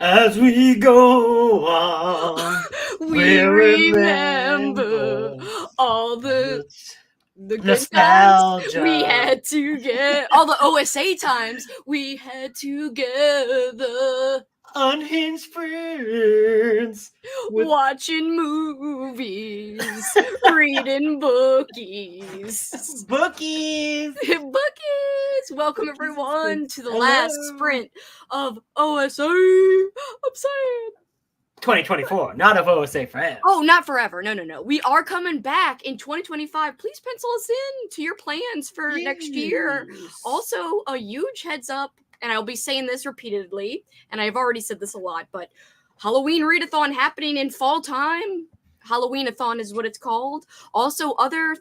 As we go on, we remember all the good times we had together, all the OSA times we had together. Unhinged friends. Watching movies, reading bookies. Bookies! Bookies! Welcome everyone to the last sprint of OSA. I'm sad. 2024, not of OSA friends. Oh, not forever. No. We are coming back in 2025. Please pencil us in to your plans for next year. Also, a huge heads up, and I'll be saying this repeatedly, and I've already said this a lot, but Halloween Readathon happening in fall time. Halloween-a-thon is what it's called. Also, other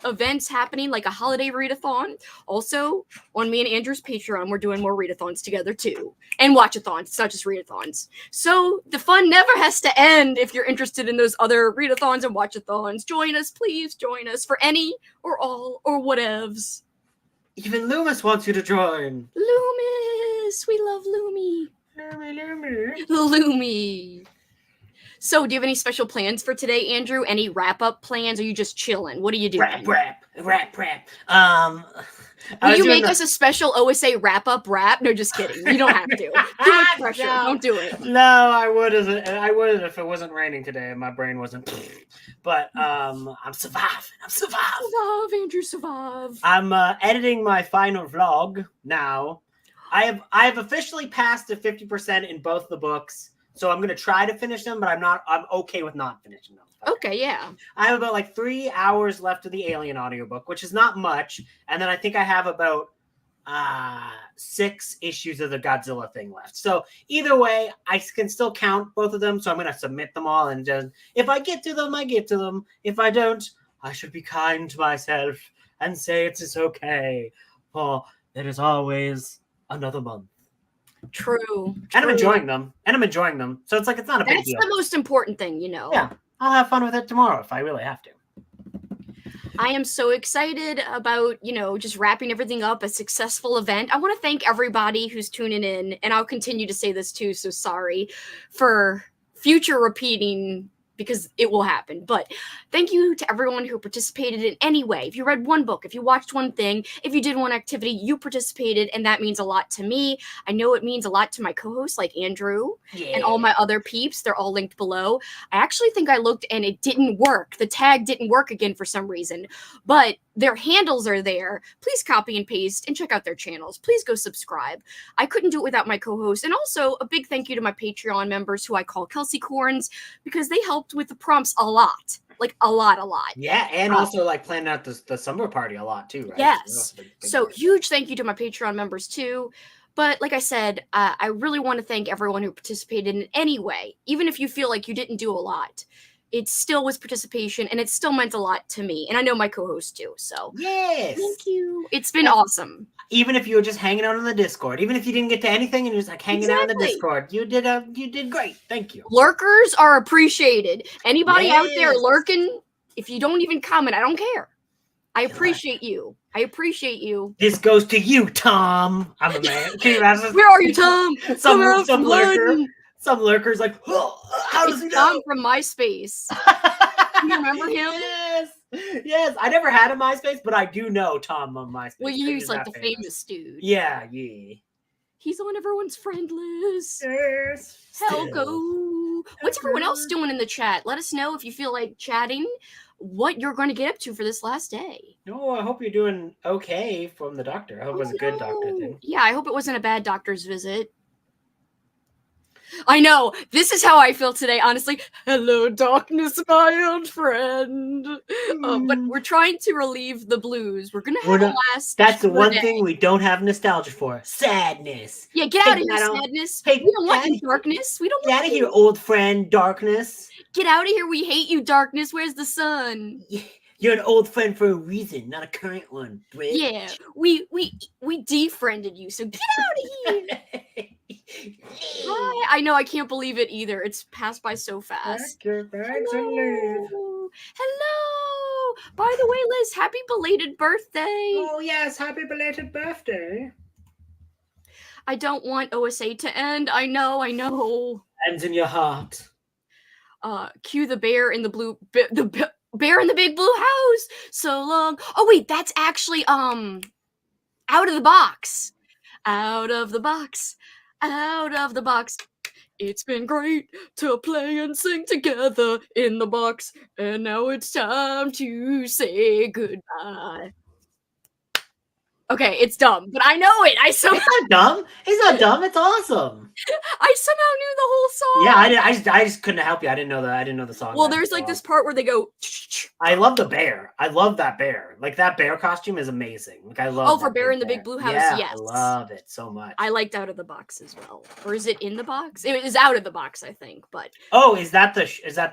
events happening like a holiday readathon. Also, on me and Andrew's Patreon, we're doing more readathons together too. And watchathons. It's not just readathons. So the fun never has to end if you're interested in those other readathons and watchathons. Join us, please join us for any or all or whatevs. Even Loomis wants you to join. Loomis! We love Loomy. Loomy. So, do you have any special plans for today, Andrew? Any wrap-up plans? Or are you just chilling? What are you doing? Rap. Will you make us a special OSA wrap-up rap? No, just kidding. You don't have to. Too much pressure. No. Don't do it. No, I wouldn't. I would if it wasn't raining today and my brain wasn't. But I'm surviving. Survive, Andrew, survive. I'm editing my final vlog now. I have officially passed the 50% in both the books. So I'm going to try to finish them, but I'm okay with not finishing them. Okay, yeah. I have about 3 hours left of the Alien audiobook, which is not much. And then I think I have about 6 issues of the Godzilla thing left. So either way, I can still count both of them. So I'm going to submit them all. And just, if I get to them, I get to them. If I don't, I should be kind to myself and say it's okay. For there is always another month. True. And I'm enjoying them. So it's it's not a big deal. That's the most important thing, you know. Yeah. I'll have fun with it tomorrow if I really have to. I am so excited about, just wrapping everything up, a successful event. I want to thank everybody who's tuning in, and I'll continue to say this too, so sorry for future repeating because it will happen. But thank you to everyone who participated in any way. If you read one book, if you watched one thing, if you did one activity, you participated, and that means a lot to me. I know it means a lot to my co-hosts like Andrew and all my other peeps. They're all linked below. I actually think I looked and it didn't work. The tag didn't work again for some reason, but their handles are there. Please copy and paste and check out their channels. Please go subscribe. I couldn't do it without my co-host. And also a big thank you to my Patreon members who I call Kelsi Corns because they helped with the prompts a lot. A lot. Yeah, and also planning out the summer party a lot too, right? Yes. So huge thank you to my Patreon members too. But like I said, I really want to thank everyone who participated in any way. Even if you feel like you didn't do a lot, it still was participation and it still meant a lot to me. And I know my co-host too. So yes. Thank you. It's been awesome. Even if you were just hanging out on the Discord, even if you didn't get to anything and you're just hanging out on the Discord, you did great. Thank you. Lurkers are appreciated. Anybody out there lurking, if you don't even comment, I don't care. I appreciate you. This goes to you, Tom. I'm a man. Can you imagine? Where are you, Tom? Some lurkers oh, how does he know? Tom from MySpace. You remember him? Yes. I never had a MySpace, but I do know Tom on MySpace. Well, he's the famous dude. Yeah. He's on everyone's friend list. Yes. Helgo. What's everyone else doing in the chat? Let us know if you feel like chatting what you're going to get up to for this last day. No, I hope you're doing okay from the doctor. I hope it was a good doctor thing. Yeah, I hope it wasn't a bad doctor's visit. I know. This is how I feel today, honestly. Hello, darkness, my old friend. But we're trying to relieve the blues. We're going to have a last... That's the one thing we don't have nostalgia for. Sadness. Yeah, get out of here, sadness. We don't want you, darkness. We don't want you. Get out of here, old friend, darkness. Get out of here. We hate you, darkness. Where's the sun? You're an old friend for a reason, not a current one, bitch. Yeah, we defriended you, so get out of here. Hi. I know, I can't believe it either. It's passed by so fast. Hello. By the way, Liz, happy belated birthday. Oh, yes, happy belated birthday. I don't want OSA to end. I know. Ends in your heart. Cue the bear in the blue, bear in the big blue house. So long. Oh wait, that's actually out of the box. Out of the box. Out of the box. It's been great to play and sing together in the box, and now it's time to say goodbye. Okay, it's dumb, but I know it. It's not dumb. It's not dumb. It's awesome. I somehow knew the whole song. Yeah, I just couldn't help you. I didn't know the song. Well, there's like this part where they go. I love the bear. I love that bear. Like that bear costume is amazing. Like I love. Oh, for Bear in the Big Blue House. Yeah, yes, I love it so much. I liked Out of the Box as well. Or is it in the box? It is Out of the Box, I think. But oh, is that the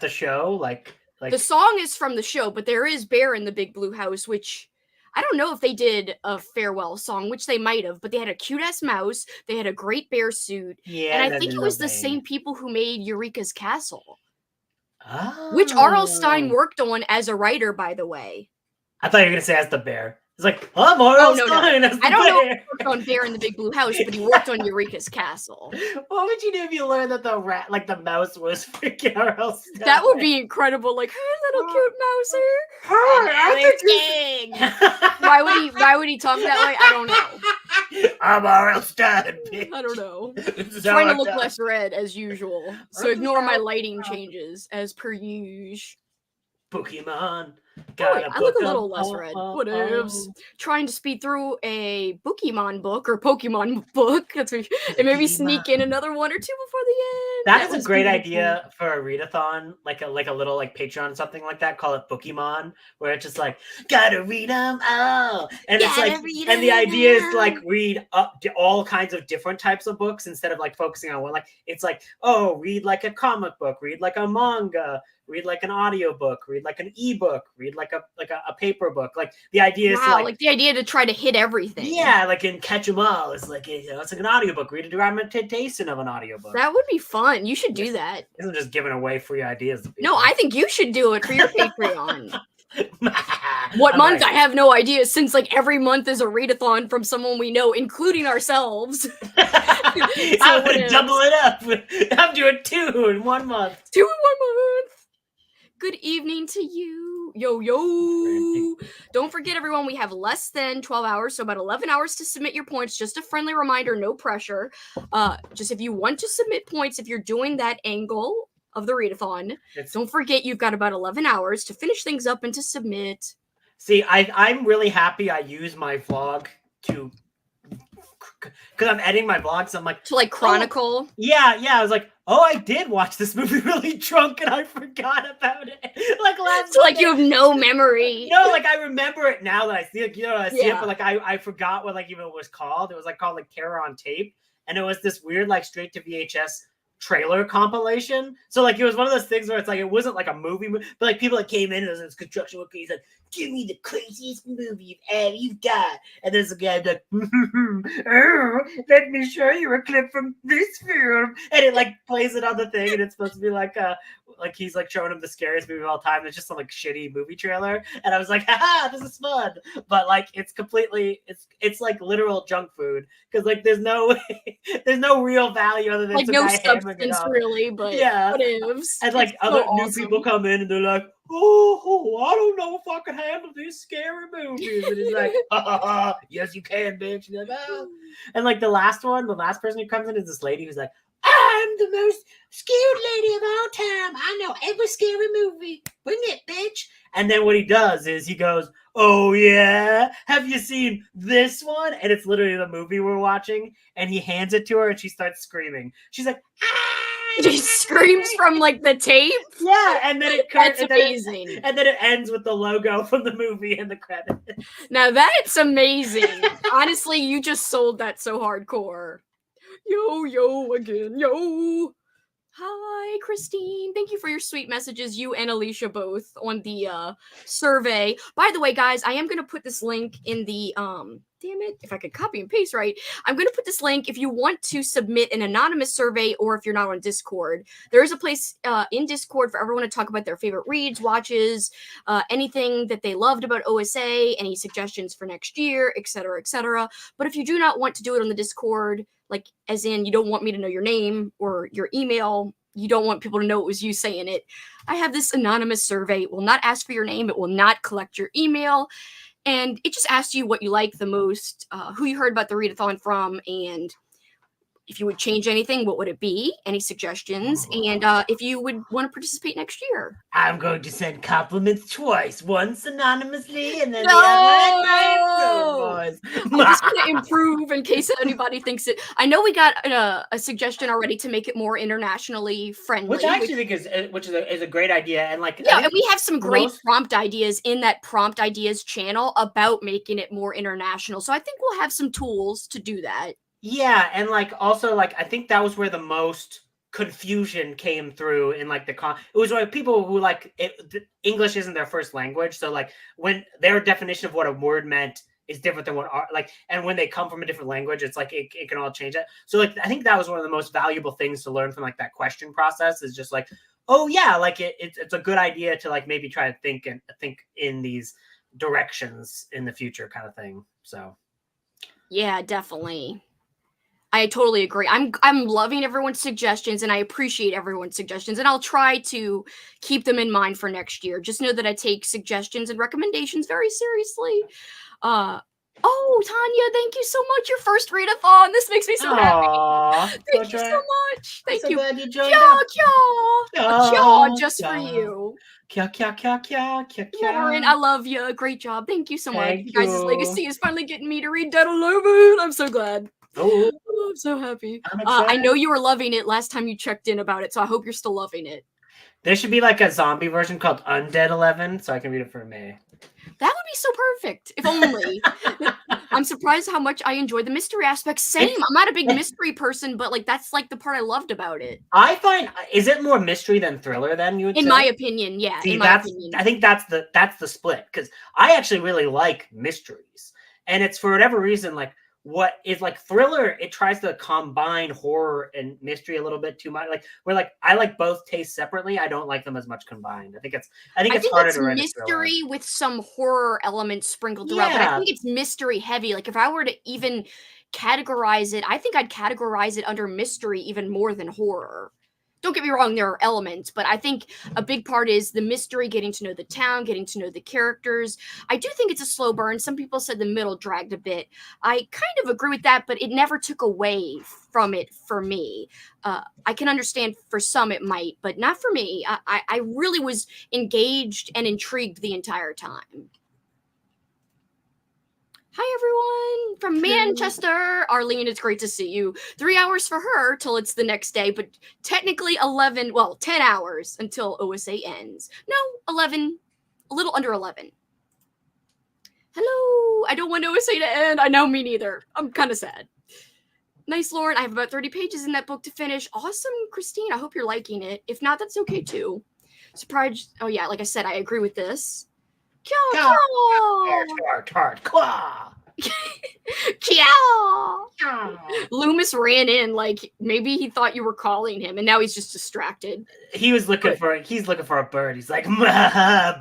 show? Like the song is from the show, but there is Bear in the Big Blue House, which I don't know if they did a farewell song, which they might have, but they had a cute-ass mouse, they had a great bear suit, yeah, and I think it was the same people who made Eureka's Castle, oh. which R.L. Stine worked on as a writer, by the way. I thought you were going to say as the bear. It's like, oh, R.L. Stine as the I don't know if bear. he worked on Bear in the Big Blue House, but he worked on Eureka's Castle. What would you do if you learned that the rat, like the mouse, was freaking R.L. Stine? That would be incredible. Like, hey, little cute mouser. Why would he talk that way? I don't know. I'm R.L. Stine, bitch. I don't know. This is Trying how to look I less red as usual. So ignore my lighting changes as per usual. Pokemon. I look a little less red. Whatevs. Trying to speed through a Pokemon book or Pokemon book. That's what, and maybe sneak in another one or two before the end. That is a great idea for a readathon, like a little like Patreon or something like that. Call it Pokemon, where it's just like gotta read them all, and it's like, and the idea is to like read up to all kinds of different types of books instead of like focusing on one. Like it's like, oh, read like a comic book, read like a manga, read like an audiobook, read like an ebook, read like a paper book. Like the idea is like the idea to try to hit everything. Yeah, like in Catch 'em All, it's like, you know, it's like an audiobook. Read a dramatization of an audiobook. That would be fun. You should do that. Isn't just giving away free ideas to people. No, I think you should do it for your Patreon. What month? I have no idea, since like every month is a readathon from someone we know, including ourselves. I'm gonna double it up. I'm doing 2 in 1 month. 2 in 1 month. Good evening to you. Yo. Don't forget, everyone, we have less than 12 hours, so about 11 hours to submit your points. Just a friendly reminder, no pressure. Just if you want to submit points, if you're doing that angle of the readathon, don't forget you've got about 11 hours to finish things up and to submit. See, I'm really happy I use my vlog to, because I'm editing my vlog, so I'm like, to like chronicle. Oh, yeah. I was like, oh, I did watch this movie really drunk and I forgot about it. Like last so like you have no memory. No, like I remember it now that I see it, I see it, but like I forgot what like even it was called. It was like called like Terror on Tape. And it was this weird like straight to VHS trailer compilation. So like it was one of those things where it's like it wasn't like a movie, but like people that came in as this construction worker, he's like, give me the craziest movie you've got. And there's a guy like, oh, let me show you a clip from this film. And it like plays it on the thing, and it's supposed to be like he's like showing him the scariest movie of all time. It's just some like shitty movie trailer. And I was like, haha, this is fun. But like it's completely it's like literal junk food. Because like there's no real value other than like no substance really, but yeah. Whatevs. And like other new people come in and they're like, oh, I don't know if I can handle these scary movies. And he's like, yes, you can, bitch. And, like, oh. And like the last person who comes in is this lady who's like, I'm the most scared lady of all time. I know every scary movie. Bring it, bitch. And then what he does is he goes, oh, yeah? Have you seen this one? And it's literally the movie we're watching. And he hands it to her and she starts screaming. She's like, ah! She screams from like the tape. Yeah, and then that's amazing. And then it ends with the logo from the movie and the credits. Now that's amazing. Honestly, you just sold that so hardcore. Yo again, yo. Hi, Christine. Thank you for your sweet messages, you and Alicia both, on the survey. By the way, guys, I am going to put this link in the, damn it, if I could copy and paste right. I'm going to put this link if you want to submit an anonymous survey or if you're not on Discord. There is a place in Discord for everyone to talk about their favorite reads, watches, anything that they loved about OSA, any suggestions for next year, etc., etc. But if you do not want to do it on the Discord, like as in you don't want me to know your name or your email. You don't want people to know it was you saying it. I have this anonymous survey. It will not ask for your name. It will not collect your email. And it just asks you what you like the most, who you heard about the readathon from, and if you would change anything, what would it be? Any suggestions? And if you would want to participate next year. I'm going to send compliments twice, once anonymously and then No! the other at I'm just going to improve in case anybody thinks it. I know we got a suggestion already to make it more internationally friendly. Which I actually think is a great idea. And like, yeah, and we have some great prompt ideas in that prompt ideas channel about making it more international. So I think we'll have some tools to do that. Yeah, and like also like I think that was where the most confusion came through in like it was like people who like English isn't their first language, so like when their definition of what a word meant is different than what like, and when they come from a different language, it's like it can all change it. So like I think that was one of the most valuable things to learn from like that question process is just like, oh yeah, like it's a good idea to like maybe try to think in these directions in the future kind of thing. So yeah, definitely. I totally agree. I'm loving everyone's suggestions, and I appreciate everyone's suggestions, and I'll try to keep them in mind for next year. Just know that I take suggestions and recommendations very seriously. Oh, Tanya, thank you so much. Your first readathon. This makes me so happy. Thank you so much. Thank you. Glad you joined just for you. Lauren, I love you. Great job. Thank you so much. Thank You guys' you. legacy is finally getting me to read Dead 11. I'm so glad. Oh, I'm so happy. I'm excited. I know you were loving it last time you checked in about it, so I hope you're still loving it. There should be like a zombie version called Undead 11, so I can read it for May. That would be so perfect, if only. I'm surprised how much I enjoyed the mystery aspect. Same. I'm not a big mystery person, but like that's like the part I loved about it. I find, is it more mystery than thriller then, you would say? In my opinion, yeah. See, in my opinion. I think that's the split, because I actually really like mysteries. And it's for whatever reason, like what is like thriller, it tries to combine horror and mystery a little bit too much. Like where like I like both tastes separately. I don't like them as much combined. I think it's harder to write mystery with some horror elements sprinkled throughout. But I think it's mystery heavy. Like if I were to even categorize it, I think I'd categorize it under mystery even more than horror. Don't get me wrong, there are elements, but I think a big part is the mystery, getting to know the town, getting to know the characters. I do think it's a slow burn. Some people said the middle dragged a bit. I kind of agree with that, but it never took away from it for me. I can understand for some it might, but not for me. I really was engaged and intrigued the entire time. Hi, everyone from Manchester. Arlene, it's great to see you. 3 hours for her till it's the next day, but technically 10 hours until OSA ends. No, 11, a little under 11. Hello, I don't want OSA to end. I know, me neither. I'm kind of sad. Nice, Lauren. I have about 30 pages in that book to finish. Awesome, Christine. I hope you're liking it. If not, that's okay too. Surprised. Oh yeah, like I said, I agree with this. Loomis ran in like maybe he thought you were calling him, and now he's just distracted. He's looking for a bird. He's like,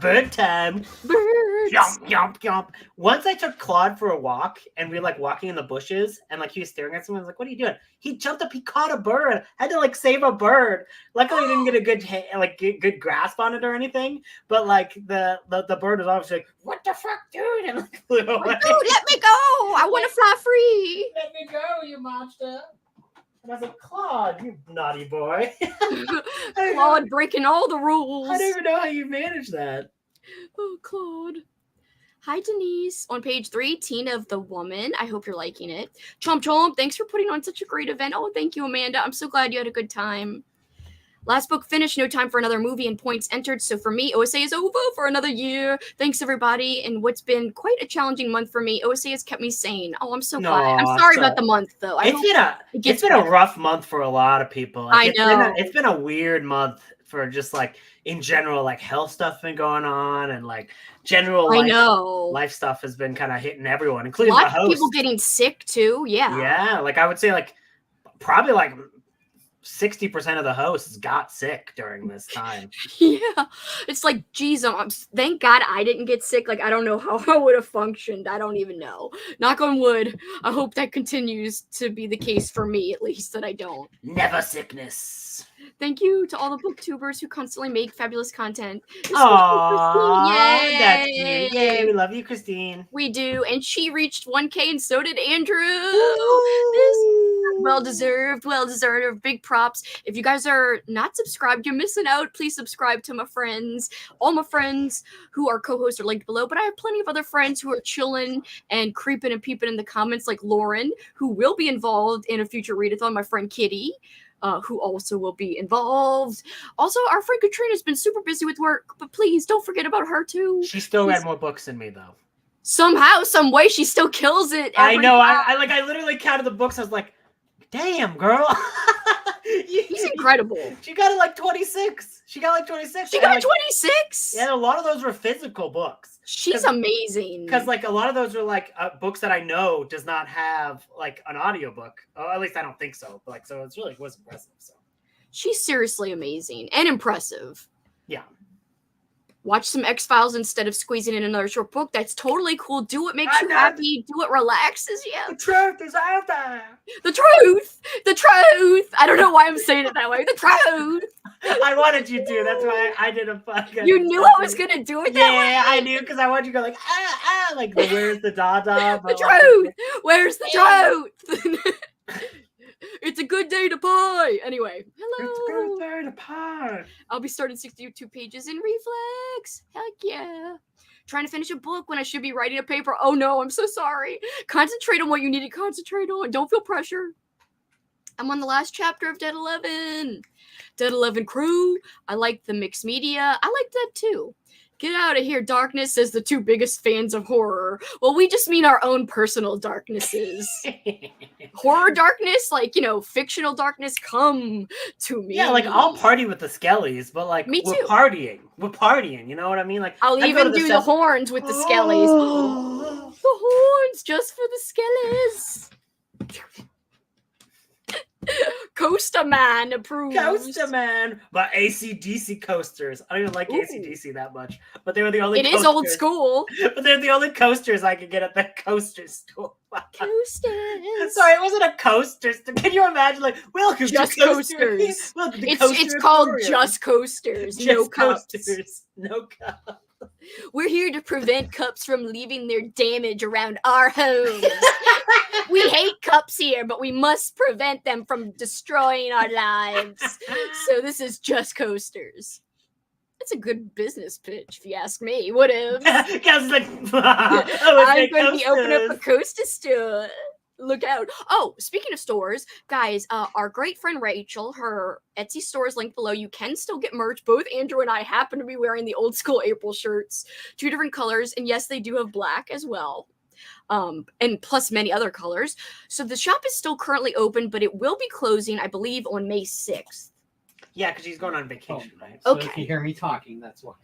bird time. Birds. Yomp, yomp, yomp. Once I took Claude for a walk, and we were like walking in the bushes, and like he was staring at someone. I was like, "What are you doing?" He jumped up. He caught a bird. I had to like save a bird. Luckily, he didn't get a good grasp on it or anything. But like the bird was obviously like, "What the fuck, dude?" And like flew away. Dude, let me go! I want to fly free. Let me go, you monster. And I was like, Claude, you naughty boy. Claude breaking all the rules. I don't even know how you manage that. Oh, Claude. Hi, Denise. On page 3, Tina of the Woman. I hope you're liking it. Chomp Chomp, thanks for putting on such a great event. Oh, thank you, Amanda. I'm so glad you had a good time. Last book finished, no time for another movie and points entered. So for me, OSA is over for another year. Thanks, everybody. And what's been quite a challenging month for me, OSA has kept me sane. Oh, I'm so glad. I'm sorry about the month, though. It's been a rough month for a lot of people. Like, I know. It's been a weird month for just like in general, like health stuff been going on, and like general life stuff has been kind of hitting everyone, including the host. People getting sick too. Yeah. Yeah. Like I would say like probably like 60% of the hosts got sick during this time. Yeah, it's like, geez, thank God I didn't get sick. Like, I don't know how I would have functioned. I don't even know. Knock on wood. I hope that continues to be the case for me, at least, that I don't. Never sickness. Thank you to all the booktubers who constantly make fabulous content. Aww, that's cute. Yay, we love you, Christine. We do, and she reached 1K, and so did Andrew. This well-deserved, big props. If you guys are not subscribed, you're missing out. Please subscribe to my friends. All my friends who are co-hosts are linked below, but I have plenty of other friends who are chilling and creeping and peeping in the comments, like Lauren, who will be involved in a future readathon, my friend Kitty, who also will be involved. Also, our friend Katrina's been super busy with work, but please don't forget about her too. She still read more books than me, though. Somehow, some way, she still kills it. I know. I literally counted the books. I was like, damn, girl. He's incredible. She got it like 26. She got 26. She got 26? Yeah, a lot of those were physical books. She's amazing. Because like a lot of those were like books that I know does not have like an audiobook. Oh, at least I don't think so. But, like, so it's really was impressive. So she's seriously amazing and impressive. Yeah. Watch some X-Files instead of squeezing in another short book. That's totally cool. Do what makes you happy. Do what relaxes you. The truth is out there. The truth. The truth. I don't know why I'm saying it that way. The truth. I wanted you to. That's why I did a fucking. You knew I was gonna do it that way. Yeah, I knew, because I wanted you to go like like the where's the dada. The truth. Where's the truth? It's a good day to pie. Anyway, hello. It's a good day to pie. I'll be starting 62 pages in Reflex. Heck yeah. Trying to finish a book when I should be writing a paper. Oh no, I'm so sorry. Concentrate on what you need to concentrate on. Don't feel pressure. I'm on the last chapter of Dead 11. Dead 11 Crew. I like the mixed media. I like that too. Get out of here, darkness, says the two biggest fans of horror. Well, we just mean our own personal darknesses. Horror darkness, like, fictional darkness, come to me. Yeah, like, I'll party with the skellies, but, like, me too. We're partying, you know what I mean? Like, I'll even do the horns with the skellies. The horns, just for the skellies. Coaster Man approves. Coaster Man. But AC/DC coasters. I don't even like AC/DC that much. But they were the only coasters. It is old school. But they're the only coasters I could get at the coaster store. Coasters. Sorry, it wasn't a coaster. Can you imagine? Like, welcome just to coasters. Welcome to it's called Just Coasters. Just no coasters. Cups. No cups. We're here to prevent cups from leaving their damage around our homes. We hate cups here, but we must prevent them from destroying our lives. So this is Just Coasters. That's a good business pitch, if you ask me. Whatevs. I'm going to be opening up a coaster store. Look out. Oh, speaking of stores, guys, our great friend Rachel, her Etsy store is linked below. You can still get merch. Both Andrew and I happen to be wearing the old school April shirts. 2 different colors, and yes, they do have black as well. And plus many other colors. So the shop is still currently open, but it will be closing, I believe, on May 6th. Yeah, because he's going on vacation, right? So okay. If you hear me talking, that's why.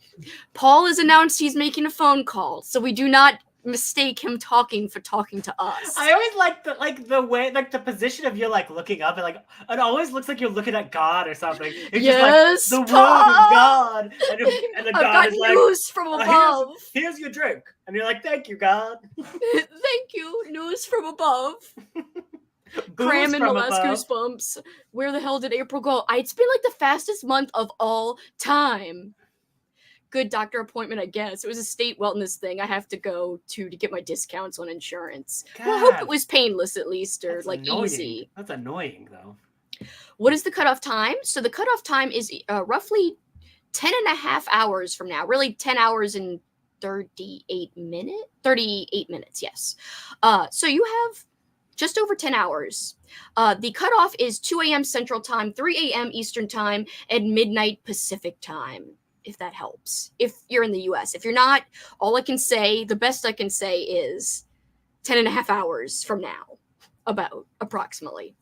Paul has announced he's making a phone call, so we do not mistake him talking for talking to us. I always like the way, like, the position of you, like, looking up, and like it always looks like you're looking at God or something. It's yes, just like the word of God, and the God is like, news from above. Here's your drink, and you're like, thank you, God. Thank you, news from above. Cramming the last goosebumps. Where the hell did April go? It's been like the fastest month of all time. Good doctor appointment, I guess. It was a state wellness thing I have to go to get my discounts on insurance. God. Well, I hope it was painless at least, or That's like annoying. easy. That's annoying, though. What is the cutoff time? So the cutoff time is roughly 10 and a half hours from now. Really 10 hours and 38 minutes? 38 minutes, yes. So you have just over 10 hours. The cutoff is 2 a.m. Central Time, 3 a.m. Eastern Time, and midnight Pacific Time, if that helps. If you're in the US. If you're not, all I can say, the best I can say is 10 and a half hours from now, about, approximately.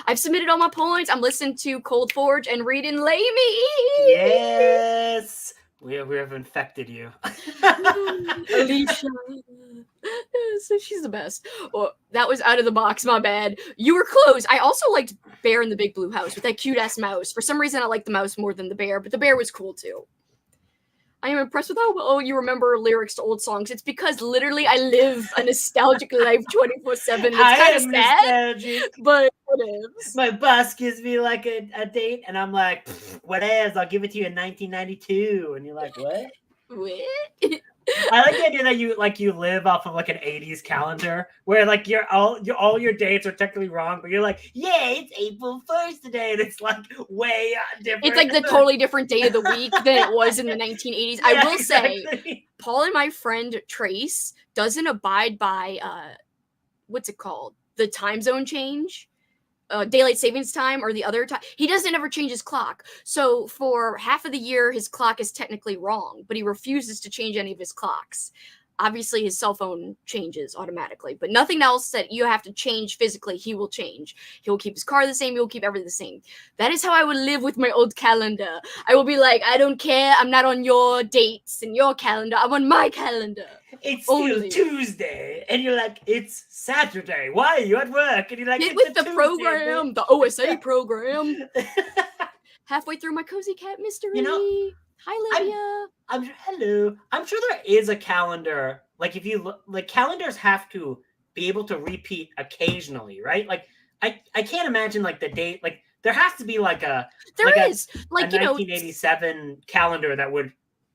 I've submitted all my points. I'm listening to Cold Forge and reading Lamy. Yes! We have infected you. Alicia. So she's the best. Well, that was out of the box, my bad. You were close. I also liked Bear in the Big Blue House with that cute-ass mouse. For some reason, I liked the mouse more than the bear, but the bear was cool, too. I am impressed with how well you remember lyrics to old songs. It's because literally I live a nostalgic life 24/7. It's kind of sad, nostalgic. But whatevs. My boss gives me like a date, and I'm like, whatevs, I'll give it to you in 1992. And you're like, what? What? I like the idea that you live off of like an 80s calendar where like all your dates are technically wrong, but you're like, yeah, it's April 1st today, and it's like way different. It's like the totally different day of the week than it was in the 1980s. Yeah, I will say, Paul and my friend Trace doesn't abide by what's it called? The time zone change. Daylight savings time or the other time. He doesn't ever change his clock. So for half of the year, his clock is technically wrong, but he refuses to change any of his clocks. Obviously, his cell phone changes automatically, but nothing else that you have to change physically, he will change. He will keep his car the same. He will keep everything the same. That is how I would live with my old calendar. I will be like, I don't care. I'm not on your dates and your calendar. I'm on my calendar. It's still Tuesday. And you're like, it's Saturday. Why are you at work? And you're like, get with the Tuesday, program, the OSA program. Halfway through my cozy cat mystery. You know, hi, Lydia. Hello. I'm sure there is a calendar. Like if you look, like calendars have to be able to repeat occasionally, right? Like I can't imagine like the date. Like there has to be like a a 1987 calendar that would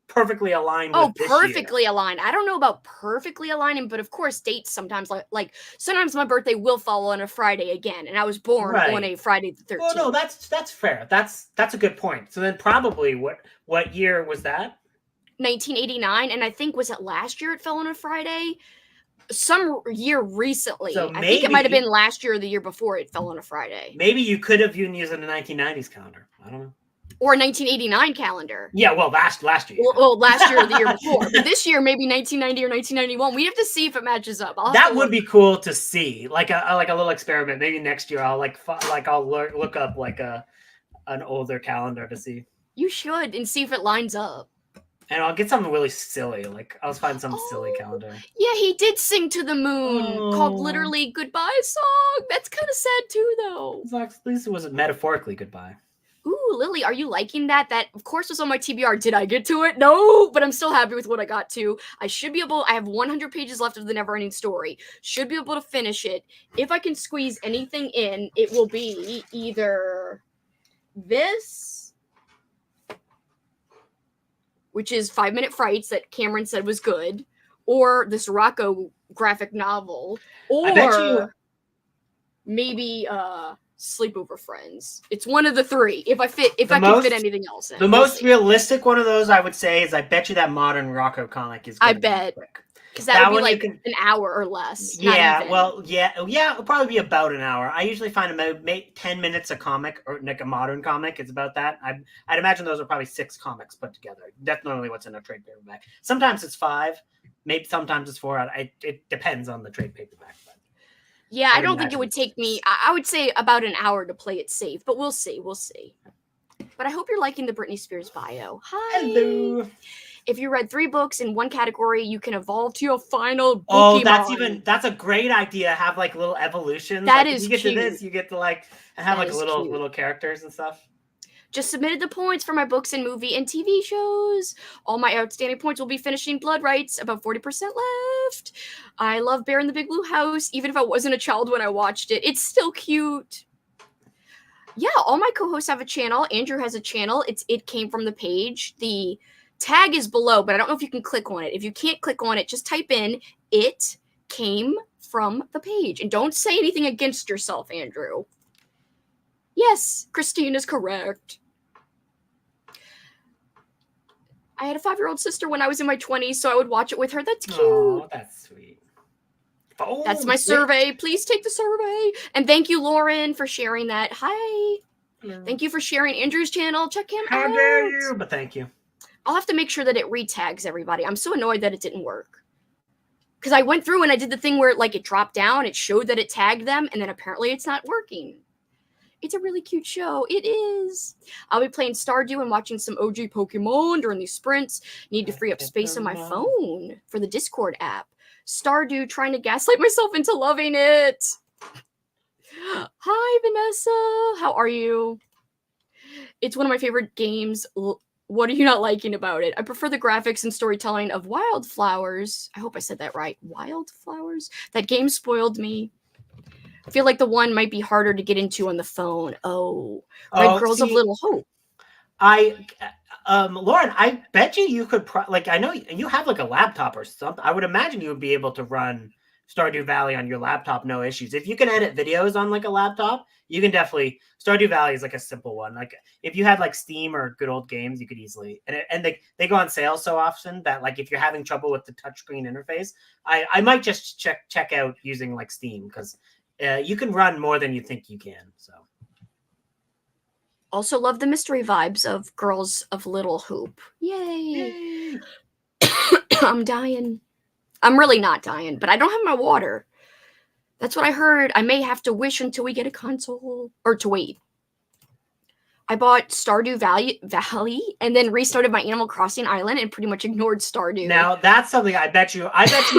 perfectly align with this perfectly year. Aligned. I don't know about perfectly aligning, but of course dates sometimes like sometimes my birthday will fall on a Friday again, and I was born on a Friday the 13th. Well, no, that's fair. That's a good point. So then probably what year was that? 1989, and I think was it last year it fell on a Friday? Some year recently. So I think it might have been last year or the year before it fell on a Friday. Maybe you could have been using a 1990s calendar. I don't know. Or a 1989 calendar. Yeah, well, last year. Well, last year or the year before. But this year, maybe 1990 or 1991. We have to see if it matches up. That would be cool to see, like a little experiment. Maybe next year I'll I'll look up like an older calendar to see. You should and see if it lines up. And I'll get something really silly. Like I'll find some silly calendar. Yeah, he did Sing to the Moon called literally Goodbye Song. That's kind of sad too, though. At least it wasn't metaphorically goodbye. Ooh, Lily, are you liking that? That, of course, was on my TBR. Did I get to it? No, but I'm still happy with what I got to. I have 100 pages left of the Neverending Story. Should be able to finish it. If I can squeeze anything in, it will be either this, which is 5 Minute Frights that Cameron said was good, or this Rocco graphic novel, or maybe Sleepover Friends. It's one of the three. If I can fit anything else in. The most realistic one of those, I would say, is I bet you that modern Rocco comic is. I bet. Because that would be like an hour or less. Yeah, it'll probably be about an hour. I usually find about 10 minutes a comic, or like a modern comic. It's about that. I'd imagine those are probably 6 comics put together. Definitely what's in a trade paperback. Sometimes it's 5, maybe sometimes it's 4. It depends on the trade paperback. Yeah, I don't think it would take me. I would say about an hour to play it safe, but we'll see. We'll see. But I hope you're liking the Britney Spears bio. Hi. Hello. If you read 3 books in one category, you can evolve to your final Pokemon. That's a great idea. Have like little evolutions. That is you get cute. To this, you get to like have like little characters and stuff. Just submitted the points for my books and movie and TV shows. All my outstanding points will be finishing Blood Rights, about 40% left. I love Bear in the Big Blue House, even if I wasn't a child when I watched it. It's still cute. Yeah, all my co-hosts have a channel. Andrew has a channel. It came from the page. The tag is below, but I don't know if you can click on it. If you can't click on it, just type in "it came from the page." And don't say anything against yourself, Andrew. Yes, Christine is correct. I had a 5-year-old sister when I was in my 20s, so I would watch it with her. That's cute. Oh, that's sweet. Oh, that's my survey. Please take the survey. And thank you, Lauren, for sharing that. Hi. Hello. Thank you for sharing Andrew's channel. Check him out. How dare you? But thank you. I'll have to make sure that it retags everybody. I'm so annoyed that it didn't work. Because I went through and I did the thing where it dropped down. It showed that it tagged them, and then apparently it's not working. It's a really cute show. It is. I'll be playing Stardew and watching some OG Pokemon during these sprints. Need to free up space on my phone for the Discord app. Stardew, trying to gaslight myself into loving it. Hi, Vanessa. How are you? It's one of my favorite games. What are you not liking about it? I prefer the graphics and storytelling of Wildflowers. I hope I said that right. Wildflowers? That game spoiled me. I feel like the one might be harder to get into on the phone. Red Girls of Little Hope. Lauren, I bet you could I know you have like a laptop or something. I would imagine you would be able to run Stardew Valley on your laptop, no issues. If you can edit videos on like a laptop, you can definitely. Stardew Valley is like a simple one. Like if you had like Steam or Good Old Games, you could easily. And they go on sale so often that like if you're having trouble with the touchscreen interface, I might just check out using like Steam because you can run more than you think you can. So. Also love the mystery vibes of Girls of Little Hope. Yay! I'm dying. I'm really not dying, but I don't have my water. That's what I heard. I may have to wish until we get a console or to wait. I bought Stardew Valley and then restarted my Animal Crossing island and pretty much ignored Stardew. Now that's something I bet you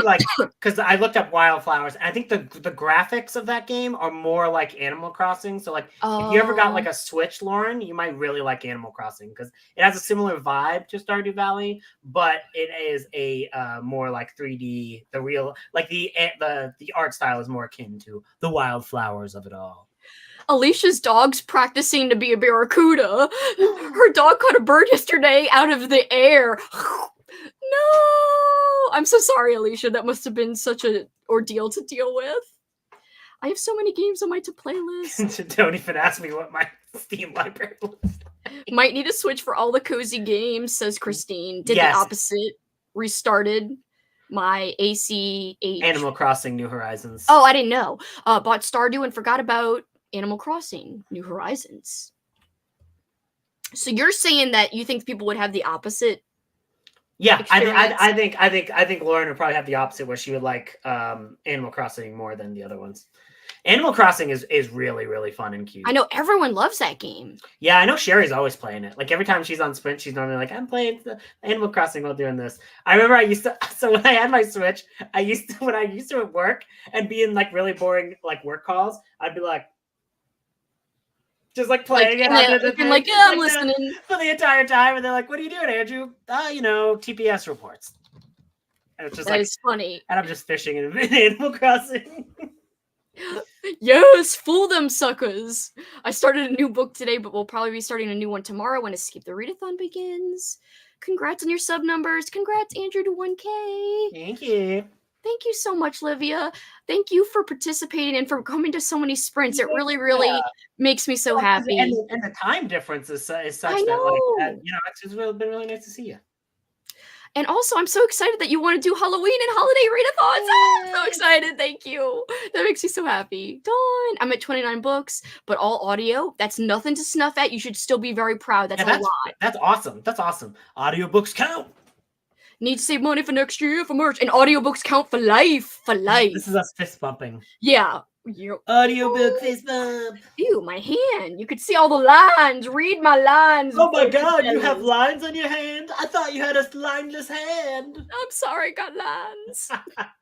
like because I looked up Wildflowers. And I think the graphics of that game are more like Animal Crossing. So like if you ever got like a Switch, Lauren, you might really like Animal Crossing because it has a similar vibe to Stardew Valley, but it is a more like 3D. The real like the art style is more akin to the Wildflowers of it all. Alicia's dog's practicing to be a barracuda. Her dog caught a bird yesterday out of the air. No! I'm so sorry, Alicia. That must have been such an ordeal to deal with. I have so many games on my to-play list. Don't even ask me what my Steam library looks like. Might need a Switch for all the cozy games, says Christine. Did the opposite. Restarted my ACH. Animal Crossing New Horizons. Oh, I didn't know. Bought Stardew and forgot about Animal Crossing New Horizons. So you're saying that you think people would have the opposite? Yeah, I think Lauren would probably have the opposite, where she would like Animal Crossing more than the other ones. Animal Crossing is really, really fun and cute. I know everyone loves that game. Yeah, I know Sherry's always playing it. Like every time she's on Sprint, she's normally like, I'm playing Animal Crossing while doing this. I remember so when I had my Switch, when I used to work and be in like really boring like work calls, I'd be like, just like playing it. I'm listening for the entire time. And they're like, what are you doing, Andrew? TPS reports. And it's just that is funny. And I'm just fishing in Animal Crossing. Yes, fool them suckers. I started a new book today, but we'll probably be starting a new one tomorrow when Escape the Readathon begins. Congrats on your sub numbers. Congrats, Andrew, to 1K. Thank you. Thank you so much, Livia. Thank you for participating and for coming to so many sprints. It really, really makes me so happy. And the time difference is such that it's been really nice to see you. And also, I'm so excited that you want to do Halloween and holiday readathons. Oh, I'm so excited. Thank you. That makes me so happy. Dawn, I'm at 29 books, but all audio. That's nothing to snuff at. You should still be very proud. That's a lot. That's awesome. That's awesome. Audiobooks count. Need to save money for next year for merch. And audiobooks count for life. For life. This is us fist bumping. Yeah. Audiobook fist bump. Ew, my hand. You could see all the lines. Read my lines. Oh my god, you have lines on your hand? I thought you had a lineless hand. I'm sorry, I got lines.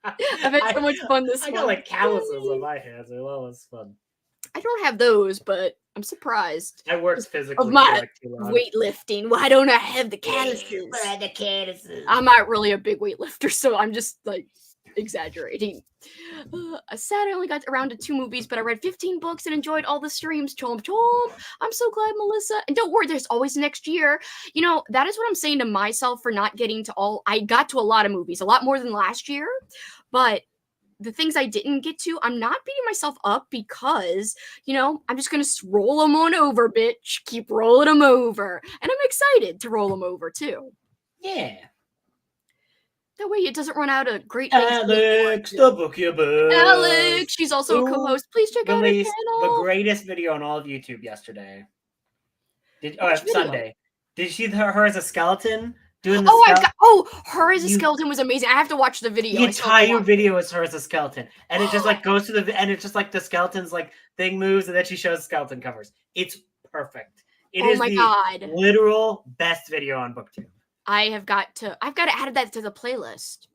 I've had so much fun this month. I got like calluses on my hands. That was fun. I don't have those, but I'm surprised. I worked physically of my weightlifting. Why don't I have the calluses? Where are the calluses? I'm not really a big weightlifter, so I'm just like exaggerating. Sad I only got around to 2 movies, but I read 15 books and enjoyed all the streams. Chomp chomp. I'm so glad, Melissa. And don't worry, there's always next year. You know, that is what I'm saying to myself for not getting to all. I got to a lot of movies, a lot more than last year, but the things I didn't get to, I'm not beating myself up because, I'm just going to roll them on over, bitch. Keep rolling them over. And I'm excited to roll them over, too. Yeah. That way it doesn't run out of great things. Alex, the book your book. Alex, she's also a co-host. Please check out her channel. The greatest video on all of YouTube yesterday. Sunday. Did you see her as a skeleton doing the her as a skeleton was amazing. I have to watch the video. The entire video is her as a skeleton, and it just like goes to and it's just like the skeleton's like thing moves, and then she shows skeleton covers. It's perfect. It is the literal best video on BookTube. I've got to add that to the playlist.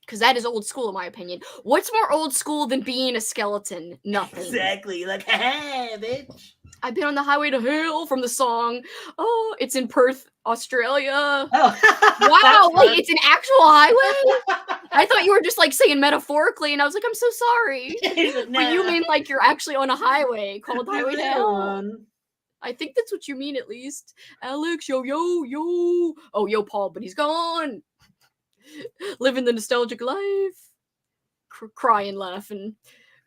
Because that is old school, in my opinion. What's more old school than being a skeleton? Nothing. Exactly. Like, hey, bitch. I've been on the highway to hell from the song. Oh, it's in Perth, Australia. Oh. Wow, wait, it's an actual highway? I thought you were just like saying metaphorically, and I was like, I'm so sorry. Nah. But you mean like you're actually on a highway called Highway to Hell. I think that's what you mean, at least. Alex, yo. Oh, yo, Paul, but he's gone. Living the nostalgic life. Crying, laughing.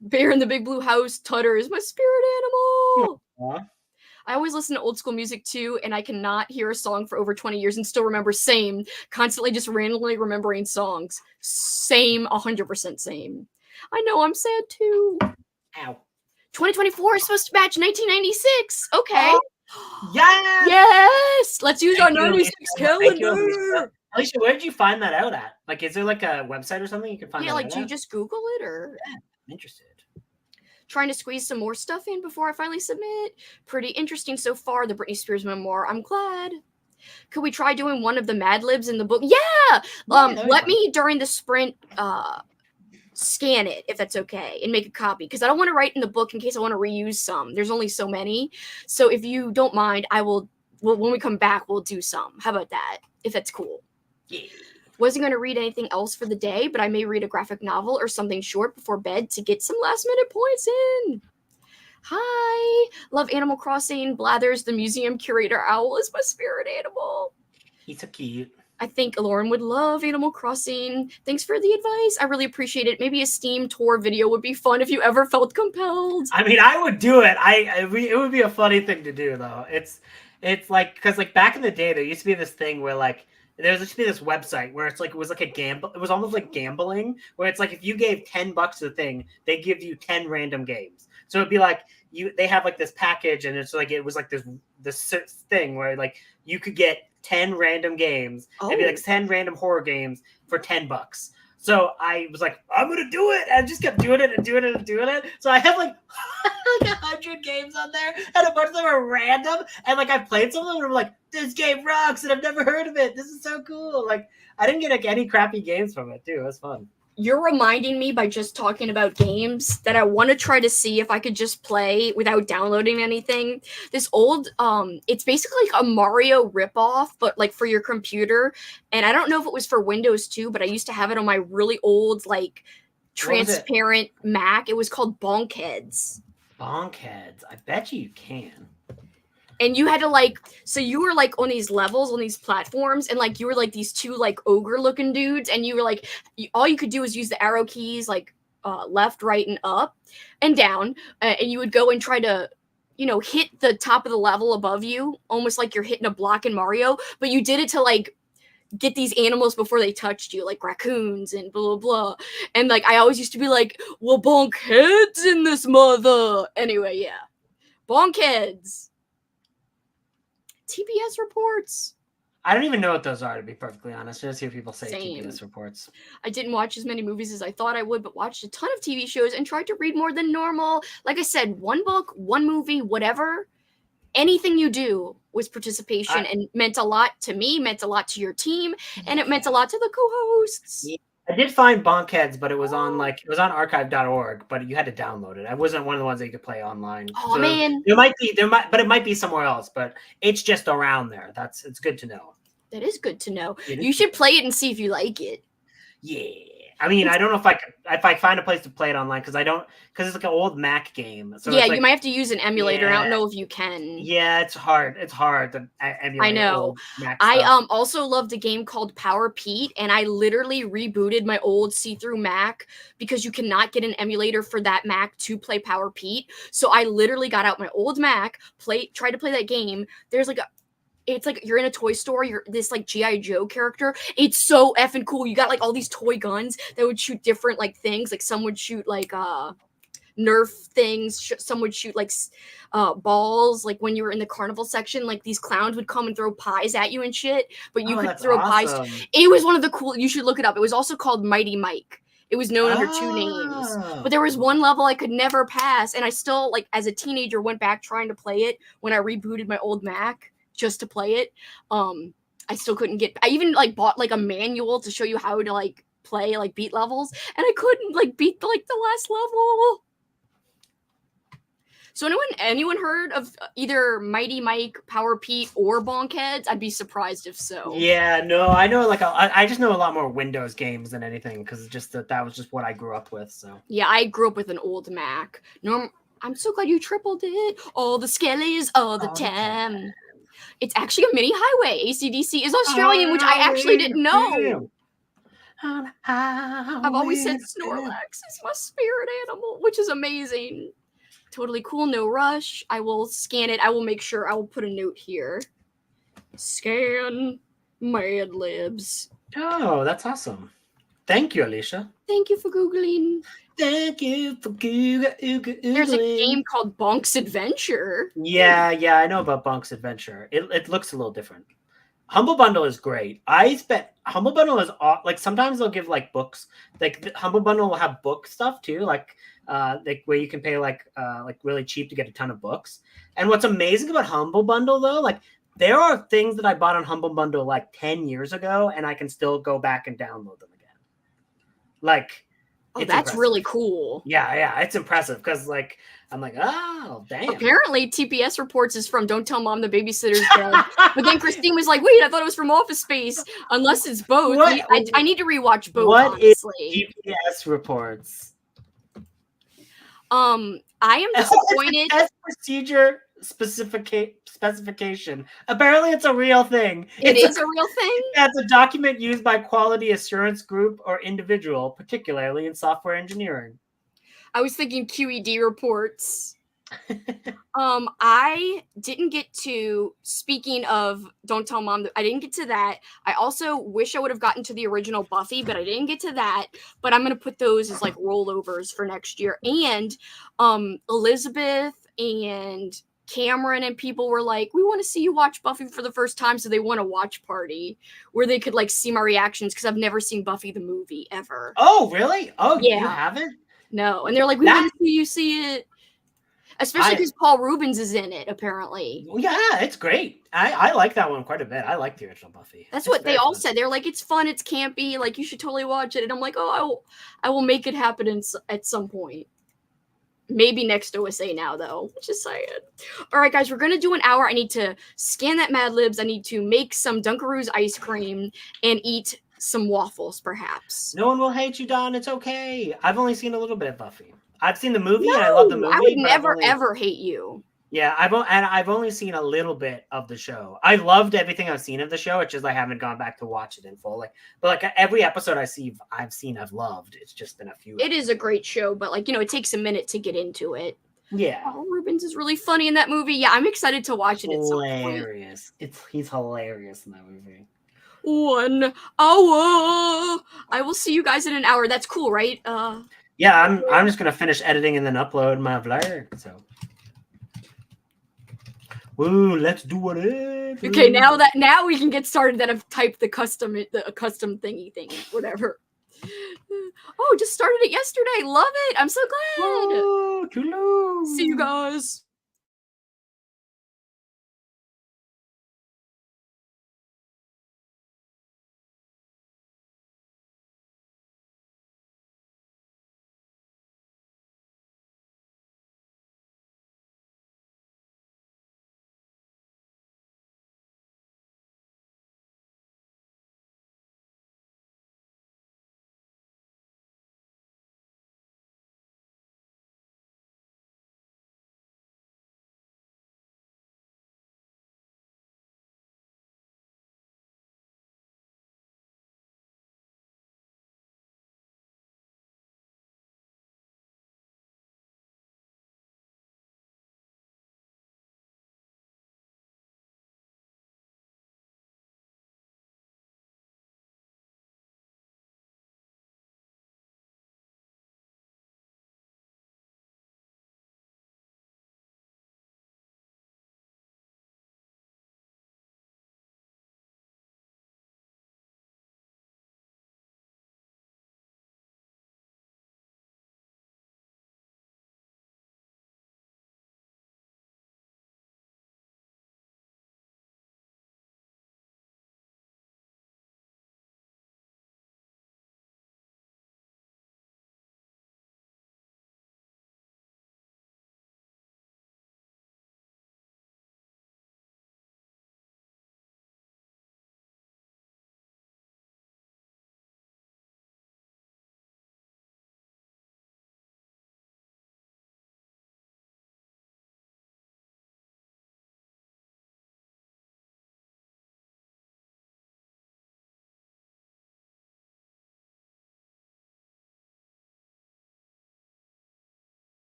Bear in the Big Blue House. Tutter is my spirit animal. Aww. I always listen to old school music too, and I cannot hear a song for over 20 years and still remember same. Constantly just randomly remembering songs. Same, 100% same. I know, I'm sad too. Ow. 2024 is supposed to match 1996. Okay. Yes! Let's use our 96 calendar. Alicia, where did you find that out at? Like, is there like a website or something you can find? Yeah, like, do you just Google it or? Yeah, I'm interested. Trying to squeeze some more stuff in before I finally submit. Pretty interesting so far, the Britney Spears memoir. I'm glad. Could we try doing one of the Mad Libs in the book? Yeah! Let me, during the sprint, scan it, if that's okay, and make a copy. Because I don't want to write in the book in case I want to reuse some. There's only so many. So if you don't mind, I will, when we come back, we'll do some. How about that? If that's cool. Yeah. Wasn't going to read anything else for the day, but I may read a graphic novel or something short before bed to get some last minute points in. Hi. Love Animal Crossing. Blathers, the museum curator owl, is my spirit animal. He's so cute. I think Lauren would love Animal Crossing. Thanks for the advice. I really appreciate it. Maybe a Steam tour video would be fun if you ever felt compelled. I mean, I would do it. It would be a funny thing to do, though. It's like, because like back in the day, there used to be this thing where like, there used to be this website where it's like, it was like a gamble. It was almost like gambling, where it's like, if you gave $10 to the thing, they give you 10 random games. So it'd be like, they have like this package, and it's like, it was like this thing where like you could get 10 random games. It'd be like 10 random horror games for $10. So I was like, I'm gonna do it, and I just kept doing it and doing it and doing it. So I have like 100 games on there, and a bunch of them are random. And like I played some of them, and I'm like, this game rocks, and I've never heard of it. This is so cool. Like I didn't get like any crappy games from it too. It was fun. You're reminding me by just talking about games that I want to try to see if I could just play without downloading anything. This old, it's basically like a Mario ripoff, but like for your computer. And I don't know if it was for Windows too, but I used to have it on my really old, like transparent Mac. It was called Bonkheads. Bonkheads. I bet you can. And you had to like, so you were like on these levels, on these platforms, and like you were like these two like ogre looking dudes, and you were like, all you could do was use the arrow keys like left, right, and up and down, and you would go and try to, hit the top of the level above you, almost like you're hitting a block in Mario, but you did it to like get these animals before they touched you, like raccoons and blah, blah, blah. And like, I always used to be like, well, bonk heads in this mother. Anyway, yeah. Bonk heads. TPS reports. I don't even know what those are, to be perfectly honest. I just hear people say TPS reports. I didn't watch as many movies as I thought I would, but watched a ton of TV shows and tried to read more than normal. Like I said, one book, one movie, whatever. Anything you do was participation and meant a lot to me, meant a lot to your team, and it meant a lot to the co-hosts. Yeah. I did find Bonkheads, but it was on archive.org, but you had to download it. I wasn't one of the ones that you could play online. Oh so man. It might be somewhere else, but it's just around there. It's good to know. That is good to know. You should play it and see if you like it. Yeah. I mean, I don't know if I find a place to play it online because it's like an old Mac game. So yeah, it's like, you might have to use an emulator. Yeah. I don't know if you can. Yeah, it's hard. It's hard to emulate. I know. Old Mac I stuff. Also loved a game called Power Pete, and I literally rebooted my old see-through Mac because you cannot get an emulator for that Mac to play Power Pete. So I literally got out my old Mac, tried to play that game. There's like it's like you're in a toy store. You're this like G.I. Joe character. It's so effing cool. You got like all these toy guns that would shoot different like things. Like some would shoot like Nerf things. Some would shoot like balls. Like when you were in the carnival section, like these clowns would come and throw pies at you and shit. But you could that's throw pies. awesome. It was one of the cool. You should look it up. It was also called Mighty Mike. It was known under 2 names. But there was one level I could never pass, and I still, like, as a teenager, went back trying to play it when I rebooted my old Mac just to play it. I still couldn't get. I even like bought like a manual to show you how to like play, like beat levels, and I couldn't like beat the last level. So anyone heard of either Mighty Mike, Power Pete, or Bonkheads? I'd be surprised if so. Yeah, no, I know like I just know a lot more Windows games than anything because just that was just what I grew up with. So yeah, I grew up with an old Mac. I'm so glad you tripled it. All the skellies all the time. It's actually a mini highway. AC/DC is Australian, which I actually didn't know. I've always said Snorlax is my spirit animal, which is amazing. Totally cool. No rush. I will scan it. I will make sure. I will put a note here. Scan Mad Libs. Oh, that's awesome. Thank you, Alicia. Thank you for Googling. Thank you for Googling. There's a game called Bonk's Adventure. Yeah, I know about Bonk's Adventure. It looks a little different. Humble Bundle is great. Humble Bundle is like sometimes they'll give like books. Like Humble Bundle will have book stuff too, like where you can pay like really cheap to get a ton of books. And what's amazing about Humble Bundle though, like there are things that I bought on Humble Bundle like 10 years ago, and I can still go back and download them again. Like, oh, that's impressive. Really cool. Yeah, it's impressive because like I'm like, oh damn. Apparently, TPS reports is from Don't Tell Mom the Babysitter's Dead. But then Christine was like, wait, I thought it was from Office Space. Unless it's both. I need to rewatch both. What honestly. Is TPS reports? I am disappointed. Test procedure specification. Apparently, it's a real thing. It is a real thing? That's a document used by quality assurance group or individual, particularly in software engineering. I was thinking QED reports. I didn't get to, speaking of Don't Tell Mom, I didn't get to that. I also wish I would have gotten to the original Buffy, but I didn't get to that. But I'm going to put those as like rollovers for next year. And Elizabeth and Cameron and people were like, we want to see you watch Buffy for the first time. So they want a watch party where they could like see my reactions because I've never seen Buffy the movie ever. Oh, really? Oh, yeah. You haven't? No. And they're like, we want to see you see it. Especially because Paul Rubens is in it, apparently. Yeah, it's great. I like that one quite a bit. I like the original Buffy. That's what they all said. They're like, it's fun, it's campy, like you should totally watch it. And I'm like, oh, I will make it happen at some point. Maybe next OSA now, though. Just saying. All right, guys, we're going to do an hour. I need to scan that Mad Libs. I need to make some Dunkaroos ice cream and eat some waffles, perhaps. No one will hate you, Don. It's okay. I've only seen a little bit of Buffy. I've seen the movie and I love the movie. I would never, ever hate you. Yeah, I've only seen a little bit of the show. I loved everything I've seen of the show. It's just I haven't gone back to watch it in full. But every episode I've loved. It's just been a few. It is a great show, but it takes a minute to get into it. Yeah. Paul Rubens is really funny in that movie. Yeah, I'm excited to watch it. It's hilarious. He's hilarious in that movie. 1 hour. I will see you guys in an hour. That's cool, right? Yeah, I'm just gonna finish editing and then upload my vlog. So, woo, let's do it. Okay, now we can get started. That I've typed the custom thingy thing, whatever. Oh, just started it yesterday. Love it. I'm so glad. See you guys.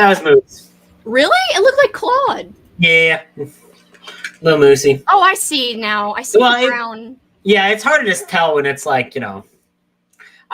That was Moose. Really? It looked like Claude. Yeah. Little Moosey. Oh, I see now. I see the brown. Yeah, it's hard to just tell when it's like, I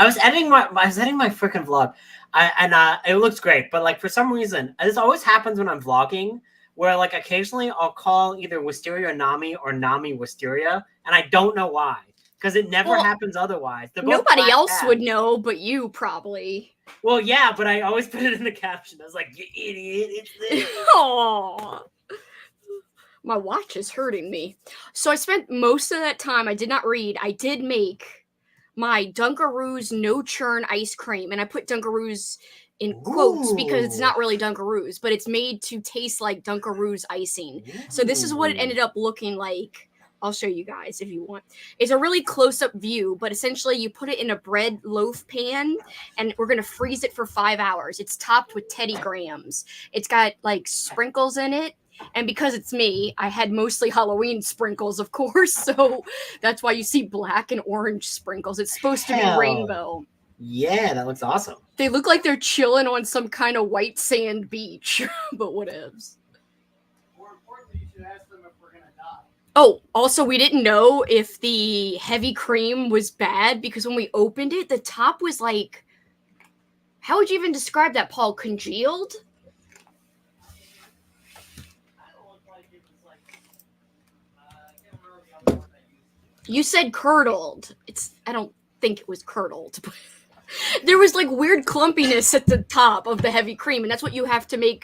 was editing my freaking vlog, and it looks great, but like for some reason, this always happens when I'm vlogging, where like occasionally I'll call either Wisteria Nami or Nami Wisteria, and I don't know why, because it never happens otherwise. Nobody else would know, but you probably. Well, yeah, but I always put it in the caption. I was like, "You idiot! It's there." Aww. My watch is hurting me. So I spent most of that time. I did not read. I did make my Dunkaroos no churn ice cream, and I put Dunkaroos in quotes because it's not really Dunkaroos, but it's made to taste like Dunkaroos icing. So this is what it ended up looking like. I'll show you guys if you want. It's a really close-up view, but essentially you put it in a bread loaf pan, and we're gonna freeze it for 5 hours. It's topped with Teddy Grahams. It's got like sprinkles in it. And because it's me, I had mostly Halloween sprinkles, of course. So that's why you see black and orange sprinkles. It's supposed to be rainbow. Yeah, that looks awesome. They look like they're chilling on some kind of white sand beach, but whatevs. More importantly, you should ask them if we're going to die. Oh, also, we didn't know if the heavy cream was bad because when we opened it, the top was like, how would you even describe that, Paul? Congealed? You said curdled. I don't think it was curdled. But there was like weird clumpiness at the top of the heavy cream, and that's what you have to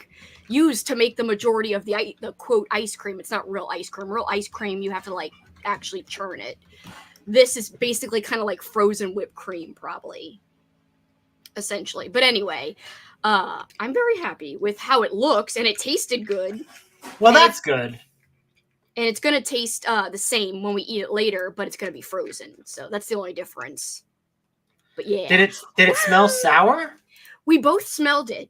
use to make the majority of the quote ice cream. It's not real ice cream. Real ice cream, you have to like actually churn it. This is basically kind of like frozen whipped cream, probably, essentially. But anyway, I'm very happy with how it looks, and it tasted good. Well, that's good. And it's going to taste the same when we eat it later, but it's going to be frozen. So that's the only difference. But yeah. Did it smell sour? We both smelled it,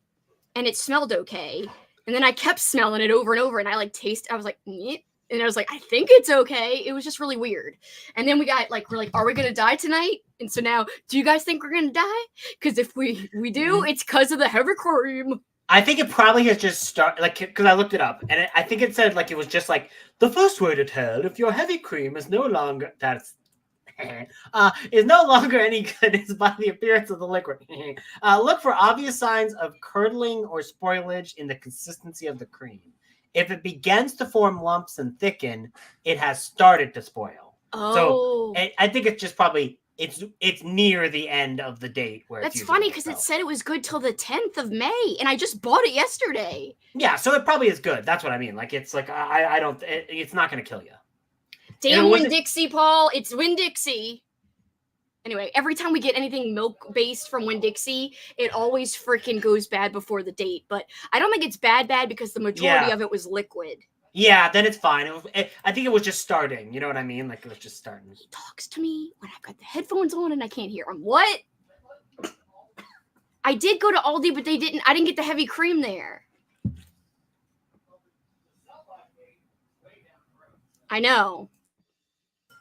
and it smelled okay. And then I kept smelling it over and over, and I was like, Nyeh. And I was like, I think it's okay. It was just really weird. And then we're like, are we going to die tonight? And so now, do you guys think we're going to die? Because if we do, it's because of the heavy cream. I think it probably has just started, like, because I looked it up, and I think it said, like, it was just like, the first way to tell if your heavy cream is no longer, is no longer any good is by the appearance of the liquid. Look for obvious signs of curdling or spoilage in the consistency of the cream. If it begins to form lumps and thicken, it has started to spoil. Oh. So I think it's just probably... It's near the end of the date where that's funny because it said it was good till the 10th of May, and I just bought it yesterday. Yeah, so it probably is good. That's what I mean. Like it's like I don't. It's not going to kill you. Damn Winn-Dixie, Paul! It's Winn-Dixie. Anyway, every time we get anything milk based from Winn-Dixie, it always freaking goes bad before the date. But I don't think it's bad because the majority of it was liquid. Yeah, then it's fine. I think it was just starting. You know what I mean? Like it was just starting. He talks to me when I've got the headphones on and I can't hear him. What? I did go to Aldi, but I didn't get the heavy cream there. I know.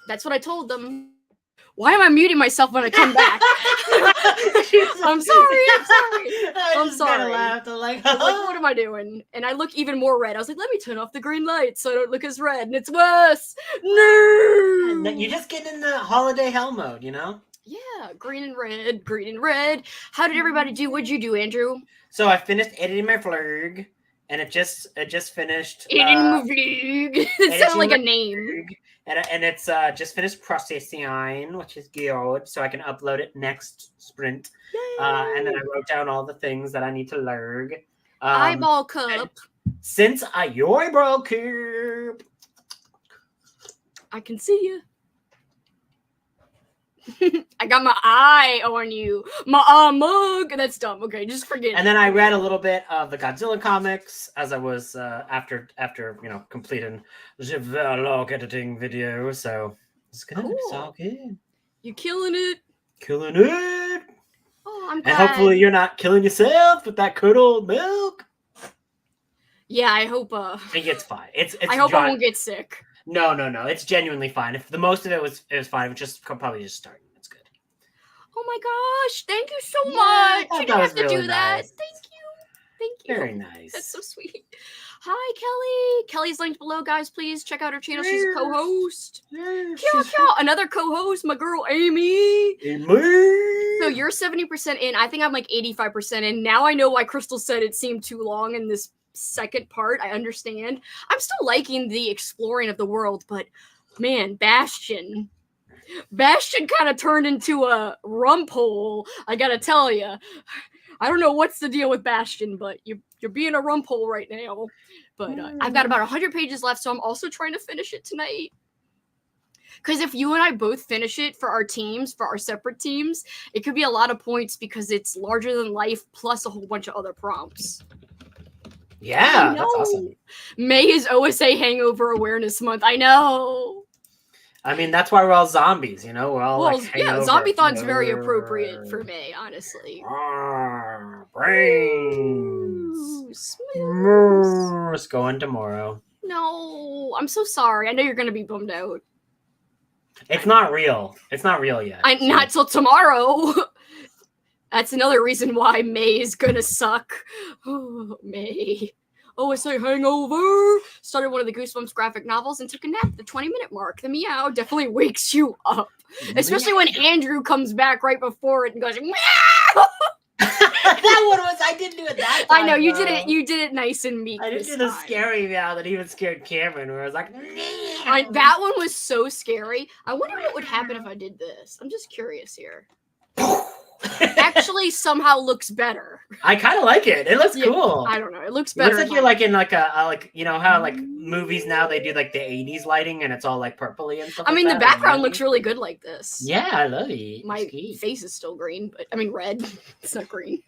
That's what I told them. Why am I muting myself when I come back? I'm sorry. Laughed. I'm like, what am I doing? And I look even more red. I was like, let me turn off the green light so I don't look as red. And it's worse. No. You're just getting in the holiday hell mode, you know? Yeah, green and red. How did everybody do? What'd you do, Andrew? So I finished editing my vlog, and it just finished. Editing my vlog. It sounds like a name. And it's just finished processing, which is good, so I can upload it next sprint. And then I wrote down all the things that I need to learn. Eyeball cup. Since your eyeball cup. I can see you. I got my eye on you. My mug. That's dumb. Okay, just forget it. And then I read a little bit of the Godzilla comics as I was after completing the vlog editing video. So it's good. Cool. It's all good. You're killing it. Killing it. Oh, I'm glad. And hopefully you're not killing yourself with that curdled milk. Yeah, I hope. It's fine. It's. I hope I won't get sick. No. It's genuinely fine. If the most of it was fine, it was just probably just starting. It's good. Oh my gosh! Thank you so much. You didn't have to do that. Nice. Thank you. you. Very nice. That's so sweet. Hi, Kelly. Kelly's linked below, guys. Please check out her channel. She's a co-host. Another co-host, my girl Amy. So you're 70% in. I think I'm like 85% in. Now I know why Crystal said it seemed too long in this second part. I understand. I'm still liking the exploring of the world, but man, Bastion kind of turned into a rumphole. I gotta tell you. I don't know what's the deal with Bastion, but you're being a rumphole right now. But I've got about 100 pages left, so I'm also trying to finish it tonight. Because if you and I both finish it for our teams, for our separate teams, it could be a lot of points because it's larger than life plus a whole bunch of other prompts. Yeah, that's awesome. May is OSA Hangover Awareness Month. I know. I mean, that's why we're all zombies, you know? We're all Zombie-thon's very appropriate for May, honestly. Brains. It's going tomorrow. No, I'm so sorry. I know you're going to be bummed out. It's not real. It's not real yet. Not till tomorrow. That's another reason why May is gonna suck. Oh, May. OSA Hangover. Started one of the Goosebumps graphic novels and took a nap at the 20-minute mark. The meow definitely wakes you up. Especially when Andrew comes back right before it and goes, meow! That one was, I didn't do it that time. I know, you did it nice and meek. I didn't do the scary meow that even scared Cameron, where I was like, that one was so scary. I wonder what would happen if I did this. I'm just curious here. Actually somehow looks better. I kind of like it. It looks cool. I don't know. It looks better. It looks like you're like in like a like, you know how like movies now they do like the 80s lighting and it's all like purpley and stuff. I mean, the background looks really good like this. Yeah, I love it. My face is still green, but I mean red. It's not green.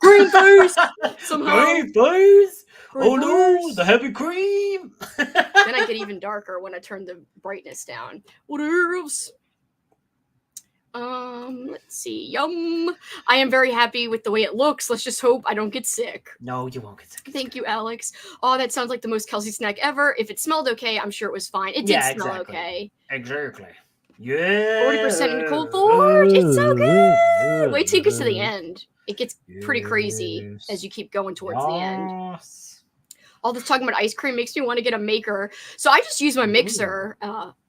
Green face somehow. Green face. Oh no, the heavy cream. Then I get even darker when I turn the brightness down. Whatevs. Let's see. Yum. I am very happy with the way it looks. Let's just hope I don't get sick. No, you won't get sick. Thank you, Alex. Oh, that sounds like the most Kelsi snack ever. If it smelled okay, I'm sure it was fine. It did smell okay. Exactly. Yeah. 40% in the cold forge. It's so good. Wait till you get to the end. It gets pretty crazy as you keep going towards the end. All this talking about ice cream makes me want to get a maker. So I just use my mixer.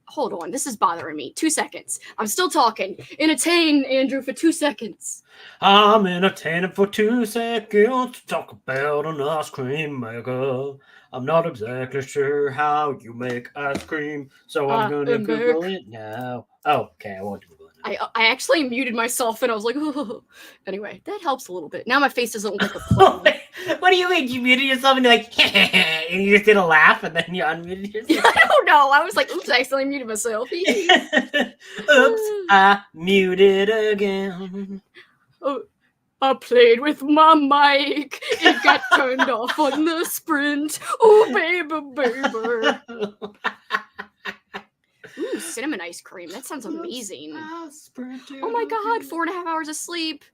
Hold on, this is bothering me. 2 seconds. I'm still talking. Entertain, Andrew, for 2 seconds. I'm entertaining for 2 seconds to talk about an ice cream maker. I'm not exactly sure how you make ice cream, so I'm going to Google it now. Oh, okay, I won't Google it now. I actually muted myself, and I was like, oh. Anyway, that helps a little bit. Now my face doesn't look like a plane. What do you mean? You muted yourself and you're like, and you just did a laugh and then you unmuted yourself? I don't know. I was like, oops, I accidentally muted myself. Oops, I muted again. Oh, I played with my mic. It got turned off on the sprint. Oh, baby. Ooh, cinnamon ice cream. That sounds amazing. Oh my god, 4.5 hours of sleep.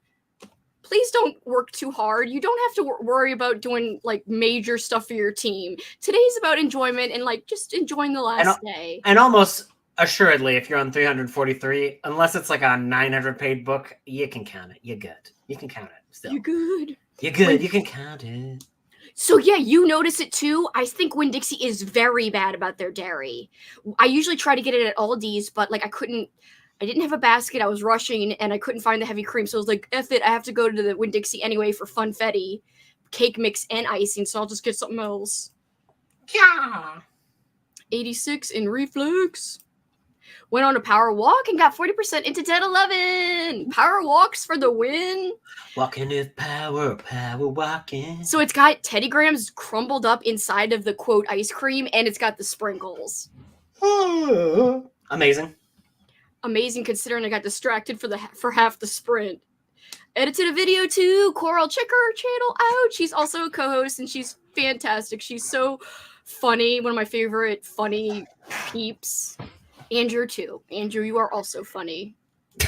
Please don't work too hard. You don't have to worry about doing like major stuff for your team. Today's about enjoyment and like just enjoying the last day. And almost assuredly, if you're on 343, unless it's like a 900-page book, you can count it. You're good. You can count it still. You're good. You're good. You can count it. So yeah, you notice it too. I think Winn-Dixie is very bad about their dairy. I usually try to get it at Aldi's, but like I didn't have a basket. I was rushing and I couldn't find the heavy cream. So I was like, F it. I have to go to the Winn-Dixie anyway for funfetti, cake mix, and icing. So I'll just get something else. Yeah. 86 in reflex. Went on a power walk and got 40% into 10-11. Power walks for the win. Walking is power walking. So it's got Teddy Grahams crumbled up inside of the quote ice cream, and it's got the sprinkles. Amazing. Amazing considering I got distracted for half the sprint. Edited a video too. Coral, check her channel out. She's also a co-host and she's fantastic. She's so funny. One of my favorite funny peeps. Andrew too. Andrew, you are also funny.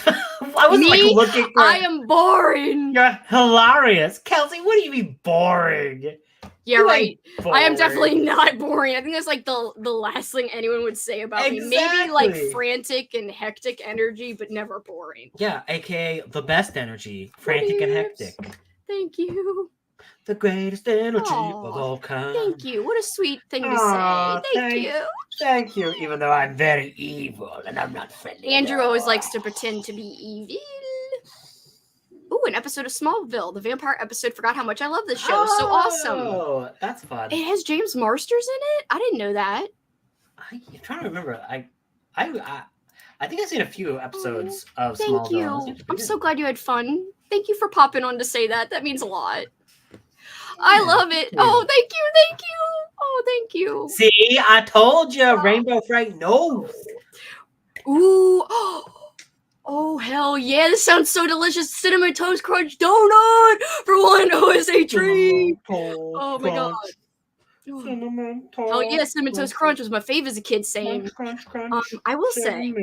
I was like looking for... I am boring. You're hilarious. Kelsi, what do you mean boring? Yeah, right. I am definitely not boring. I think that's like the last thing anyone would say about me. Maybe like frantic and hectic energy, but never boring. Yeah, aka the best energy. Frantic and hectic. Thank you. the greatest energy Aw, of all kind. Thank you. What a sweet thing to Aw, say. Thank you. Thank you, even though I'm very evil and I'm not friendly. Andrew at all. always likes to pretend to be evil. Ooh, an episode of Smallville. The vampire episode. Forgot how much I love this show. So awesome. Oh, that's fun. It has James Marsters in it? I didn't know that. I'm trying to remember. I think I've seen a few episodes of Thank Smallville. you. I'm so glad you had fun. Thank you for popping on to say that. That means a lot. I love it. Oh, thank you. Thank you. Oh, thank you. See, I told you, Rainbow Fright knows. Ooh. Oh, hell yeah. This sounds so delicious. Cinnamon Toast Crunch donut for one OSA treat. Oh, my God. Cinnamon Toast. Oh, yeah. Cinnamon Toast Crunch was my fave as a kid saying. Crunch, I will say,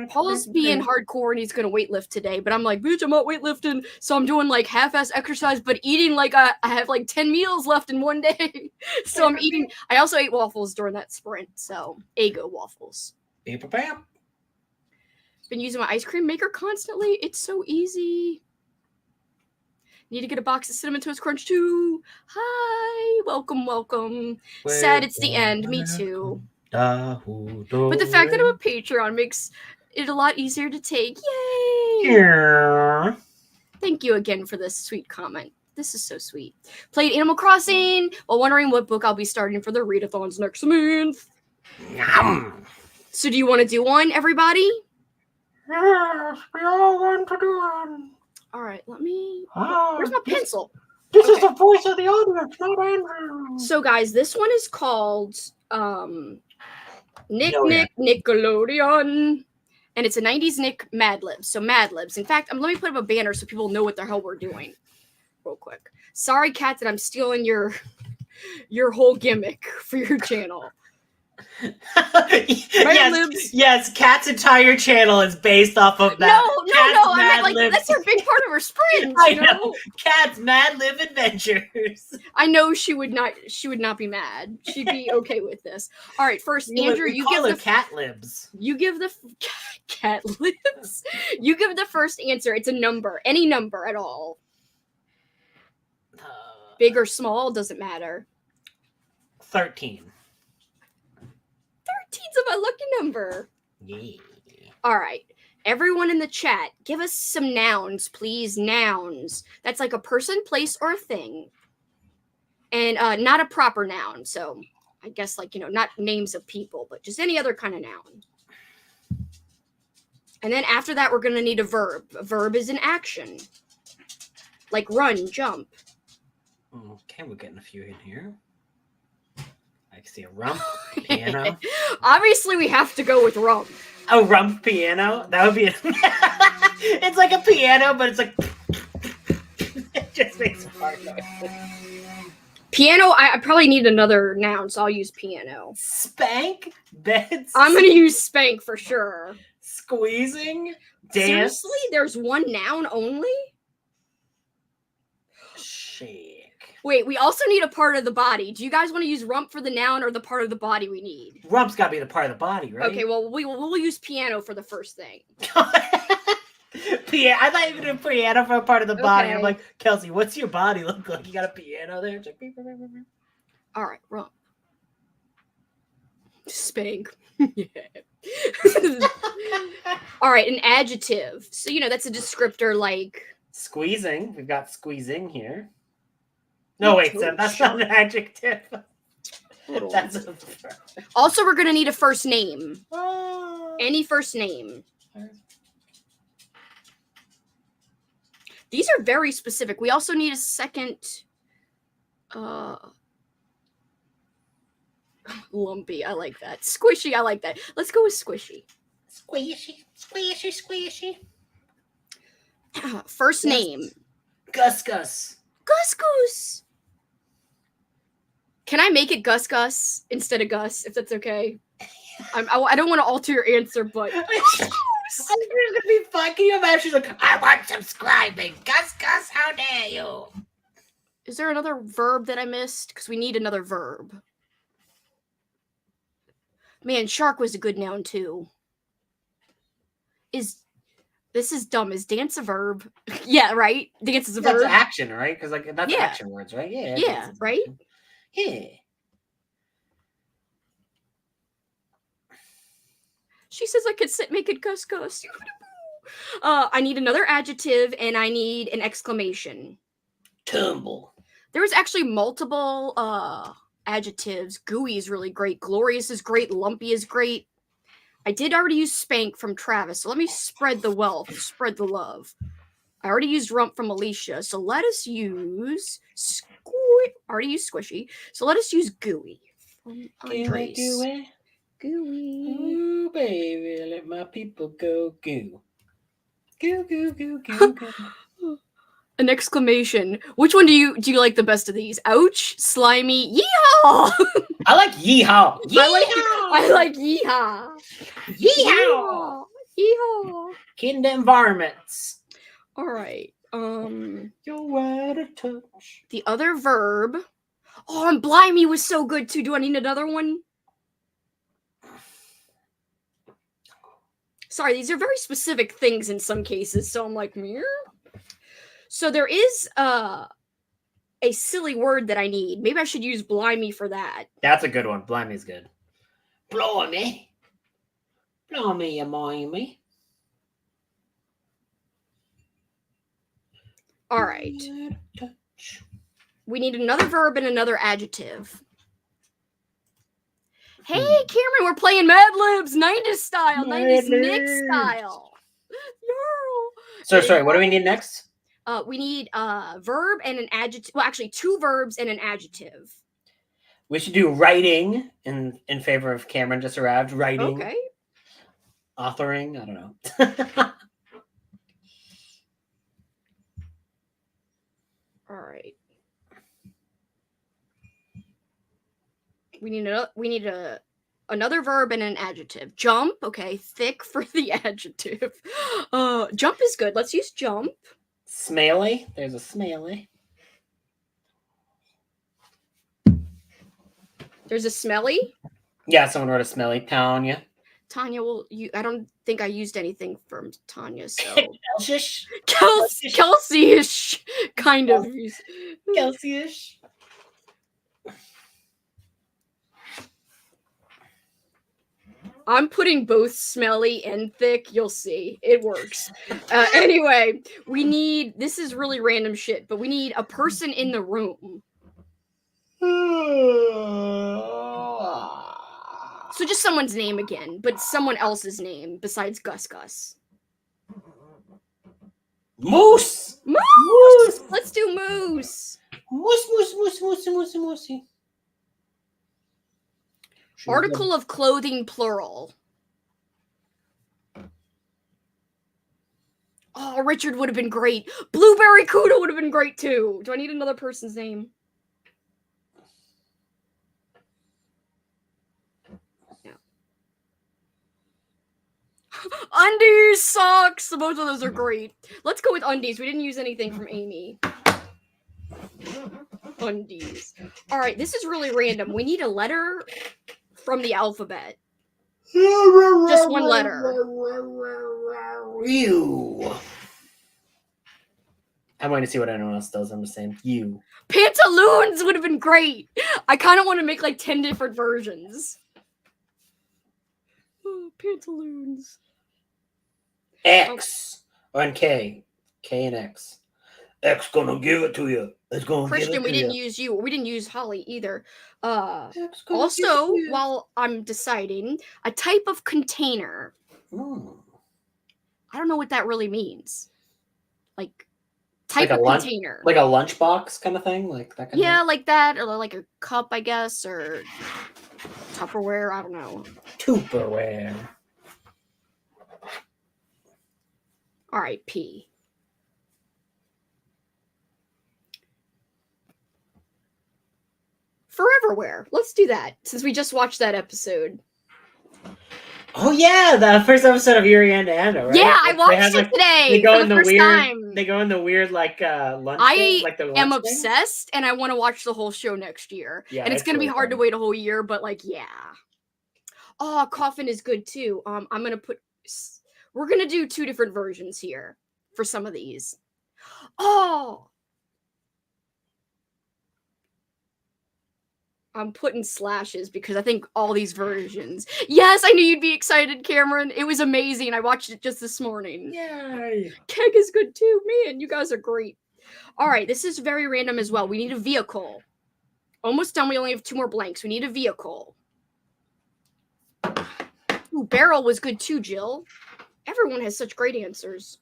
Paul's being hardcore and he's going to weightlift today, but I'm like, bitch, I'm not weightlifting. So I'm doing like half-ass exercise, but eating like I have like 10 meals left in one day. So I'm eating. I also ate waffles during that sprint. So Eggo waffles. Bam. Been using my ice cream maker constantly. It's so easy. Need to get a box of Cinnamon Toast Crunch too. Hi. Welcome. Sad it's the end. Me too. But the fact that I'm a Patreon makes it a lot easier to take. Yay! Yeah. Thank you again for this sweet comment. This is so sweet. Played Animal Crossing while wondering what book I'll be starting for the readathons next month. Yum. So do you want to do one, everybody? Yes, we all want to do one. All right, let me... Oh, Where's my pencil? This is the voice of the audience, not Andrew. So, guys, this one is called Nickelodeon. And it's a 90s Nick Mad Libs. So, Mad Libs. In fact, let me put up a banner so people know what the hell we're doing. Real quick. Sorry, Kat, that I'm stealing your whole gimmick for your channel. Yes, Kat's entire channel is based off of that. No, I meant like that's her big part of her sprint. I know. Kat's Mad Lib Adventures. I know she would not be mad. She'd be okay with this. All right, first, Andrew, you give the cat libs. You give the cat libs. You give the first answer. It's a number, any number at all. Big or small doesn't matter. 13. 13's my lucky number. Yeah. All right. Everyone in the chat, give us some nouns, please. Nouns. That's like a person, place, or a thing. And not a proper noun. So I guess like, not names of people, but just any other kind of noun. And then after that, we're going to need a verb. A verb is an action. Like run, jump. Okay, we're getting a few in here. I can see a rump, piano. Obviously, we have to go with rump. A rump piano? That would be it's like a piano, but it's like it just makes a hard noise. Piano, I probably need another noun, so I'll use piano. Spank? Beds? I'm going to use spank for sure. Squeezing? Dance? Seriously? There's one noun only? Shake. Wait, we also need a part of the body. Do you guys want to use rump for the noun or the part of the body we need? Rump's got to be the part of the body, right? Okay, well, we'll use piano for the first thing. Piano. I thought you were going to piano for a part of the body. I'm like, Kelsi, what's your body look like? You got a piano there? It's like, beep, beep, beep, beep. All right, rump. Spank. Yeah. All right, an adjective. So, that's a descriptor like... Squeezing. We've got squeezing here. No, wait, so that's not an adjective. That's a... Also, we're going to need a first name. Any first name. These are very specific. We also need a second... Lumpy, I like that. Squishy, I like that. Let's go with squishy. Squishy. First name. Gus. Gus. Can I make it Gus instead of Gus, if that's okay? I don't want to alter your answer, but... I'm gonna be fun. Can you imagine? She's like, I want subscribing. Gus, how dare you? Is there another verb that I missed? Because we need another verb. Man, shark was a good noun, too. This is dumb. Is dance a verb? Yeah, right? Dance is a That's verb. action, right? Because like that's Yeah. action words, right? Yeah. Yeah, dance is right? action. Yeah. She says I could make it couscous. I need another adjective and I need an exclamation. Tumble. There was actually multiple adjectives. Gooey is really great. Glorious is great. Lumpy is great. I did already use spank from Travis, so let me spread the wealth, spread the love. I already used rump from Alicia, so let us use already used squishy, so let us use gooey from Andres. Gooey. Gooey. Ooh, baby, let my people go goo. Goo, goo, goo, goo, goo. An exclamation. Which one do you like the best of these? Ouch, slimy, yeehaw! I like yeehaw. I like yeehaw. Yeehaw. Yeehaw. Kinder environments. All right. You're out of touch. The other verb. Oh, and blimey was so good too. Do I need another one? Sorry, these are very specific things in some cases, so I'm like, meh. So there is a silly word that I need. Maybe I should use blimey for that. That's a good one. Blimey's good. Blimey. Blimey, you Miami. All right. We need another verb and another adjective. Hey, Cameron, we're playing Mad Libs, 90s style, 90s Nick style. So, sorry, what do we need next? We need a verb and an adjective. Well, actually, 2 verbs and an adjective. We should do writing in favor of Cameron just arrived. Writing. Okay. Authoring. I don't know. All right. We need another verb and an adjective. Jump. Okay. Thick for the adjective. Jump is good. Let's use jump. Smelly. There's a smelly. There's a smelly. Yeah, someone wrote a smelly. Tanya. Tanya will. I don't think I used anything from Tanya. So Kelsish. Kelsi-ish, kind of. Kelsi-ish. I'm putting both smelly and thick. You'll see. It works. Anyway, we need... This is really random shit, but we need a person in the room. So just someone's name again, but someone else's name besides Gus Gus. Moose! Moose! Let's do Moose. Moose. Article of clothing, plural. Oh, Richard would have been great. Blueberry Cuda would have been great too. Do I need another person's name? No. Undies, socks. Both of those are great. Let's go with undies. We didn't use anything from Amy. Undies. All right, this is really random. We need a letter from the alphabet. Just one letter. You. I'm going to see what anyone else does. I'm just saying you. Pantaloons would have been great. I kind of want to make like 10 different versions. Oh, pantaloons. X and K. K and X. X gonna give it to you. It's gonna Christian, give it we to didn't you. use you. We didn't use Holly either. Also, while I'm deciding, a type of container. I don't know what that really means. Like type of container. Like a lunchbox kind of thing? Like that kind of thing? Like that, or like a cup, I guess, or Tupperware, I don't know. Tupperware. All right, P. Foreverwear. Let's do that, since we just watched that episode. Oh yeah, the first episode of Yuri and Anna, right? Yeah, I watched it today. They go for in the the first weird. time. They go in the weird lunch. I thing, am thing. obsessed, and I want to watch the whole show next year. Yeah, and it's gonna really be hard fun. to wait a whole year, but like, yeah. Oh, Coffin is good too. I'm gonna put We're going to do 2 different versions here for some of these. Oh! I'm putting slashes because I think all these versions. Yes, I knew you'd be excited, Cameron. It was amazing. I watched it just this morning. Yay! Keg is good too. Man, you guys are great. All right, this is very random as well. We need a vehicle. Almost done. We only have 2 more blanks. We need a vehicle. Ooh, barrel was good too, Jill. Everyone has such great answers.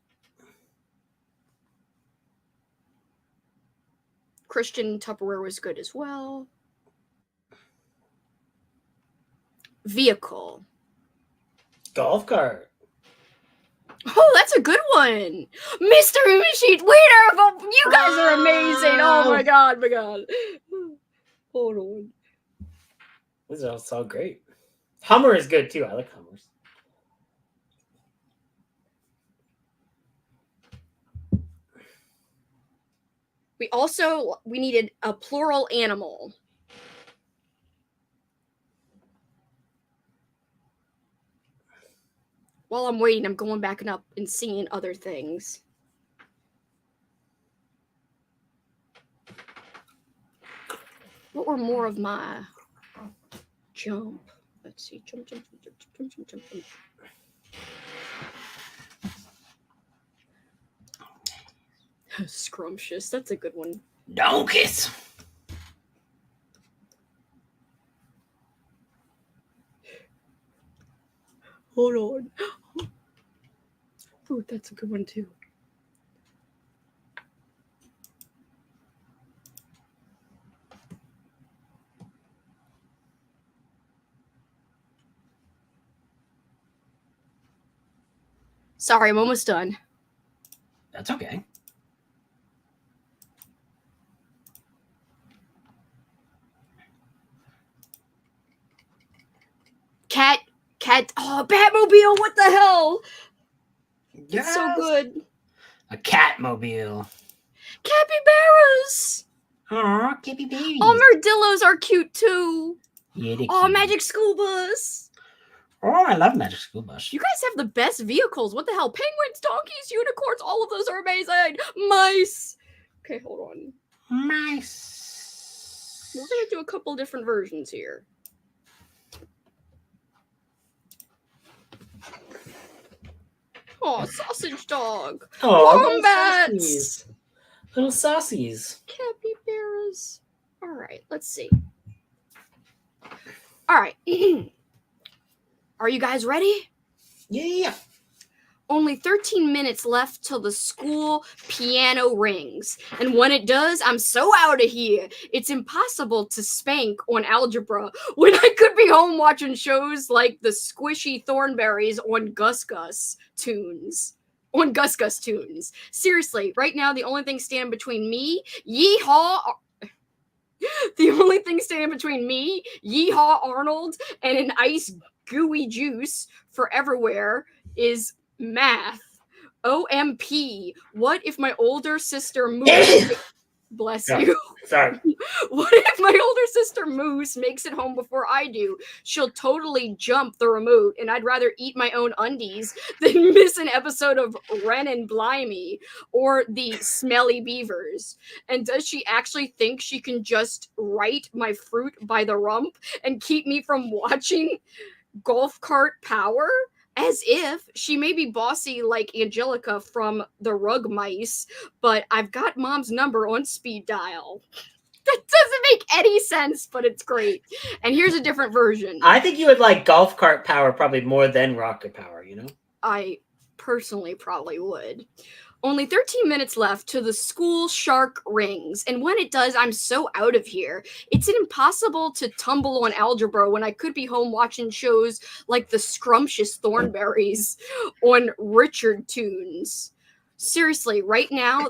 Christian Tupperware was good as well. Vehicle. Golf cart. Oh, that's a good one. Mystery Machine. Winner. You guys are amazing. Oh my god, my god. Hold on. These are all so great. Hummer is good too. I like Hummers. We needed a plural animal. While I'm waiting, I'm going back and up and seeing other things. What were more of my jump? Let's see. Jump. Scrumptious. That's a good one. Donkeys. Hold on. Oh, that's a good one too. Sorry, I'm almost done. That's okay. Cat. Oh, Batmobile. What the hell? Yes. It's so good. A catmobile. Capybaras. Aw, Kippy babies. Armadillos are cute too. Yeah, they're Oh, cute. Magic School Bus. Oh, I love Magic School Bus. You guys have the best vehicles. What the hell? Penguins, donkeys, unicorns, all of those are amazing. Mice. Okay, hold on. Mice. We're going to do a couple different versions here. Oh, sausage dog. Oh, Wombats. Little saucies. Capybaras. All right, let's see. All right. Are you guys ready? Yeah. Only 13 minutes left till the school piano rings. And when it does, I'm so out of here. It's impossible to spank on algebra when I could be home watching shows like the Squishy Thornberries on Gus Gus tunes. Seriously, right now, the only thing standing between me, Yeehaw Arnold, and an ice gooey juice for everywhere is math. OMP. What if my older sister Moose... Bless you. Sorry. What if my older sister Moose makes it home before I do? She'll totally jump the remote, and I'd rather eat my own undies than miss an episode of Ren and Blimey or the Smelly Beavers. And does she actually think she can just write my fruit by the rump and keep me from watching Golf Cart Power? As if. She may be bossy like Angelica from the Rug Mice, but I've got Mom's number on speed dial. That doesn't make any sense, but it's great. And here's a different version. I think you would like Golf Cart Power probably more than Rocket Power, you know? I personally probably would. Only 13 minutes left till the school shark rings, and when it does, I'm so out of here. It's impossible to tumble on algebra when I could be home watching shows like the Scrumptious Thornberries on Richard Tunes. Seriously, right now,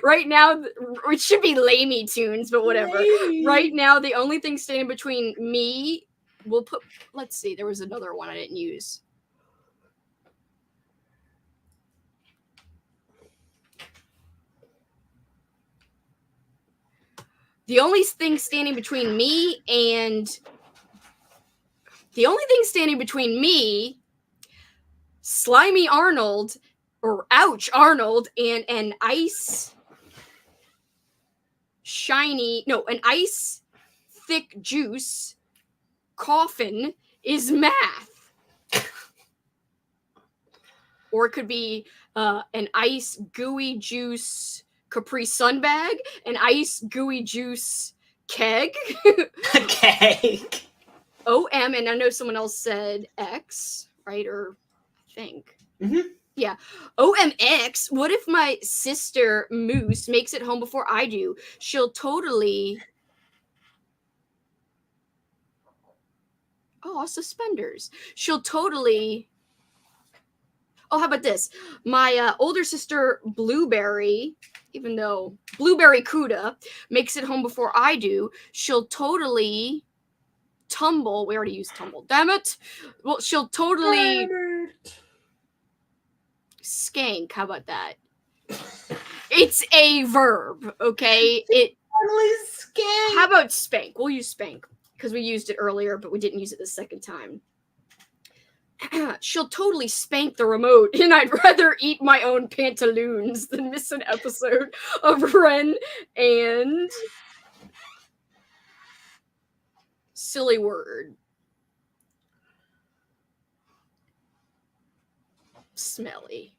right now, it should be Lamey Tunes, but whatever. Lamey. Right now, the only thing standing between me, let's see, there was another one I didn't use. The only thing standing between me Slimy Arnold, or Ouch Arnold, and an ice thick juice coffin is math. Or it could be an ice gooey juice Capri Sun bag, an ice gooey juice keg. Keg. OM, and I know someone else said X, right? Or I think. Mm-hmm. Yeah. OMX, what if my sister Moose makes it home before I do? She'll totally... Oh, suspenders. She'll totally... Oh, how about this? My older sister Blueberry, even though Blueberry Cuda makes it home before I do, she'll totally tumble. We already used tumble. Damn it. Well, she'll totally skank. How about that? It's a verb, okay? It Totally skank. How about spank? We'll use spank because we used it earlier, but we didn't use it the second time. She'll totally spank the remote, and I'd rather eat my own pantaloons than miss an episode of Ren and... Silly word. Smelly.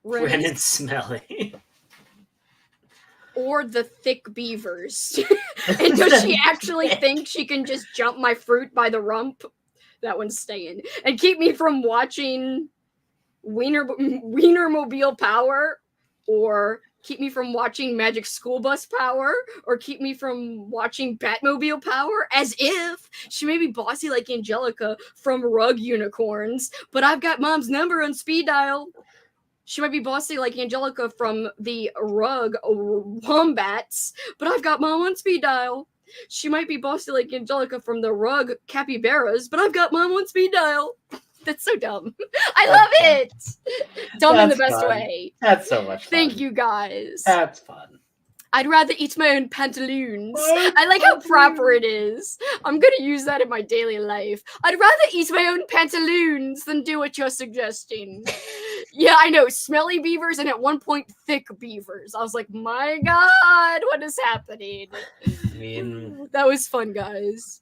Ren and Smelly. Or the thick beavers. And does she actually think she can just jump my fruit by the rump? That one's staying. And keep me from watching Wienermobile Power, or keep me from watching Magic School Bus Power, or keep me from watching Batmobile Power, as if she may be bossy like Angelica from Rug Unicorns, but I've got Mom's number on speed dial. She might be bossy like Angelica from the Rug Wombats, but I've got Mom on speed dial. She might be bossy like Angelica from the Rug Capybaras, but I've got Mom on speed dial. That's so dumb. I love it. Dumb in the best way. That's so much fun. Thank you, guys. That's fun. I'd rather eat my own pantaloons. I like how proper it is. I'm going to use that in my daily life. I'd rather eat my own pantaloons than do what you're suggesting. Yeah, I know. Smelly beavers and at one point thick beavers. I was like, my God, what is happening? I mean... That was fun, guys.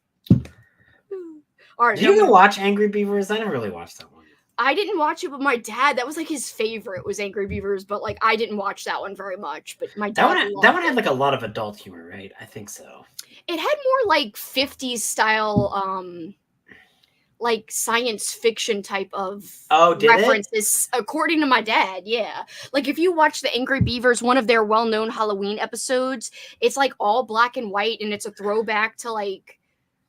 All right. Did you even watch Angry Beavers? I never really watched that one. I didn't watch it, but my dad, that was like his favorite, was Angry Beavers, but like I didn't watch that one very much, but my dad that one had like a lot of adult humor, right? I think so. It had more like 50s style like science fiction type of references, according to my dad. Yeah. Like if you watch the Angry Beavers, one of their well-known Halloween episodes, it's like all black and white and it's a throwback to like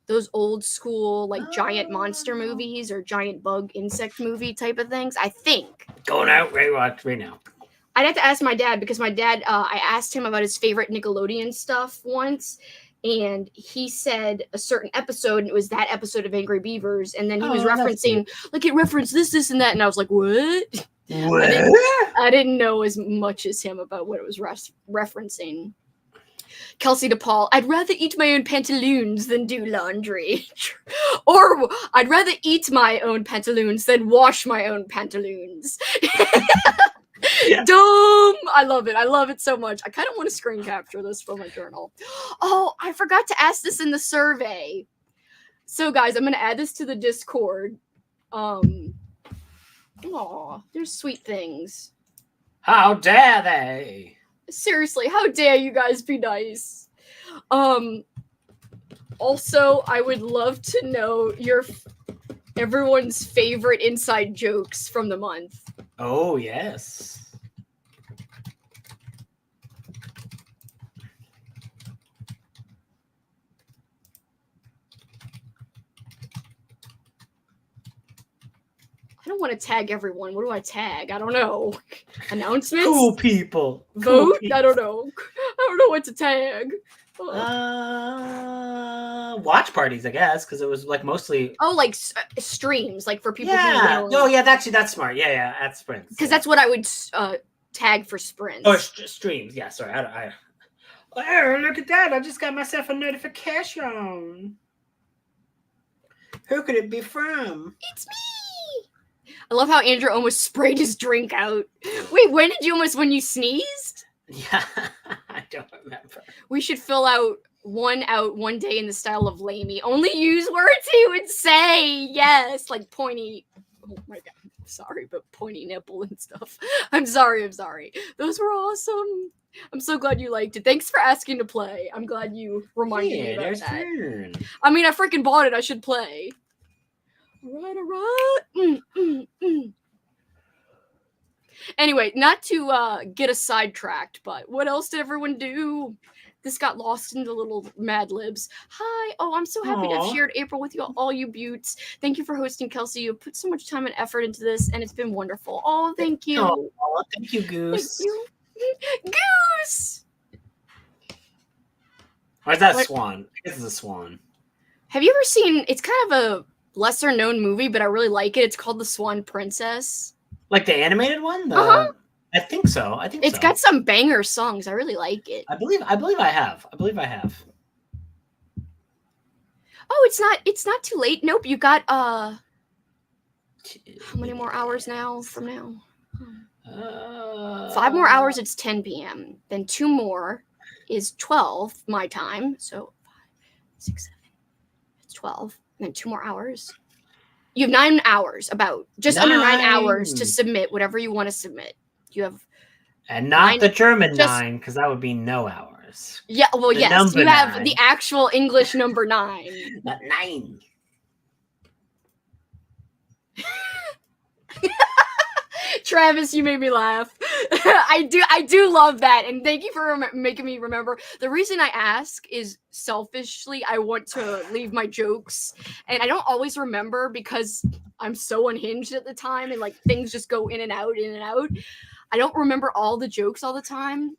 those old school like giant monster movies or giant bug insect movie type of things, I think. Going out right now. I'd have to ask my dad because my dad, I asked him about his favorite Nickelodeon stuff once, and he said a certain episode, and it was that episode of Angry Beavers, and then he was referencing, like it referenced this, and that, and I was like, what? I didn't know as much as him about what it was referencing. Kelsi DePaul, I'd rather eat my own pantaloons than do laundry. Or I'd rather eat my own pantaloons than wash my own pantaloons. Yeah. Dumb! I love it. I love it so much. I kind of want to screen capture this for my journal. Oh, I forgot to ask this in the survey. So, guys, I'm going to add this to the Discord. Aw, there's sweet things. How dare they? Seriously, how dare you guys be nice? Also, I would love to know everyone's favorite inside jokes from the month. Oh, yes. I don't want to tag everyone. What do I tag? I don't know. Announcements? Cool people. Vote? Cool people. I don't know. I don't know what to tag. Watch parties, I guess, because it was like mostly. Oh, like streams, like for people. Yeah. Who Oh, yeah. That's smart. Yeah. At sprints. Because that's what I would tag for sprints. Or streams. Yeah. Sorry. Oh, look at that! I just got myself a notification. Who could it be from? It's me. I love how Andrew almost sprayed his drink out. Wait, when you sneezed? Yeah, I don't remember. We should fill out one day in the style of Lamey. Only use words he would say. Yes, like pointy. Oh my god, sorry, but pointy nipple and stuff. I'm sorry. Those were awesome. I'm so glad you liked it. Thanks for asking to play. I'm glad you reminded me about that. Turn. I mean, I freaking bought it. I should play. All right. Anyway, not to get us sidetracked, but what else did everyone do? This got lost in the little Mad Libs. Hi. Oh, I'm so happy to have shared April with you, all you buttes. Thank you for hosting, Kelsi. You put so much time and effort into this, and it's been wonderful. Oh, thank you. Oh, thank you, Goose. Thank you. Goose! Where's that swan? This is a swan. Have you ever seen, it's kind of a lesser known movie, but I really like it. It's called The Swan Princess. Like the animated one? I think so. It's got some banger songs. I really like it. I believe I have. Oh, it's not too late. Nope, you got how many more hours now from now? 5 more hours, it's 10 p.m. Then 2 more is 12 my time. So 5, 6, 7, it's 12. And then 2 more hours. You have 9 hours, under 9 hours to submit whatever you want to submit. You have, and not the German 9, because that would be no hours. Yeah, well, yes, you have the actual English number 9. Not 9. Travis, you made me laugh. I do love that, and thank you for making me remember. The reason I ask is selfishly, I want to leave my jokes, and I don't always remember because I'm so unhinged at the time, and like things just go in and out. I don't remember all the jokes all the time.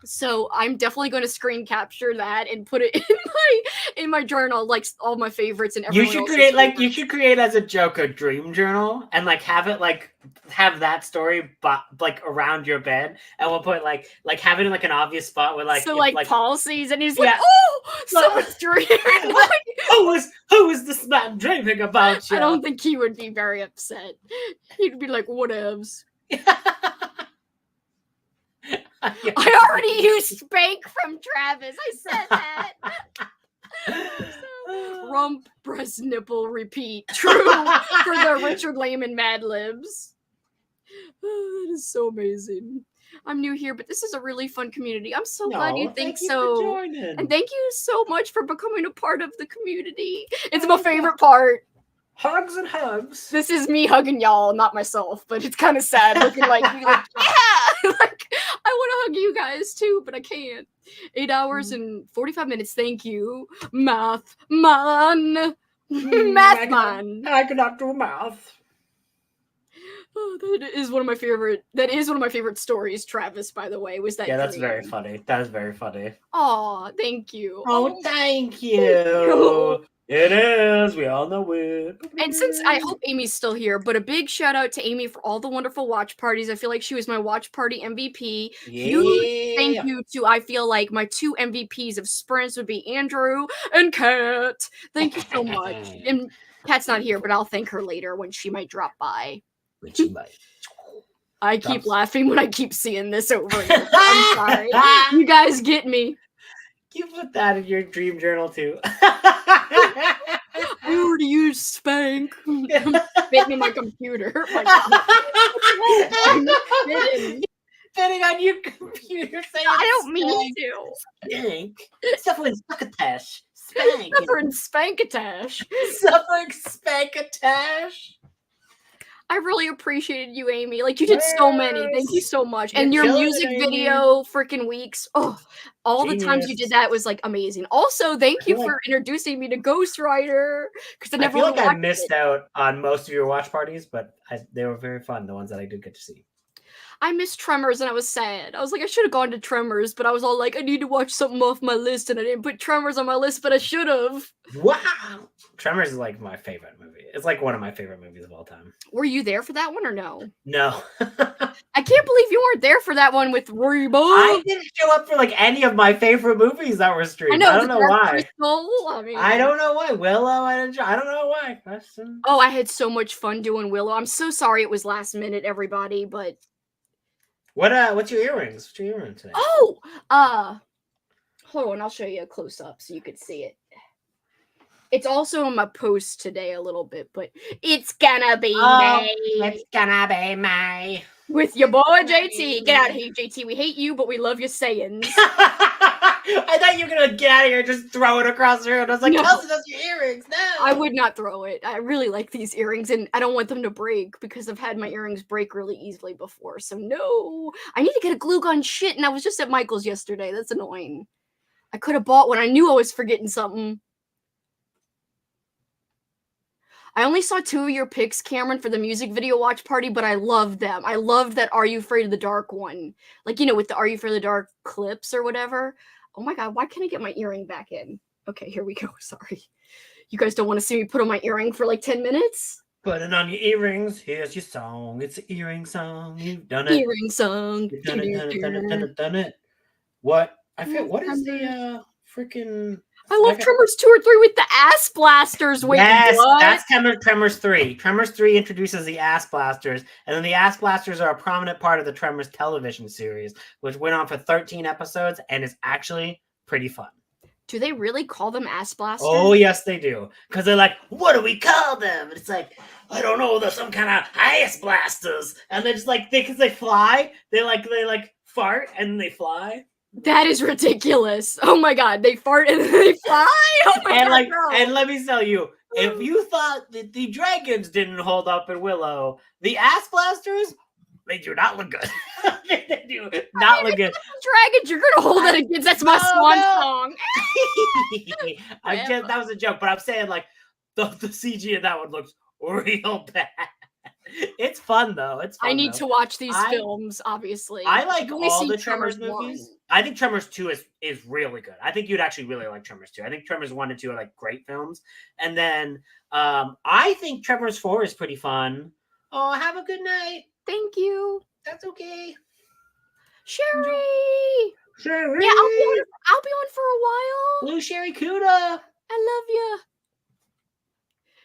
So I'm definitely going to screen capture that and put it in my journal, like all my favorites and everyone you should create as a joke a dream journal and like have it have that story like around your bed, and we'll put like have it in like an obvious spot where like Paul sees and he's like, oh, someone's dreaming. Who is this man dreaming about you? I don't think he would be very upset. He'd be like, whatevs. I already used spank from Travis. I said that. Rump, breast, nipple, repeat. True for the Richard Lehman Mad Libs. Oh, that is so amazing. I'm new here, but this is a really fun community. I'm so glad you think so. And thank you so much for becoming a part of the community. It's my favorite part. Hugs and hugs. This is me hugging y'all, not myself, but it's kind of sad looking like yeah, like I want to hug you guys too, but I can't. 8 hours and 45 minutes. Thank you, math man. Math man. I cannot do math. Oh, that is one of my favorite stories, Travis, by the way, was that. Yeah, that's very funny. That is very funny. Oh, thank you. Oh, thank you. It is. We all know it. And since I hope Amy's still here, but a big shout out to Amy for all the wonderful watch parties. I feel like she was my watch party MVP. Yeah. Thank you to, I feel like my 2 MVPs of sprints would be Andrew and Kat. Thank you so much. And Kat's not here, but I'll thank her later when she might drop by. I keep laughing when I keep seeing this over again. I'm sorry. You guys get me. You put that in your dream journal too. I already used spank. Spitting in my computer. Spitting on your computer. I don't mean to. Spank. Suffering succotash. Spank. Suffering spankatash. Suffering spankatash. I really appreciated you, Amy. Like, you did so many. Thank you so much. And your music video freaking weeks. Oh, all the times you did that was like amazing. Also, thank you for introducing me to Ghostwriter. Because I feel like I missed out on most of your watch parties, but they were very fun, the ones that I did get to see. I missed Tremors and I was sad. I was like, I should have gone to Tremors, but I was all like, I need to watch something off my list, and I didn't put Tremors on my list, but I should have. Wow. Tremors is like my favorite movie. It's like one of my favorite movies of all time. Were you there for that one or no? No. I can't believe you weren't there for that one with Reba. I didn't show up for like any of my favorite movies that were streamed. I don't know why. Crystal, I mean, I don't know why. Willow, I don't know why. Oh, I had so much fun doing Willow. I'm so sorry it was last minute, everybody, but what's your earrings? What's your earring today? Oh, hold on, I'll show you a close up so you could see it. It's also in my post today a little bit, but it's gonna be May. It's gonna be May. With your boy JT. Get out of here, JT. We hate you, but we love your sayings. I thought you were gonna get out of here and just throw it across the room. I was like, No. Kelsi, those are your earrings. No. I would not throw it. I really like these earrings, and I don't want them to break because I've had my earrings break really easily before. So no. I need to get a glue gun shit, and I was just at Michael's yesterday. That's annoying. I could have bought one. I knew I was forgetting something. I only saw 2 of your picks, Cameron, for the music video watch party, but I loved them. I loved that Are You Afraid of the Dark one. Like, you know, with the Are You Afraid of the Dark clips or whatever. Oh my god, why can't I get my earring back in? Okay, here we go. Sorry. You guys don't want to see me put on my earring for like 10 minutes? Putting on your earrings. Here's your song. It's an earring song. You've done it. Earring song. You've done it, done it. What? I forget. What is the freaking... I love Tremors 2 or 3 with the ass blasters. Wait, yes, what? that's Tremors 3. Tremors 3 introduces the ass blasters, and then the ass blasters are a prominent part of the Tremors television series, which went on for 13 episodes and is actually pretty fun. Do they really call them ass blasters? Oh, yes, they do. Because they're like, what do we call them? And it's like, I don't know, there's some kind of ass blasters. And they're just like, because they fly, they fart and they fly. That is ridiculous. Oh my god, they fart and then they fly. Oh my god. And let me tell you, if you thought that the dragons didn't hold up in Willow, the ass blasters, they do not look good. They do not look good. Dragons, you're gonna hold that against. That's my swan song. That was a joke, but I'm saying like the CG in that one looks real bad. It's fun though. It's fun, I need to watch these films, obviously. I like all the Tremors movies. I think Tremors 2 is really good. I think you'd actually really like Tremors 2. I think Tremors 1 and 2 are like great films. And then I think Tremors 4 is pretty fun. Oh, have a good night. Thank you. That's okay. Sherry. Sherry. Yeah, I'll be on for a while. Blue Sherry Cuda. I love you.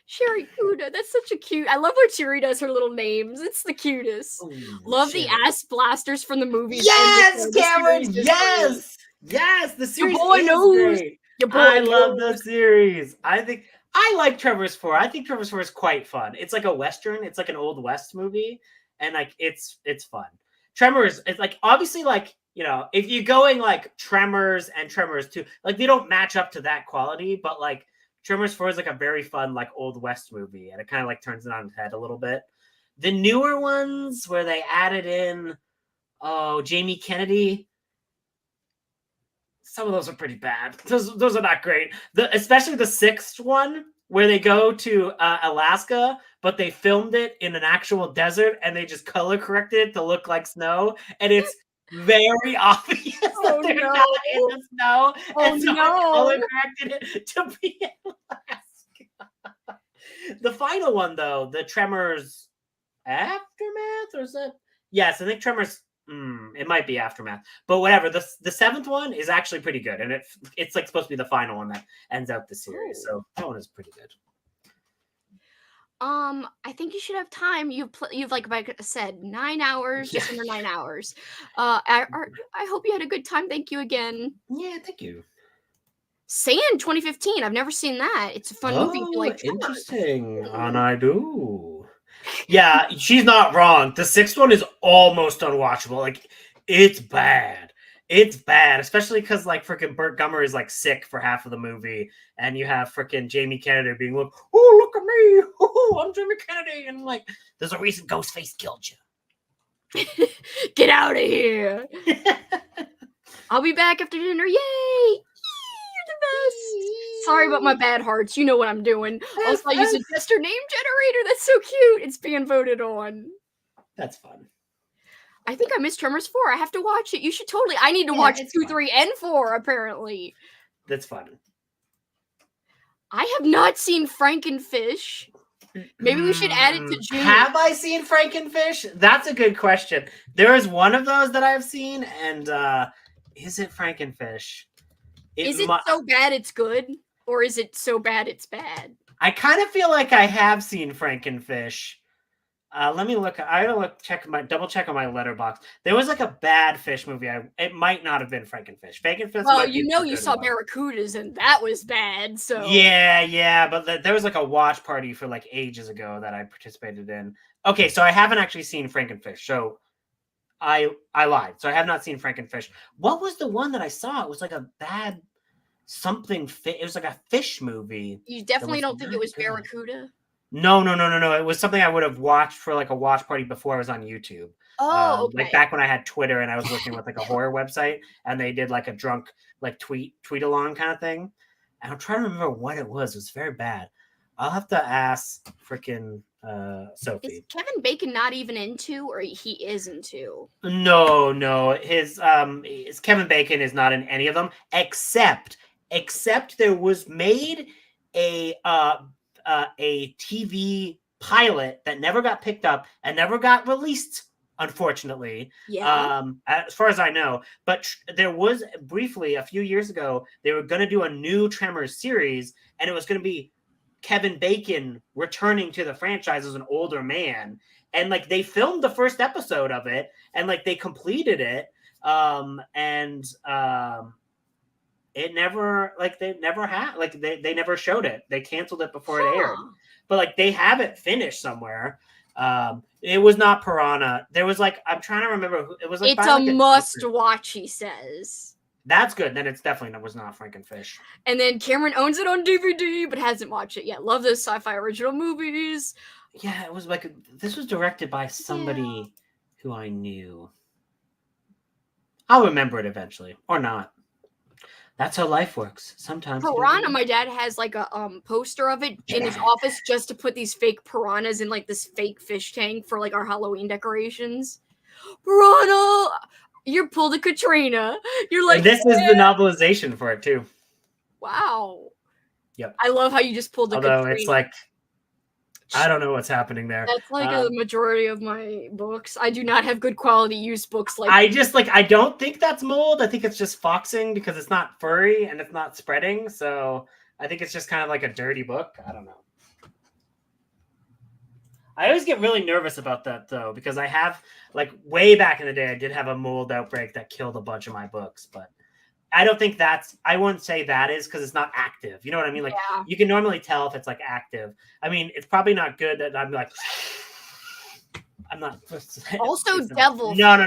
Sherry Cuda, that's such a cute. I love when Sherry does her little names. It's the cutest. Ooh, love the ass blasters from the movie. Yes, Cameron. Yes, yes. The series Your boy is knows. great. Your boy I knows. love the series. I like Tremors 4. I think Tremors 4 is quite fun. It's like a western. It's like an old west movie, and like it's fun. Tremors. It's like obviously like you know if you're going like Tremors and Tremors 2, like they don't match up to that quality, but like. Tremors 4 is like a very fun, like old West movie, and it kind of like turns it on its head a little bit. The newer ones where they added in, Jamie Kennedy, some of those are pretty bad. Those are not great. Especially the 6th one where they go to Alaska, but they filmed it in an actual desert and they just color corrected it to look like snow, and it's very obvious that they're not in the snow, and so I color corrected it to be in Alaska. The final one, though, the Tremors Aftermath, or is that? Yes, I think Tremors. It might be Aftermath, but whatever. The 7th one is actually pretty good, and it's like supposed to be the final one that ends out the series. So that one is pretty good. I think you should have time. You've like I said, 9 hours, just under 9 hours. I hope you had a good time. Thank you again. Yeah, thank you. Sand 2015. I've never seen that. It's a fun movie. Like interesting, and I do. Yeah, she's not wrong. The 6th one is almost unwatchable. Like, it's bad. It's bad, especially because like freaking Burt Gummer is like sick for half of the movie, and you have freaking Jamie Kennedy being like, "Oh, look at me! Oh, I'm Jamie Kennedy," and like, "There's a reason Ghostface killed you." Get out of here! I'll be back after dinner. Yay! You're the best. Sorry about my bad hearts. You know what I'm doing. Also, I use a Jester name generator. That's so cute. It's being voted on. That's fun. I think I missed Tremors 4. I have to watch it. You should totally. I need to watch 2, 3, and 4, apparently. That's fun. I have not seen Frankenfish. Maybe we should add it to June. Have I seen Frankenfish? That's a good question. There is one of those that I've seen, and is it Frankenfish? Is it so bad it's good, or is it so bad it's bad? I kind of feel like I have seen Frankenfish. Let me look. I gotta double check on my letterbox. There was like a bad fish movie. It might not have been Frankenfish. Frankenfish. Well, you saw Barracudas, and that was bad. So yeah. But there was like a watch party for like ages ago that I participated in. Okay, so I haven't actually seen Frankenfish. So I lied. So I have not seen Frankenfish. What was the one that I saw? It was like a bad something. It was like a fish movie. You definitely don't think it was Barracuda? No. It was something I would have watched for like a watch party before I was on YouTube. Oh, okay. Like back when I had Twitter and I was working with like a horror website, and they did like a drunk like tweet along kind of thing. And I'm trying to remember what it was. It was very bad. I'll have to ask freaking Sophie. Is Kevin Bacon not even into, or he is into? No. His Kevin Bacon is not in any of them except there was made a TV pilot that never got picked up and never got released, unfortunately. Yeah. As far as I know. But there was briefly a few years ago, they were going to do a new Tremors series, and it was going to be Kevin Bacon returning to the franchise as an older man. And like they filmed the first episode of it, and like they completed it. It never, like, they never had, like, they never showed it. They canceled it before it aired. But, like, they have it finished somewhere. It was not Piranha. There was, like, I'm trying to remember. It was, like, it's a must-watch, he says. That's good. Then it's definitely was not Frankenfish. And then Cameron owns it on DVD, but hasn't watched it yet. Love those sci-fi original movies. Yeah, it was, like, this was directed by somebody who I knew. I'll remember it eventually. Or not. That's how life works. Sometimes. Piranha, my dad has like a poster of it in his office just to put these fake piranhas in like this fake fish tank for like our Halloween decorations. Piranha! You're pulled a Katrina. You're like, and this is the novelization for it too. Wow. Yep. I love how you just pulled a Katrina. Although it's like, I don't know what's happening there. That's like a majority of my books. I do not have good quality used books like I don't think that's mold. I think it's just foxing because it's not furry and it's not spreading. So I think it's just kind of like a dirty book. I don't know. I always get really nervous about that though, because I have like way back in the day, I did have a mold outbreak that killed a bunch of my books, but I don't think I wouldn't say that is because it's not active. You know what I mean? Like you can normally tell if it's like active. I mean, it's probably not good that I'm like, I'm not. Also, devil. No.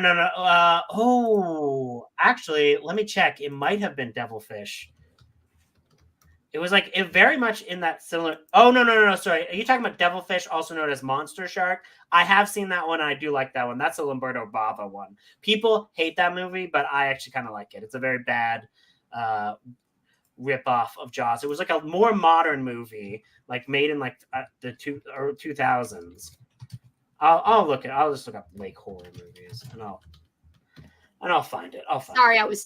Actually, let me check. It might have been devilfish. It was like it very much in that similar. Oh no. Sorry, are you talking about devilfish, also known as monster shark? I have seen that one, and I do like that one. That's a Lamberto Bava one. People hate that movie, but I actually kind of like it. It's a very bad ripoff of Jaws. It was like a more modern movie, like made in like the 2000s. I'll look at. I'll just look up Lake horror movies, and I'll find it. Sorry, I was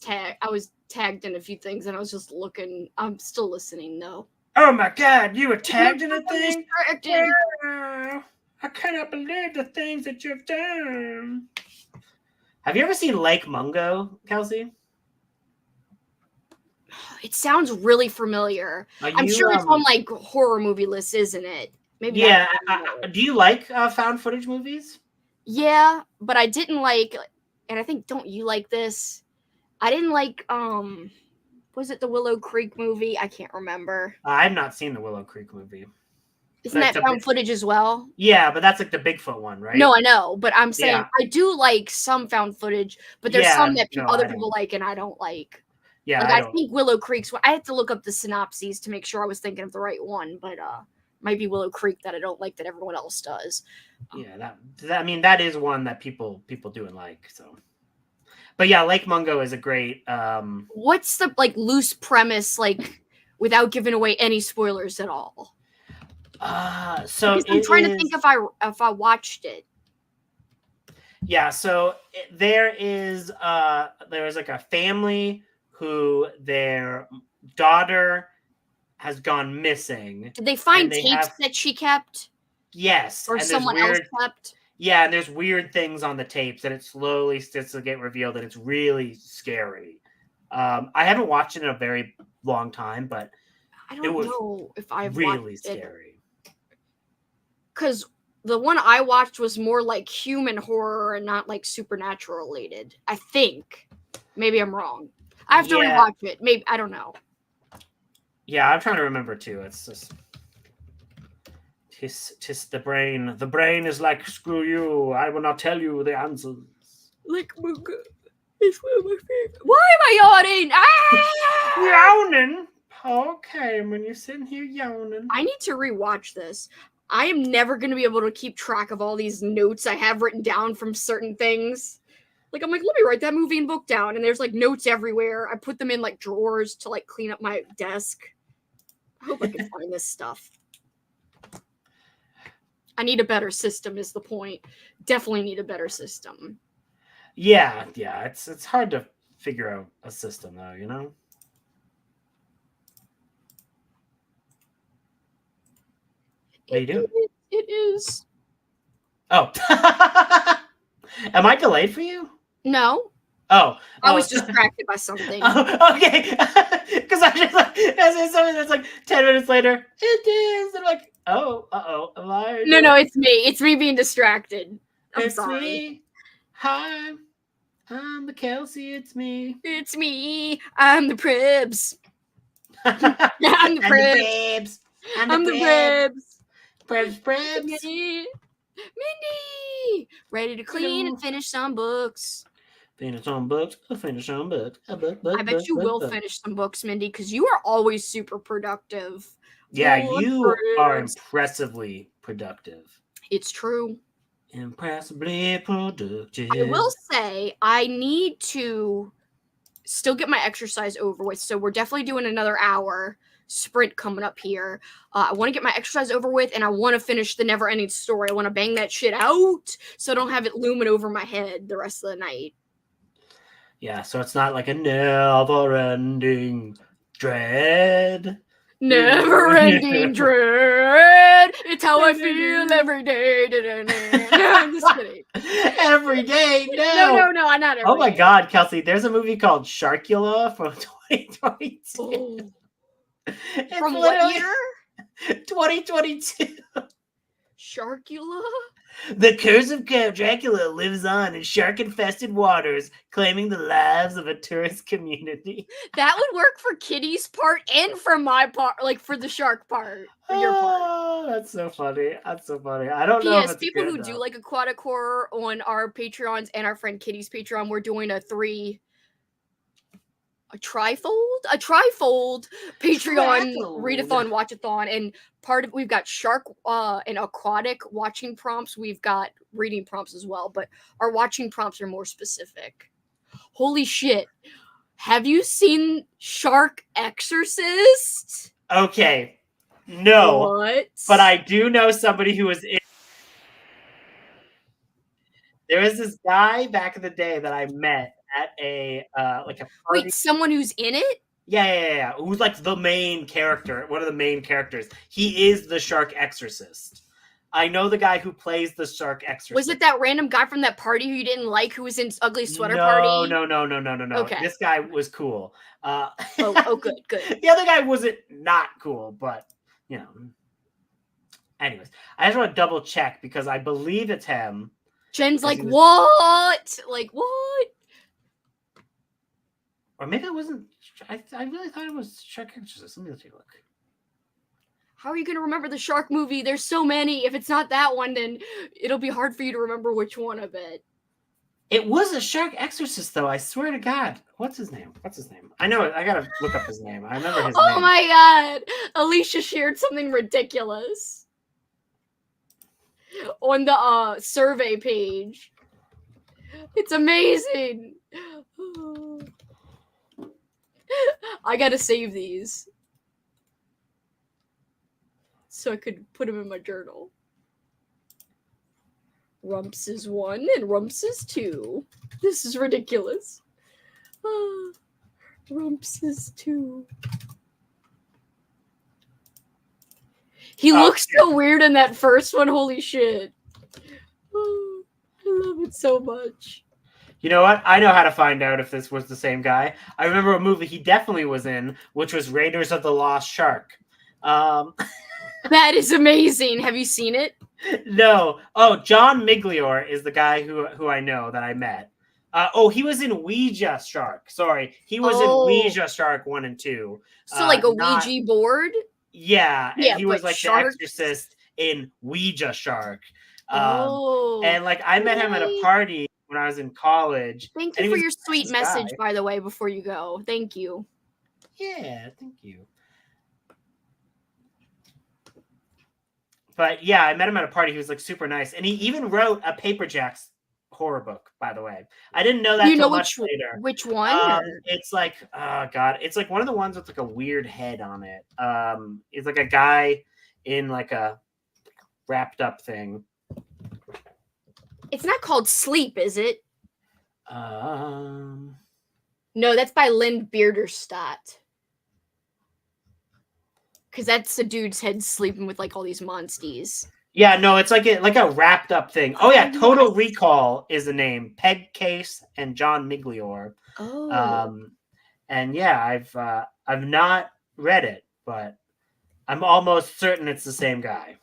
tagged in a few things, and I was just looking. I'm still listening though. Oh my God, you were tagged in a thing? Distracted. I cannot believe the things that you've done. Have you ever seen Lake Mungo, Kelsi? It sounds really familiar. I'm sure it's on like horror movie lists, isn't it? Maybe. Yeah. Do you like found footage movies? Yeah, but I didn't like, and I think don't you like this? I didn't like. Was it the Willow Creek movie? I can't remember. I've not seen the Willow Creek movie. Isn't that found footage as well? Yeah, but that's like the Bigfoot one, right? No, I know, but I'm saying I do like some found footage, but there's some that other people like and I don't like. Yeah, like, I think Willow Creek's. I had to look up the synopses to make sure I was thinking of the right one, but might be Willow Creek that I don't like that everyone else does. Yeah, I mean that is one that people do and like. So, but yeah, Lake Mungo is a great. What's the like loose premise, like without giving away any spoilers at all? So I'm trying to think if I watched it. Yeah, so there's like a family who their daughter has gone missing. Did they find And they tapes have that she kept yes, or and there's someone else weird kept? yeah, and there's weird things on the tapes, and it slowly starts to get revealed, and it's really scary. I haven't watched it in a very long time, but I it don't was know if I've watched really it. scary. Because the one I watched was more like human horror and not like supernatural related. I think. Maybe I'm wrong. I have to Yeah. rewatch it. Maybe I don't know. Yeah, I'm trying to remember too. It's just tis the brain. The brain is like screw you. I will not tell you the answers. Like it's one of my favorite. Why am I yawning? Ah! Yawning. Okay, when you're sitting here yawning. I need to rewatch this. I am never going to be able to keep track of all these notes I have written down from certain things. Like, I'm like, let me write that movie and book down. And there's like notes everywhere. I put them in like drawers to like clean up my desk. I hope I can find this stuff. I need a better system, is the point. Definitely need a better system. Yeah. It's hard to figure out a system though, you know? What are you doing? It is. Oh. Am I delayed for you? No. Oh. I was distracted by something. Oh, okay. Because I just like, as something that's like 10 minutes later, it is. I'm like, oh, am I? No, it's me. It's me being distracted. I'm it's sorry. Me. Hi. I'm the Kelsi. It's me. It's me. I'm the Pribs. I'm the Pribs. I'm the Pribs. Pribs. Mindy. Ready to clean and finish some books. Finish some books. Finish some books. I bet you will finish some books, Mindy, because you are always super productive. Yeah, you are impressively productive. It's true. Impressively productive. I will say I need to still get my exercise over with, so we're definitely doing another hour sprint coming up here. I want to get my exercise over with, and I want to finish the never-ending story. I want to bang that shit out so I don't have it looming over my head the rest of the night. Yeah, so it's not like a never-ending dread. Never-ending dread. It's how I feel every day. I'm just kidding. Every day? No, not every day. Oh my God, Kelsi, there's a movie called Sharkula from 2022. Oh. From what year? 2022. Sharkula? The curse of Count Dracula lives on in shark-infested waters, claiming the lives of a tourist community. That would work for Kitty's part and for my part, like for the shark part. For your part. Oh, that's so funny. I don't know if it's people good, who do like aquatic horror on our Patreons and our friend Kitty's Patreon, we're doing a trifold Patreon Readathon and Watchathon, and part of we've got shark and aquatic watching prompts. We've got reading prompts as well, but our watching prompts are more specific. Holy shit. Have you seen Shark Exorcist? Okay. No. What? But I do know somebody who was in. There was this guy back in the day that I met at a like a party. Wait, someone who's in it? Yeah. Who's like the main character, one of the main characters. He is the Shark Exorcist. I know the guy who plays the Shark Exorcist. Was it that random guy from that party who you didn't like, who was in Ugly Sweater Party? No. Okay. This guy was cool. Good. The other guy wasn't not cool, but you know. Anyways, I just want to double check because I believe it's him. Jen's like, what? Like, what? Or maybe it wasn't. I really thought it was Shark Exorcist. Let me take a look. How are you going to remember the shark movie? There's so many. If it's not that one, then it'll be hard for you to remember which one of it. It was a Shark Exorcist, though. I swear to God. What's his name? I know it. I gotta look up his name. I remember his name. Oh my God. Alicia shared something ridiculous on the survey page. It's amazing. I gotta save these so I could put them in my journal. Rumps is 1 and Rumps is 2. This is ridiculous. Rumps is 2. He looks so weird in that first one. Holy shit. Oh, I love it so much. You know what? I know how to find out if this was the same guy. I remember a movie he definitely was in, which was Raiders of the Lost Shark. That is amazing. Have you seen it? No. Oh, John Migliore is the guy who I know that I met. He was in Ouija Shark. Sorry. He was in Ouija Shark 1 and 2. So like a Ouija board? Yeah. And Yeah, he was like sharks? the exorcist in Ouija Shark. And like I met him at a party when I was in college. Thank you for your sweet message, by the way, before you go. Thank you. Yeah, thank you. But yeah, I met him at a party. He was like super nice. And he even wrote a Paper Jacks horror book, by the way. I didn't know that until much later. Which one? It's like, oh God. It's like one of the ones with like a weird head on it. It's like a guy in like a wrapped up thing. It's not called Sleep, is it? No, that's by Lynn Bearderstadt. Because that's the dude's head sleeping with like all these monsties. Yeah, no, it's like a wrapped up thing. Oh yeah, Total Recall is the name. Peg Case and John Migliore. And yeah, I've not read it, but I'm almost certain it's the same guy.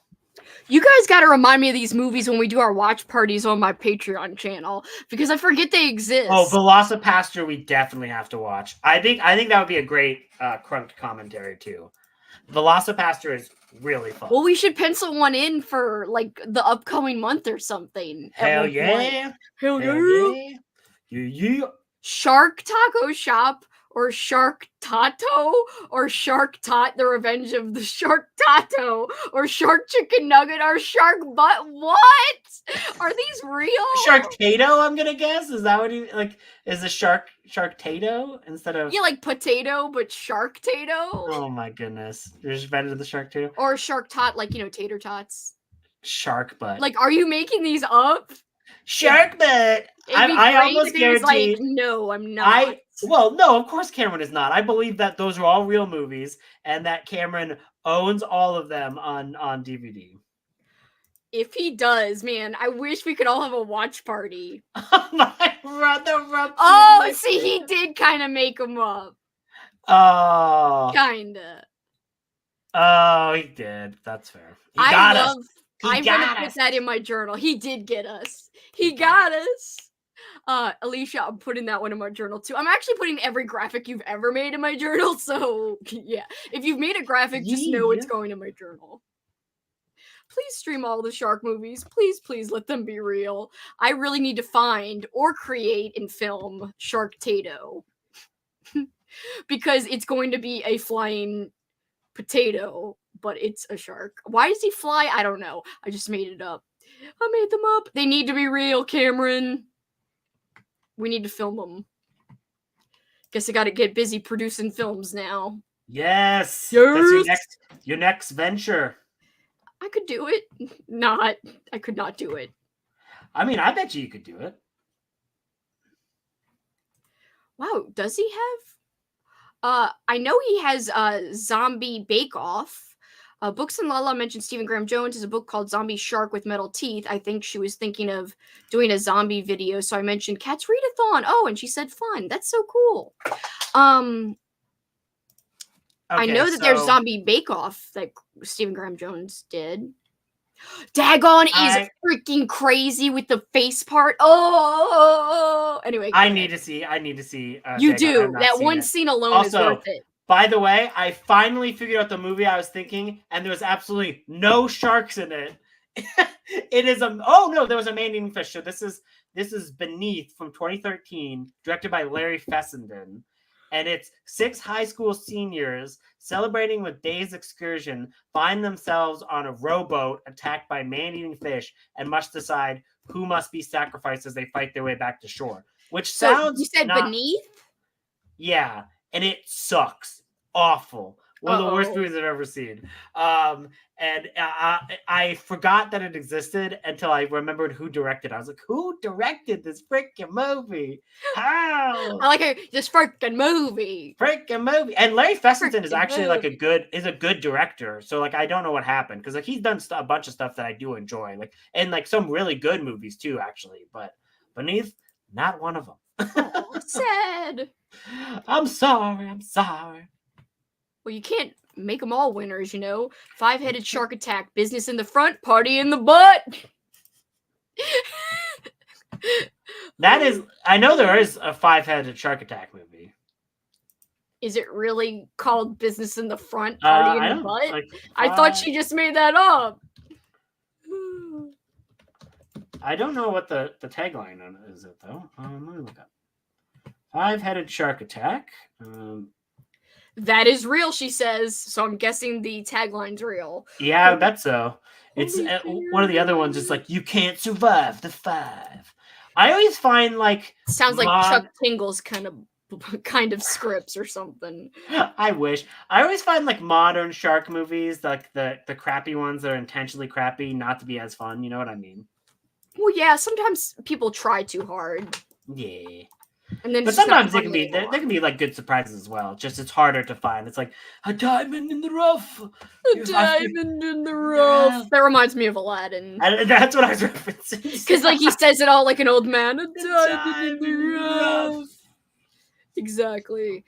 You guys got to remind me of these movies when we do our watch parties on my Patreon channel because I forget they exist. Oh, Velocipaster, we definitely have to watch. I think that would be a great Crunk commentary too. Velocipaster is really fun. Well, we should pencil one in for like the upcoming month or something. Hell yeah. Hell yeah. Yeah. Shark Taco Shop or Shark Tato or Shark Tot, The Revenge of the Shark Tato or Shark Chicken Nugget or Shark Butt. What? Are these real? Shark Tato, I'm gonna guess. Is that what he like? Is a Shark Tato instead of like potato, but Shark Tato? Oh my goodness. There's better than the Shark Tato? Or Shark Tot, like tater tots. Shark Butt. Like, are you making these up? Shark Butt. I almost guarantee. Like, no, I'm not. Well, no, of course Cameron is not. I believe that those are all real movies and that Cameron owns all of them on DVD. If he does, man, I wish we could all have a watch party. Oh my brother. Oh, see, he did kind of make them up. Oh. Kinda. Oh, he did. That's fair. I'm gonna put that in my journal. He did get us. He got us. Alicia, I'm putting that one in my journal too. I'm actually putting every graphic you've ever made in my journal. So yeah, if you've made a graphic, just know it's going in my journal. Please stream all the shark movies. Please let them be real. I really need to find or create and film Shark Tato. Because it's going to be a flying potato, but it's a shark. Why does he fly? I don't know. I just made it up. I made them up. They need to be real, Cameron. We need to film them. Guess I gotta get busy producing films now. Yes. That's your next venture. I could do it. I could not do it. I mean, I bet you could do it. Wow, does he have? I know he has Zombie Bake Off. Books and Lala mentioned Stephen Graham Jones has a book called Zombie Shark with Metal Teeth. I think she was thinking of doing a zombie video, so I mentioned Cat's Readathon. Oh, and she said fun. That's so cool. Okay, I know that there's Zombie Bake Off that Stephen Graham Jones did. Dagon is freaking crazy with the face part. Oh, anyway. I need to see. You do. That one scene alone is worth it. By the way, I finally figured out the movie I was thinking, and there was absolutely no sharks in it. It is there was a man-eating fish. So this is Beneath from 2013, directed by Larry Fessenden. And it's 6 high school seniors celebrating with day's excursion find themselves on a rowboat attacked by man-eating fish and must decide who must be sacrificed as they fight their way back to shore. Which sounds you said Beneath? Yeah, and it sucks. Awful. One of the worst movies I've ever seen. And I forgot that it existed until I remembered who directed it. I was like, who directed this freaking movie? How? I like this freaking movie. Freaking movie. And Larry Fessenden is actually like a good director. So like I don't know what happened because like he's done a bunch of stuff that I do enjoy, like and like some really good movies too, actually. But Beneath, not one of them. Oh, sad. I'm sorry. Well, you can't make them all winners, you know. 5-headed shark attack, business in the front, party in the butt. That is, I know there is a 5-headed shark attack movie. Is it really called business in the front, party in the butt? Like, I thought she just made that up. I don't know what the tagline on it is, though. Let me look up. 5-headed shark attack. That is real, she says. So I'm guessing the tagline's real. Yeah, I bet so. It's one of the other ones is like, you can't survive the 5. I always find like sounds like Chuck Tingle's kind of scripts or something. I wish. I always find like modern shark movies, like the crappy ones that are intentionally crappy, not to be as fun. You know what I mean? Well, yeah. Sometimes people try too hard. Yeah. And then but sometimes they can be like good surprises as well. Just it's harder to find. It's like a diamond in the rough. A diamond in the rough. Yeah. That reminds me of Aladdin. That's what I was referencing. Because like he says it all like an old man. A diamond in the rough. Exactly.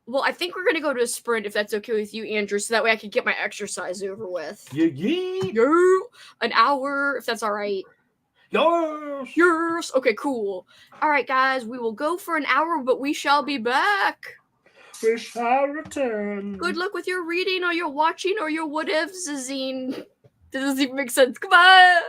Well, I think we're gonna go to a sprint if that's okay with you, Andrew, so that way I can get my exercise over with. Yeah. An hour, if that's all right. Yes. Okay, cool. All right, guys, we will go for an hour, but we shall be back. We shall return. Good luck with your reading or your watching or your whatevs, Zine. This doesn't even make sense. Goodbye.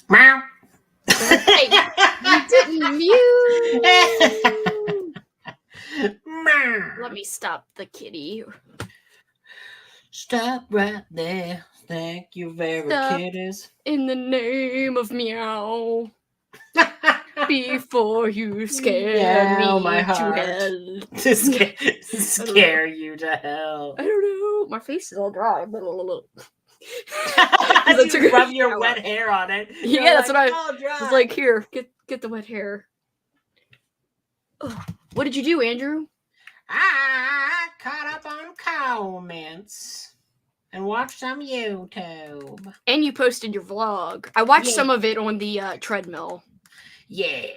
Meow. Hey, you didn't mute. Meow. Let me stop the kitty. Stop right there. Thank you, very Stop. kitties. In the name of meow. Before you scare Meow, me my to heart. hell. To scare you to hell. I don't know. My face is all dry. You rub your wet hair on it. Yeah, that's what I was like. Dry. Here, get the wet hair. Ugh. What did you do, Andrew? I caught up on comments and watched some YouTube. And you posted your vlog. I watched Yeah. some of it on the treadmill. Yeah.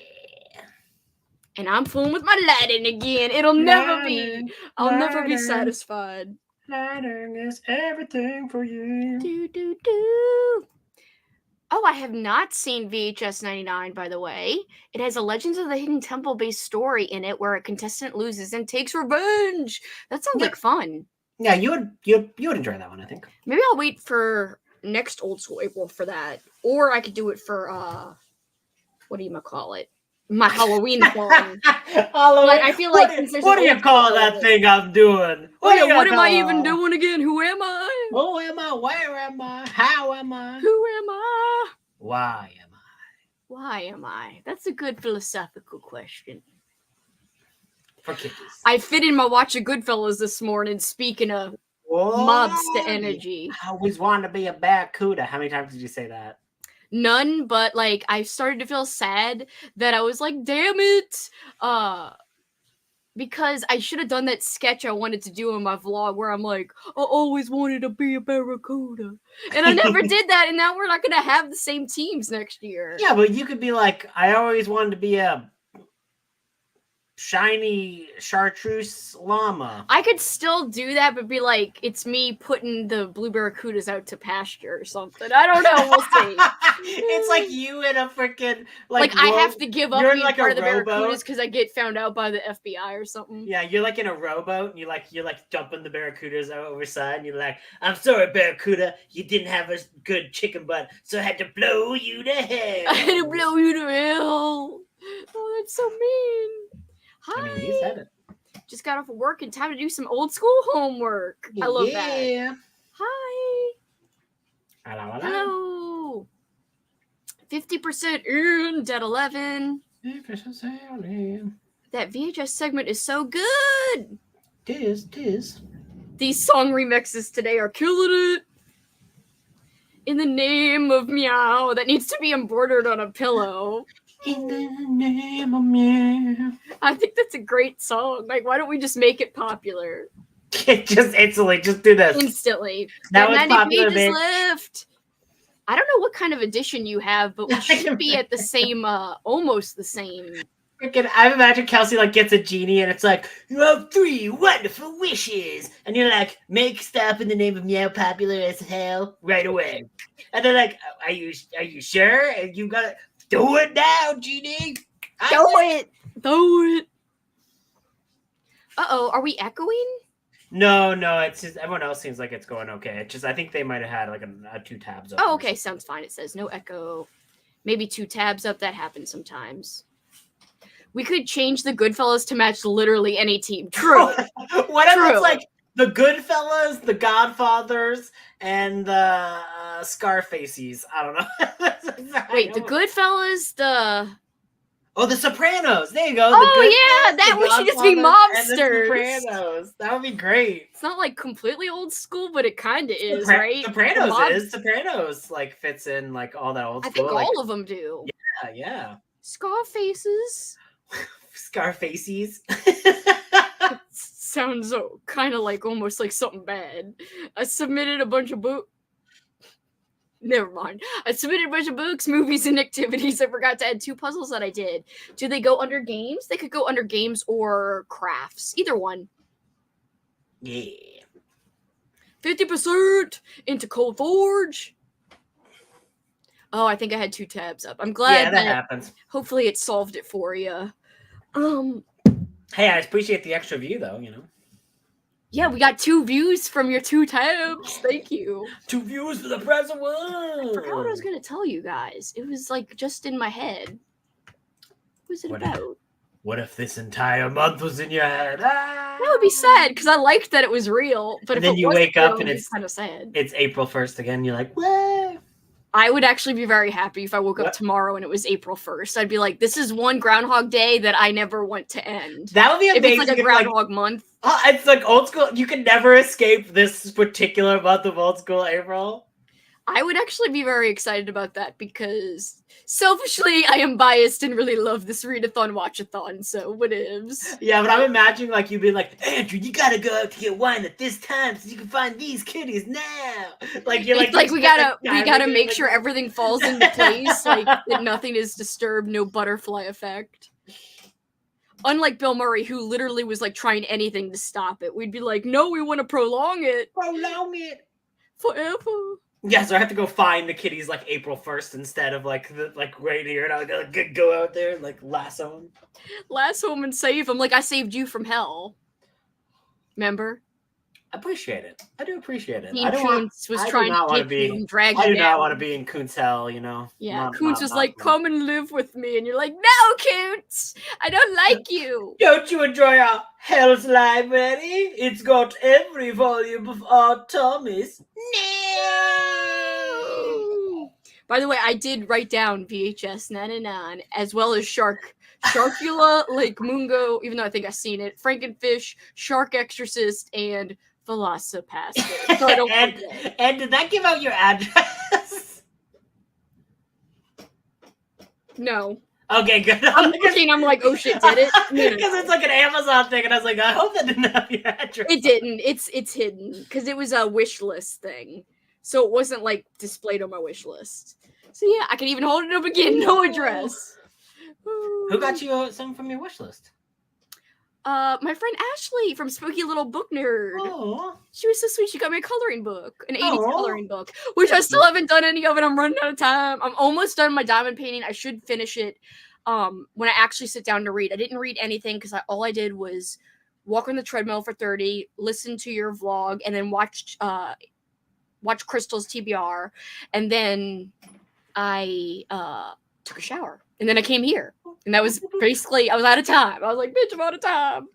And I'm fooling with my lighting again. It'll never be. I'll never be satisfied. Lighting is everything for you. Do, do, do. Oh, I have not seen VHS 99, by the way. It has a Legends of the Hidden Temple based story in it where a contestant loses and takes revenge. That sounds like fun. Yeah, you would enjoy that one, I think. Maybe I'll wait for next Old School April for that. Or I could do it for what do you call it? My Halloween fun. Halloween. I feel like what do you call that thing I'm doing? What am I even doing again? Who am I? Who am I? Where am I? How am I? Who am I? Why am I? Why am I? That's a good philosophical question. For kitties. I fit in my Watch of Goodfellas this morning, speaking of mobs to energy. I always wanted to be a Barracuda. How many times did you say that? None, but like I started to feel sad that I was like, damn it. Because I should have done that sketch I wanted to do in my vlog where I'm like, I always wanted to be a Barracuda. And I never did that, and now we're not gonna have the same teams next year. Yeah, but you could be like, I always wanted to be a shiny chartreuse llama. I could still do that, but be like, it's me putting the blue Barracudas out to pasture or something. I don't know. We'll see. It's like you in a freaking I have to give up being like part of the rowboat. Barracudas because I get found out by the FBI or something. Yeah, you're like in a rowboat and you're like dumping the Barracudas out overside and you're like, I'm sorry, Barracuda, you didn't have a good chicken butt, so I had to blow you to hell. I had to blow you to hell. Oh, that's so mean. Hi. I mean, he said it. Just got off of work and time to do some old school homework. I love that. Yeah. Hi. Hello. 50% in Dead 11. That VHS segment is so good. It is. These song remixes today are killing it. In the name of meow. That needs to be embroidered on a pillow. In the name of meow. I think that's a great song. Like, why don't we just make it popular? Just instantly, just do this. Instantly. That was 90 popular, pages bitch. left. I don't know what kind of edition you have, but we should be at the same, almost the same. Freaking, I imagine Kelsi gets a genie and it's like, you have 3 wonderful wishes, and you're like, make stuff in the name of meow popular as hell right away. And they're like, are you sure? And you gotta do it now, genie. Do it. Uh-oh, are we echoing? No, it's just everyone else seems like it's going okay. It's just I think they might have had a 2 tabs up. Oh, okay, sounds fine. It says no echo. Maybe 2 tabs up. That happens sometimes. We could change the Goodfellas to match literally any team. True. What if it's like the Goodfellas, the Godfathers, and the Scarfaces? I don't know. Wait, the Goodfellas, the... Oh, the Sopranos. There you go. We should just be mobsters. The Sopranos. That would be great. It's not completely old school, but it kind of is, right? Sopranos is. Sopranos fits in all that old school. I think all of them do. Yeah. Scarfaces. Scarfaces. Sounds kind of almost like something bad. I submitted a bunch of books. Never mind. I submitted a bunch of books, movies, and activities. I forgot to add 2 puzzles that I did. Do they go under games? They could go under games or crafts. Either one. Yeah. 50% into Cold Forge. Oh, I think I had 2 tabs up. I'm glad that happens. Hopefully it solved it for you. Hey, I appreciate the extra view, though, Yeah, we got 2 views from your 2 tabs. Thank you. 2 views for the price of 1. I forgot what I was gonna tell you guys. It was like just in my head. What was it about? What if this entire month was in your head? That would be sad because I liked that it was real. But and if then it you wasn't wake up real, and it'd be it's kind of sad. It's April 1st again. You're like, what? I would actually be very happy if I woke up tomorrow and it was April 1st. I'd be like, this is one Groundhog Day that I never want to end. That would be amazing. If it's like a Groundhog month. It's like old school. You can never escape this particular month of old school April. I would actually be very excited about that because selfishly, I am biased and really love this Readathon Watchathon. So whatevs. Yeah, but I'm imagining like you'd be like, Andrew, you gotta go out to get wine at this time so you can find these kitties now. Like you're like we gotta make sure everything falls into place, like that nothing is disturbed, no butterfly effect. Unlike Bill Murray, who literally was like trying anything to stop it, we'd be like, no, we want to prolong it. Prolong it forever. Yeah, so I have to go find the kitties like April 1st instead of like right here, and I gotta go out there and like lasso them. Lasso them and save them. Like I saved you from hell. Remember? I appreciate it. I do appreciate it. I do not want to be in Coon's hell, you know. Yeah, Coons was like, come and live with me, and you're like, no, Coons, I don't like you. Don't you enjoy our Hell's Library? It's got every volume of our Thomas. No. By the way, I did write down VHS 99 as well as Sharkula, Lake Mungo, even though I think I've seen it, Frankenfish, Shark Exorcist, and Velocipaster. So I don't forget. And did that give out your address? No. Okay, good. I'm looking, I'm like, oh shit, did it? Because it's like an Amazon thing, and I was like, I hope that didn't have your address. It didn't. It's hidden because it was a wish list thing, so it wasn't like displayed on my wish list. So yeah, I can even hold it up again. No address. Who got you something from your wish list? My friend Ashley from Spooky Little Book Nerd. Oh, she was so sweet. She got me a coloring book, an 80s coloring book, which I still haven't done any of it. I'm running out of time. I'm almost done my diamond painting. I should finish it when I actually sit down to read. I didn't read anything because all I did was walk on the treadmill for 30, listen to your vlog, and then watch Crystal's TBR, and then I took a shower, and then I came here. And that was basically, I was out of time. I was like, bitch, I'm out of time.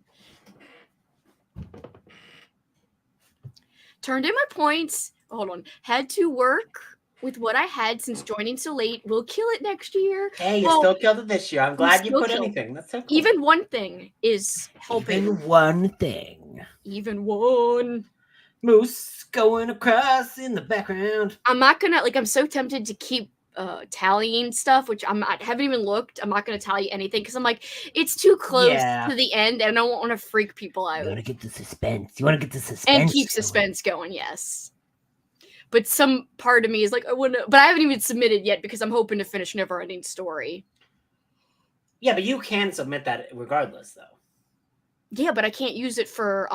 Turned in my points. Hold on. Had to work with what I had since joining so late. We'll kill it next year. Hey, you still killed it this year. I'm glad you put anything. That's so cool. Even one thing is helping. Even one thing. Even one. Moose going across in the background. I'm not gonna, I'm so tempted to keep tallying stuff, which I haven't even looked. I'm not going to tally anything because I'm like, it's too close to the end, and I don't want to freak people out. You want to get the suspense. And keep suspense going. Yes, but some part of me is like, I want to, but I haven't even submitted yet because I'm hoping to finish Never Ending Story. Yeah, but you can submit that regardless, though. Yeah, but I can't use it for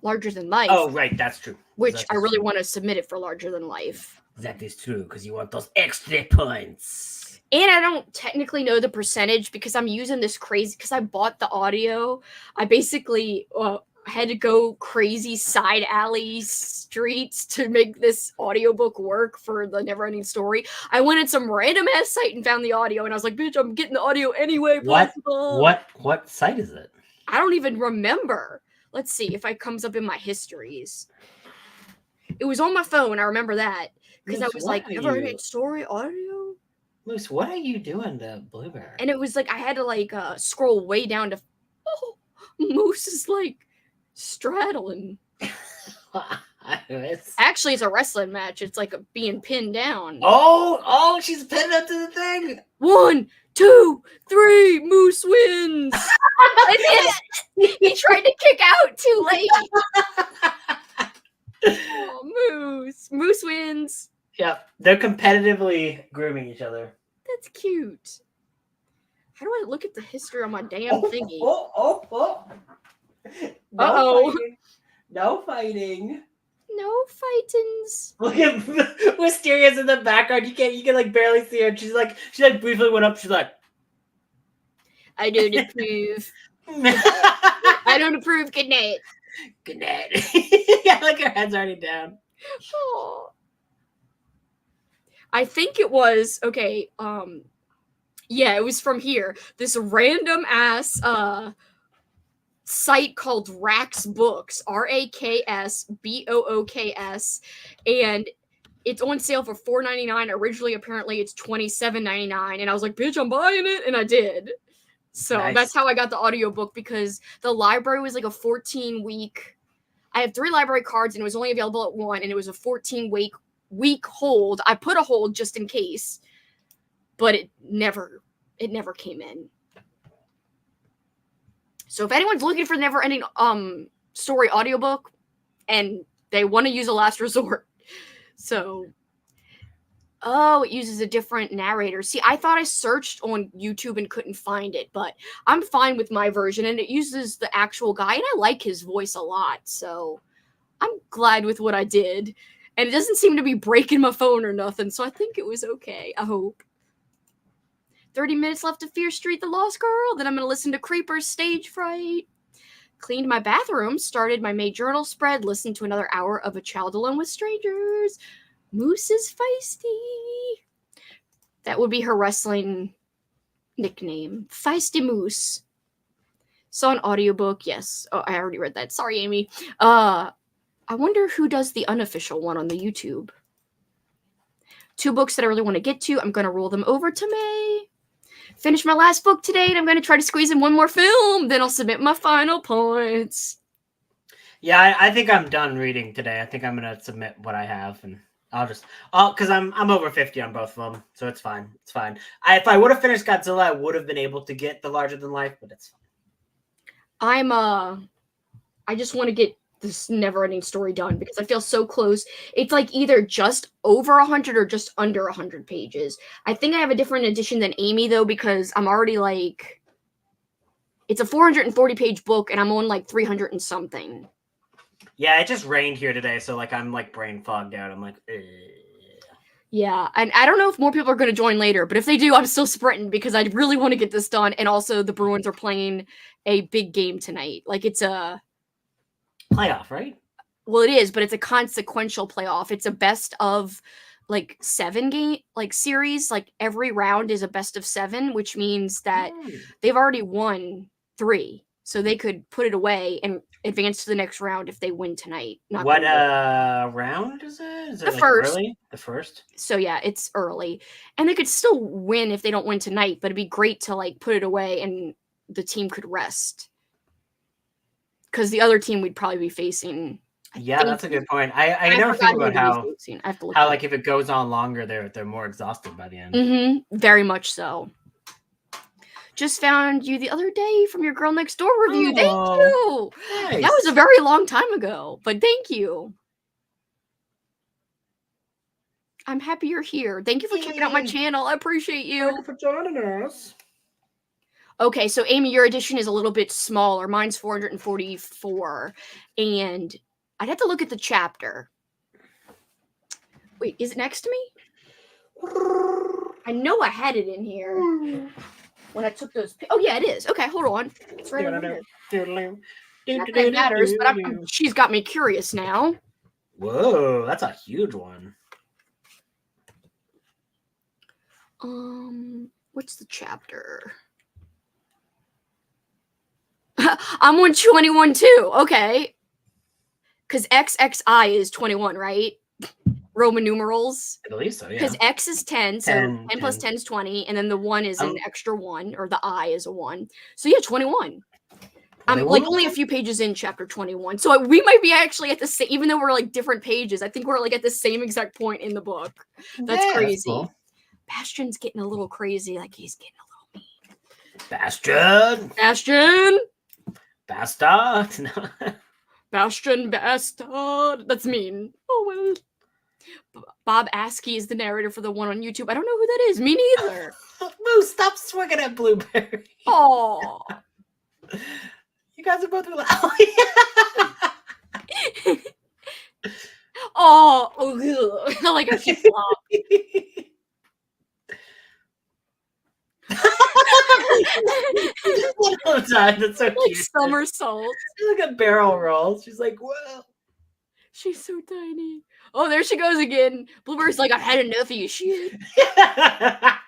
Larger Than Life. Oh, right, that's true. Which I really want to submit it for Larger Than Life. That is true, because you want those extra points. And I don't technically know the percentage because I'm using this crazy, because I bought the audio. I basically had to go crazy side alley streets to make this audiobook work for the Never Ending Story. I went in some random ass site and found the audio, and I was like, bitch, I'm getting the audio anyway. What site is it? I don't even remember. Let's see if it comes up in my histories. It was on my phone. I remember that. Because I was like, Never Ending Story audio? Moose, what are you doing to Blueberry? And it was like, I had to scroll way down to, Moose is straddling. Actually, it's a wrestling match. It's like being pinned down. Oh, she's pinned up to the thing. 1, 2, 3, Moose wins. And then he tried to kick out too late. Oh, Moose wins. Yeah, they're competitively grooming each other. That's cute. How do I look at the history on my damn thingy? No fighting. No fightings. Look at Wisteria's in the background. You can barely see her. She briefly went up. She's like, I don't approve. I don't approve. Good night. Good night. Yeah, like her head's already down. Oh. I think it was okay. Yeah, it was from here. This random ass site called Rax Books, RAKSBOOKS, and it's on sale for $4.99. Originally, apparently, it's $27.99, and I was like, "Bitch, I'm buying it," and I did. So Nice. that's how I got the audiobook, because the library was like a 14-week. I have 3 library cards, and it was only available at 1, and it was a 14-week hold. I put a hold just in case, but it never came in. So if anyone's looking for the Never Ending Story audiobook and they want to use a last resort, so it uses a different narrator. See, I thought I searched on YouTube and couldn't find it, but I'm fine with my version, and it uses the actual guy, and I like his voice a lot, so I'm glad with what I did. And it doesn't seem to be breaking my phone or nothing, so I think it was okay. I hope. 30 minutes left of Fear Street, The Lost Girl. Then I'm going to listen to Creeper's Stage Fright. Cleaned my bathroom, started my May journal spread, listened to another hour of A Child Alone with Strangers. Moose is feisty. That would be her wrestling nickname. Feisty Moose. Saw an audiobook, yes. Oh, I already read that. Sorry, Amy. I wonder who does the unofficial one on the YouTube. 2 books that I really want to get to. I'm going to roll them over to May. Finish my last book today, and I'm going to try to squeeze in 1 more film. Then I'll submit my final points. Yeah, I think I'm done reading today. I think I'm going to submit what I have, and because I'm over 50 on both of them, so it's fine. It's fine. If I would have finished Godzilla, I would have been able to get the larger than life, but it's fine. I just want to get this Never-Ending Story done because I feel so close. It's like either just over 100 or just under 100 pages. I think I have a different edition than Amy, though, because I'm already like, it's a 440-page book, and I'm on like 300 and something. Yeah, it just rained here today, so like I'm like brain fogged out. I'm like, ugh. Yeah, and I don't know if more people are going to join later, but if they do, I'm still sprinting because I really want to get this done. And also, the Bruins are playing a big game tonight. Like, it's a playoff, right? Well, it is, but it's a consequential playoff. It's a best of like 7 game series. Like every round is a best of 7, which means that they've already won 3, so they could put it away and advance to the next round if they win tonight. What round is it? Is it the like first? Early? The first. So yeah, it's early, and they could still win if they don't win tonight. But it'd be great to like put it away and the team could rest, because the other team we'd probably be facing. Yeah, that's a good point. I never think about how I have to look like if it goes on longer, they're more exhausted by the end. Very much so. Just found you the other day from your Girl Next Door review. Thank you. Nice. That was a very long time ago, but thank you. I'm happy you're here. Thank you for checking out my channel. I appreciate you. Thank you for joining us. Okay, so Amy, your edition is a little bit smaller. Mine's 444, and I'd have to look at the chapter. Wait, is it next to me? I know I had it in here when I took those. Oh yeah, it is. Okay, hold on. It's right over here. Not that matters, but she's got me curious now. Whoa, that's a huge one. What's the chapter? I'm on 21 too. Okay. Because XXI is 21, right? Roman numerals. I believe so, yeah. Because X is 10, so 10 plus 10 is 20, and then the 1 is an extra 1, or the I is a 1. So yeah, 21. I'm like only a few pages in chapter 21. So we might be actually at the same, even though we're like different pages, I think we're like at the same exact point in the book. That's crazy. That's cool. Bastion's getting a little crazy. Like he's getting a little mean. Bastion! Bastard. Bastion bastard. That's mean. Oh well. Bob Askey is the narrator for the one on YouTube. I don't know who that is. Me neither. Moose, stop swinging at Blueberry. Oh. You guys are both really. Oh, I like how she flopped. One at a time. That's so like cute. somersault. She's like a barrel roll. She's like, whoa. She's so tiny. Oh, there she goes again. Bluebird's like, I've had enough of you shit. I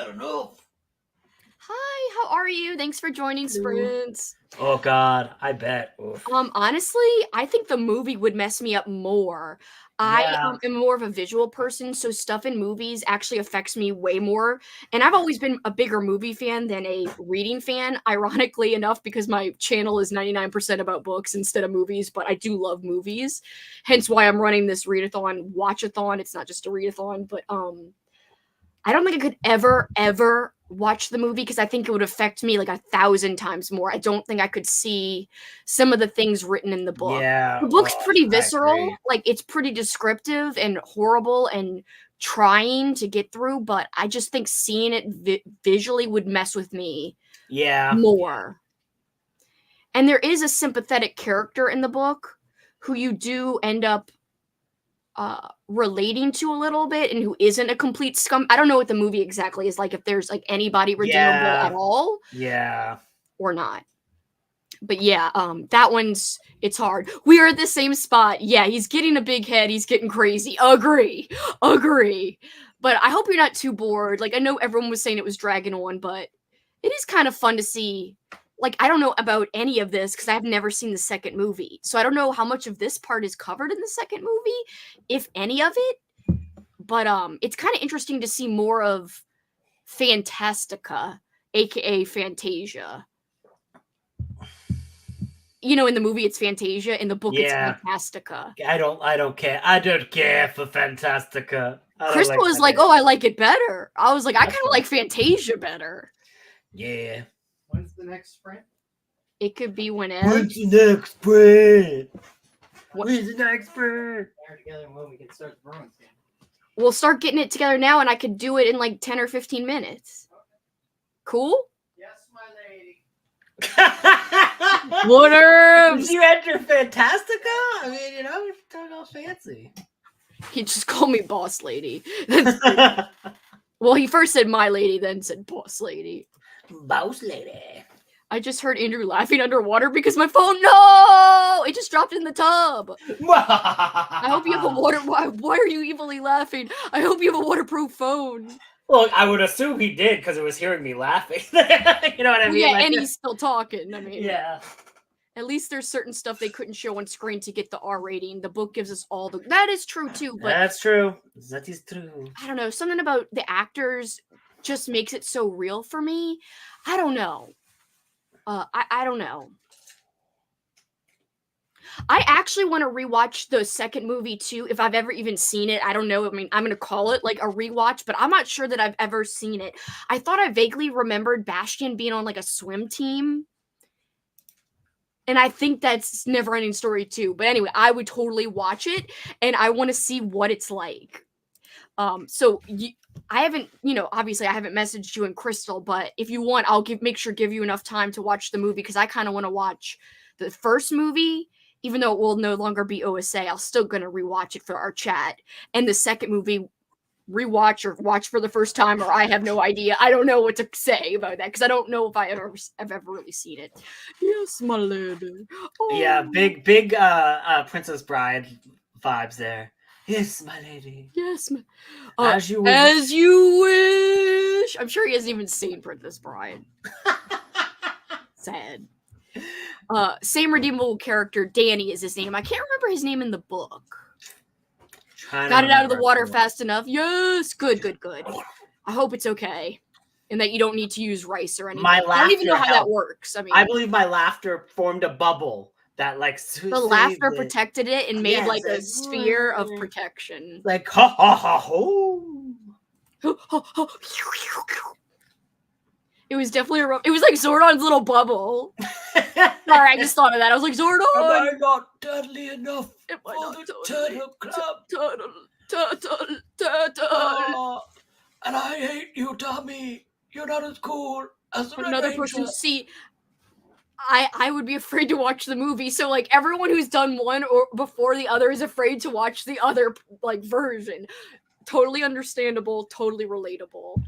don't know. Hi, how are you? Thanks for joining Sprints. Oh God, I bet. Oof. Honestly, I think the movie would mess me up more. I am more of a visual person, so stuff in movies actually affects me way more. And I've always been a bigger movie fan than a reading fan, ironically enough, because my channel is 99% about books instead of movies, but I do love movies. Hence why I'm running this Readathon, Watchathon. It's not just a readathon, but I don't think I could ever watch the movie because I think it would affect me like 1,000 times more. I don't think I could see some of the things written in the book. Yeah, the book's pretty visceral. Like, it's pretty descriptive and horrible and trying to get through, but I just think seeing it visually would mess with me more. And there is a sympathetic character in the book who you do end up relating to a little bit and who isn't a complete scum. I don't know what the movie exactly is like, if there's like anybody redeemable at all. Yeah. Or not. But yeah, that one's, it's hard. We are at the same spot. Yeah, he's getting a big head. He's getting crazy. Agree. But I hope you're not too bored. Like, I know everyone was saying it was dragging on, but it is kind of fun to see. Like, I don't know about any of this because I've never seen the second movie. So I don't know how much of this part is covered in the second movie, if any of it. But it's kind of interesting to see more of Fantastica, aka Fantasia. You know, in the movie it's Fantasia, in the book it's Fantastica. I don't care. I don't care for Fantastica. Crystal was like, oh, I like it better. I was like, I kind of like Fantasia better. Yeah. When's the next sprint? It could be whenever. When's the next sprint? When's the next sprint? Together when we can start the Bruins game. We'll start getting it together now, and I could do it in like 10 or 15 minutes. Cool? Yes, my lady. Whatevs? Did you enter Fantastica? I mean, you know, you're talking all fancy. He just called me boss lady. Well, he first said my lady, then said boss lady. Boss lady. I just heard Andrew laughing underwater because my phone, no! It just dropped in the tub. I hope you have a water... Why are you evilly laughing? I hope you have a waterproof phone. Well, I would assume he did because it was hearing me laughing. You know what I mean? Yeah, like, and he's still talking. I mean... Yeah. At least there's certain stuff they couldn't show on screen to get the R rating. The book gives us all the... That is true, too. But that's true. That is true. I don't know. Something about the actors just makes it so real for me. I don't know. I don't know. I actually want to rewatch the second movie, too, if I've ever even seen it. I don't know. I mean, I'm going to call it, like, a rewatch, but I'm not sure that I've ever seen it. I thought I vaguely remembered Bastian being on, like, a swim team. And I think that's Neverending Story too. But anyway, I would totally watch it, and I want to see what it's like. So I haven't, you know, obviously I haven't messaged you and Crystal, but if you want, I'll give you enough time to watch the movie because I kind of want to watch the first movie, even though it will no longer be OSA. I'm still gonna rewatch it for our chat, and the second movie. Rewatch or watch for the first time, or I have no idea. I don't know what to say about that because I don't know if I've ever really seen it. Yes, my lady. Oh. Yeah, big Princess Bride vibes there. Yes, my lady. Yes, as you wish. As you wish. I'm sure he hasn't even seen Princess Bride. Sad. Same redeemable character, Danny is his name. I can't remember his name in the book. Got it out of the water fast enough. Yes, good. I hope it's okay, and that you don't need to use rice or anything. I don't even know how that works. I mean, I believe my laughter formed a bubble that, like, the laughter protected it and made like a sphere of protection. Like ha ha ha ho. It was definitely it was like Zordon's little bubble. Sorry, I just thought of that. I was like, Zordon! Am I not deadly enough for the Turtle Club? Turtle. Oh, and I hate you, Tommy. You're not as cool as another person. See, I would be afraid to watch the movie. So, like, everyone who's done one or before the other is afraid to watch the other, like, version. Totally understandable. Totally relatable.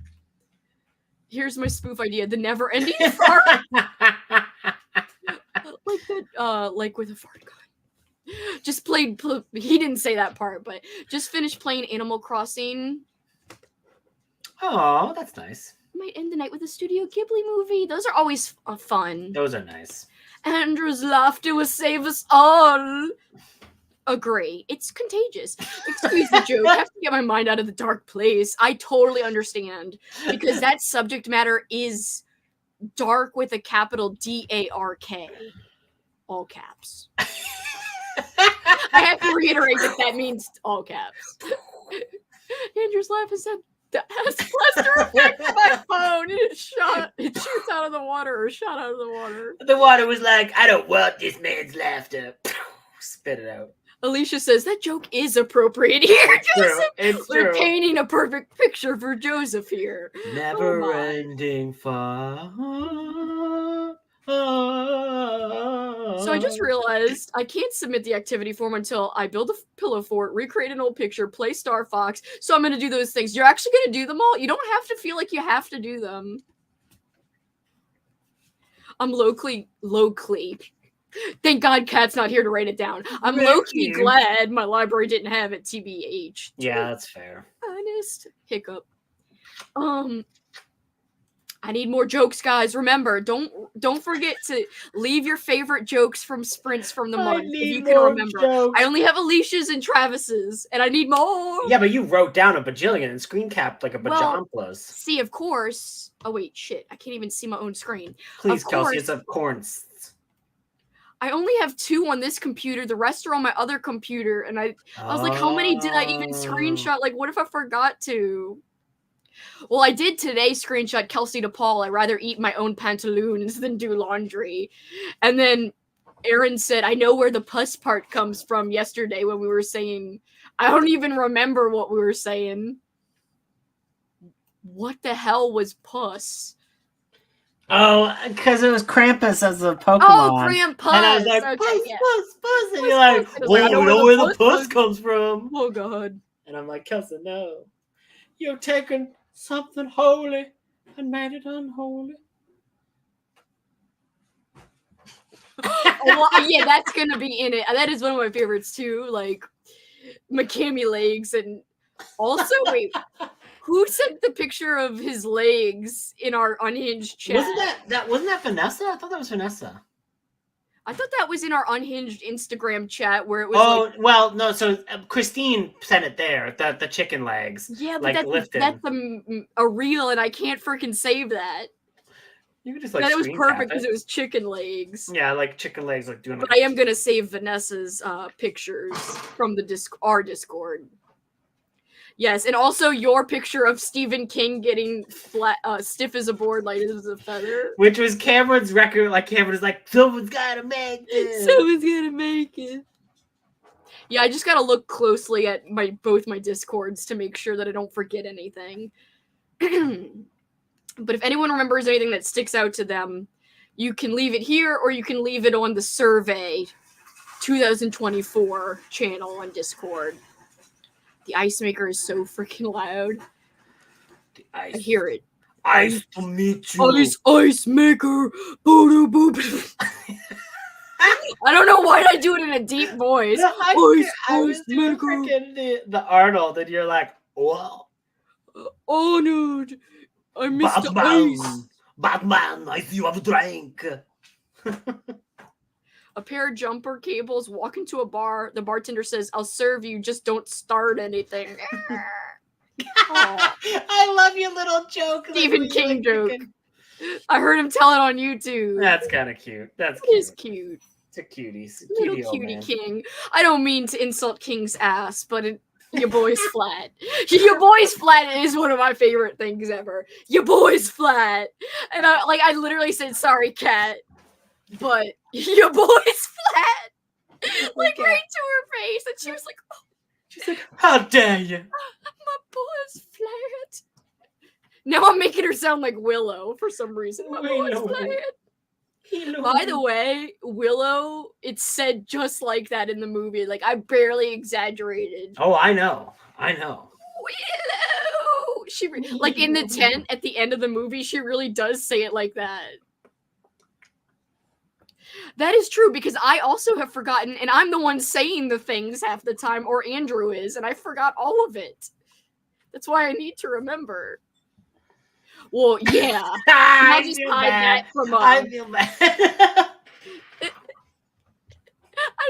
Here's my spoof idea: the never-ending fart, like that, like with a fart gun. Just played. He didn't say that part, but just finished playing Animal Crossing. Oh, that's nice. Might end the night with a Studio Ghibli movie. Those are always fun. Those are nice. Andrew's laughter will save us all. Agree. It's contagious. Excuse the joke. I have to get my mind out of the dark place. I totally understand. Because that subject matter is dark with a capital D-A-R-K. All caps. I have to reiterate that means all caps. Andrew's laugh is that has cluster effect on my phone. It shoots out of the water or shot out of the water. The water was like, I don't want this man's laughter. Spit it out. Alicia says that joke is appropriate here. It's true. It's We're true. painting a perfect picture for Joseph here. Never ending fun. So I just realized I can't submit the activity form until I build a pillow fort, recreate an old picture, play Star Fox. So I'm going to do those things. You're actually going to do them all. You don't have to feel like you have to do them. I'm low-key. Thank God Kat's not here to write it down. I'm low-key glad my library didn't have it, TBH. Yeah, that's fair. Honest hiccup. I need more jokes, guys. Remember, don't forget to leave your favorite jokes from sprints from the month if you can remember. Jokes. I only have Alicia's and Travis's, and I need more. Yeah, but you wrote down a bajillion and screen capped like a bajomplas. See, of course. Oh wait, shit! I can't even see my own screen. Please, of Kelsi, course, it's of course. I only have 2 on this computer. The rest are on my other computer, and I was like, how many did I even screenshot? Like, what if I forgot to? Well, I did today screenshot Kelsi to Paul. I'd rather eat my own pantaloons than do laundry. And then Aaron said, I know where the puss part comes from yesterday when we were saying, I don't even remember what we were saying. What the hell was puss? Oh, because it was Krampus as a Pokemon. Oh, Krampus! And I was like, Okay, puss, yeah. puss. And you're like, oh, I know where the puss comes from. Oh, God. And I'm like, Kelsi, no. You've taken something holy and made it unholy. Well, yeah, that's gonna be in it. That is one of my favorites too, like McCammy legs, and also wait, who sent the picture of his legs in our unhinged chat? Wasn't that Vanessa? I thought that was Vanessa. I thought that was in our unhinged Instagram chat where it was. Oh, like, well, no. So Christine sent it there. The chicken legs. Yeah, but like, that's a reel, and I can't freaking save that. You could just like. That was screen perfect cap because it was chicken legs. Yeah, like chicken legs, like doing. But I am gonna save Vanessa's pictures from the our Discord. Yes, and also your picture of Stephen King getting flat, stiff as a board, light as a feather. Which was Cameron's record. Like Cameron was like, someone's gotta make it. Someone's gonna make it. Yeah, I just gotta look closely at both my Discords to make sure that I don't forget anything. But if anyone remembers anything that sticks out to them, you can leave it here or you can leave it on the survey 2024 channel on Discord. The ice maker is so freaking loud. I hear it. Ice to meet you. Ice maker. Boo boo. I don't know why I do it in a deep voice. I was doing freaking the Arnold, and you're like, whoa. Arnold, I missed the ice. Batman, I see you have a drink. A pair of jumper cables, walk into a bar. The bartender says, I'll serve you, just don't start anything. I love your little joke. Stephen King joke. I heard him tell it on YouTube. That's kind of cute. That's cute. It is cute. It's a cutie. Little cutie King. I don't mean to insult King's ass, but your boy's flat. Your boy's flat is one of my favorite things ever. Your boy's flat. And I literally said, sorry, Kat. But your boy's flat. Like right to her face. And she was like, oh. She's like, how dare you? My boy's flat. Now I'm making her sound like Willow for some reason. My boy's flat. By the way, Willow, it's said just like that in the movie. Like, I barely exaggerated. Oh, I know. Willow! like in the tent at the end of the movie, she really does say it like that. That is true, because I also have forgotten, and I'm the one saying the things half the time, or Andrew is, and I forgot all of it. That's why I need to remember. Well, yeah. I just feel hide bad. that from I feel bad. I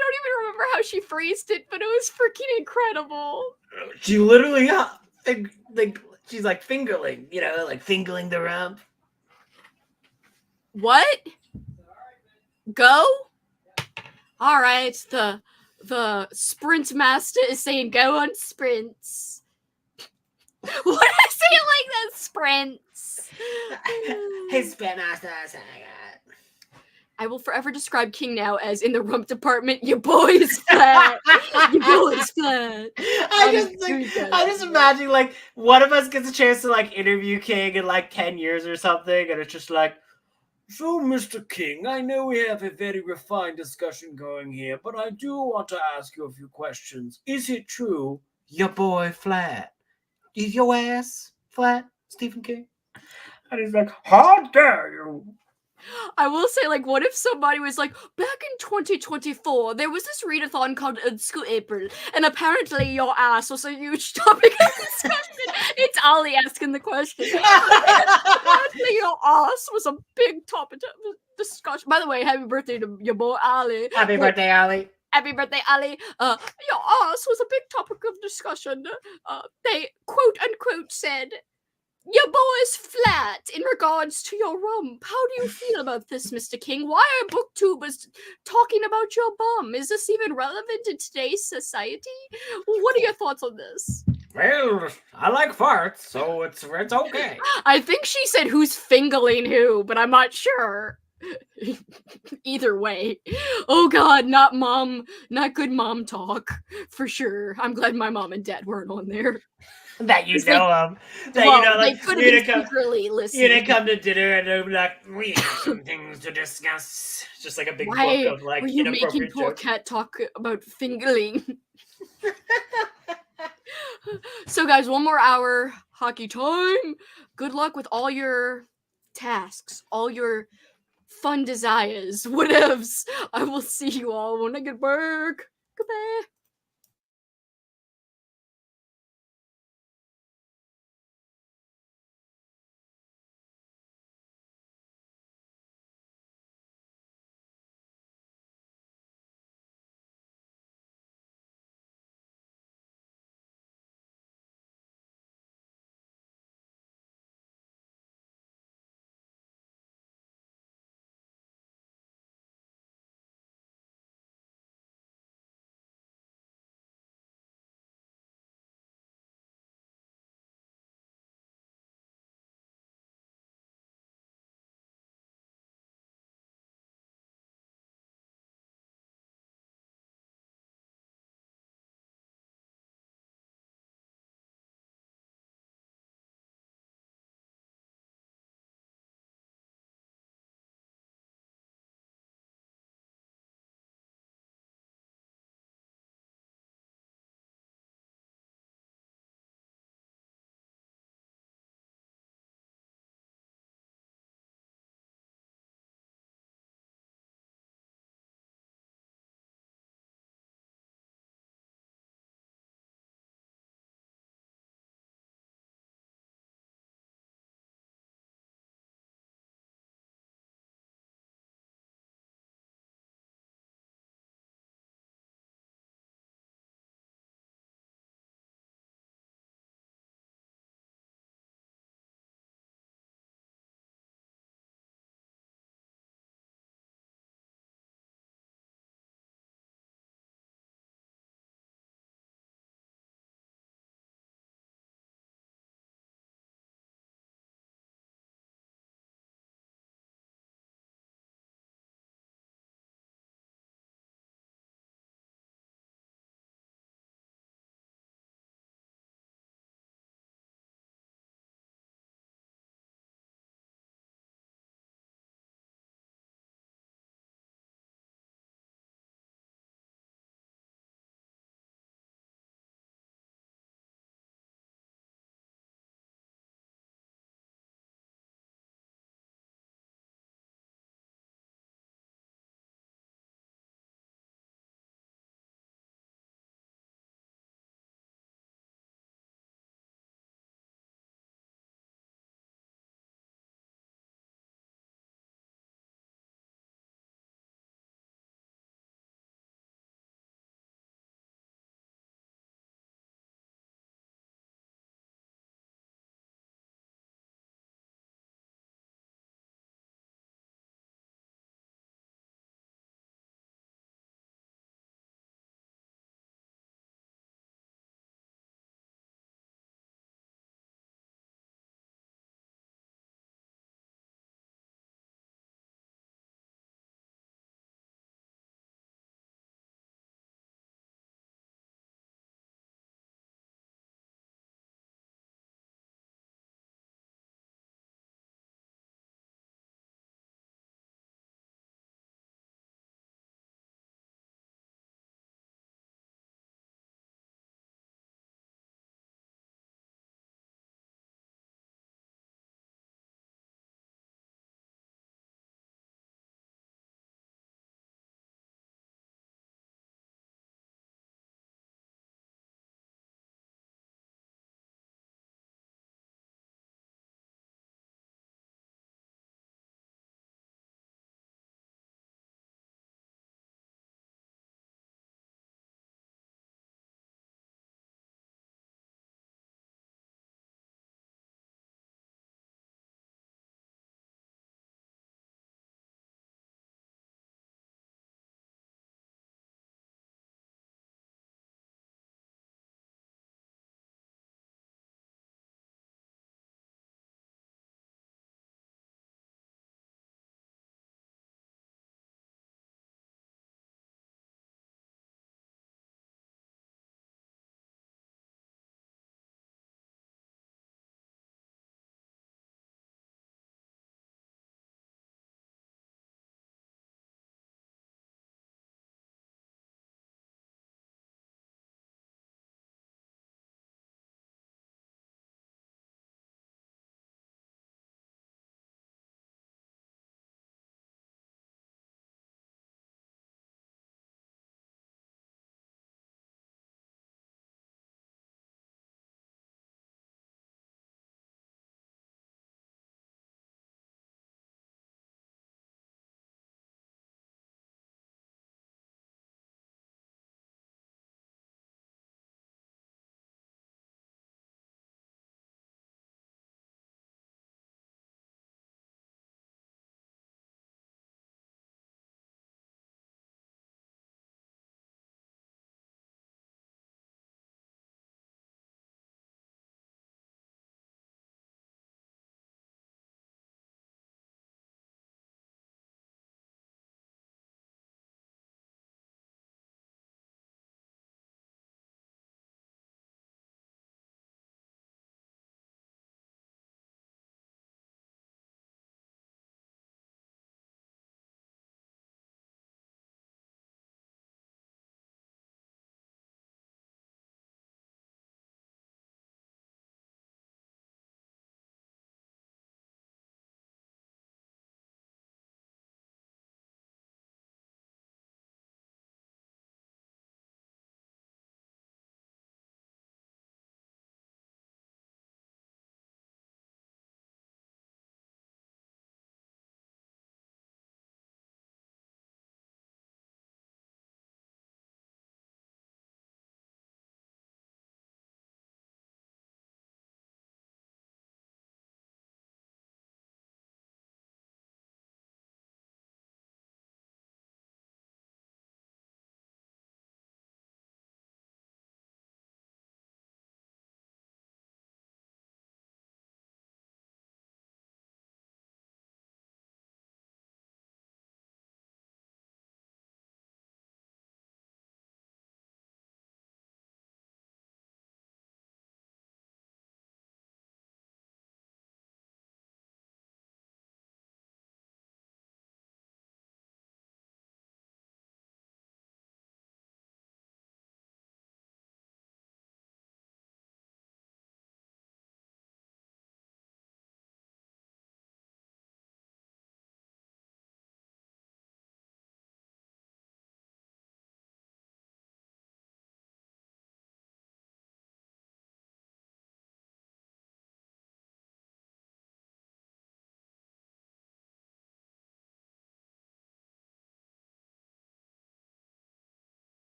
don't even remember how she phrased it, but it was freaking incredible. She literally, she's like fingerling, like fingering the rump. What? Go? All right, the sprint master is saying go on sprints. What did I say it like that? Sprints. Hey, sprint master. I will forever describe King now as in the rump department. Your boy's flat. Your boy's flat. I just imagine like one of us gets a chance to like interview King in like 10 years or something, and it's just like, so, Mr. King, I know we have a very refined discussion going here, but I do want to ask you a few questions. Is it true your boy flat? Is your ass flat, Stephen King? And he's like, how dare you? I will say, like, what if somebody was like, back in 2024, there was this readathon called School April, and apparently your ass was a huge topic of discussion. It's Ollie asking the question. Apparently your ass was a big topic of discussion. By the way, happy birthday to your boy Ollie. Happy birthday, Ollie. Happy birthday, Ali. Your ass was a big topic of discussion. They, quote unquote, said, your boy's flat in regards to your rump. How do you feel about this, Mr. King? Why are booktubers talking about your bum? Is this even relevant in today's society? What are your thoughts on this? Well, I like farts, so it's okay. I think she said who's fingering who, but I'm not sure. Either way. Oh god, not good mom talk. For sure. I'm glad my mom and dad weren't on there. That you know of. That well, you know, like, they could have been secretly listening. You're gonna come to dinner and they'll be like, we have some things to discuss. Just like a big book of like were you making inappropriate poor jokes. cat talk about fingering? So guys, one more hour. Hockey time. Good luck with all your tasks, all your fun desires, whatevs. I will see you all when I get back. Goodbye.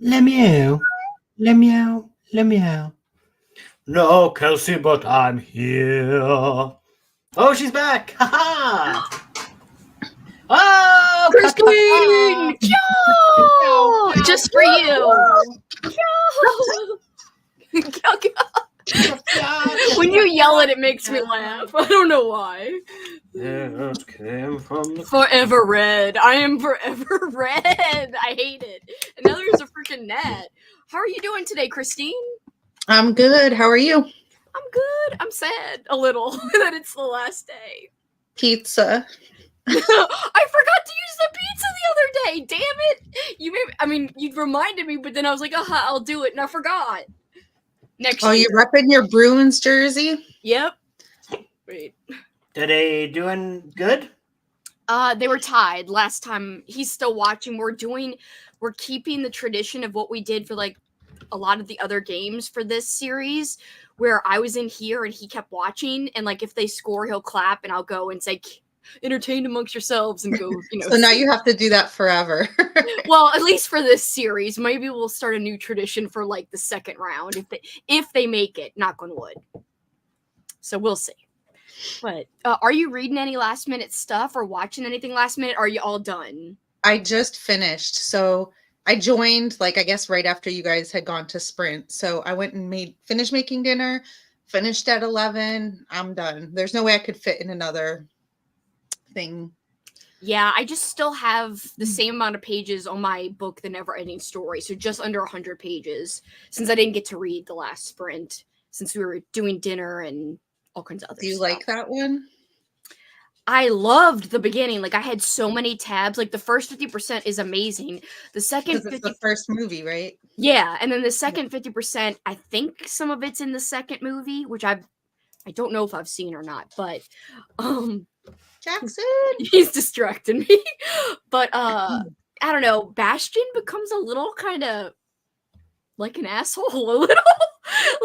Lemieux. Lemieux. Lemieux. No, Kelsi, but I'm here. Oh, she's back. Ha-ha. Oh, Christine! Yo! Just for you. When you yell it makes me laugh. I don't know why. It came from the Forever red. I am forever red. I hate it. And now there's a freaking net. How are you doing today, Christine? I'm good. How are you? I'm good. I'm sad a little that it's the last day. Pizza. I forgot to use the pizza the other day. Damn it! You reminded me, but then I was like, aha, I'll do it, and I forgot. Next year. You're repping your Bruins jersey? Yep. Wait. Are they doing good? They were tied last time. He's still watching. We're keeping the tradition of what we did for like a lot of the other games for this series, where I was in here and he kept watching, and like if they score, he'll clap, and I'll go and say, entertain amongst yourselves, and go, So now you have to do that forever. Well, at least for this series. Maybe we'll start a new tradition for like the second round if they make it, knock on wood. So we'll see. But are you reading any last minute stuff or watching anything last minute? Or are you all done? I just finished. So I joined, like, I guess right after you guys had gone to Sprint. So I went and finished making dinner, finished at 11. I'm done. There's no way I could fit in another thing. Yeah, I just still have the same amount of pages on my book, The Never Ending Story. So just under 100 pages, since I didn't get to read the last sprint, since we were doing dinner and all kinds of other stuff. Do you like that one? I loved the beginning. Like, I had so many tabs. Like, the first 50% is amazing. The second 50%, it's the first movie, right? Yeah, and then the second 50%, I think some of it's in the second movie, which I don't know if I've seen or not, but Jackson, he's distracting me. But I don't know, Bastion becomes a little kind of like an asshole a little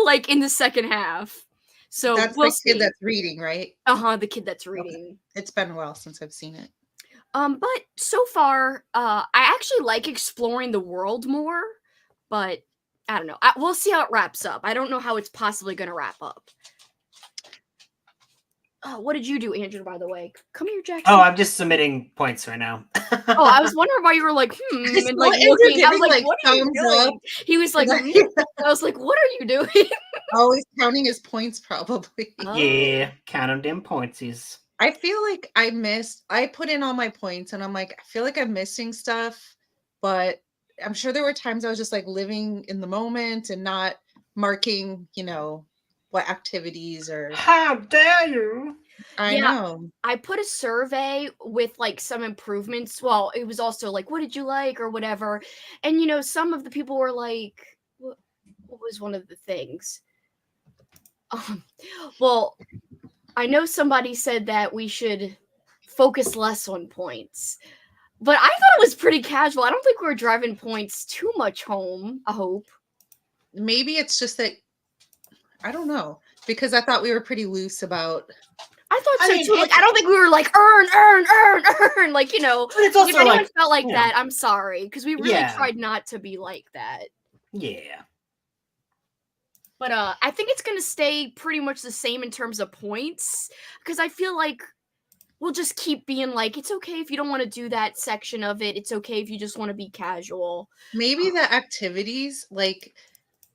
like in the second half. So that's we'll the kid that's reading, right? The kid that's reading. Okay. It's been a while since I've seen it. But so far, I actually like exploring the world more, but I don't know. We'll see how it wraps up. I don't know how it's possibly going to wrap up. What did you do, Andrew, by the way? Come here, Jackson. Oh, I'm just submitting points right now. Oh, I was wondering why you were like, and like Andrew looking. I was giving, like, what are you doing? up. He was like, I was like, what are you doing? Always counting his points, probably. Yeah, count them damn pointsies. I feel like I put in all my points and I'm like, I feel like I'm missing stuff, but I'm sure there were times I was just like living in the moment and not marking, what activities or. How dare you? I know. I put a survey with like some improvements. Well, it was also like, what did you like or whatever. And some of the people were like, what was one of the things? Well, I know somebody said that we should focus less on points, but I thought it was pretty casual. I don't think we were driving points too much home, I hope. Maybe it's just that, I don't know, because I thought we were pretty loose about. I thought so too. Like, I don't think we were like earn. Like, But it's also if anyone like, felt like that, I'm sorry, because we really Yeah. tried not to be like that. Yeah. But I think it's gonna stay pretty much the same in terms of points, because I feel like we'll just keep being like, it's okay if you don't want to do that section of it. It's okay if you just want to be casual. Maybe the activities, like,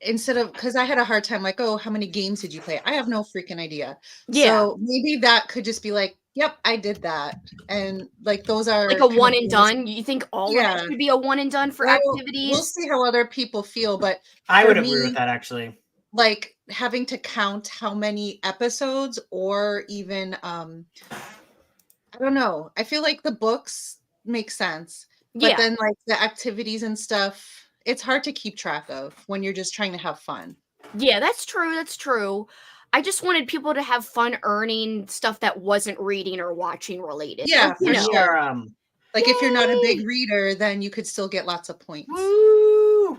instead of, because I had a hard time, like, oh, how many games did you play? I have no freaking idea. Yeah. So maybe that could just be like, yep, I did that. And like, those are Like a one and done. You think all of it should be a one and done for activities? We'll see how other people feel, but I would agree with that, actually. Like having to count how many episodes or even, I don't know. I feel like the books make sense, but then like the activities and stuff, it's hard to keep track of when you're just trying to have fun. Yeah, that's true. That's true. I just wanted people to have fun earning stuff that wasn't reading or watching related. Yeah, like, for sure. Like if you're not a big reader, then you could still get lots of points. Woo!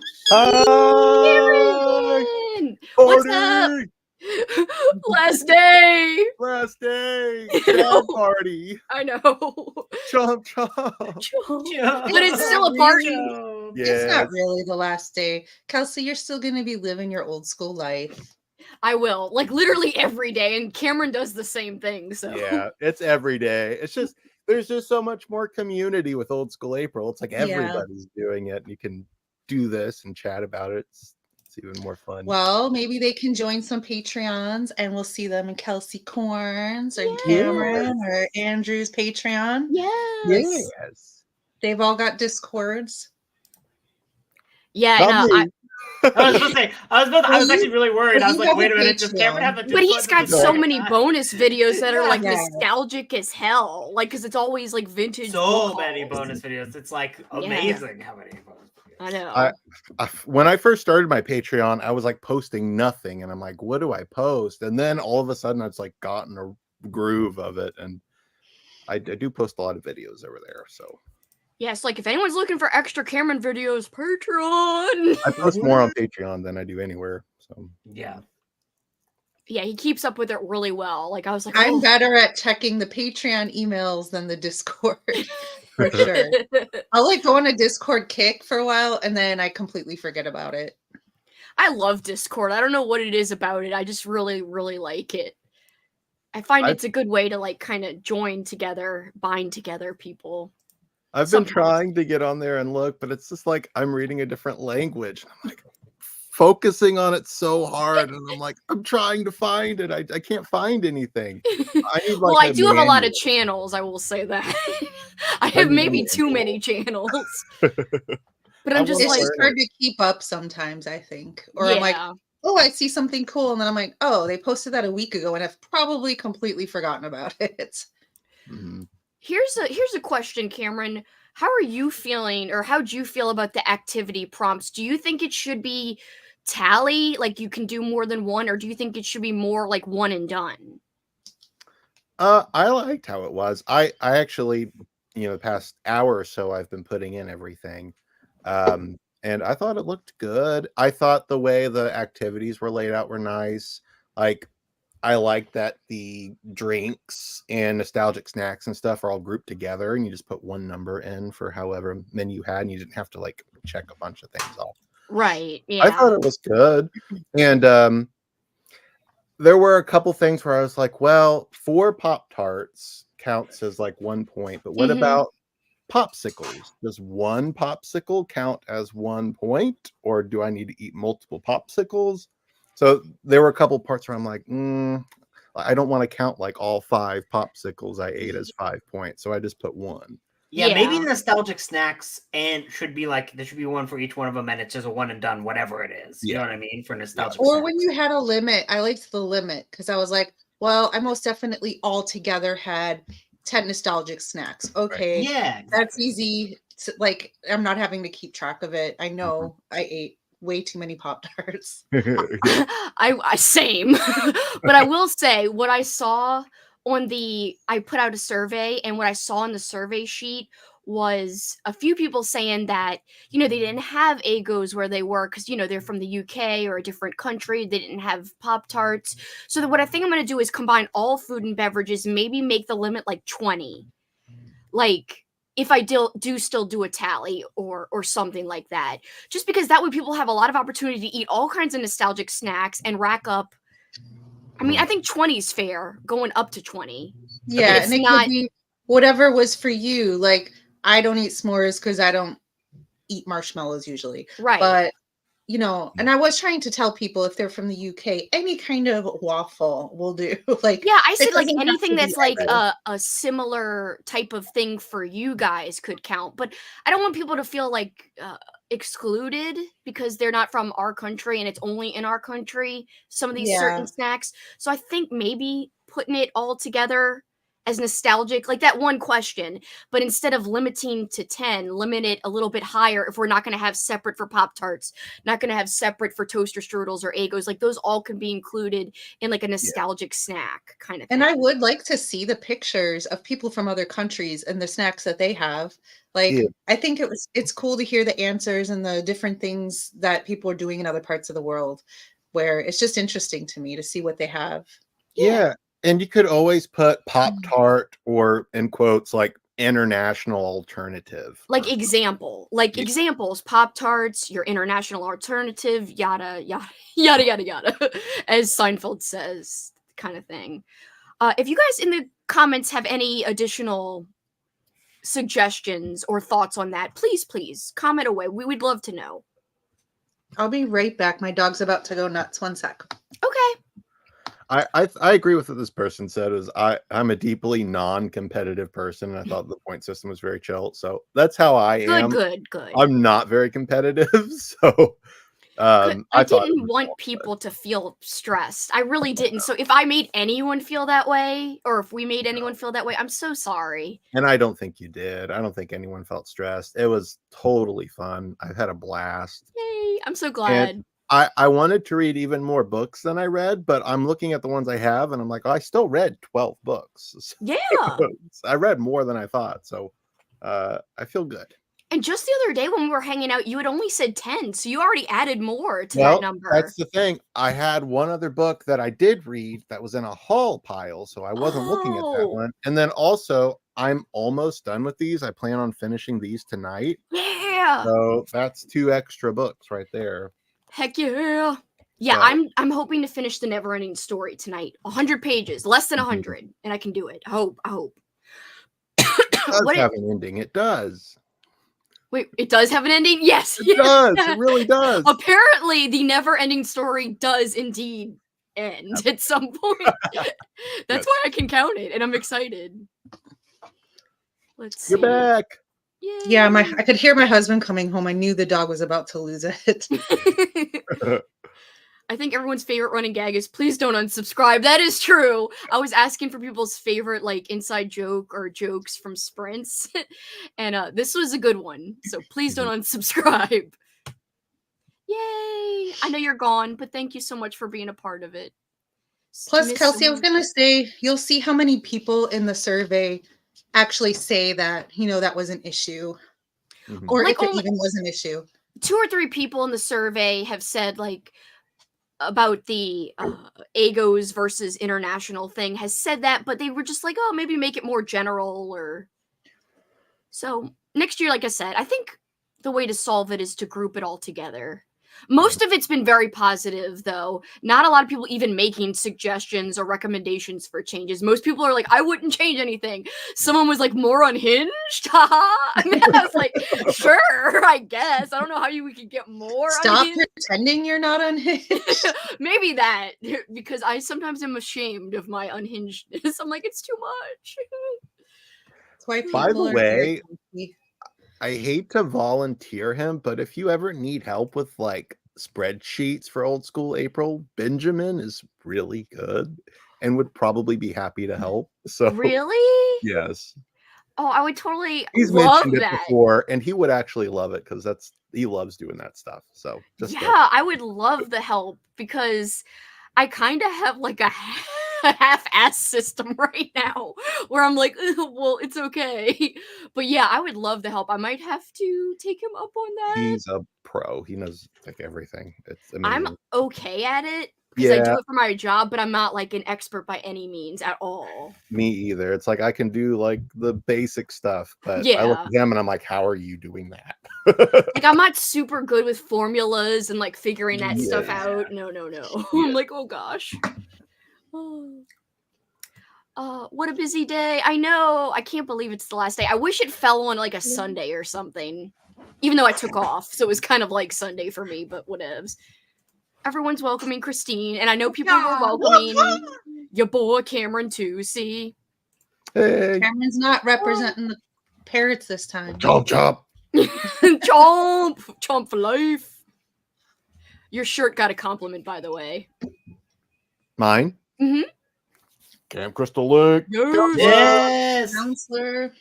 What's up? Last day. Last day. Chomp party. I know. Chomp chomp. But it's still a party. It's not really the last day. Kelsi, you're still going to be living your old school life. I will, like, literally every day, and Cameron does the same thing, so. Yeah, it's every day. It's just, there's just so much more community with Old School April. It's like everybody's doing it, and you can do this and chat about it. It's even more fun. Well, maybe they can join some Patreons, and we'll see them in Kelsi Corns or Cameron or Andrew's Patreon. Yes. They've all got Discords. Yeah, Not no, me. I was gonna say, I was actually really worried. I was like, wait a minute, does Cameron have the but he's got so many bonus. bonus videos that are like Yeah. nostalgic as hell. Like, because it's always like vintage. So book many hauls. bonus videos. It's like amazing how many bonus videos. I know. When I first started my Patreon, I was like posting nothing, and I'm like, what do I post? And then all of a sudden, it's like gotten a groove of it, and I do post a lot of videos over there. So Yes, like if anyone's looking for extra Cameron videos, Patreon. I post more on Patreon than I do anywhere. So Yeah. Yeah, he keeps up with it really well. Like I was like, I'm oh. better at checking the Patreon emails than the Discord, for sure. I'll like go on a Discord kick for a while, and then I completely forget about it. I love Discord. I don't know what it is about it. I just really, really like it. I find it's a good way to like kind of join together, bind together people. I've been trying to get on there and look, but it's just like I'm reading a different language. I'm like focusing on it so hard, and I'm like, I'm trying to find it. I can't find anything. I need, like, well, I do have a lot of channels, I will say that. I have maybe too many channels. But I'm just it's like, just hard to keep up sometimes, I think. Or I'm like, oh, I see something cool, and then I'm like, oh, they posted that a week ago, and I've probably completely forgotten about it. Mm-hmm. Here's a question, Cameron. How are you feeling, or how'd you feel about the activity prompts? Do you think it should be tally, like you can do more than one, or do you think it should be more like one and done? I liked how it was. I actually, the past hour or so, I've been putting in everything. And I thought it looked good. I thought the way the activities were laid out were nice. Like, I like that the drinks and nostalgic snacks and stuff are all grouped together, and you just put one number in for however many you had, and you didn't have to like check a bunch of things off. Right. Yeah. I thought it was good. And there were a couple things where I was like, well, 4 Pop-Tarts counts as like 1 point, but what about popsicles? Does one popsicle count as 1 point, or do I need to eat multiple popsicles? So there were a couple parts where I'm like, I don't want to count like all 5 popsicles I ate as 5 points, so I just put 1. Yeah, maybe nostalgic snacks and should be like there should be one for each one of them, and it's just a one and done, whatever it is. You know what I mean? For nostalgic. Or snacks. when you had a limit, I liked the limit because I was like, well, I most definitely all together had 10 nostalgic snacks. Okay, yeah, that's easy. Like I'm not having to keep track of it. I know I ate way too many Pop-Tarts. I same. But I will say what I saw on I put out a survey, and what I saw on the survey sheet was a few people saying that, they didn't have Eggos where they were because, they're from the UK or a different country. They didn't have Pop-Tarts. So what I think I'm going to do is combine all food and beverages, maybe make the limit like 20. Like, if I do still do a tally or something like that, just because that way people have a lot of opportunity to eat all kinds of nostalgic snacks and rack up. I mean, I think 20 is fair, going up to 20. Yeah, and it could be whatever was for you. Like, I don't eat s'mores because I don't eat marshmallows usually. Right. But, and I was trying to tell people if they're from the UK, any kind of waffle will do. Like, yeah, I said like anything that's like a similar type of thing for you guys could count. But I don't want people to feel like excluded because they're not from our country and it's only in our country, some of these certain snacks. So I think maybe putting it all together as nostalgic, like that one question, but instead of limiting to 10, limit it a little bit higher if we're not going to have separate for Pop-Tarts, not going to have separate for toaster strudels or Eggos. Like those all can be included in like a nostalgic snack kind of thing. And I would like to see the pictures of people from other countries and the snacks that they have. Like, I think it's cool to hear the answers and the different things that people are doing in other parts of the world, where it's just interesting to me to see what they have. Yeah. And you could always put Pop-Tart or in quotes like international alternative. Like examples, Pop-Tarts, your international alternative, yada yada yada yada yada, as Seinfeld says, kind of thing. If you guys in the comments have any additional suggestions or thoughts on that, please comment away. We would love to know. I'll be right back. My dog's about to go nuts. One sec. Okay. I agree with what this person said. Is I'm a deeply non-competitive person, and I thought the point system was very chill. So that's how I am. Good. I'm not very competitive, so I didn't want people to feel stressed. I really didn't. So if I made anyone feel that way, or if we made anyone feel that way, I'm so sorry. And I don't think you did. I don't think anyone felt stressed. It was totally fun. I've had a blast. Yay! I'm so glad. And I wanted to read even more books than I read, but I'm looking at the ones I have, and I'm like, oh, I still read 12 books. So Yeah. I read more than I thought, so I feel good. And just the other day when we were hanging out, you had only said 10, so you already added more to that number. That's the thing. I had one other book that I did read that was in a haul pile, so I wasn't looking at that one. And then also, I'm almost done with these. I plan on finishing these tonight. Yeah. So that's 2 extra books right there. Heck yeah. Yeah, So, I'm hoping to finish the Never-Ending Story tonight. 100 pages, less than 100, and I can do it. I hope. it does have an ending. It does. Wait, it does have an ending? Yes. It does. It really does. Apparently, the Never-Ending Story does indeed end at some point. That's why I can count it, and I'm excited. Let's see. You're back. Yay. Yeah, I could hear my husband coming home. I knew the dog was about to lose it. I think everyone's favorite running gag is please don't unsubscribe. That is true. I was asking for people's favorite like inside joke or jokes from sprints, and this was a good one. So please don't unsubscribe. Yay! I know you're gone, but thank you so much for being a part of it. Plus, Kelsi, I was gonna say you'll see how many people in the survey actually say that that was an issue, or like, if it even was an issue. 2 or 3 people in the survey have said like about the AGOs versus international thing has said that, but they were just like, oh, maybe make it more general. Or so next year, like I said, I think the way to solve it is to group it all together. Most of it's been very positive, though. Not a lot of people even making suggestions or recommendations for changes. Most people are like, I wouldn't change anything. Someone was like, more unhinged? Haha. I mean, I was like, sure, I guess. I don't know how we could get more Stop unhinged. Pretending you're not unhinged. Maybe that, because I sometimes am ashamed of my unhingedness. I'm like, it's too much. That's why By the people are way, very I hate to volunteer him, but if you ever need help with like spreadsheets for old school April, Benjamin is really good and would probably be happy to help. So Really? yes. Oh, I would totally He's love mentioned that. it before, and he would actually love it because he loves doing that stuff. So yeah, I would love the help because I kind of have like a half-ass system right now where I'm like, well, it's okay. But yeah, I would love the help. I might have to take him up on that. He's a pro. He knows like everything. It's amazing. I'm okay at it because I do it for my job, but I'm not like an expert by any means at all. Me either. It's like I can do like the basic stuff, but I look at him and I'm like, how are you doing that? Like I'm not super good with formulas and like figuring that stuff out. No. I'm like, oh gosh. What a busy day. I know. I can't believe it's the last day. I wish it fell on like a Sunday or something. Even though I took off. So it was kind of like Sunday for me, but whatevs. Everyone's welcoming Christine. And I know people were welcoming your boy Cameron too. See? Hey. Cameron's not representing the Parrots this time. Chomp chomp. Chomp. Chomp for life. Your shirt got a compliment, by the way. Mine? Mm-hmm. Cam Crystal Lake. Yes. Counselor.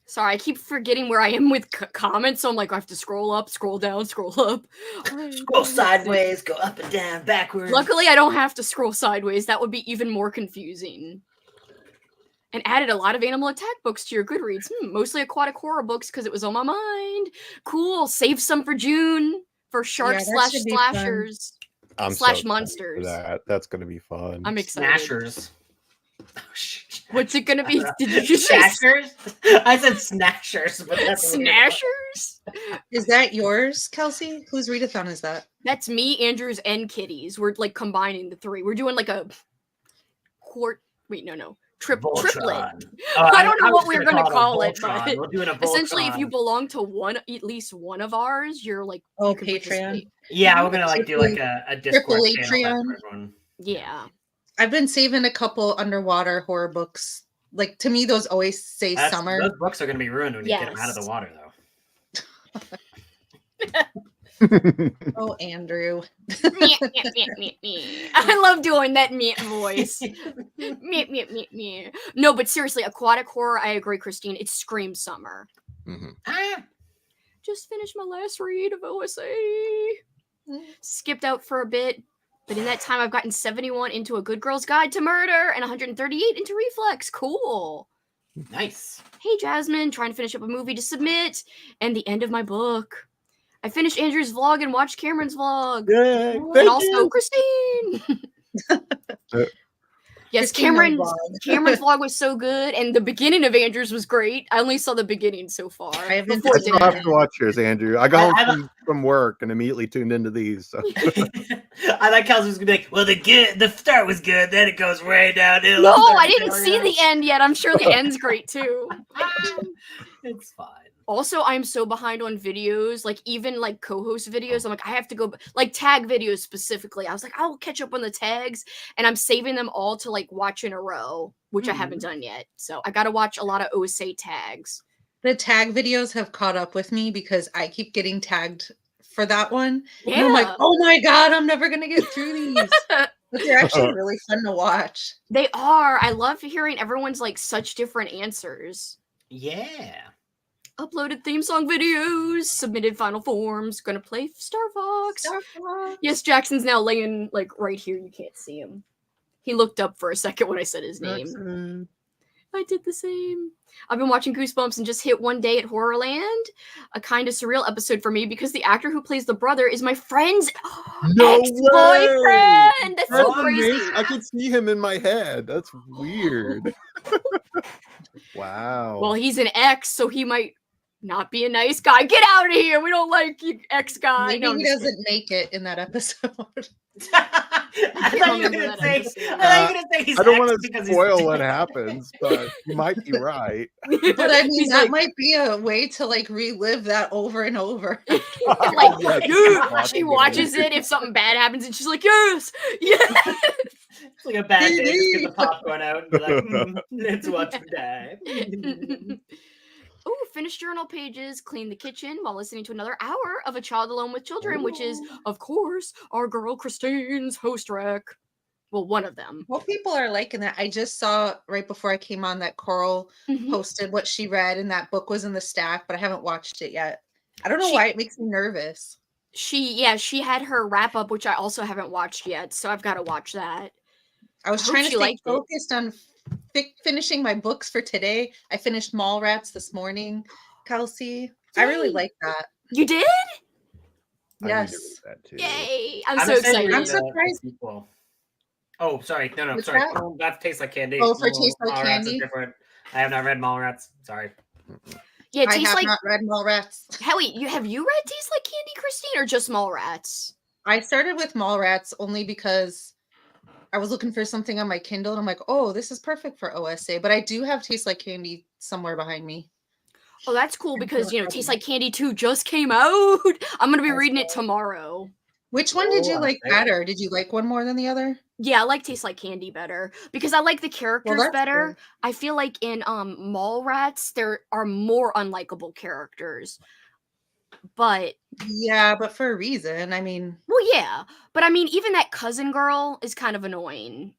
Sorry, I keep forgetting where I am with comments, so I'm like, I have to scroll up, scroll down, scroll up. Scroll sideways, go up and down, backwards. Luckily, I don't have to scroll sideways. That would be even more confusing. And added a lot of animal attack books to your Goodreads. Mostly aquatic horror books because it was on my mind. Cool. Save some for June for shark slash slashers. I'm slash so monsters. for that. That's going to be fun. I'm excited. Smashers. Oh, shit. What's it gonna be? Did you say Snatchers? I said snatchers, but that's Snashers? Is that yours, Kelsi? Whose readathon is that? That's me, Andrews, and Kitty's. We're like combining the three. We're doing like a triplet. Voltron. I don't know was what we were gonna gonna call it, Voltron. but We're doing a essentially, if you Voltron. belong to at least one of ours, you're like Oh, you can Patreon. participate. Yeah, we're gonna like do like a Discord channel Patreon. for everyone. Yeah. I've been saving a couple underwater horror books. Like, to me, those always say summer. Those books are gonna be ruined when you get them out of the Yes. water, though. Oh, Andrew. Meow, meow, meow, meow, meow. I love doing that meow voice. Meow, meow, meow, meow. No, but seriously, aquatic horror, I agree, Christine. It screams summer. Mhm. Ah, Just finished my last read of OSA. Mm. Skipped out for a bit, but in that time I've gotten 71 into A Good Girl's Guide to Murder and 138 into Reflex. Cool. nice. Hey Jasmine, trying to finish up a movie to submit, and the end of my book. I finished Andrew's vlog and watched Cameron's vlog. Yay! And Thank also you. Christine. Yes, Christine, my Cameron's vlog was so good, and the beginning of Andrew's was great. I only saw the beginning so far. I haven't before I still have to watch yours, Andrew. I got I- home from work and immediately tuned into these. So. I like how was gonna be like, well, the start was good, then it goes way downhill. No, I didn't see the end yet. I'm sure the end's great too. It's fine. Also, I'm so behind on videos, like even like co-host videos. I'm like, I have to go like tag videos specifically. I was like, I'll catch up on the tags, and I'm saving them all to like watch in a row, which I haven't done yet. So I got to watch a lot of OSA tags. The tag videos have caught up with me because I keep getting tagged for that one. Yeah, And I'm like, oh my God, I'm never going to get through these. But they're actually really fun to watch. they are. I love hearing everyone's like such different answers. Yeah. Uploaded theme song videos, submitted final forms, gonna play Star Fox. Yes, Jackson's now laying like right here. You can't see him. He looked up for a second when I said his name. Jackson. I did the same. I've been watching Goosebumps and just hit one day at Horrorland. A kind of surreal episode for me because the actor who plays the brother is my friend's No ex-boyfriend. That's so That's crazy. amazing. I could see him in my head. That's weird. Wow. Well, he's an ex, so he might not be a nice guy. Get out of here. We don't like you, ex guy. Maybe No, I'm he just doesn't make it in that episode. I thought you were remember gonna that say. episode. I thought you were gonna say he's I don't ex want to because he's spoil what dead. happens, but you might be right. But I mean, He's that like- might be a way to like relive that over and over. like, Yes, yeah, she's she watching watches it if something bad happens, and she's like, yes, yes. It's like a bad day. Just get the popcorn out and be like, it's what to die. Oh, finished journal pages, clean the kitchen while listening to another hour of A Child Alone with Children, which is, of course, our girl Christine's host rec. Well, one of them. Well, people are liking that. I just saw right before I came on that Coral Mhm. posted what she read, and that book was in the stack, but I haven't watched it yet. I don't know She- why it makes me nervous. She had her wrap up, which I also haven't watched yet, so I've got to watch that. I was I hope trying to she stay liked it. focused on finishing my books for today. I finished Mallrats this morning, Kelsi. I really Yay. like that. You did? I need to Yes. read that too. Yay! I'm I'm so excited to excited. read I'm the surprised- sequel. Oh, sorry. No, What's sorry. that? That tastes like candy. Oh, for Taste Like Mallrats Candy? is different. I have not read Mallrats. Sorry. Yeah, it I tastes have like. not read Mallrats. Howie, have you read Taste Like Candy, Christine, or just Mallrats? I started with Mallrats only because I was looking for something on my Kindle, and I'm like, oh, this is perfect for OSA. But I do have Taste Like Candy somewhere behind me. Oh, that's cool I'm because, so Taste happy. Like Candy 2 just came out. I'm going to be That's reading it tomorrow. Which one did Oh, you I'm like excited. better? Did you like one more than the other? Yeah, I like Taste Like Candy better because I like the characters that's better. good. I feel like in Mallrats there are more unlikable characters. But Yeah, but for a reason. I mean, well, yeah. But I mean, even that cousin girl is kind of annoying.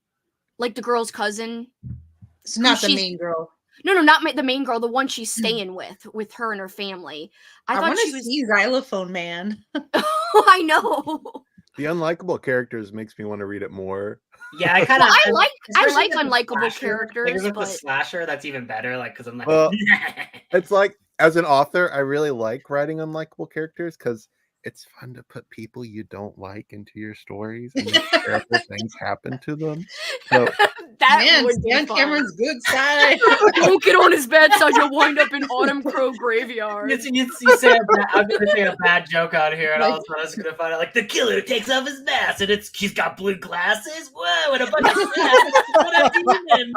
Like the girl's cousin. it's not the she's- main girl. No, not the main girl, the one she's staying with her and her family. I I thought want she to was. see Xylophone Man. Oh, I know. The unlikable characters makes me want to read it more. Yeah, I kind of. I like especially with the unlikable slasher, characters, Like, with the but slasher, that's even better. Like, because I'm like, Well, It's like, as an author, I really like writing unlikable characters because it's fun to put people you don't like into your stories and make terrible things happen to them. So That Man, would be Stan fun. Cameron's good side. Don't get on his bedside, you'll wind up in Autumn Crow Graveyard. You say I'm going to say a bad joke out here, and all of a sudden I was going to find out, like, the killer takes off his mask, and he's got blue glasses. Whoa, and a bunch of masks. What a demon.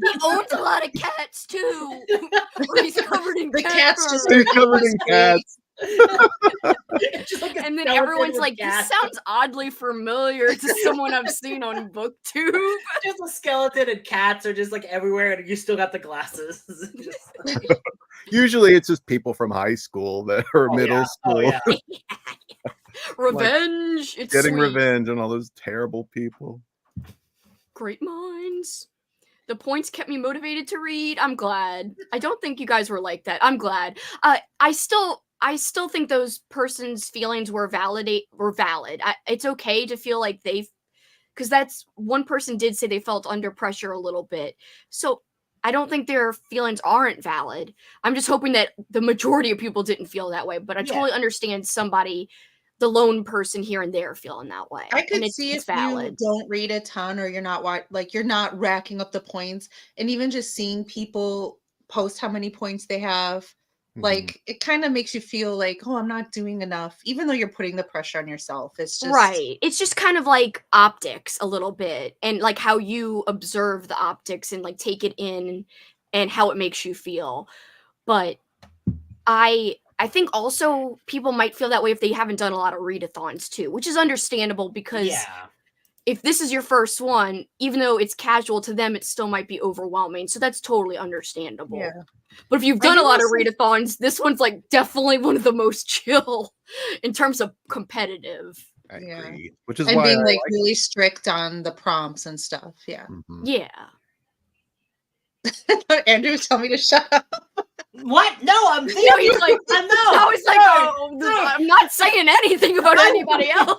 He owns a lot of cats, too. He's covered in The cat cat's just fur. They're covered in cats. Just like a And then skeleton everyone's with like, this cats. sounds oddly familiar to someone I've seen on BookTube. Just a skeleton and cats are just like everywhere, and you still got the glasses. Just, Usually it's just people from high school that are Oh, middle yeah. school Oh, yeah. Revenge. It's getting sweet. revenge on all those terrible people. Great minds. The points kept me motivated to read. I'm glad. I don't think you guys were like that. I'm glad. I still think those person's feelings were valid. It's okay to feel like because that's one person did say they felt under pressure a little bit. So I don't think their feelings aren't valid. I'm just hoping that the majority of people didn't feel that way. But I totally understand somebody, the lone person here and there, feeling that way. I could and see it's if valid. you don't read a ton or you're not racking up the points, and even just seeing people post how many points they have, like it kind of makes you feel like, oh, I'm not doing enough, even though you're putting the pressure on yourself. It's just Right. It's just kind of like optics a little bit, and like how you observe the optics and like take it in and how it makes you feel. But I think also people might feel that way if they haven't done a lot of readathons too, which is understandable because Yeah. if this is your first one, even though it's casual to them, it still might be overwhelming. So that's totally understandable. Yeah. But if you've I done a think lot of also- readathons, this one's like definitely one of the most chill in terms of competitive. I Yeah. agree. Which is and why being I like really strict on the prompts and stuff. Yeah. Yeah. Andrew, tell me to shut up. What? No, I'm thinking. No, he's like, I I was like, I'm not saying anything about anybody else.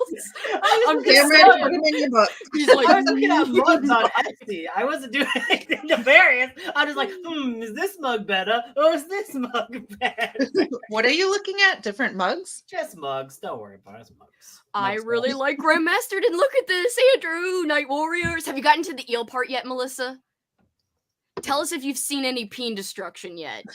I'm just Cameron, put saying. them in your book. He's like, I was looking at mugs on Etsy. I wasn't doing anything nefarious. I was like, is this mug better or is this mug better? What are you looking at? Different mugs? Just mugs. Don't worry about it. It's mugs. I Mugs really mugs. like Grandmastered, and look at this, Andrew, Night Warriors. Have you gotten to the eel part yet, Melissa? Tell us if you've seen any peen destruction yet.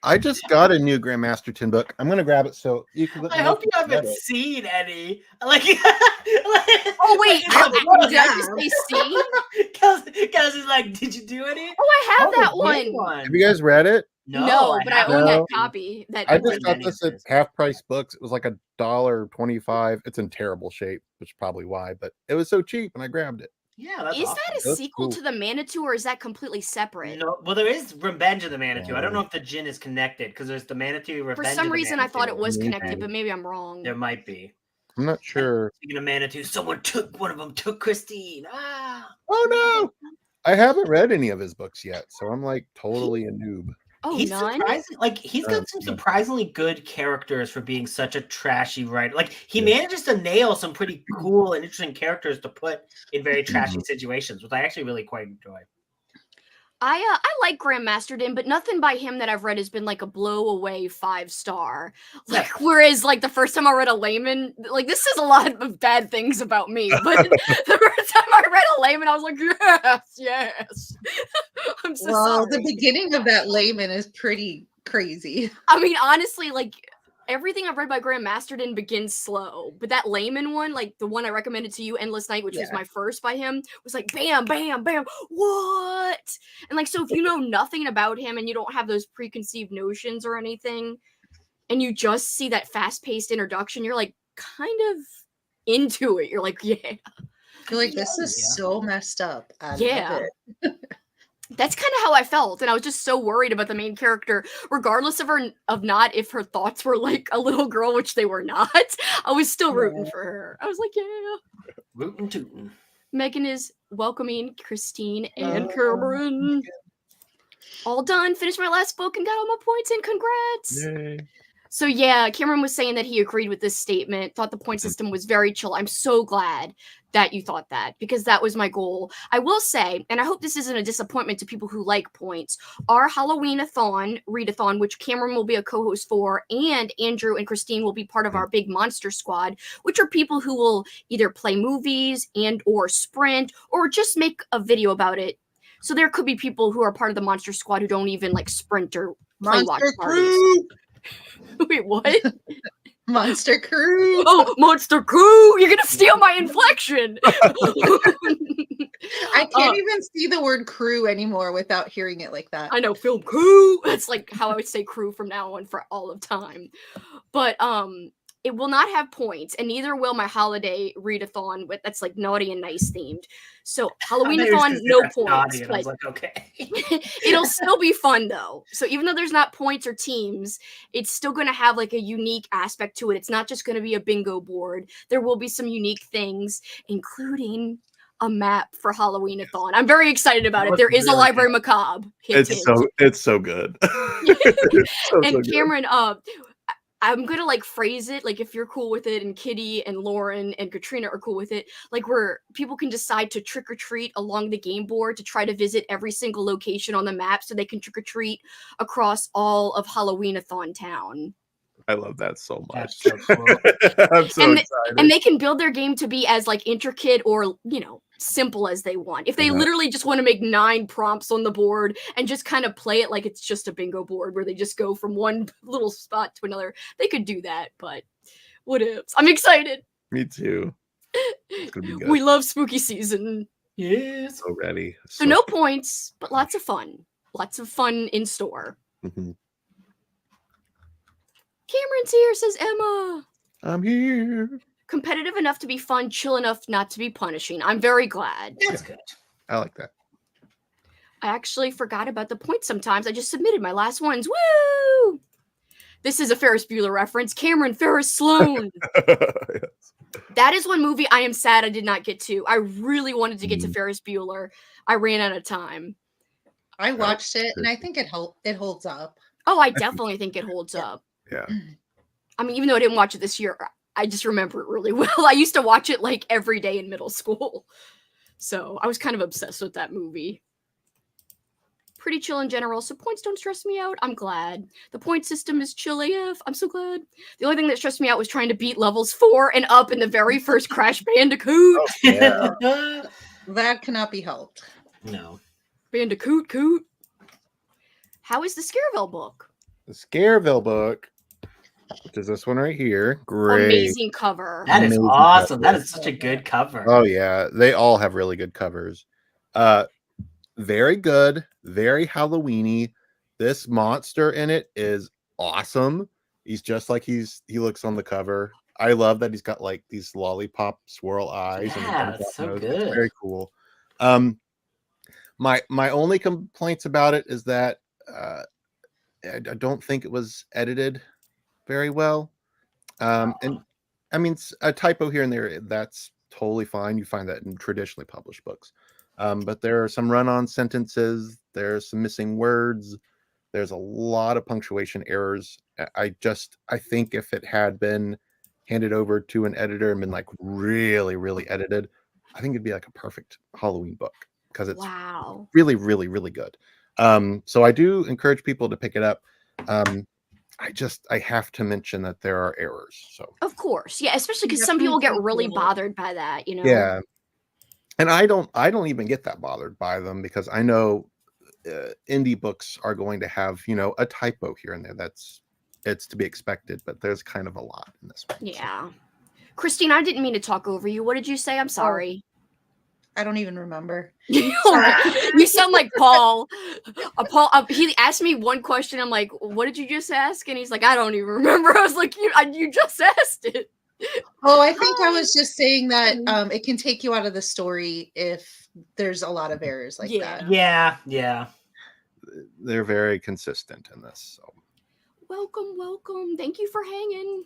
I just got a new Grandmaster Tin book. I'm gonna grab it so you can. I hope you haven't seen any. Like, Oh wait, did I just say see? Kelsey's like, did you do any? Oh, I have that good one. Have you guys read it? No, but I haven't. own that No. copy. That I just got many this of at those. half price books. It was like $1.25. It's in terrible shape, which is probably why, but it was so cheap and I grabbed it. Yeah, that's Is awesome. that a That's sequel cool. to the Manitou, or is that completely separate? No, well, there is Revenge of the Manitou. I don't No. know if the gin is connected because there's the Manitou. Revenge For of some the reason, I thought it Manitou. was Maybe. connected, but maybe I'm wrong. There might be. I'm not sure. Speaking of Manitou, someone took one of them. Took Christine. Ah. Oh no! I haven't read any of his books yet, so I'm like totally a noob. Oh, He's none? surprising. Like he's got some Yeah. surprisingly good characters for being such a trashy writer. Like he manages to nail some pretty cool and interesting characters to put in very trashy situations, which I actually really quite enjoy. I like Grandmastered in, but nothing by him that I've read has been like a blow away 5-star. Like whereas like the first time I read a layman, like this says a lot of bad things about me. But the first time I read a layman, I was like, yes. I'm so Well, sorry. the beginning of that layman is pretty crazy. I mean, honestly, like everything I've read by Grandmastered begins slow, but that layman one, like the one I recommended to you, Endless Night, which was my first by him, was like bam, bam, bam. What? And like, so if you know nothing about him and you don't have those preconceived notions or anything, and you just see that fast-paced introduction, you're like kind of into it. You're like, yeah. You're like, this is so messed up. I love Yeah. it. That's kind of how I felt, and I was just so worried about the main character, regardless of if her thoughts were like a little girl, which they were not. I was still rooting for her. I was like, yeah. Rootin' tootin'. Megan is welcoming Christine and Cameron. All done. Finished my last book and got all my points. And congrats. Yay. So yeah, Cameron was saying that he agreed with this statement, thought the point system was very chill. I'm so glad that you thought that, because that was my goal. I will say, and I hope this isn't a disappointment to people who like points, our Halloween-a-thon, Readathon, which Cameron will be a co-host for, and Andrew and Christine will be part of our big monster squad, which are people who will either play movies and or sprint or just make a video about it. So there could be people who are part of the monster squad who don't even like sprint or play watch parties. Wait, what? Monster Crew. Oh, Monster Crew! You're gonna steal my inflection. I can't even see the word crew anymore without hearing it like that. I know, film crew. That's like how I would say crew from now on for all of time. But it will not have points, and neither will my holiday readathon that's like naughty and nice themed. So Halloween-a-thon, no points. I was like, okay. It'll still be fun though. So even though there's not points or teams, it's still going to have like a unique aspect to it. It's not just going to be a bingo board. There will be some unique things, including a map for Halloween-a-thon. I'm very excited about it. There is a library macabre. Hint, hint. It's so good. It's so And good. Cameron, I'm gonna like phrase it like if you're cool with it, and Kitty and Lauren and Katrina are cool with it, like where people can decide to trick or treat along the game board to try to visit every single location on the map so they can trick or treat across all of Halloween-a-thon town. I love that so much. That's so cool. I'm so excited. And they can build their game to be as like intricate or, you know, simple as they want. If they literally just want to make 9 prompts on the board and just kind of play it like it's just a bingo board where they just go from one little spot to another, they could do that. But what ifs? I'm excited. Me too. It's gonna be good. We love spooky season. Yes. So ready. So no points, but lots of fun. Lots of fun in store. Mm-hmm. Cameron's here, says Emma. I'm here. Competitive enough to be fun, chill enough not to be punishing. I'm very glad. That's good. I like that. I actually forgot about the points sometimes. I just submitted my last ones. Woo! This is a Ferris Bueller reference. Cameron Ferris Sloan. Yes. That is one movie I am sad I did not get to. I really wanted to get to Ferris Bueller. I ran out of time. I watched it and I think it holds up. Oh, I definitely think it holds up. Yeah. I mean, even though I didn't watch it this year, I just remember it really well. I used to watch it like every day in middle school. So I was kind of obsessed with that movie. Pretty chill in general, so points don't stress me out. I'm glad. The point system is chill AF. I'm so glad. The only thing that stressed me out was trying to beat levels 4 and up in the very first Crash Bandicoot. Oh, yeah. That cannot be helped. No. Bandicoot coot. How is the Scareville book? The Scareville book, which is this one right here. Great. Amazing cover. That is Amazing awesome. cover. That is such a good cover. Oh yeah, they all have really good covers. Very good, very Halloweeny. This monster in it is awesome. He's just like he looks on the cover. I love that he's got like these lollipop swirl eyes. Yeah, and that's so nose. good. It's very cool. My only complaints about it is that I don't think it was edited very well. And I mean, a typo here and there, that's totally fine. You find that in traditionally published books. But there are some run-on sentences. There's some missing words. There's a lot of punctuation errors. I think if it had been handed over to an editor and been like really, really edited, I think it'd be like a perfect Halloween book because it's really, really, really good. So I do encourage people to pick it up. I have to mention that there are errors. So of course, yeah, especially because some people get really bothered by that, you know. Yeah, and I don't even get that bothered by them because I know indie books are going to have, you know, a typo here and there. It's to be expected, but there's kind of a lot in this one. Yeah, so. Christine, I didn't mean to talk over you. What did you say? I'm sorry. I don't even remember. You sound like Paul. Paul. He asked me one question. I'm like, "What did you just ask?" And he's like, "I don't even remember." I was like, "You just asked it." Oh, I think I was just saying that it can take you out of the story if there's a lot of errors like that. Yeah. They're very consistent in this. So. Welcome. Thank you for hanging.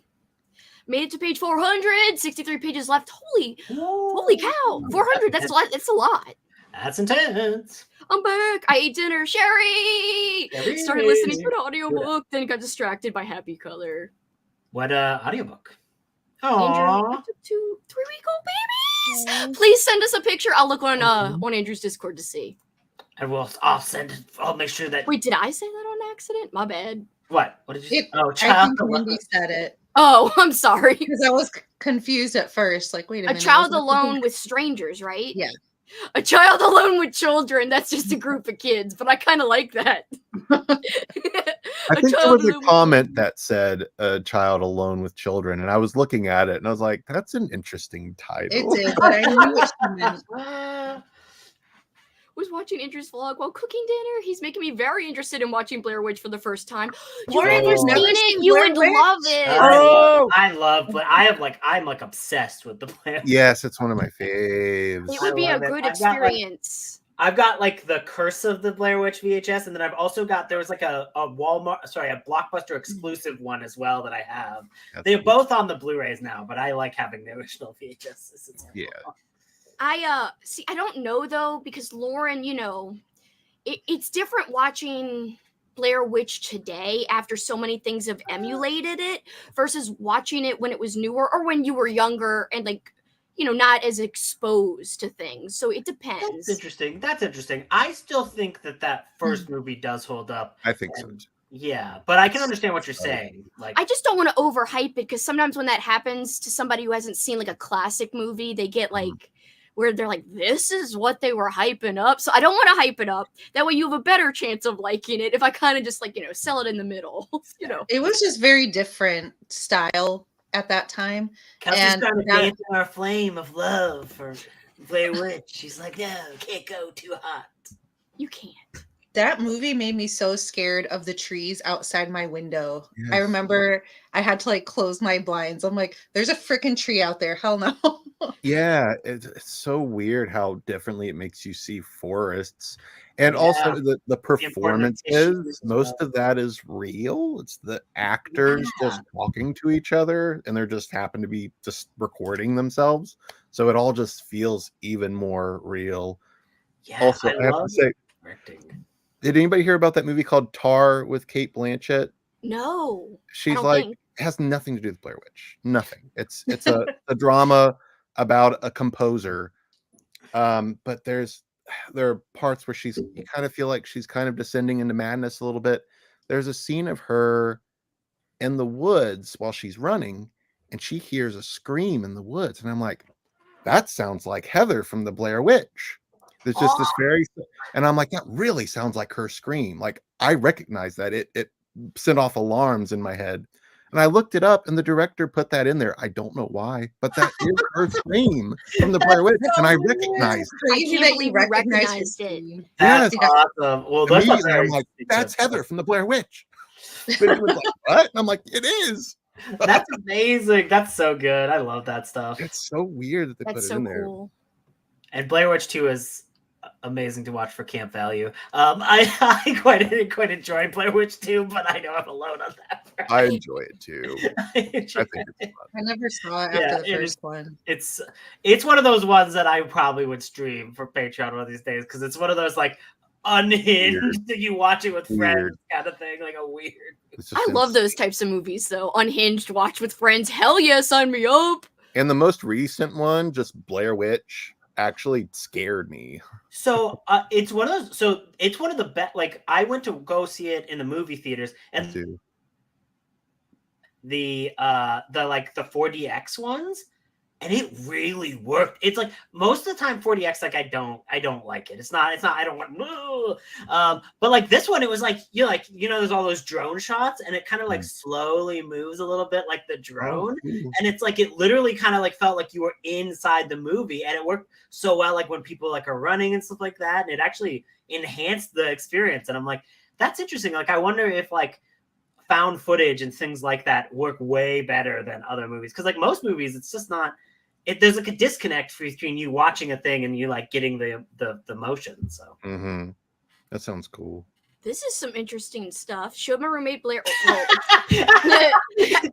Made it to page 400. 63 pages left. Holy cow! 400. That's a lot. That's intense. I'm back. I ate dinner. Sherry! Started listening to an audiobook, then got distracted by Happy Color. What audiobook? Andrew, Aww. up to 3-week-old babies. Please send us a picture. I'll look on Andrew's Discord to see. And I'll send it. I'll make sure that. Wait, did I say that on accident? My bad. What? What did you say? Oh, I child. think Wendy said it. Oh, I'm sorry. Because I was confused at first. Like, wait a minute. A child alone with strangers, right? Yeah. A child alone with children. That's just a group of kids, but I kind of like that. I think there was a comment that said a child alone with children, and I was looking at it and I was like, that's an interesting title. It did, but I knew what she meant. Was watching Andrew's vlog while cooking dinner. He's making me very interested in watching Blair Witch for the first time. You've never seen it? You would love it. Oh, I love. I'm like obsessed with the Blair. Yes, it's one of my faves. It would be a good experience. I've got like the Curse of the Blair Witch VHS, and then I've also got there was like a Blockbuster exclusive one as well that I have. They're both on the Blu-rays now, but I like having the original VHS. Yeah. I don't know though, because Lauren, it's different watching Blair Witch today after so many things have emulated it versus watching it when it was newer or when you were younger and not as exposed to things. So it depends. That's interesting. I still think that first movie does hold up. I think so too. Yeah, but I can understand what you're saying. Like, I just don't want to overhype it, because sometimes when that happens to somebody who hasn't seen like a classic movie, they get like where they're like, this is what they were hyping up. So I don't want to hype it up. That way you have a better chance of liking it if I kind of just sell it in the middle. It was just very different style at that time. Kelsi's trying to dance in our flame of love for Blair Witch. She's like, no, can't go too hot. You can't. That movie made me so scared of the trees outside my window. Yes. I remember I had to close my blinds. I'm like, there's a freaking tree out there. Hell no. Yeah, it's so weird how differently it makes you see forests. And also the performances, most of that is real. It's the actors just talking to each other, and they're just happen to be just recording themselves. So it all just feels even more real. Yeah, also, I have to say, did anybody hear about that movie called Tar with Cate Blanchett? No. She's it has nothing to do with Blair Witch. Nothing. It's a drama about a composer. But there are parts where you kind of feel like she's kind of descending into madness a little bit. There's a scene of her in the woods while she's running, and she hears a scream in the woods. And I'm like, that sounds like Heather from the Blair Witch. There's just this and I'm like, that really sounds like her scream. Like, I recognize that. It sent off alarms in my head. And I looked it up, and the director put that in there. I don't know why, but that is her scream from the Blair Witch, and I recognized it. Crazy that you recognized it. That's awesome. Well, I'm like, that's Heather from the Blair Witch. But it was like, what? And I'm like, it is. That's amazing. That's so good. I love that stuff. It's so weird that they put it in there. Cool. And Blair Witch 2 is amazing to watch for camp value. I quite enjoy Blair Witch 2, but I know I'm alone on that. I enjoy it too. I think it's fun. I never saw it after the first one. It's one of those ones that I probably would stream for Patreon one of these days, because it's one of those unhinged that you watch it with friends kind of thing, like a weird. I love those types of movies though. Unhinged, watch with friends. Hell yeah, sign me up. And the most recent one, just Blair Witch, actually scared me. So it's one of those. So it's one of the best. I went to go see it in the movie theaters, and the 4DX ones, and it really worked. It's most of the time 4DX, I don't like it. It's not. I don't want. But this one, it was there's all those drone shots, and it kind of slowly moves a little bit like the drone, and it's it literally kind of felt like you were inside the movie, and it worked so well. When people are running and stuff like that, and it actually enhanced the experience. And I'm like, that's interesting. I wonder if found footage and things like that work way better than other movies, because most movies, it's just not. There's a disconnect between you watching a thing and you getting the motion. So that sounds cool. This is some interesting stuff. Showed my roommate Blair.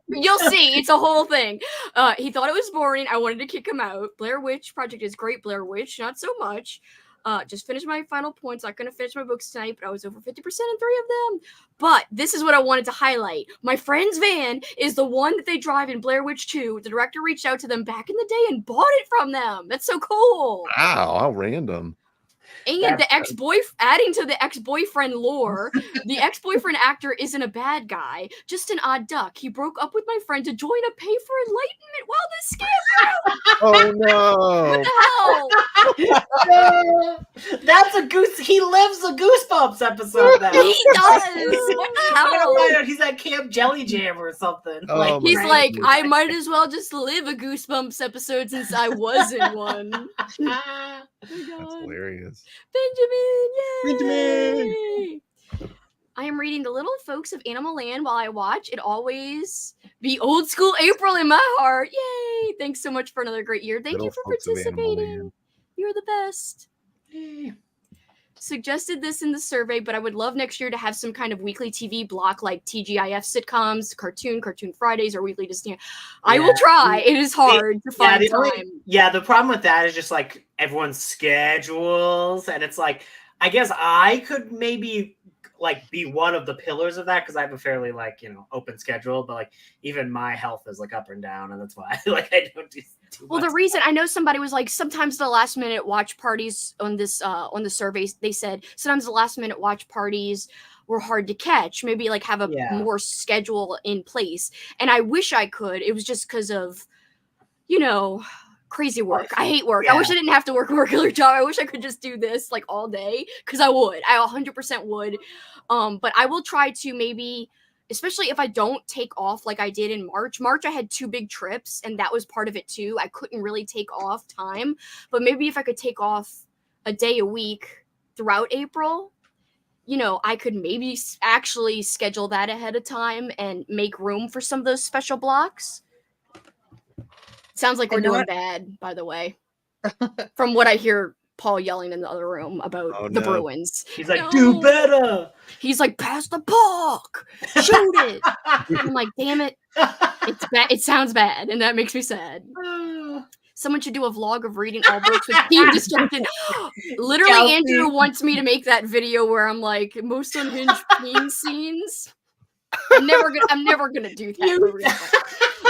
You'll see, it's a whole thing. He thought it was boring. I wanted to kick him out. Blair Witch Project is great. Blair Witch, not so much. Just finished my final points. Not gonna finish my books tonight, but I was over 50% in 3 of them. But this is what I wanted to highlight. My friend's van is the one that they drive in Blair Witch 2. The director reached out to them back in the day and bought it from them. That's so cool. Wow, how random. And adding to the ex-boyfriend lore, the ex-boyfriend actor isn't a bad guy, just an odd duck. He broke up with my friend to join a pay for enlightenment while this scam grew. Oh What the hell? That's a goose. He lives a Goosebumps episode now. He does. What the I'm gonna hell? find out he's at Camp Jelly Jam or something. Oh Like, my He's God. like, I might as well just live a Goosebumps episode since I was in one. Ah. Oh my That's God. hilarious. Benjamin, yay! Benjamin! I am reading The Little Folks of Animal Land while I watch. It always be old school April in my heart. Yay! Thanks so much for another great year. Thank Little you for Folks of Animal participating. Land. You're the best. Suggested this in the survey, but I would love next year to have some kind of weekly TV block like TGIF sitcoms, Cartoon Fridays, or Weekly Disney. I will try. It is hard to find time. The problem with that is just like everyone's schedules, and it's like I guess I could maybe like be one of the pillars of that because I have a fairly like open schedule, but like even my health is like up and down, and that's why like I don't do too Well, much. the reason I know somebody was like, sometimes the last minute watch parties on this on the surveys, they said sometimes the last minute watch parties were hard to catch. Maybe like have a more schedule in place. And I wish I could. It was just because of, crazy work. I hate work. I wish I didn't have to work a regular job. I wish I could just do this like all day because I would. I 100% would. But I will try to maybe, especially if I don't take off like I did in March. March, I had 2 big trips, and that was part of it too. I couldn't really take off time, but maybe if I could take off a day a week throughout April, I could maybe actually schedule that ahead of time and make room for some of those special blocks. Sounds like we're doing bad, by the way. From what I hear Paul yelling in the other room about the Bruins. He's like, do better. He's like, pass the puck. Shoot it. I'm like, damn it. It's bad. It sounds bad, and that makes me sad. Someone should do a vlog of reading all books with teen destruction. Literally, Kelsi. Andrew wants me to make that video where I'm like, most unhinged teen scenes. I'm never gonna do that for real.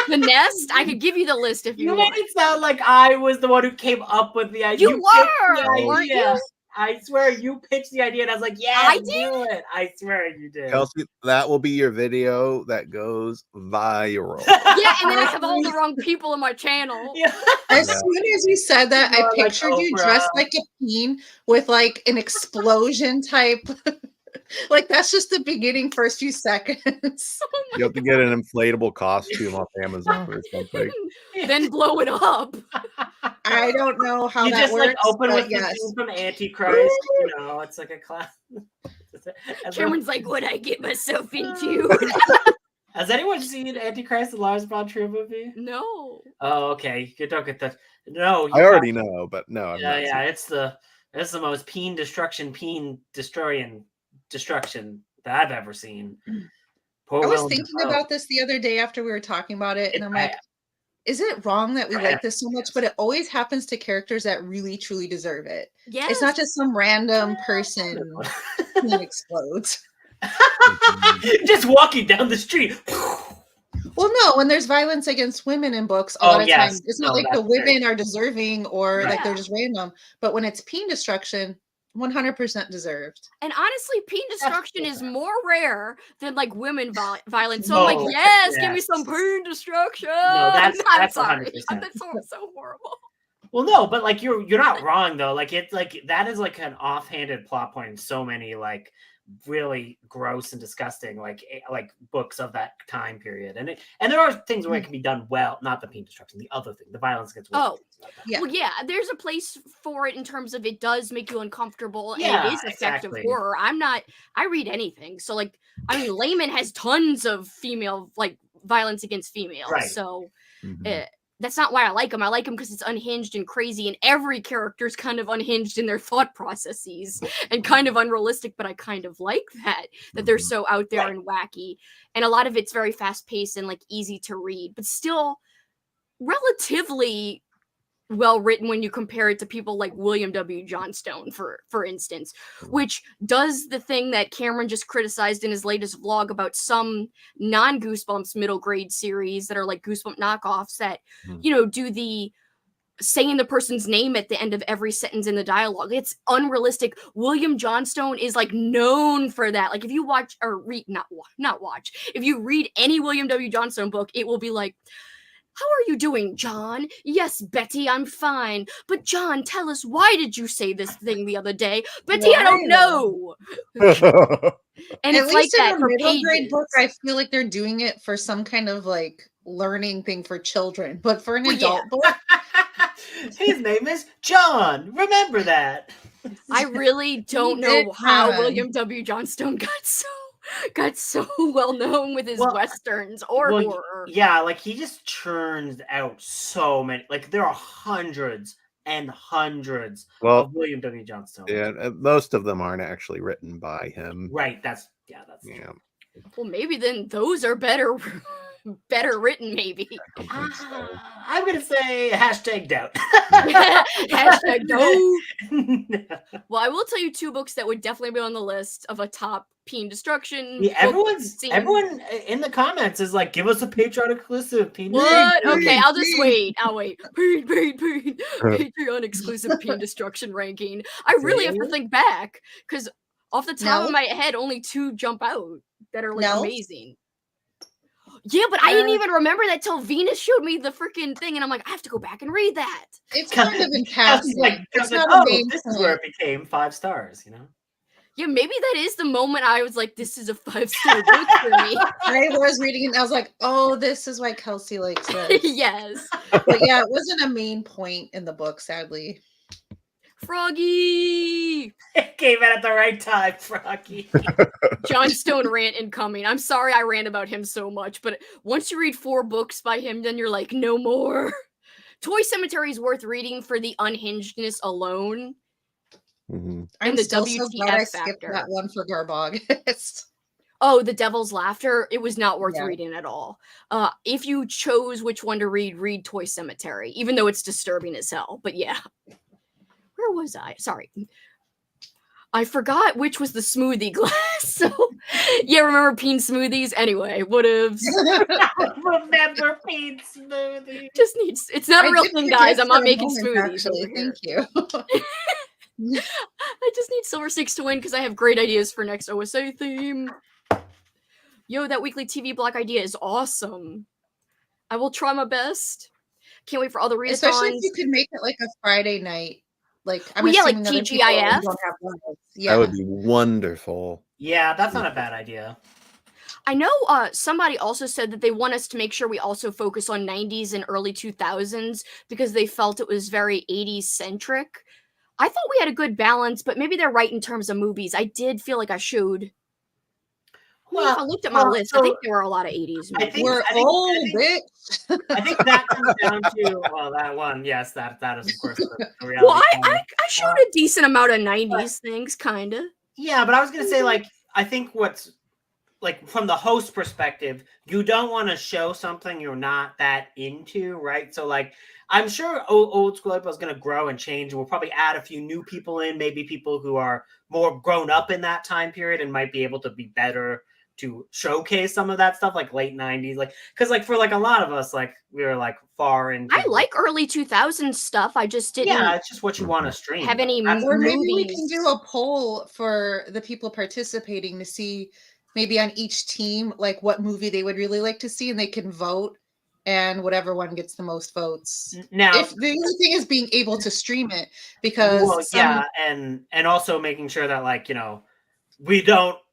The Nest, I could give you the list if you You want. made it sound like I was the one who came up with the idea. You were, weren't you? I swear you pitched the idea, and I was like, "Yeah, I do it." I swear you did. Kelsi, that will be your video that goes viral. Yeah, and then I have all the wrong people in my channel. Yeah. As soon as you said that, I Like pictured you Oprah. dressed like a teen with like an explosion type. Like that's just the beginning, first few seconds. You have to get an inflatable costume off Amazon or something. Then blow it up. I don't know how You that just works. like open but with yes. the scene from Antichrist. It's like a class. Cameron's like, what'd I get myself into? Has anyone seen Antichrist, the Lars von Trier movie? No. Oh, okay. You don't get that. No, I already know, but no. I've not seen Yeah. it. It's the most peen destroying destruction that I've ever seen. Poor I was Willem thinking Dafoe. about this the other day after we were talking about it, and I'm like, is it wrong that we like this so much? But it always happens to characters that really truly deserve it. Yes. It's not just some random person who explodes. Just walking down the street. Well, no, when there's violence against women in books, a lot of times it's not like the women are deserving or like they're just random. But when it's peen destruction, 100% deserved. And honestly, peen destruction is more rare than like women violence. So I'm like, yes, give me some peen destruction. No, that's sorry. 100%. That's so horrible. Well, no, but like you're not wrong though. Like it's like that is like an offhanded plot point in so many like really gross and disgusting like books of that time period. And there are things where it can be done well, not the peen destruction, the other thing, the violence against women. Yeah. Well, yeah, there's a place for it in terms of it does make you uncomfortable and Yeah, it is effective exactly. horror. I read anything. So like, I mean, Layman has tons of female like violence against females. Right. So Mhm. that's not why I like him. I like him because it's unhinged and crazy, and every character is kind of unhinged in their thought processes and kind of unrealistic. But I kind of like that they're so out there and wacky, and a lot of it's very fast paced and like easy to read, but still relatively well written when you compare it to people like William W. Johnstone, for instance, which does the thing that Cameron just criticized in his latest vlog about some non-Goosebumps middle grade series that are like Goosebump knockoffs that, you know, do the saying the person's name at the end of every sentence in the dialogue. It's unrealistic. William Johnstone is like known for that. Like if you watch or read, not watch, if you read any William W. Johnstone book, it will be like, how are you doing, John? Yes, Betty, I'm fine. But John, tell us, why did you say this thing the other day? Betty, I don't know. And at it's least like in that a for middle grade pages. book, I feel like they're doing it for some kind of like learning thing for children. But for an Well, adult yeah. book, His name is John. Remember that. I really don't know how William W. Johnstone got so well known with his westerns or horror. Yeah, like he just churns out so many. Like there are hundreds and hundreds of William W. Johnstone. Yeah, most of them aren't actually written by him. Right. That's Well, maybe then those are better written, maybe. I'm gonna say hashtag doubt. Hashtag doubt. Well, I will tell you 2 books that would definitely be on the list of a top peen destruction. Yeah, everyone in the comments is like, give us a Patreon exclusive peen. What? Okay, I'll just wait. I'll wait. Peen. Patreon exclusive peen destruction ranking. I really have to think back because off the top of my head, only 2 jump out that are like amazing. Yeah, but I didn't even remember that till Venus showed me the freaking thing, and I'm like, I have to go back and read that. It's kind of in passing. It's not this is where it became 5 stars, you know? Yeah, maybe that is the moment I was like, this is a 5-star book for me. I was reading it and I was like, oh, this is why Kelsi likes it. Yes. But yeah, it wasn't a main point in the book, sadly. Froggy! It came in at the right time, Froggy. Johnstone rant incoming. I'm sorry I rant about him so much, but once you read 4 books by him, then you're like, no more. Toy Cemetery is worth reading for the unhingedness alone. I'm And the still so glad I WTF skipped factor. that one for Garbog. Oh, The Devil's Laughter. It was not worth reading at all. If you chose which one to read Toy Cemetery, even though it's disturbing as hell. But yeah. Where was I? Sorry. I forgot which was the smoothie glass. So, yeah, remember peen smoothies? Anyway, whatevs. Remember peen smoothies. It's not a real thing, guys. I'm not making smoothies. Actually, thank you. I just need Silver Snakes to win because I have great ideas for next OSA theme. Yo, that weekly TV block idea is awesome. I will try my best. Can't wait for all the readathons. Especially if you could make it like a Friday night. Like, I'm like assuming other people TGIF. don't have lives. Yeah. That would be wonderful. Yeah, that's not a bad idea. I know somebody also said that they want us to make sure we also focus on 90s and early 2000s because they felt it was very 80s centric. I thought we had a good balance, but maybe they're right in terms of movies. I did feel like I showed. Well, if I looked at my list, I think there were a lot of 80s movies. We're old, bitch. I think that comes down to, well, that one, yes, that is, of course, the reality. Well, I showed a decent amount of 90s things, kind of. Yeah, but I was going to say, like, I think what's, like, from the host perspective, you don't want to show something you're not that into, right? So, like, I'm sure old school April is going to grow and change. We'll probably add a few new people in, maybe people who are more grown up in that time period and might be able to be better to showcase some of that stuff, like late 90s, like, because like for like a lot of us, like we were like far into. I like early 2000s stuff. I just didn't. Yeah, it's just what you want to stream. Have any or maybe we can do a poll for the people participating to see maybe on each team like what movie they would really like to see, and they can vote, and whatever one gets the most votes. Now, if the only thing is being able to stream it, because and also making sure that like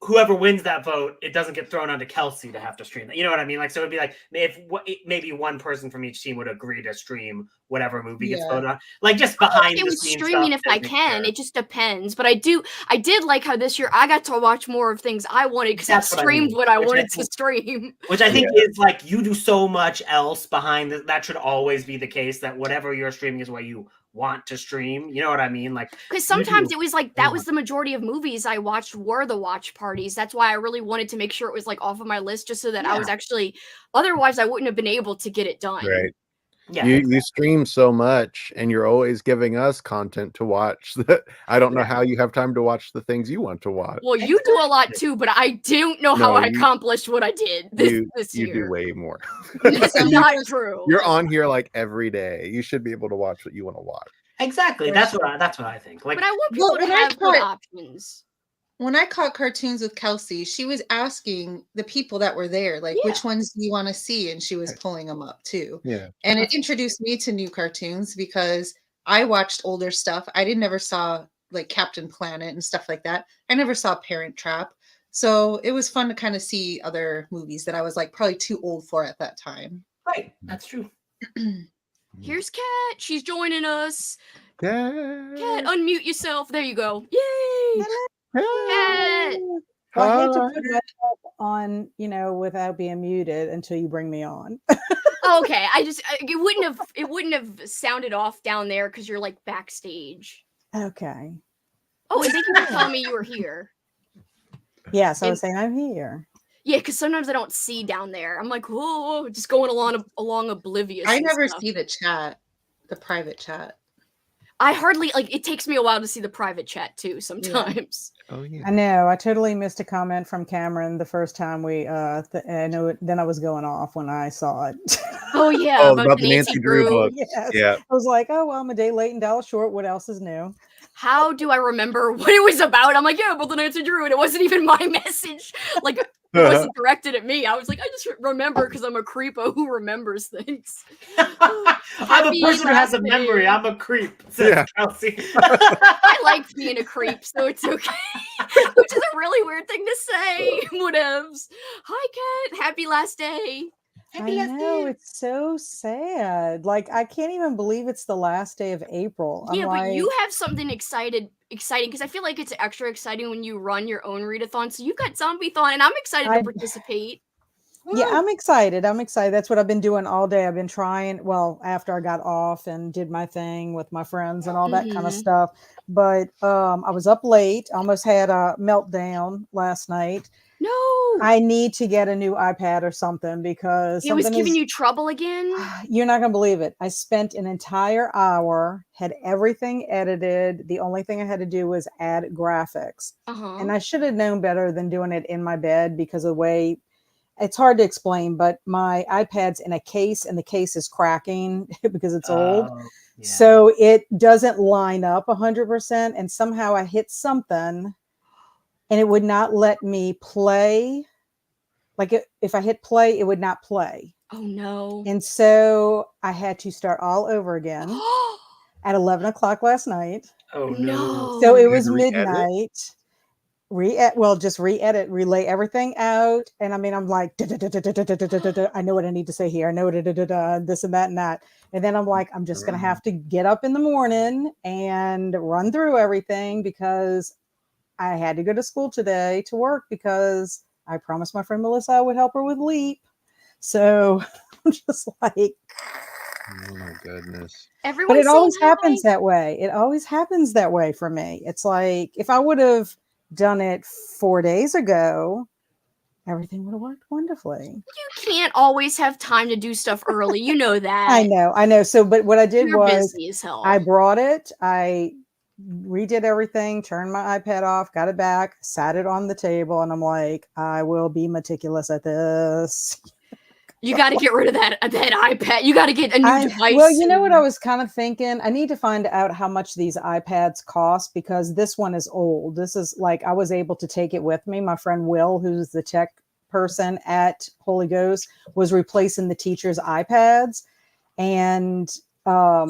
whoever wins that vote, it doesn't get thrown onto Kelsi to have to stream that. You know what I mean? Like, so it'd be like if maybe one person from each team would agree to stream whatever movie gets voted on. Like just behind the scenes streaming if I can. It just depends. But I did like how this year I got to watch more of things I wanted because I streamed what I wanted to stream. Which I think is like you do so much else behind that should always be the case, that whatever you're streaming is what you want to stream. You know what I mean? Like, because sometimes it was like that was the majority of movies I watched were the watch parties. That's why I really wanted to make sure it was like off of my list, just so that I was actually, otherwise I wouldn't have been able to get it done. Right. Yeah, You stream so much, and you're always giving us content to watch. That I don't know how you have time to watch the things you want to watch. Well, you do a lot too, but I don't know how No, I accomplished what I did this You year. do way more. That's Some not of us- true. You're on here like every day. You should be able to watch what you want to watch. exactly. That's what I think. Like, But I want people Well, to when I have good caught- options. When I caught cartoons with Kelsi, she was asking the people that were there, like, Yeah. which ones do you want to see? And she was pulling them up too. Yeah. And it introduced me to new cartoons because I watched older stuff. I never saw like Captain Planet and stuff like that. I never saw Parent Trap. So it was fun to kind of see other movies that I was like probably too old for at that time. right, that's true. Here's Kat. She's joining us. Yeah. Kat, unmute yourself. There you go. Yay! Kat. Well, I hate to put myself on, without being muted until you bring me on. Oh, okay. It wouldn't have sounded off down there because you're like backstage. Okay. Oh, and thank you for telling me you were here. Yes, I And- was saying I'm here. Yeah, because sometimes I don't see down there. I'm like, whoa, just going along oblivious. I and never stuff. see the chat, the private chat. I hardly it takes me a while to see the private chat too sometimes. Oh yeah. I know. I totally missed a comment from Cameron the first time we I know then I was going off when I saw it. Oh yeah, Oh, about the Nancy Drew book. Yes. Yeah. I was like, oh well, I'm a day late and $1 short. What else is new? How do I remember what it was about? I'm like, yeah, but the Nancy Drew, and it wasn't even my message. Like it wasn't directed at me. I was like, I just remember because I'm a creepo who remembers things. I'm a Happy person who has a last memory. day. I'm a creep, says Yeah. Kelsi. I like being a creep, so it's okay. Which is a really weird thing to say. Whatevs. Hi, Kat. Happy last day. I know, it's so sad. Like I can't even believe it's the last day of April. I'm Yeah, like, but you have something exciting because I feel like it's extra exciting when you run your own readathon. So you've got Zombie-thon, and I'm excited to participate. yeah, I'm excited. I'm excited. That's what I've been doing all day. I've been trying, well, after I got off and did my thing with my friends and all that kind of Mhm. stuff. But I was up late, almost had a meltdown last night. No, I need to get a new iPad or something because it was something giving is- you trouble again. You're not gonna believe it. I spent an entire hour, had everything edited. The only thing I had to do was add graphics. Uh-huh. And I should have known better than doing it in my bed because of the way it's hard to explain, but my iPad's in a case and the case is cracking because it's old. Oh, yeah. So it doesn't line up 100%. And somehow I hit something and it would not let me play. Like if I hit play, it would not play. Oh no. And so I had to start all over again at 11 o'clock last night. Oh no. No. So it You was had to re-edit? midnight. Just re-edit, relay everything out. And I mean, I'm like, I know what I need to say here. I know this and that and that. And then I'm like, I'm just going to have to get up in the morning and run through everything because I had to go to school today to work because I promised my friend Melissa I would help her with LEAP. So I'm just like, Oh my goodness. Everyone but it always saying happens hi. that way. It always happens that way for me. It's like if I would have done it 4 days ago, everything would have worked wonderfully. You can't always have time to do stuff early. You know that. I know. So, but what I did You're was busy as hell. I brought it, I redid everything, turned my iPad off, got it back, sat it on the table, and I'm like, I will be meticulous at this. You got to get rid of that iPad. You got to get a new device. Well, you know what I and- was kind of thinking? I need to find out how much these iPads cost because this one is old. This is like I was able to take it with me. My friend Will, who's the tech person at Holy Ghost, was replacing the teacher's iPads. And So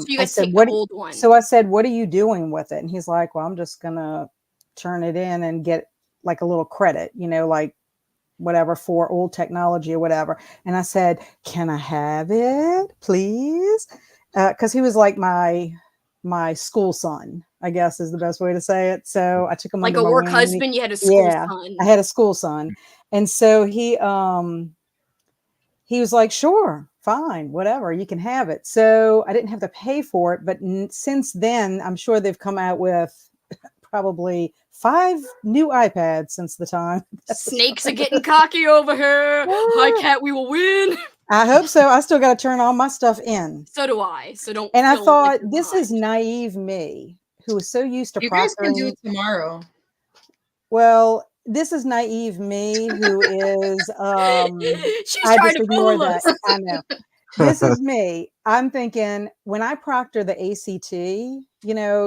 you I got to said, take "What?" the old one. So I said, "What are you doing with it?" And he's like, "Well, I'm just gonna turn it in and get like a little credit, like whatever for old technology or whatever." And I said, "Can I have it, please?" Because he was like my school son, I guess is the best way to say it. So I took him like under a my work wing and husband, you had a school yeah, son. I had a school son, and so he was like, "Sure, fine, whatever, you can have it." So I didn't have to pay for it, but since then, I'm sure they've come out with probably 5 new iPads since the time. Snakes are getting cocky over here. Hi, Cat, we will win. I hope so. I still got to turn all my stuff in. So do I. So don't. And I feel thought, like you're this is behind. naive me, who is so used to You guys can do proctoring. it tomorrow. Well, this is naive me, who is She's I trying just to ignore fool that. us. I know. This is me. I'm thinking, when I proctor the ACT,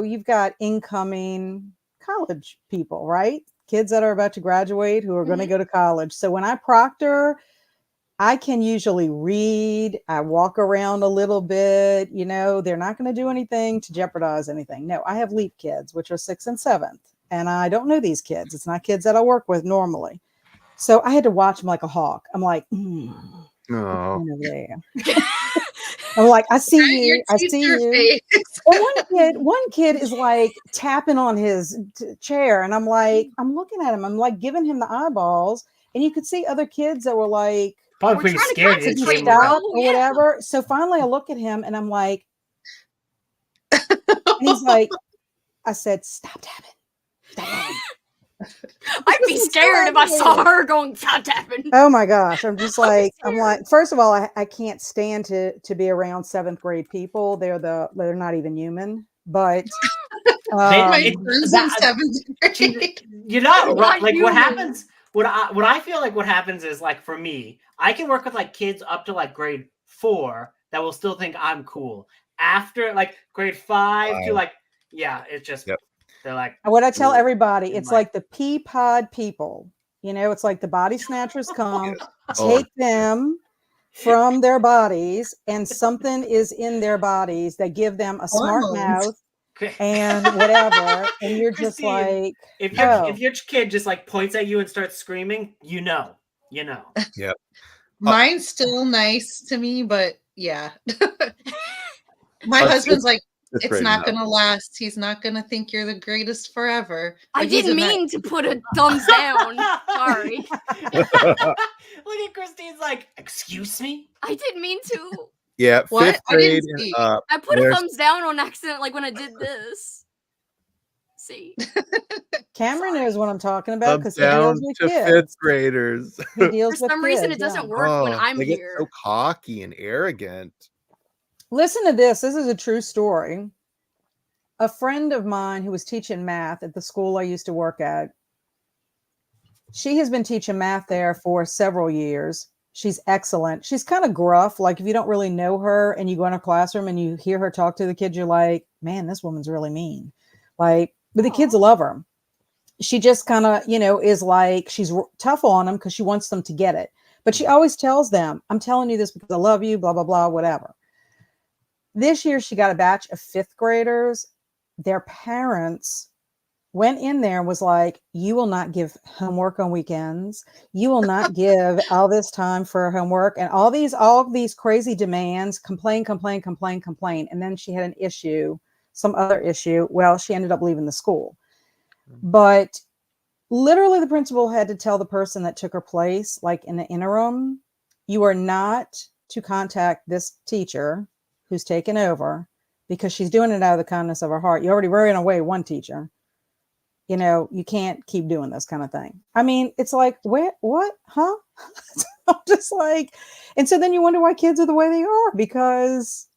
you've got incoming college people, right? Kids that are about to graduate who are going to go to college. So when I proctor, I can usually read. I walk around a little bit. They're not going to do anything to jeopardize anything. No, I have LEAP kids, which are 6th and 7th. And I don't know these kids. It's not kids that I work with normally. So I had to watch them like a hawk. I'm like, Oh. I'm like, I see Your you. I see teacher you. face. And one kid is like tapping on his chair. And I'm like, I'm looking at him. I'm like giving him the eyeballs. And you could see other kids that were like, Probably We're pretty trying to scared. You concentrate, came bro. around. stop or Yeah. whatever. So finally I look at him and I'm like, and he's like, I said, stop tapping. Stop tapping. I'd be scared if I saw her going tap tapping. Oh my gosh. I'm just like, first of all, I can't stand to be around 7th grade people. They're not even human, but My It- son's that- in 7th grade. You're not Not right. Like what human. happens? What I feel like what happens is, like, for me, I can work with like kids up to like grade 4 that will still think I'm cool. After like grade 5 to like, yeah, it's just Yep. they're like, what I tell everybody, And it's like- like the pea pod people. It's like the body snatchers come, Oh, take them from their bodies, and something is in their bodies that give them a smart Hormones. mouth and whatever. And you're just Christine, like, if oh. your kid just like points at you and starts screaming, you know. Mine's still nice to me, but yeah. My Our husband's like, It's it's right not now. going to last. He's not going to think you're the greatest forever. I But he's didn't a nice- mean to put a thumbs down. Sorry. Look at Christine's like, excuse me? I didn't mean to. Yeah, What? 5th I didn't grade see. and up. I put a There's- thumbs down on accident, like when I did this. See, Cameron Sorry. knows what I'm talking about Thumbs because he deals down with to kids. 5th graders. He deals for with some reason kids, it doesn't yeah. work when I'm they get here. so cocky and arrogant. Listen to this. This is a true story. A friend of mine who was teaching math at the school I used to work at, she has been teaching math there for several years. She's excellent. She's kind of gruff. Like, if you don't really know her and you go in her classroom and you hear her talk to the kids, you're like, man, this woman's really mean. Like, but the kids love her. She just kind of, is like, she's tough on them because she wants them to get it. But she always tells them, I'm telling you this because I love you, blah, blah, blah, whatever. This year, she got a batch of 5th graders. Their parents went in there and was like, you will not give homework on weekends. You will not give all this time for homework, and all these crazy demands, complain. And then she had an issue, some other issue. Well, she ended up leaving the school. But literally the principal had to tell the person that took her place, like in the interim, you are not to contact this teacher who's taken over, because she's doing it out of the kindness of her heart. You already ran away one teacher. You can't keep doing this kind of thing. I mean, it's like, what, huh? I'm just like, and so then you wonder why kids are the way they are, because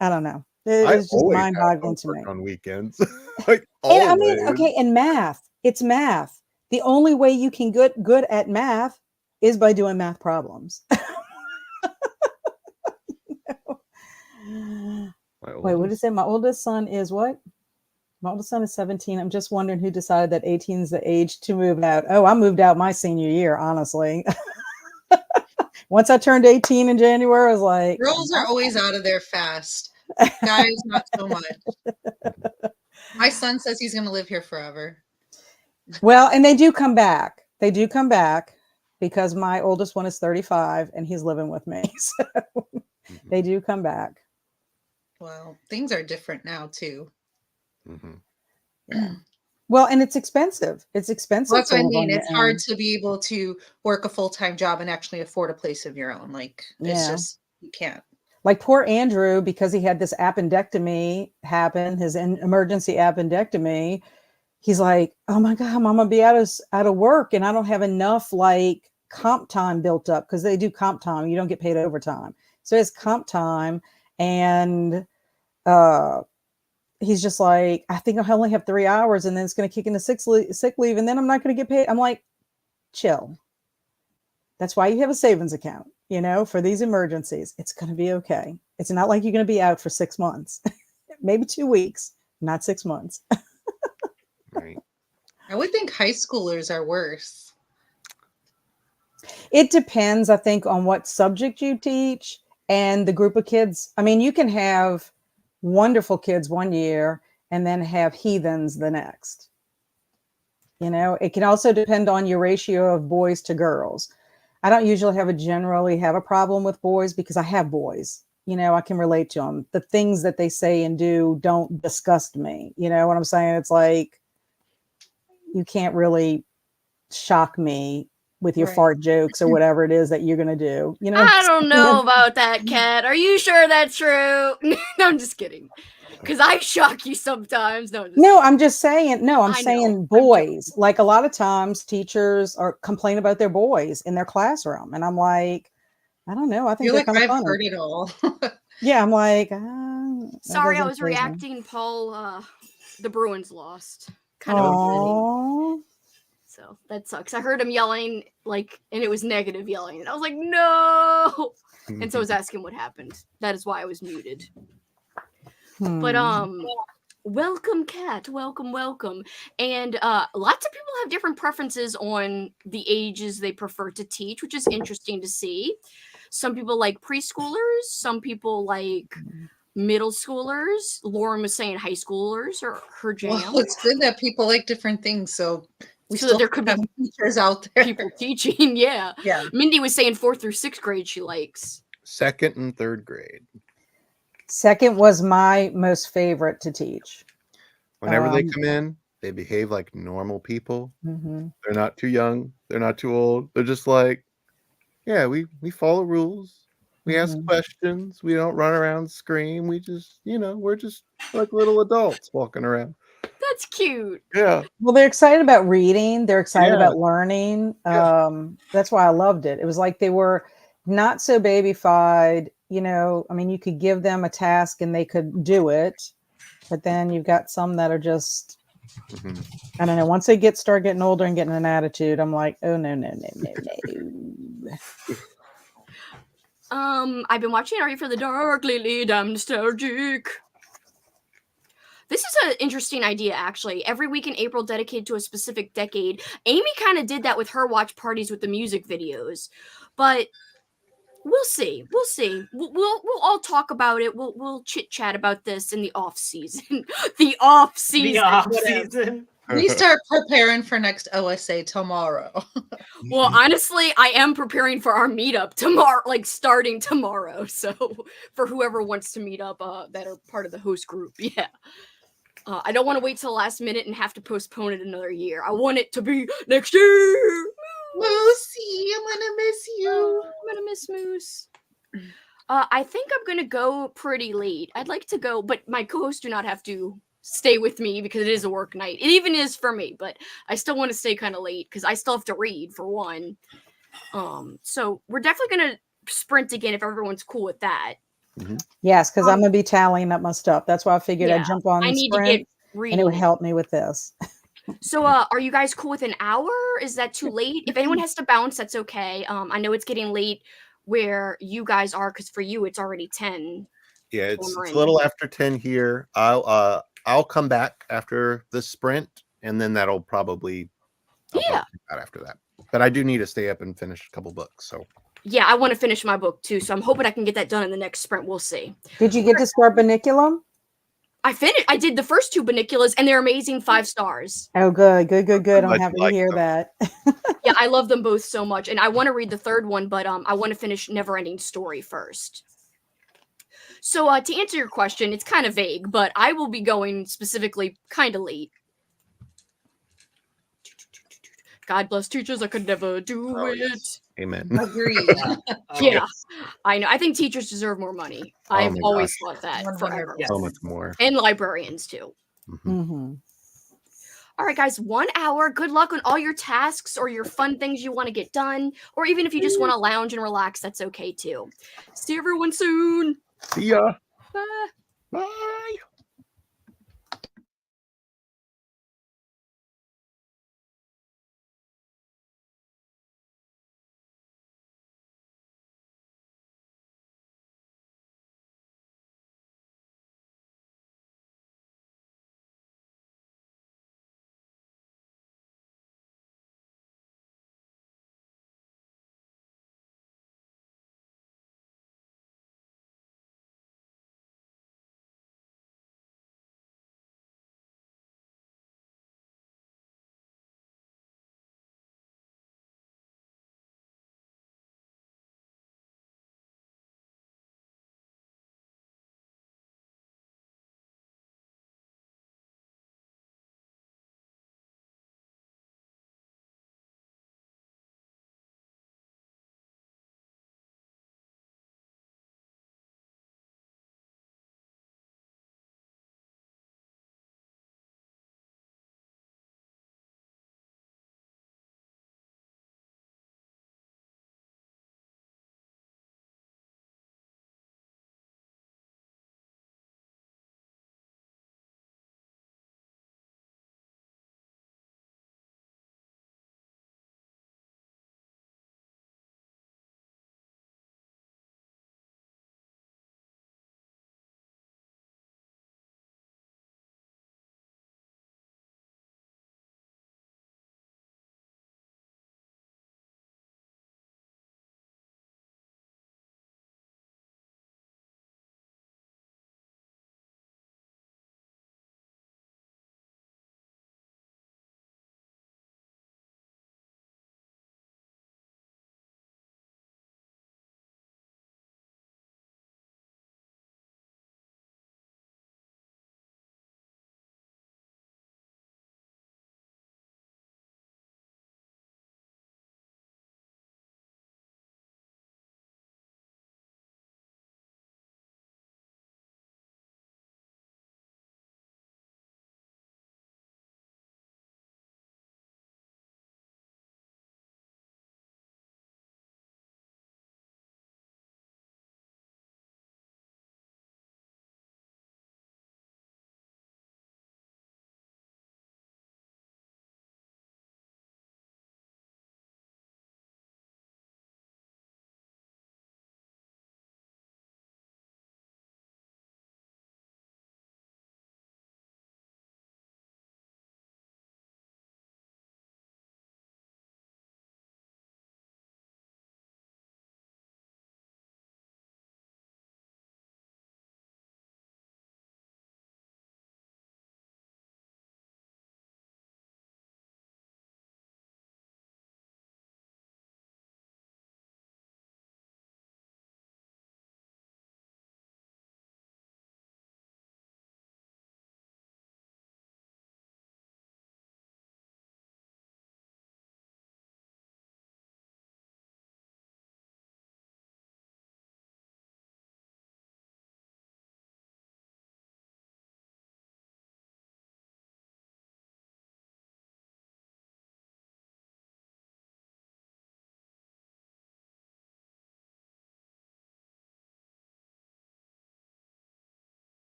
I don't know. It's just always mind have boggling to me. homework on weekends. Like, And, I always. mean, okay, and math, it's math. The only way you can get good at math is by doing math problems. Wait, what is it? My oldest son is what? My oldest son is 17. I'm just wondering who decided that 18 is the age to move out. Oh, I moved out my senior year, honestly. Once I turned 18 in January, I was like, Girls are always out of there fast. Guys, not so much. My son says he's going to live here forever. well, and they do come back. They do come back because my oldest one is 35 and he's living with me. So they do come back. Well, things are different now too. Mhm. Yeah. Well, and it's expensive. It's expensive. Well, that's to what I live mean. on your It's hard own. to be able to work a full-time job and actually afford a place of your own. Like, it's Yeah. just, you can't. Like poor Andrew, because he had this appendectomy happen, his emergency appendectomy. He's like, oh my God, I'm gonna be out of work and I don't have enough like comp time built up because they do comp time. You don't get paid overtime. So it's comp time. And he's just like, I think I only have 3 hours and then it's going to kick into sick leave. And then I'm not going to get paid. I'm like, chill. That's why you have a savings account, for these emergencies. It's going to be okay. It's not like you're going to be out for 6 months, maybe 2 weeks, not 6 months. Right. I would think high schoolers are worse. It depends, I think, on what subject you teach and the group of kids. I mean, you can have wonderful kids one year and then have heathens the next. It can also depend on your ratio of boys to girls. I don't usually generally have a problem with boys because I have boys. I can relate to them. The things that they say and do don't disgust me. You know what I'm saying? It's like, you can't really shock me with your fart jokes or whatever it is that you're going to do. I don't know about that, Kat. Are you sure that's true? No, I'm just kidding. Because I shock you sometimes. I'm just saying. No, I'm saying boys. Like a lot of times teachers complain about their boys in their classroom. And I'm like, I don't know. I think they're kind of funny. I've heard it all. Yeah, I'm like, sorry, I was reacting, Paul. The Bruins lost. Kind of upsetting. So that sucks. I heard him yelling, and it was negative yelling. And I was like, no. And so I was asking what happened. That is why I was muted. But welcome, Kat. Welcome. And lots of people have different preferences on the ages they prefer to teach, which is interesting to see. Some people like preschoolers. Some people like middle schoolers. Lauren was saying high schoolers are her jam. Well, it's good that people like different things. So there could be teachers out there. People teaching, yeah. Mindy was saying 4th through 6th grade she likes. 2nd and 3rd grade. 2nd was my most favorite to teach. Whenever they come in, they behave like normal people. Mm-hmm. They're not too young. They're not too old. They're just like, yeah, we follow rules. We ask questions. We don't run around and scream. We just, we're just like little adults walking around. That's cute. Yeah. Well, they're excited about reading. They're excited about learning. That's why I loved it. It was like they were not so babyfied. You could give them a task and they could do it. But then you've got some that are just, I don't know. Once they start getting older and getting an attitude, I'm like, oh, no. I've been watching Are You for the Dark lately? I'm nostalgic. This is an interesting idea, actually. Every week in April dedicated to a specific decade. Amy kind of did that with her watch parties with the music videos. But we'll see. We'll all talk about it. We'll chit-chat about this in the off season. The off season. We start preparing for next OSA tomorrow. Well, honestly, I am preparing for our meetup tomorrow, starting tomorrow. So for whoever wants to meet up that are part of the host group, yeah. I don't want to wait till the last minute and have to postpone it another year. I want it to be next year. Moosey, I'm gonna miss you. I'm gonna miss Moose. I think I'm gonna go pretty late. I'd like to go, but my co-hosts do not have to stay with me because it is a work night. It even is for me, but I still want to stay kind of late because I still have to read for one. So we're definitely gonna sprint again if everyone's cool with that. Mm-hmm. Yes, because I'm gonna be tallying up my stuff. That's why I figured I'd jump on the sprint and it would help me with this. So are you guys cool with an hour? Is that too late? If anyone has to bounce, that's okay. I know it's getting late where you guys are because for you it's already 10. Yeah, it's a little after 10 here. I'll come back after the sprint and then that'll probably after that. But I do need to stay up and finish a couple books. So yeah, I want to finish my book too. So I'm hoping I can get that done in the next sprint. We'll see. Did you get to start Baniculum? I finished. I did the first 2 Baniculas, and they're amazing 5 stars. Oh, good. I'm happy to hear that. Yeah, I love them both so much, and I want to read the 3rd one, but I want to finish Neverending Story first. So to answer your question, it's kind of vague, but I will be going specifically kind of late. God bless teachers. I could never do it. Yes. Amen. Agreed. Yeah, I know. I think teachers deserve more money. I've always thought that forever. So much more. And librarians too. Mm-hmm. All right, guys, 1 hour. Good luck on all your tasks or your fun things you want to get done. Or even if you just want to lounge and relax, that's okay too. See everyone soon. See ya. Bye. Bye.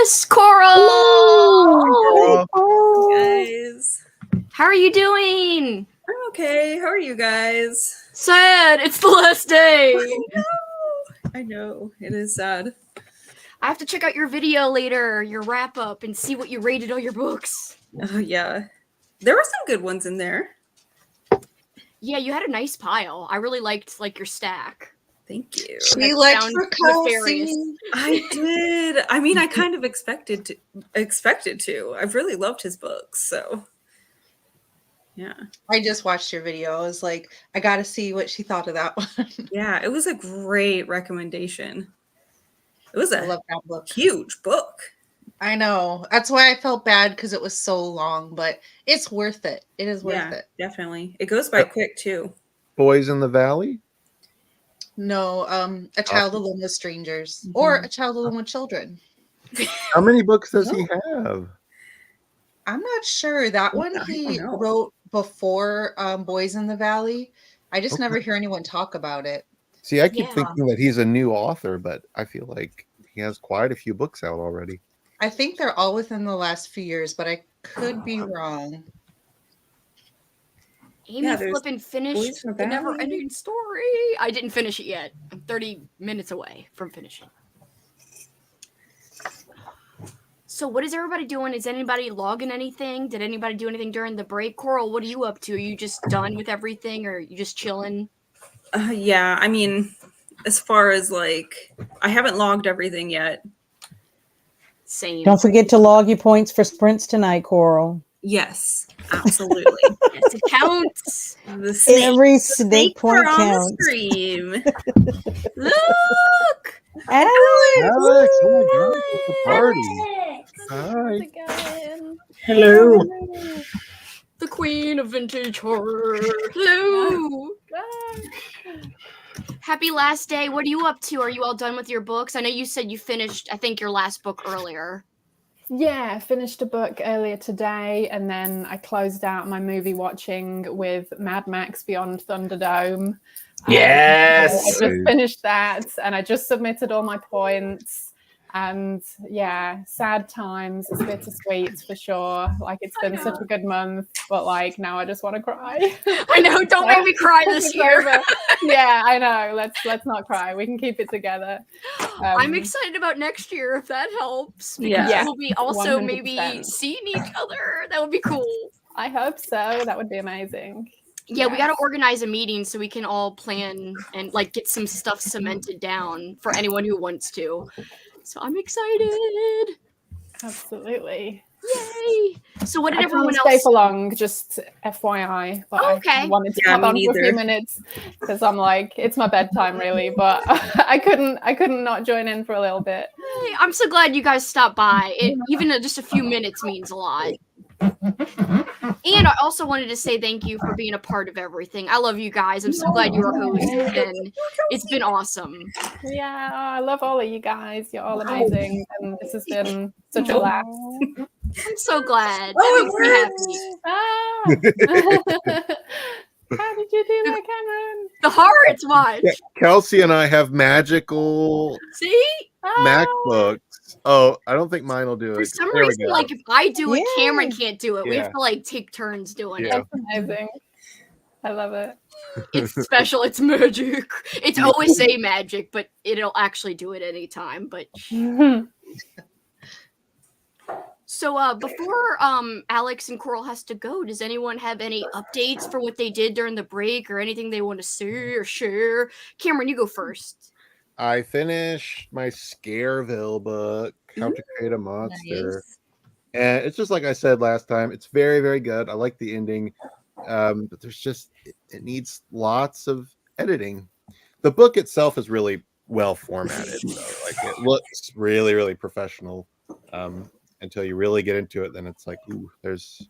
Yes, Coral. Guys, How are you doing? I'm okay. How are you guys? Sad. It's the last day. I know. It is sad. I have to check out your video later, your wrap up, and see what you rated all your books. Oh yeah. There were some good ones in there. Yeah, you had a nice pile. I really liked your stack. Thank you. We That like sounds for nefarious. Kelsi. I did. I mean, I kind of expected to. I've really loved his books, so yeah. I just watched your video. I was like, I gotta see what she thought of that one. Yeah, it was a great recommendation. It was I a love that book. huge book. I know. That's why I felt bad because it was so long, but it's worth it. It is worth it. Definitely. It goes by quick too. Boys in the Valley. No, A Child Alone with Strangers or A Child Alone with Children. How many books does he have? I'm not sure. That one I he don't know. wrote before Boys in the Valley. I just Okay. never hear anyone talk about it. See, I keep Yeah. thinking that he's a new author, but I feel like he has quite a few books out already. I think they're all within the last few years, but I could be wrong. Amy Yeah, there's flippin' finished Boys in the the Valley. never-ending story. I didn't finish it yet. I'm 30 minutes away from finishing. So what is everybody doing? Is anybody logging anything? Did anybody do anything during the break? Coral, what are you up to? Are you just done with everything, or are you just chilling? Yeah, I mean, as far as like, I haven't logged everything yet. Same. Don't forget to log your points for sprints tonight, Coral. Yes, absolutely. Yes, it counts. The snake, Every the snake snakes point are on the counts. stream. Look! Alex! Alex, oh my God, it's a party. Hi. Hello. The queen of vintage horror. Hello! Happy last day. What are you up to? Are you all done with your books? I know you said you finished, I think, your last book earlier. Yeah, I finished a book earlier today, and then I closed out my movie watching with Mad Max Beyond Thunderdome. Yes. I just finished that, and I just submitted all my points. And yeah, sad times. It's bittersweet for sure. Like, it's been such a good month, but like now I just want to cry. I know. Don't make me cry this It's year. over. Yeah, I know. Let's not cry. We can keep it together. I'm excited about next year if that helps. Because Yeah. we'll be also maybe 100%. seeing each other. That would be cool. I hope so. That would be amazing. Yeah, we got to organize a meeting so we can all plan and like get some stuff cemented down for anyone who wants to. So I'm excited. Absolutely. Yay. So what did I everyone can't stay else? for long, just FYI. But I Okay. wanted to Yeah, pop me on for a neither. few minutes because I'm like, it's my bedtime really, but I couldn't not join in for a little bit. Hey, I'm so glad you guys stopped by. Even just a few minutes means a lot. And I also wanted to say thank you for being a part of everything. I love you guys. I'm so glad you were host, and it's been awesome. Yeah, I love all of you guys. You're all amazing, and this has been such a laugh. I'm so glad. Oh, That it makes me happy. Ah! How did you do that, Cameron? The hearts, watch. Yeah, Kelsi and I have magical See? MacBooks. Oh, I don't think mine will do For it. some There we reason, go. like if I do it, Yeah. Cameron can't do it. We Yeah. have to like take turns doing Yeah. it. That's amazing. I love it. It's special. It's magic. It's OSA magic, but it'll actually do it anytime. But so before Alex and Coral has to go, does anyone have any updates for what they did during the break or anything they want to say or share? Cameron, you go first. I finished my Scareville book, How to Create a Monster. Nice. And it's just like I said last time, it's very, very good. I like the ending. But there's just it needs lots of editing. The book itself is really well formatted. So like it looks really, really professional. Until you really get into it, then it's like, ooh, there's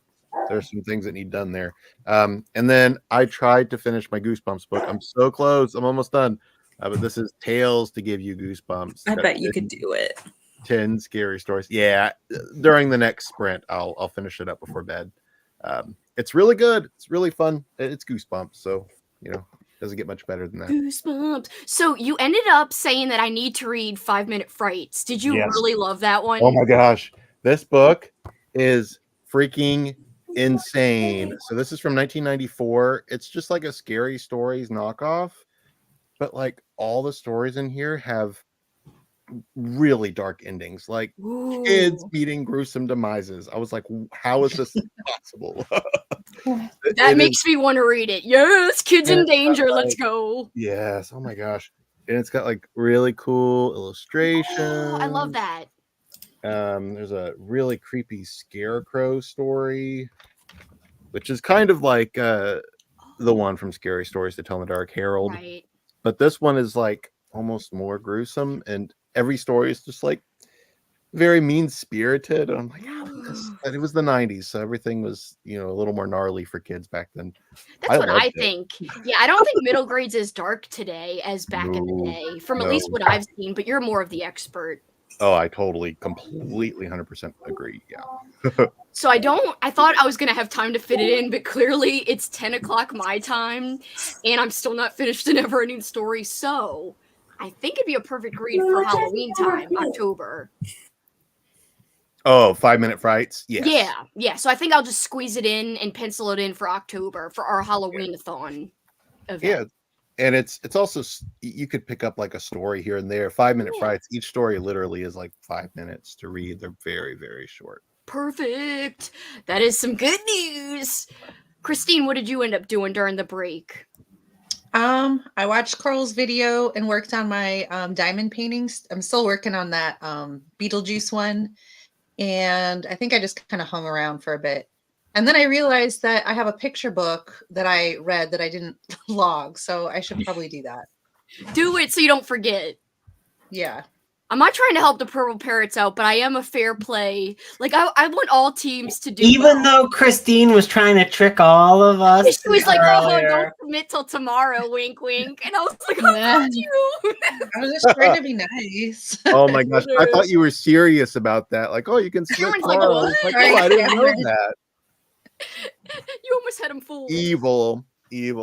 some things that need done there. And then I tried to finish my Goosebumps book. I'm so close. I'm almost done. But this is Tales to Give You Goosebumps. I bet you could do it. 10 scary stories. Yeah, during the next sprint, I'll finish it up before bed. It's really good. It's really fun. It's Goosebumps, so you know. Doesn't get much better than that. Goosebumps. So you ended up saying that I need to read 5-Minute Frights. Did you Yes. really love that one? Oh my gosh. This book is freaking insane. So this is from 1994. It's just like a Scary Stories knockoff, but like all the stories in here have really dark endings, like kids Ooh. meeting gruesome demises. I was like, how is this possible? That makes me want to read it. Yes, kids in danger. Let's go. Yes. Oh my gosh. And it's got like really cool illustrations. Oh, I love that. There's a really creepy scarecrow story, which is kind of like the one from Scary Stories to Tell in the Dark, Harold. Right. But this one is like almost more gruesome, and every story is just like very mean-spirited. And I'm like, and it was the 90s, so everything was, a little more gnarly for kids back then. That's what I think. Yeah, I don't think middle grades as dark today as back in the day, from at least what I've seen, but you're more of the expert. Oh, I totally, completely, 100% agree. Yeah. So I thought I was going to have time to fit it in, but clearly it's 10 o'clock my time, and I'm still not finished the Neverending Story, so I think it'd be a perfect read for Halloween time, October. Oh, 5-Minute Frights? Yes. Yeah. So I think I'll just squeeze it in and pencil it in for October for our Halloween-a-thon event. Yeah. And it's also, you could pick up like a story here and there. 5-Minute Frights, each story literally is like 5 minutes to read. They're very, very short. Perfect. That is some good news. Christine, what did you end up doing during the break? I watched Coral's video and worked on my diamond paintings. I'm still working on that Beetlejuice one. And I think I just kind of hung around for a bit. And then I realized that I have a picture book that I read that I didn't log. So I should probably do that. Do it so you don't forget. Yeah. I'm not trying to help the Purple Parrots out, but I am a fair play. Like, I want all teams to do Even though Christine was trying to trick all of us. She was like, earlier. don't commit till tomorrow, wink, wink. And I was like, oh, God, you. I was just trying to be nice. Oh my gosh. I thought you were serious about that. Like, oh, you can split Cameron's like, tomorrow. what? Like, oh, I didn't know that. You almost had him fooled. Evil.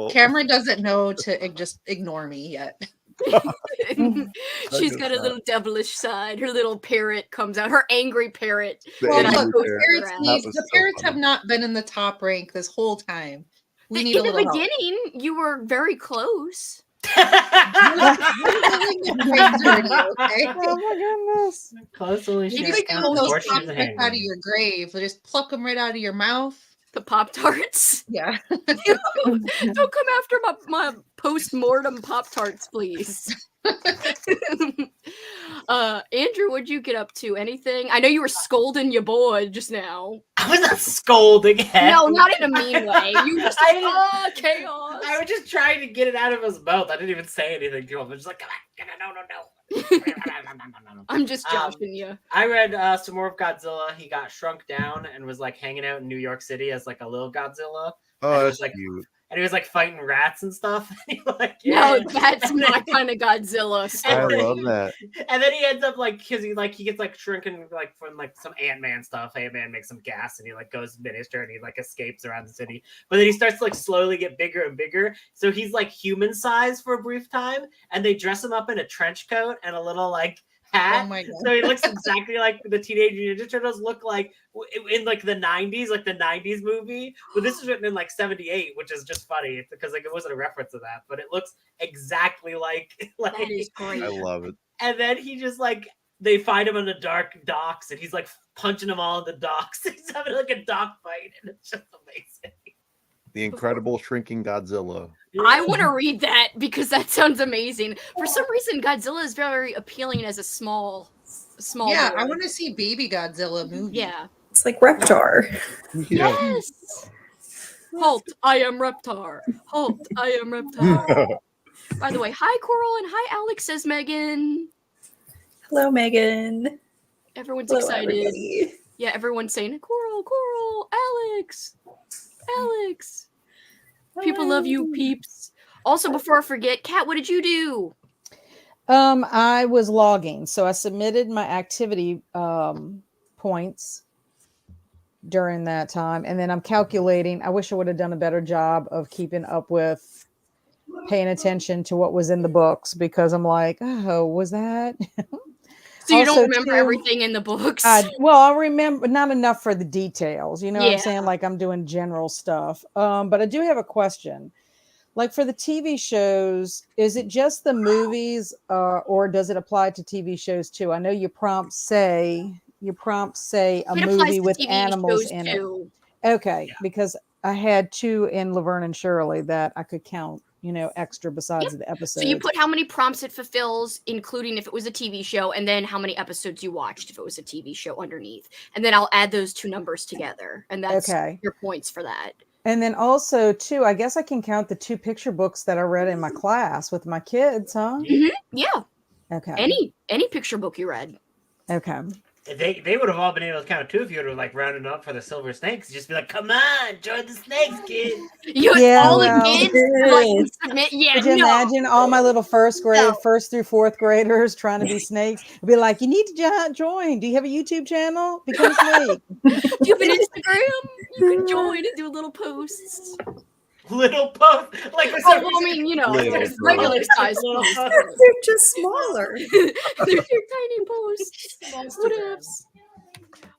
Cameron doesn't know to just ignore me yet. She's got a little devilish side. Her little parrot comes out. Her angry parrot. Well, look, the parrots have not been in the top rank this whole time. We need in a the little beginning, you were very close. Oh my goodness. Close you could pull those pops right out of your grave. Just pluck them right out of your mouth. The Pop-Tarts? Yeah. Don't come after my post-mortem Pop-Tarts, please. Andrew, what'd you get up to? Anything? I know you were scolding your boy just now. I was not scolding him. No, not in a mean way. You were just like, chaos. I was just trying to get it out of his mouth. I didn't even say anything to him. I was just like, come on, no. I'm just joshing you. I read some more of Godzilla. He got shrunk down and was like hanging out in New York City as like a little Godzilla. Oh, that's like cute. And he was like fighting rats and stuff. And like, no, that's my kind of Godzilla story. I love that. And then he ends up like, because he gets like shrinking like from like some Ant-Man stuff. Ant-Man makes some gas and he like goes miniature and he like escapes around the city. But then he starts to like slowly get bigger and bigger. So he's like human size for a brief time. And they dress him up in a trench coat and a little like hat. Oh my God. So he looks exactly like the Teenage Mutant Ninja Turtles look like in like the 90s, like the 90s movie. But this is written in like 78, which is just funny because like it wasn't a reference to that, but it looks exactly like that is great. I love it. And then he just like they find him in the dark docks and he's like punching them all in the docks. He's having like a dock fight and it's just amazing. The Incredible Shrinking Godzilla. I want to read that because that sounds amazing. For some reason, Godzilla is very appealing as a small. Yeah, boy. I want to see Baby Godzilla movie. Yeah, it's like Reptar. Yeah. Yes. Halt! I am Reptar. Halt! I am Reptar. By the way, hi Coral and hi Alex, says Megan. Hello, Megan. Everyone's Hello, excited. everybody. Yeah, everyone's saying Coral, Alex. People love you, peeps. Also, before I forget, Kat, what did you do? I was logging, so I submitted my activity points during that time, and then I'm calculating. I wish I would have done a better job of keeping up with paying attention to what was in the books because I'm like, oh, was that? So you Also, don't remember too, everything in the books? well, I remember not enough for the details. You know what I'm Yeah. saying? Like I'm doing general stuff. But I do have a question. Like for the TV shows, is it just the movies, or does it apply to TV shows too? I know your prompts say a It applies movie to with TV animals shows in it. too. Okay, Yeah. because I had 2 in Laverne and Shirley that I could count, extra besides the episodes. So you put how many prompts it fulfills, including if it was a TV show, and then how many episodes you watched if it was a TV show underneath. And then I'll add those 2 numbers together. And that's your points for that. And then also, too, I guess I can count the 2 picture books that I read in my class with my kids, huh? Mm-hmm. Yeah. Okay. Any picture book you read. Okay. They would have all been able to count too if you would have like rounded up for the silver snakes. Just be like, come on, join the snakes, kid. All the kids like submit. Yeah, Could you imagine all my little first through 4th graders trying to be snakes? I'd be like, you need to join. Do you have a YouTube channel? Become a snake. Do you have an Instagram? You can join and do little posts. Little post, like I mean, there's regular size posts. They're just smaller. They're tiny posts. Whatevs.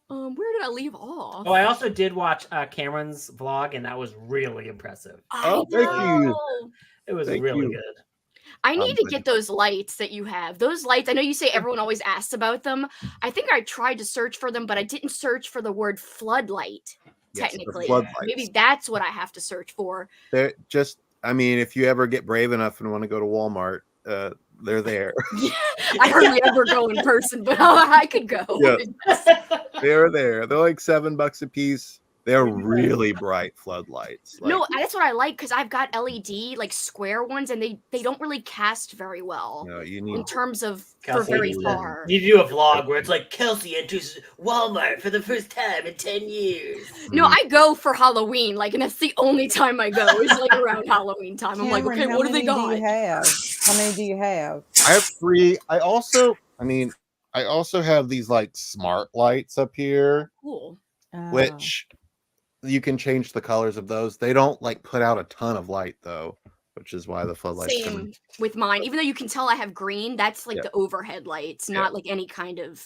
Where did I leave off? Oh, I also did watch Cameron's vlog, and that was really impressive. Oh, thank you. It was Thank really you. good. I need to get those lights that you have. Those lights, I know you say everyone always asks about them. I think I tried to search for them, but I didn't search for the word floodlight. Yes, Technically, floodlights. maybe that's what I have to search for. They're just, I mean, if you ever get brave enough and want to go to Walmart, they're there. I hardly ever go in person, but I could go. Yes. They're there. They're like $7 a piece. They're really bright floodlights. No, that's what I like because I've got LED like square ones, and they don't really cast very well. No, you need in terms of Kelsi, for very far. You do a vlog where it's like Kelsi enters Walmart for the first time in 10 years. No, I go for Halloween, like, and that's the only time I go. Is like around Halloween time. I'm like, okay, what do they got? Do you have? How many do you have? I have 3. I also have these like smart lights up here, Cool. which you can change the colors of those. They don't like put out a ton of light though, which is why the floodlights come Same in. with mine. Even though you can tell I have green, that's like the overhead lights, not like any kind of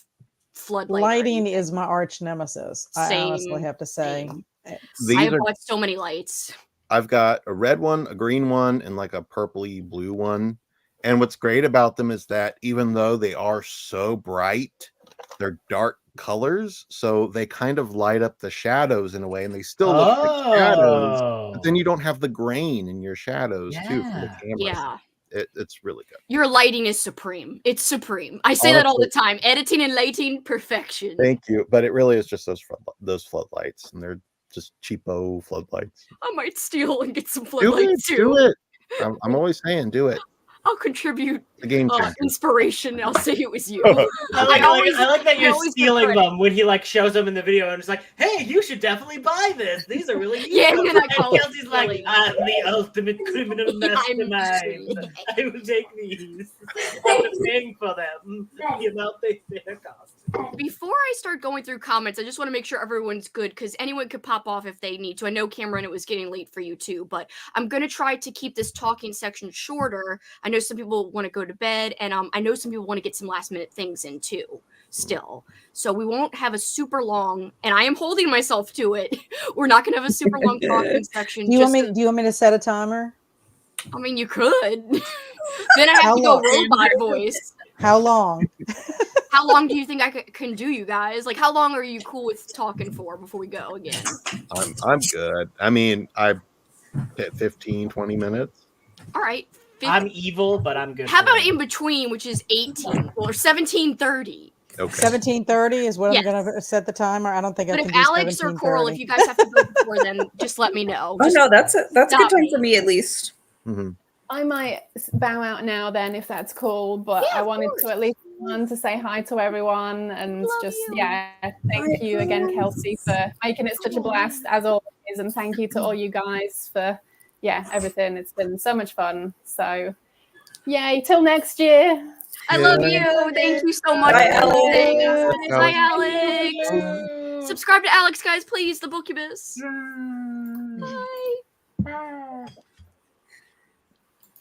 floodlight. Lighting is my arch nemesis. I honestly have to say. I have bought so many lights. I've got a red one, a green one, and like a purpley blue one. And what's great about them is that even though they are so bright, they're dark colors, so they kind of light up the shadows in a way, and they still look like shadows, but then you don't have the grain in your shadows too from the camera. Yeah. It's really good. Your lighting is supreme. It's supreme. I say that all the time. Editing and lighting, perfection. Thank you. But it really is just those floodlights, and they're just cheapo floodlights. I might steal and get some floodlights too. Do it. I'm always saying, do it. I'll contribute The game changer. Inspiration. I'll say it was you. I like that you're stealing them when he like shows them in the video and it's like, hey, you should definitely buy this. These are really useful. Yeah, and then I and call Kelsi's like, I'm the ultimate criminal mastermind. I will take these. I'm paying for them. The amount they cost. Before I start going through comments, I just want to make sure everyone's good because anyone could pop off if they need to. I know, Cameron, it was getting late for you too, but I'm going to try to keep this talking section shorter. I know some people want to go to bed, and I know some people want to get some last minute things in too still. So we won't have a super long, and I am holding myself to it. We're not going to have a super long talking section. Do you want me to set a timer? I mean, you could. Then I have to go robot voice. How long? How long do you think I can do, you guys? Like, how long are you cool with talking for before we go again? I'm good. I mean, I hit 15, 20 minutes. All right. 50. I'm evil, but I'm good. How about in between, which is 18 or 17:30? Okay. 17:30 is what I'm gonna set the timer. I don't think I But can if do Alex or Coral, if you guys have to go before then, just let me know. Oh Just no, that's a good stop time me. for me at least. Mm-hmm. I might bow out now then if that's cool, but Yeah, I of wanted course. to at least to say hi to everyone and Love just you. thank you again, Kelsi, for making it such a blast as always, and thank you to all you guys for everything. It's been so much fun. So yay, till next year. I love you. Thank you so much. Bye, for listening. Alex. Bye, Alex. Subscribe to Alex, guys, please. The Bookubus. Bye.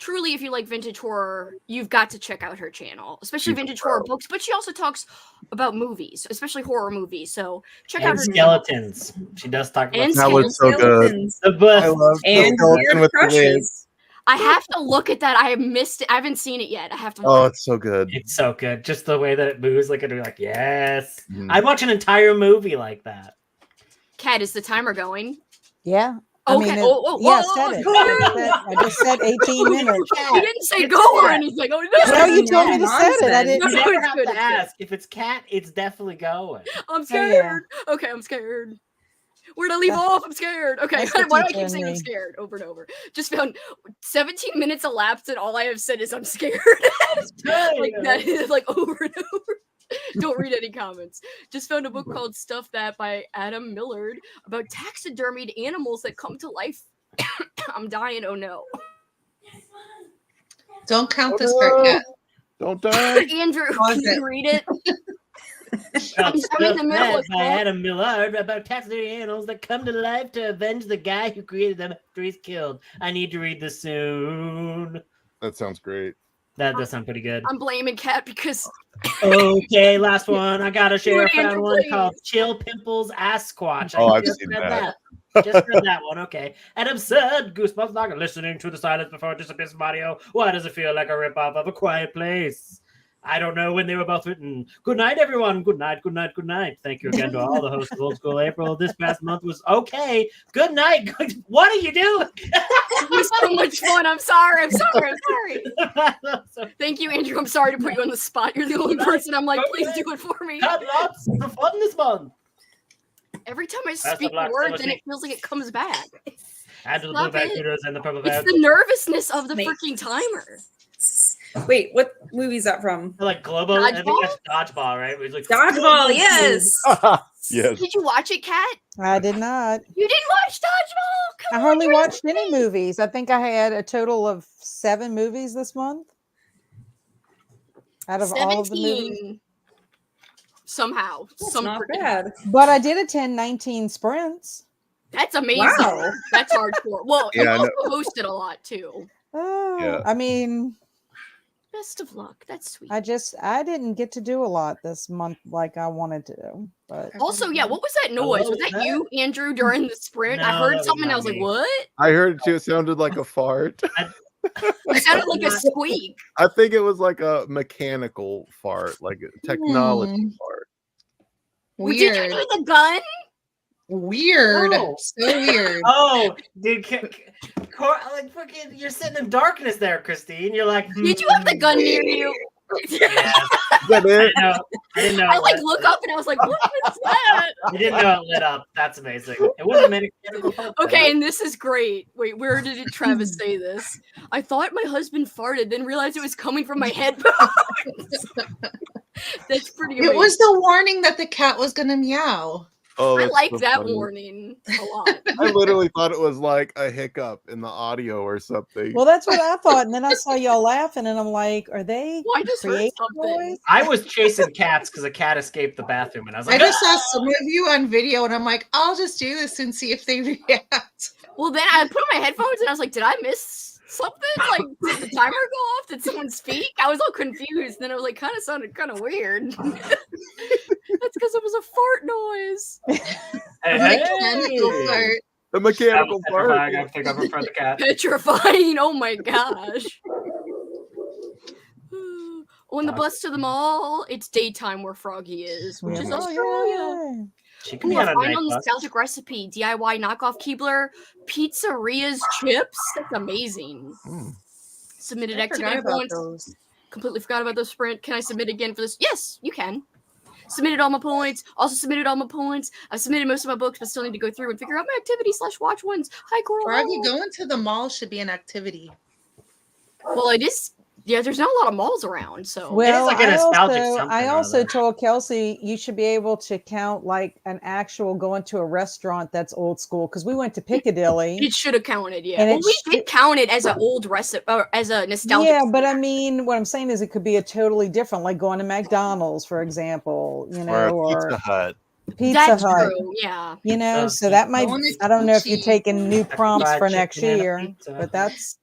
truly, if you like vintage horror, you've got to check out her channel, especially vintage horror books. But she also talks about movies, especially horror movies. So check out her skeletons. She does talk about And That was so good. the book. I love the And skeleton weird with the wig. crushes. I have to look at that. I have missed it. I haven't seen it yet. I have to. Oh, it's so good. It's so good. Just the way that it moves, like it'd be like, yes. Mhm. I'd watch an entire movie like that. Kat, is the timer going? Yeah. Okay. Yeah, said it. I just said 18 minutes. You didn't say go or anything. Oh, No, you told me to set it. I didn't. You never it's have good, to it's ask. If it's cat, it's definitely going. I'm Oh, scared. Okay, I'm scared. Where'd I leave off? I'm scared. Okay, That's what why do I you keep told saying I'm me. scared over and over? Just found 17 minutes elapsed and all I have said is I'm scared. Like that is like over and over. Don't read any comments. Just found a book called Stuff That by Adam Millard about taxidermied animals that come to life. I'm dying. Oh no. Don't count this part yet. Don't die. Andrew, Pause can you it. read it? I'm in the middle of by that. Adam Millard about taxidermy animals that come to life to avenge the guy who created them after he's killed. I need to read this soon. That sounds great. That does sound pretty good. I'm blaming Kat because Okay, last one. I gotta share. I Andrew, found one please. called Chill Pimples Ass Squatch. Oh, I I've just seen read that. Just read that one. Okay. An absurd goosebumps knock. Listening to the silence before it disappears from audio. Why does it feel like a ripoff of A Quiet Place? I don't know when they were both written. Good night, everyone. Good night, good night, good night. Thank you again to all the hosts of Old School April. This past month was okay. Good night. What are you doing? it was so much fun. I'm sorry. Thank you, Andrew. I'm sorry to put you on the spot. You're the only person I'm like, please do it for me. Had lots of fun this month. Every time I of speak luck, a word, Timothy. then it feels like it comes back. And to the Stop blue it. Barracudas and the purple It's bears. the nervousness of the Snake. freaking timer. Wait, what movie is that from? Like global. I think Dodgeball? that's Dodgeball, right? Where he's like, Dodgeball, yes. Yes. Did you watch it, Kat? I did not. You didn't watch Dodgeball? Come I on, hardly you're watched any insane. movies. I think I had a total of 7 movies this month. Out of all of the movies. 17. Somehow. That's some not freaking- bad. But I did attend 19 sprints. That's amazing. Wow. That's hardcore. Well, Yeah, you I also hosted a lot too. Oh, Yeah. I mean, Best of luck. That's sweet. I didn't get to do a lot this month like I wanted to. But Also, yeah, what was that noise? Hello, Was that is you, Andrew, during the sprint? I No, heard that was something and I not was like, me. what? I heard it too. It sounded like a fart. It sounded like a squeak. I think it was like a mechanical fart, like a technology fart. Did you Weird. need the gun? Weird. Oh. So weird. oh, dude, like fucking, you're sitting in darkness there, Christine. You're like, Did you have the gun near you? Yeah. Is that it? No, I didn't know. I it like lit- look up and I was like, what is that? I didn't know it lit up. That's amazing. It wasn't mechanical fart. Okay, and this is great. Wait, where did Travis say this? I thought my husband farted, then realized it was coming from my headphones. That's pretty amazing. It was the warning that the cat was gonna meow. Oh, I that's like so that funny. warning a lot. I literally thought it was like a hiccup in the audio or something. well, that's what I thought. And then I saw y'all laughing, and I'm like, are they Well, I just heard creating something. noise? I was chasing cats because a cat escaped the bathroom, and I was I like, just saw "Ah!" some of you on video, and I'm like, I'll just do this and see if they react. Well, then I put on my headphones and I was like, did I miss something? Like, did the timer go off? Did someone speak? I was all confused. And then I was like, kind of sounded kind of weird. That's because it was a fart noise. Mechanical fart. The mechanical fart. I got to pick up in front of the cat. Petrifying. Oh my gosh. On the bus to the mall, it's daytime where Froggy is, which is Oh, Australia. yeah. She can Ooh, be a on a night final bus. nostalgic recipe, DIY knockoff Keebler, Pizzeria's chips. That's amazing. Mm. Submitted I activity forgot about points. those. Completely forgot about the sprint. Can I submit again for this? Yes, you can. Submitted all my points. Also submitted all my points. I've submitted most of my books, but still need to go through and figure out my activity / watch ones. Hi, Coral. Froggy, going to the mall should be an activity. Well, it is. Yeah, there's not a lot of malls around, so. Well, like a nostalgic something I or also other. told Kelsi you should be able to count like an actual going to a restaurant that's old school because we went to Piccadilly. It should have counted, yeah. And Well, it we did count it as an old recipe or as a nostalgic. Yeah, but I mean, what I'm saying is it could be a totally different, like going to McDonald's, for example, you Or know, a or Pizza Hut. Pizza That's Hut. true, yeah. You know, Pizza. so that might, Going to I don't know if you're Gucci. taking new prompts Fried for next chicken and a year, pizza. but that's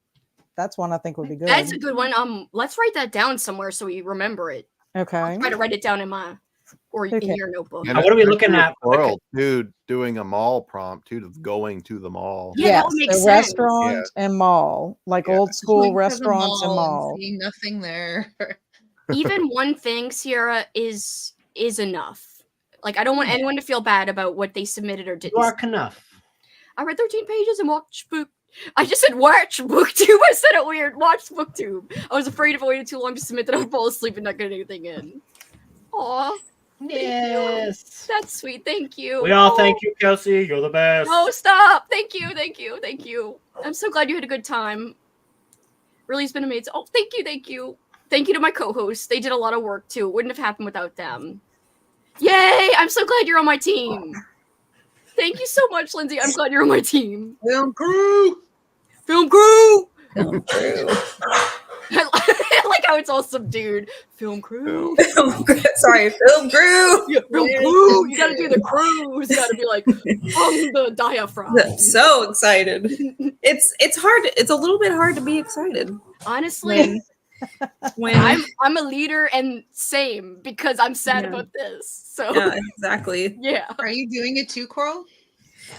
That's one I think would be good. That's a good one. Let's write that down somewhere so we remember it. Okay. Try to write it down in my in Okay. your notebook. And Now, what are we looking at? World, dude, doing a mall prompt too, of going to the mall. Yeah, that Yes, would make a sense. restaurant and mall, like Yeah. old school Going to the restaurants and mall mall. seeing nothing there. Even one thing, Sierra, is enough. Like I don't want anyone to feel bad about what they submitted or didn't. Dark enough. I read 13 pages and watched book. I just said watch booktube. I said it weird. Watch booktube. I was afraid if I waited too long to submit that I would fall asleep and not get anything in. Aw. Yes. That's sweet. Thank you. We all thank you, Kelsi. You're the best. Oh, stop. Thank you. Thank you. Thank you. I'm so glad you had a good time. Really, it's been amazing. Oh, thank you. Thank you. Thank you to my co-hosts. They did a lot of work too. It wouldn't have happened without them. Yay! I'm so glad you're on my team. Thank you so much, Lindsay. I'm glad you're on my team. Film crew. Film crew. Film crew. I like how it's all subdued. Film crew. Sorry, film crew. Yeah, film crew. You gotta do the crews. You gotta be like on the diaphragm. I'm so excited. It's hard. It's a little bit hard to be excited. Honestly, When I'm a leader and same because I'm sad Yeah. about this. So yeah, exactly. yeah. Are you doing it too, Coral?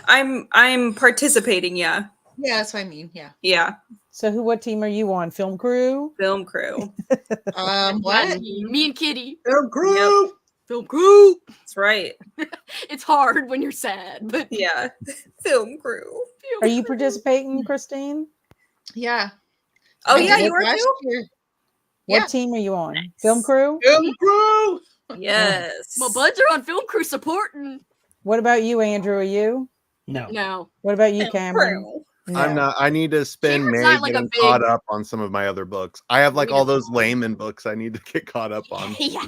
I'm participating. Yeah, Yeah, that's what I mean. Yeah. yeah. So what team are you on? Film crew? Film crew. What? Me and Kitty. Film crew. Yep. Film crew. That's right. It's hard when you're sad, but Yeah, film crew. Are you participating, Christine? Yeah. Oh I yeah, did you are last too. year. What Yeah. team are you on? Film crew? Film crew. Yes. my buds are on film crew supporting. What about you, Andrew? Are you? No. No. What about you, Film Cameron? crew. I'm No. not. I need to spend Cameron's May not like a getting big- caught up on some of my other books. I have like We all know. those layman books I need to get caught up on. Yeah.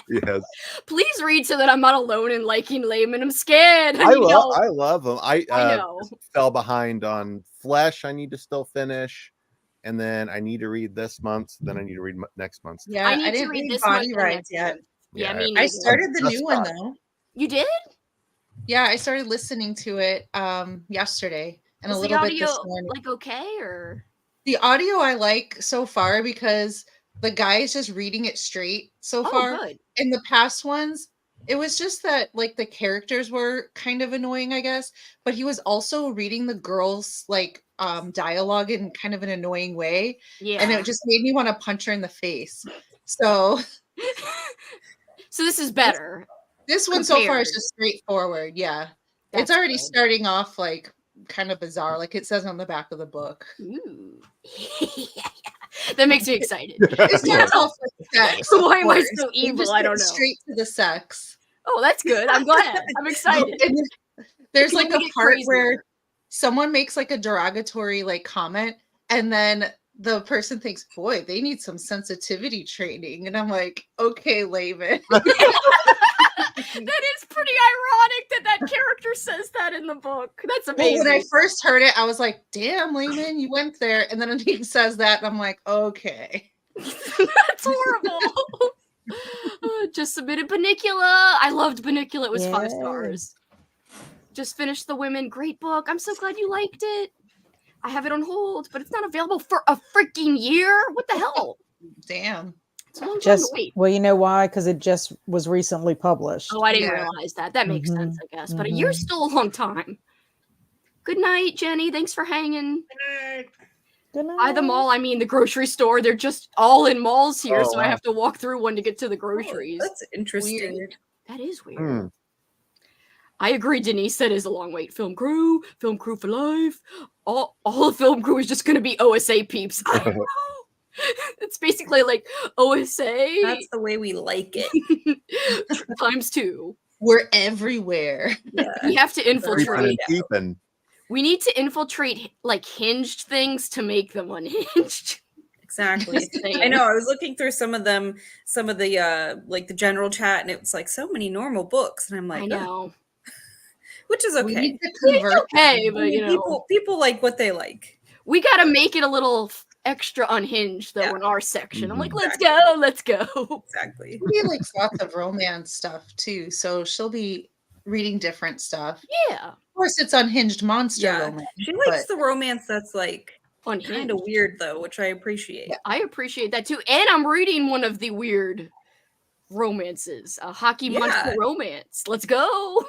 Yes, Please read so that I'm not alone in liking Layman. I'm scared. I need love. help. I love them. I know. fell behind on Flesh. I need to still finish, and then I need to read this month. Then I need to read next month. Yeah, I I, need to didn't read read this Body month and Rides next yet. month. Yeah, Yeah, me I neither. started the Just new one started. though. You did? Yeah, I started listening to it yesterday and Was a the little bit audio this morning. like okay or? The audio I like so far because the guy is just reading it straight so far. Oh, good. In the past ones, it was just that like the characters were kind of annoying, I guess, but he was also reading the girls like dialogue in kind of an annoying way, Yeah. and it just made me want to punch her in the face. So So this is better. this one so far Compared. is just straightforward. Yeah. That's It's already good. starting off like kind of bizarre, like it says on the back of the book. Ooh. That makes me excited. It starts off with sex. of Why am I course. so It evil? just I don't gets know. Straight to the sex. Oh, that's good. I'm glad. I'm excited. And there's Can like we a get part crazier? where someone makes like a derogatory like comment, and then the person thinks, boy, they need some sensitivity training. And I'm like, okay, Laven. That is pretty ironic that that character says that in the book. That's Well, amazing. when I first heard it, I was like, damn, Layman, you went there. And then he says that, and I'm like, okay. That's horrible. Just submitted Banicula. I loved Banicula. It was 5 Yay. stars. Just finished The Women. Great book. I'm so glad you liked it. I have it on hold, but it's not available for a freaking year. What the hell? Damn. It's a long time to Just wait. well, you know why? Because it just was recently published. Oh, I didn't Yeah. realize that. That makes Mhm, sense, I guess. But a year's still a long time. Good night, Jenny. Thanks for hanging. Good By the night. mall, I mean the grocery store. They're just all in malls here, Oh, so I wow. have to walk through one to get to the groceries. That's interesting. Weird. That is weird. Hmm. I agree, Denise. That is a long wait. Film crew for life. All the film crew is just going to be OSA peeps. I know. It's basically like OSA That's the way we like it. times 2. We're everywhere. Yeah. We have to Creeping infiltrate. and keeping. We need to infiltrate like hinged things to make them unhinged. Exactly. Just saying. I know. I was looking through some of the like the general chat, and it was like so many normal books, and I'm like, I know. which is We okay. need to convert. Okay, I but mean, you know, people like what they like. we got to make it a little extra unhinged though Yeah. in our section. I'm like, Mhm. let's go, let's go. Exactly. She likes lots of romance stuff too, so she'll be reading different stuff. Yeah. Of course, it's unhinged monster Yeah. romance. She likes but- the romance that's like unhinged. of weird though, which I appreciate. I appreciate that too. And I'm reading one of the weird romances, a hockey monster romance. Let's go.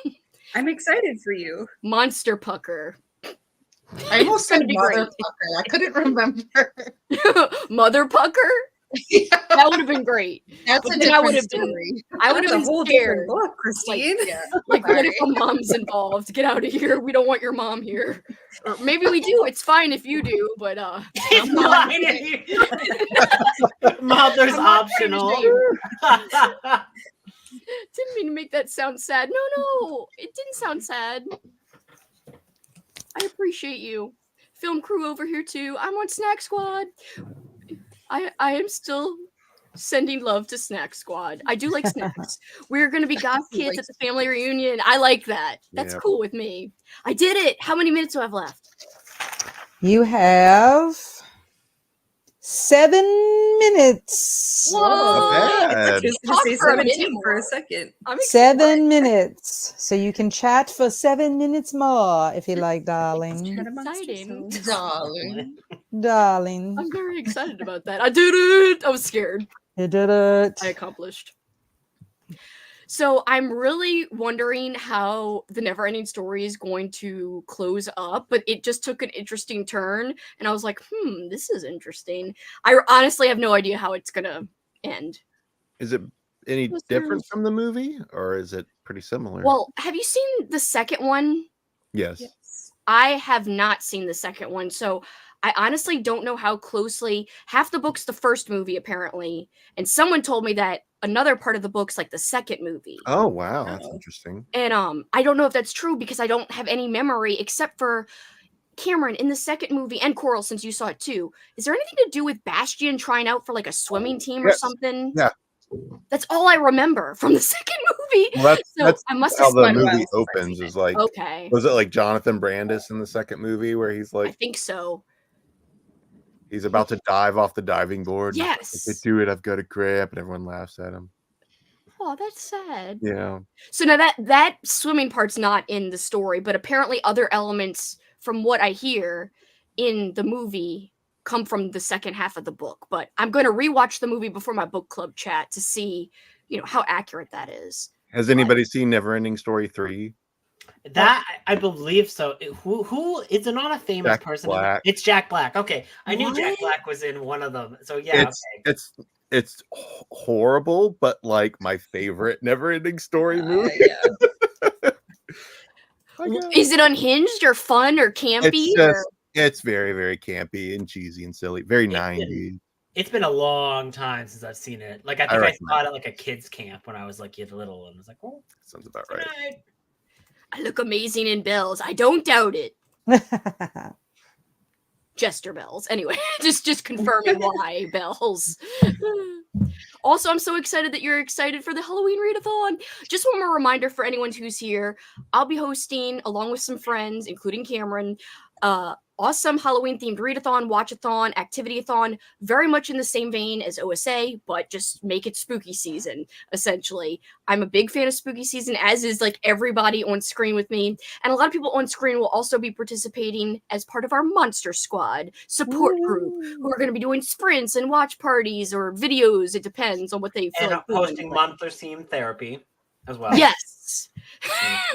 I'm excited for you. Monster Pucker. I almost said gonna be great. motherfucker. I couldn't remember. Mother Pucker? Yeah, That would have been great. that's But a then I would different have been story. I would That's have a been whole scared. different book, Christine. Yeah. Like, what if Sorry. a mom's involved? Get out of here. We don't want your mom here. Or maybe we do. It's fine if you do, but It's fine. Mother's optional. Didn't mean to make that sound sad. No, it didn't sound sad. I appreciate you. Film crew over here too. I'm on Snack Squad. I am still sending love to Snack Squad. I do like snacks. We're gonna be goth kids at the family reunion. I like that. That's Yeah. cool with me. I did it. How many minutes do I have left? You have 7 minutes. Whoa! Not bad. I was Talk going to say for a minute 17 for more. a second. I'm excited. 7 minutes. So you can chat for 7 minutes more if you like, darling. Exciting. Darling. Darling. I'm very excited about that. I did it. I was scared. You did it. I accomplished. So I'm really wondering how the Neverending Story is going to close up, but it just took an interesting turn, and I was like, this is interesting. I honestly have no idea how it's gonna end. Is it any Was different there- from the movie, or is it pretty similar? Well, have you seen the second one? yes. I have not seen the second one, so I honestly don't know how closely. Half the book's the first movie, apparently, and someone told me that another part of the book's like the second movie. Oh wow, that's Oh. interesting. And I don't know if that's true because I don't have any memory except for Cameron in the second movie and Coral, since you saw it too. Is there anything to do with Bastian trying out for like a swimming team or Yes. something? Yeah. That's all I remember from the second movie. Well, So that's I must how have the spun movie well since I've opens. seen Is like, Okay. was it like Jonathan Brandis in the second movie where he's I like think so. he's about to dive off the diving board? and he's like, Yes. if they do it, I've got a grip, and everyone laughs at him. Oh, that's sad. Yeah. So now that swimming part's not in the story, but apparently other elements, from what I hear in the movie, come from the second half of the book. But I'm going to rewatch the movie before my book club chat to see, how accurate that is. Has anybody seen Neverending Story 3? That I believe so. Who is not a famous Jack person? Black. It's Jack Black. Okay, I knew Jack What? Black was in one of them. So yeah, It's horrible, but like my favorite Neverending Story movie. Yeah. Is it unhinged or fun or campy? It's just it's very, very campy and cheesy and silly. Very 90s. it's been a long time since I've seen it. Like I think I recommend saw it at like a kids camp when I was like little, and I was like, oh, Sounds about good right. night. I look amazing in bells. I don't doubt it. Jester bells. Anyway, just confirming why bells. Also, I'm so excited that you're excited for the Halloween readathon. Just one more reminder for anyone who's here. I'll be hosting, along with some friends, including Cameron, awesome Halloween-themed readathon, watchathon, activity-a-thon, very much in the same vein as OSA, but just make it spooky season, essentially. I'm a big fan of spooky season, as is like everybody on screen with me. And a lot of people on screen will also be participating as part of our Monster Squad support group, who are going to be doing sprints and watch parties or videos. It depends on what they feel And like doing. hosting monthly themed therapy as well. Yes.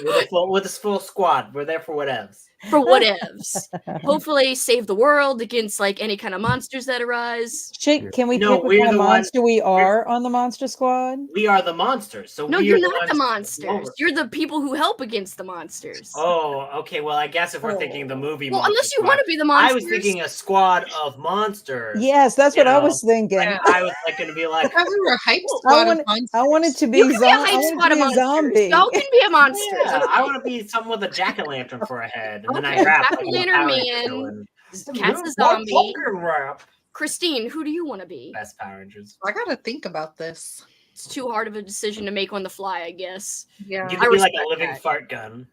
with a full squad. We're there for whatevs. For whatevs. Hopefully save the world against like any kind of monsters that arise. Chick, can we No, pick what we're kind of the ones- monster we are on the Monster Squad? We are the monsters. So No, we you're are not the ones- monsters. You're the people who help against the monsters. Oh, okay. Well, I guess if we're thinking the movie, Well, Monster unless you Squad, want to be the monsters. I was thinking a squad of monsters. Yes, that's You what I know, was thinking. And I was like going to be like, I thought we were a hype I squad of wanted- monsters. I wanted to be, You can be a I hype wanted squad to of be a monsters. zombie. Y'all can be a monster. yeah, I want to be someone with a jack-o'-lantern for a head, and then I Okay, rap jack-o'-lantern Power man. Rangers and- Cat's a What zombie. fucking rap? Christine, who do you want to be? Best Power Rangers. I gotta think about this. It's too hard of a decision to make on the fly, I guess. Yeah. You I could be like a respect living that. fart gun.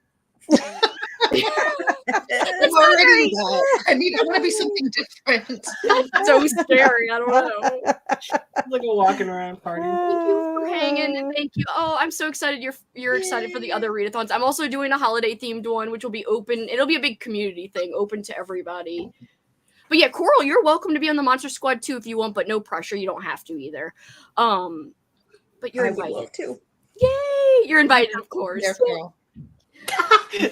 I'm already that. I want to be something different. So scary. I don't know. Like a walking around party. Thank you for hanging, and thank you. Oh, I'm so excited. You're excited for the other readathons. I'm also doing a holiday themed one, which will be open. It'll be a big community thing, open to everybody. But yeah, Coral, you're welcome to be on the Monster Squad too if you want, but no pressure. You don't have to either. But you're I would invited. love to. Yay! You're invited, of course. There, girl.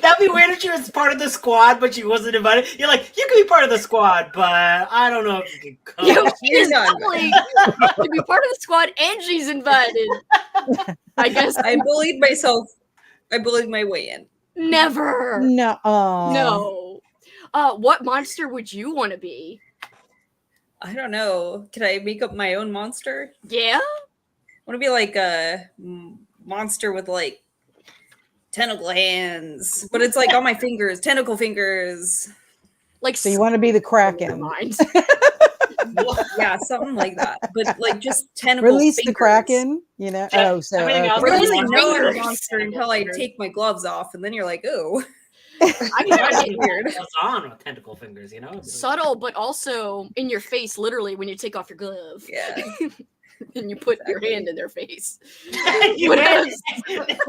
That'd be weird if she was part of the squad, but she wasn't invited. You're like, you can be part of the squad, but I don't know if you can come. Yo, she You're is not definitely to be part of the squad, and she's invited. I guess I bullied myself. I bullied my way in. never. No. No. What monster would you want to be? I don't know. Can I make up my own monster? Yeah. I want to be like a monster with like tentacle hands, but it's like on my fingers, tentacle fingers. Like So you want to be the Kraken? mind. Yeah, something like that. But like just tentacle Release the fingers. Kraken. You know. Oh, so Everything else You don't Release really the know I'm a fingers. monster until I take my gloves off, and then you're like, oh, I mean, that's weird. What's on with tentacle fingers, you know? subtle, but also in your face, literally, when you take off your glove. Yeah. And you put your Exactly. hand in their face. You What have- else?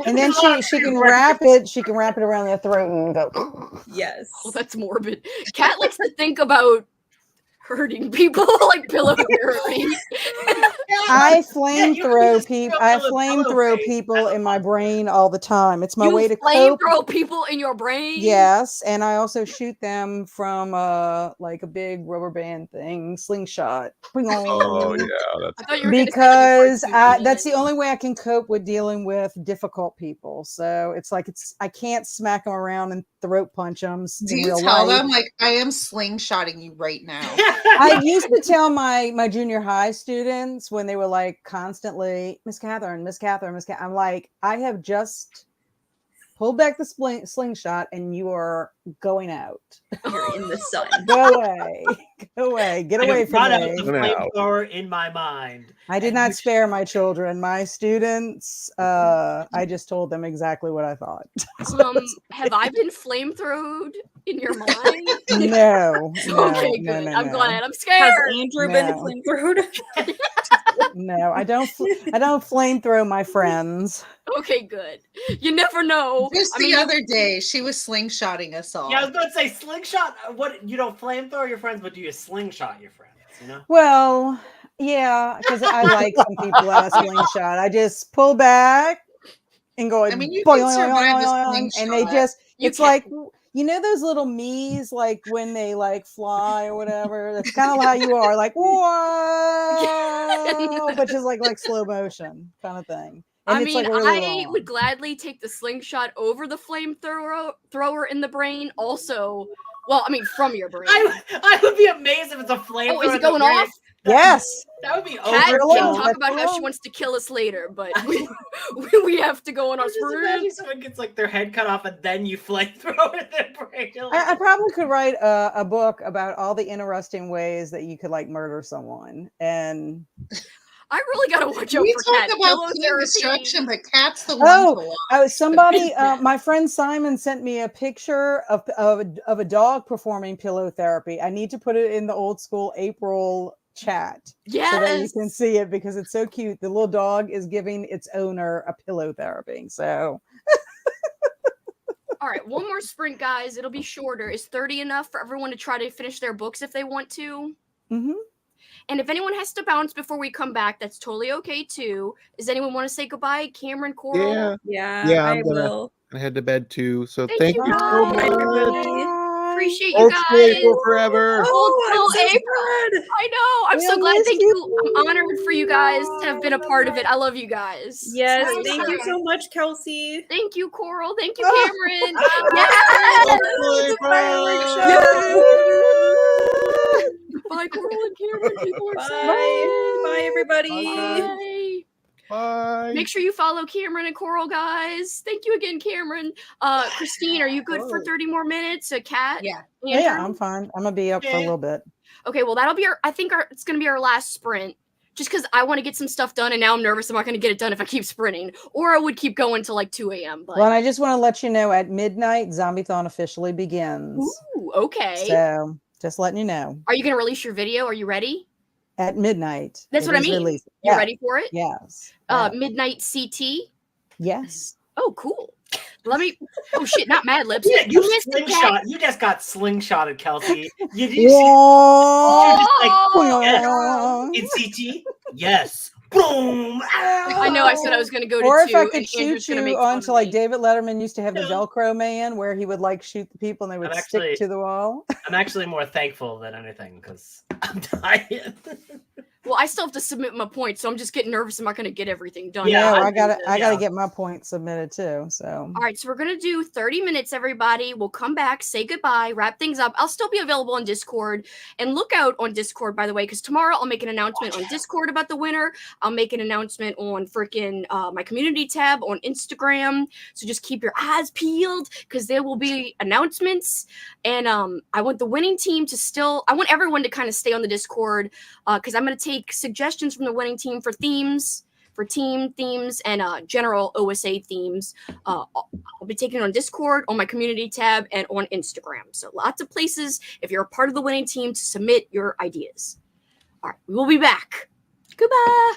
and then she can wrap it. She can wrap it around their throat and go. Yes. Oh, that's morbid. Kat likes to think about hurting people, like pillow therapy. I Yeah, flame you throw just people. throw I pillow flame face. throw people in my brain all the time. It's my You way to flame cope. throw people in your brain? Yes, and I also shoot them from like a big rubber band thing, slingshot. Oh yeah, that's I thought you were Because gonna say, like, a that's the only way I can cope with dealing with difficult people. So it's like I can't smack them around and throat punch them. Do you tell them like I am slingshotting you right now? I used to tell my junior high students when they were like constantly, Miss Catherine, Miss Catherine, Miss Catherine. I'm like, I have just pulled back the slingshot and you are going out. You're in the sun. Go away. Go away. Get away from Brought out me. the flamethrower in my mind. I did and not you- spare my children. My students, I just told them exactly what I thought. have I been flamethrowed in your mind? No. Okay, no, good. no, I'm no. glad. I'm Has scared. Andrew No. been flamethrowed? No, I don't flame throw my friends. Okay, good. You never know. Just I the mean, other day, she was slingshotting us all. Yeah, I was about to say slingshot. What, you don't flamethrower your friends, but do you slingshot your friends? You know? Well, yeah, because I like some people at a slingshot. I just pull back and go. I mean, you boing, can survive a boing, and they slingshot. just. You It's can. like you know those little me's like when they like fly or whatever. That's kind of how you are, like whoa, but just like slow motion kind of thing. And I it's mean, like really I long. would gladly take the slingshot over the thrower in the brain. Also, well, I mean, from your brain. I would be amazed if it's a flamethrower. Oh, is it in the going brain. off? Yes. That would be Kat over. can talk Let's about how she go. wants to kill us later, but we have to go on our Just spree. imagine someone gets like their head cut off and then you flamethrow it in their brain. You're like, I probably could write a book about all the interesting ways that you could like murder someone. And I really gotta watch out We for talk Kat. about Pillow team therapy. destruction, but Kat's the one to watch. somebody, my friend Simon sent me a picture of a dog performing pillow therapy. I need to put it in the old school April chat so that you Yes. can see it because it's so cute. The little dog is giving its owner a pillow therapy. So All right, one more sprint, guys. It'll be shorter. Is 30 enough for everyone to try to finish their books if they want to? mhm. And if anyone has to bounce before we come back, that's totally okay too. Does anyone want to say goodbye? Cameron, Coral? yeah. Yeah, Yeah, I I'm gonna- will. I head to bed too. So Thank thank you, you so guys. much. Everybody. Appreciate you Old guys. school April forever. Old Oh, school I'm so April. sad. I know. I'm so We glad. miss Thank you. you. I'm honored for you guys to have been a part of it. I love you guys. Yes, Seriously. thank you so much, Kelsey. Thank you, Coral. Thank you, Oh. Cameron. Old Yes. school Fireworks April. Bye, Coral and Cameron. People are Bye. saying. Bye, everybody. Bye. Bye. Make sure you follow Cameron and Coral, guys. Thank you again, Cameron. Christine, are you good for 30 more minutes? A cat? Yeah. Yeah, Andrew? I'm fine. I'm gonna be up for a Yeah. little bit. Okay, well, that'll be it's gonna be our last sprint. Just because I want to get some stuff done, and now I'm nervous I'm not gonna get it done if I keep sprinting. Or I would keep going till like 2 a.m. But Well, and I just want to let you know at midnight, Zombie-thon officially begins. ooh, okay. So just letting you know. Are you gonna release your video? Are you ready? At midnight. That's it what I is mean. released. You Yeah. ready for it? Yes. Yeah. Midnight CT. Yes. Oh, cool. Let me. Oh shit! Not Mad Libs. Yeah, You missed the cat. slingshot. You just got slingshotted, Kelsi. You just Oh! in CT. Yes. Boom. I know. I said I was going to go to Or 2. if I and could Andrew's shoot gonna you make fun onto of like me. David Letterman used to have the No. Velcro man, where he would like shoot the people and they would actually- stick to the wall. I'm actually more thankful than anything because I'm dying. Well, I still have to submit my points, so I'm just getting nervous. I'm not going to get everything done. Yeah, I gotta yeah. get my points submitted too. So All right, so we're gonna do 30 minutes, everybody. We'll come back, say goodbye, wrap things up. I'll still be available on Discord, and look out on Discord, by the way, because tomorrow I'll make an announcement on Discord about the winner. I'll make an announcement on freaking my community tab on Instagram. So just keep your eyes peeled because there will be announcements. And I want the winning team to I want everyone to kind of stay on the Discord because I'm gonna take suggestions from the winning team for themes. For team themes and general OSA themes. I'll be taking it on Discord, on my community tab, and on Instagram. So lots of places if you're a part of the winning team to submit your ideas. All right, we will be back. Goodbye.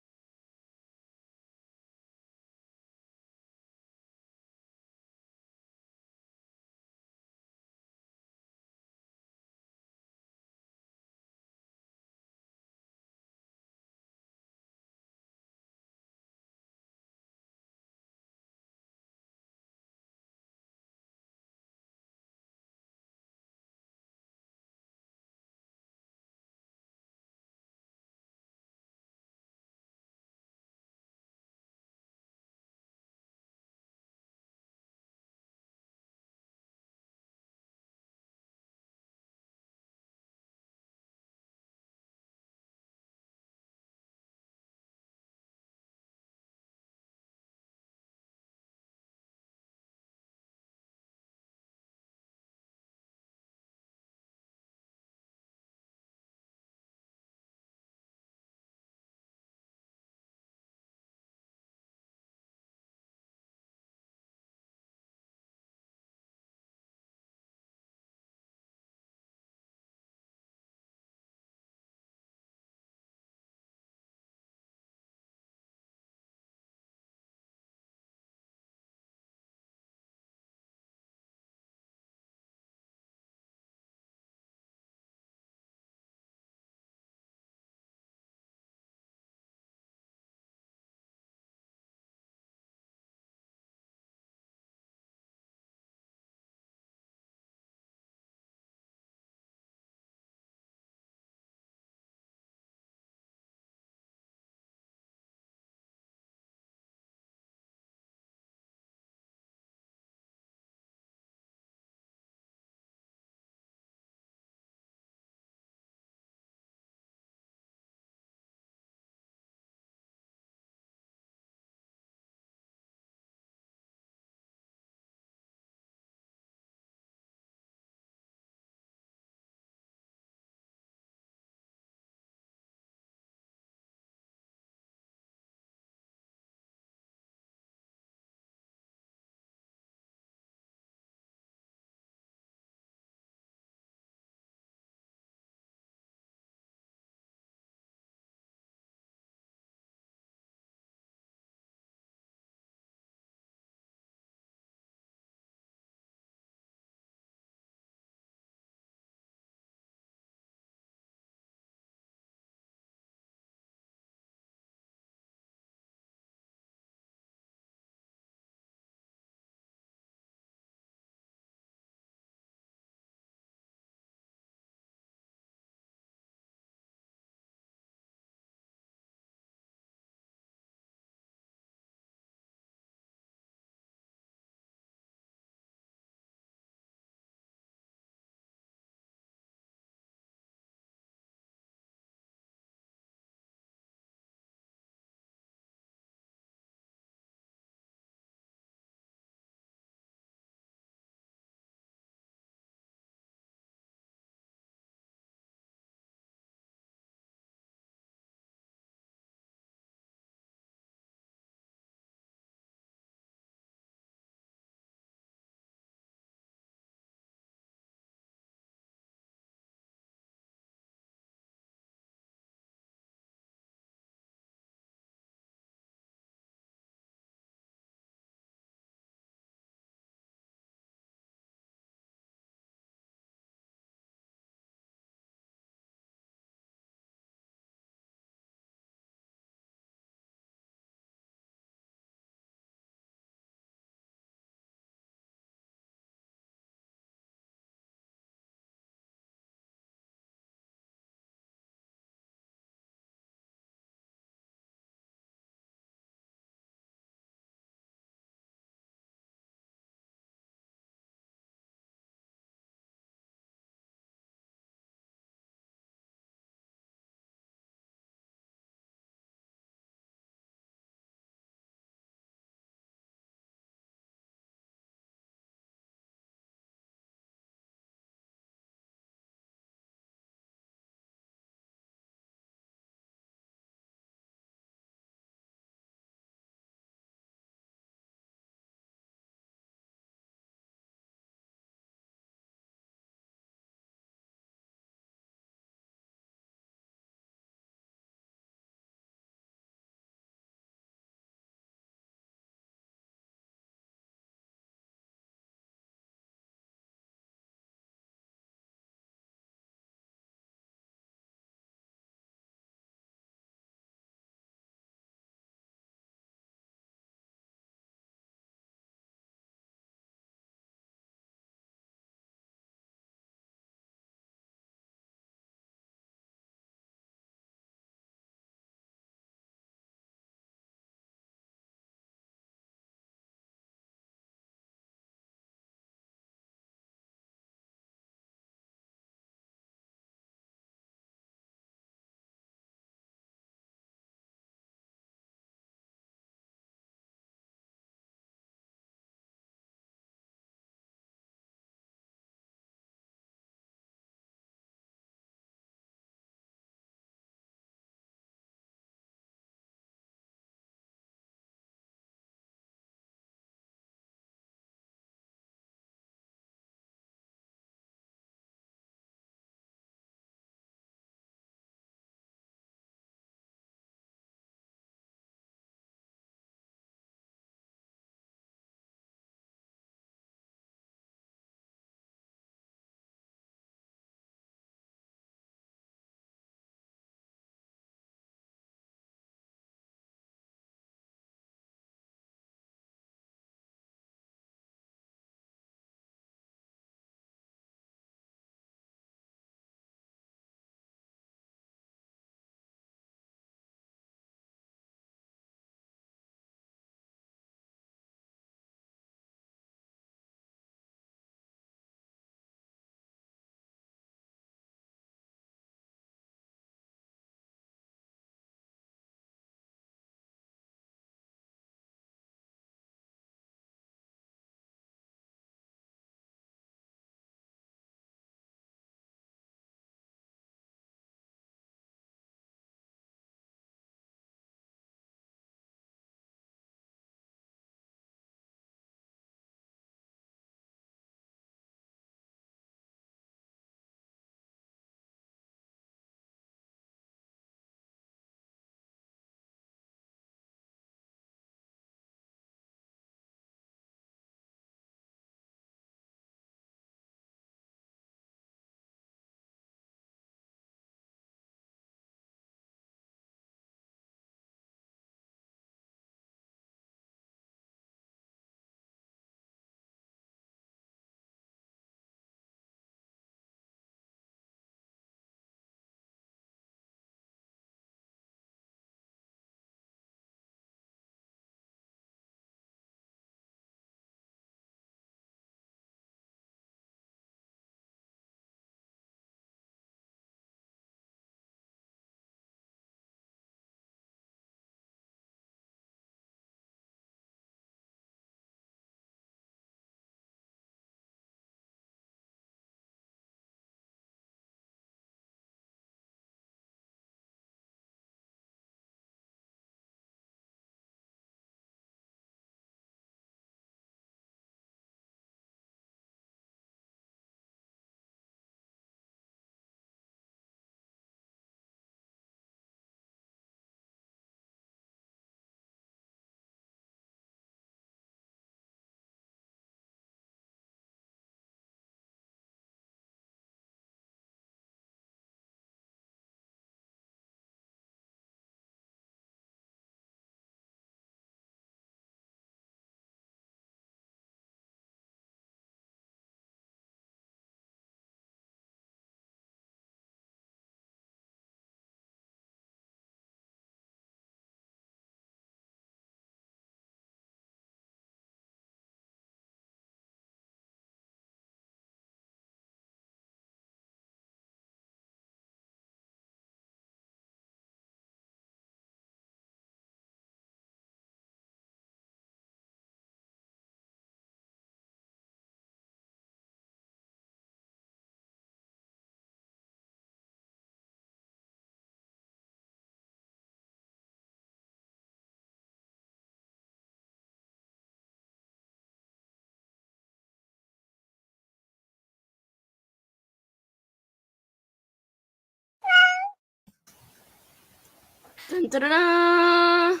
Dun, dun, dun, dun.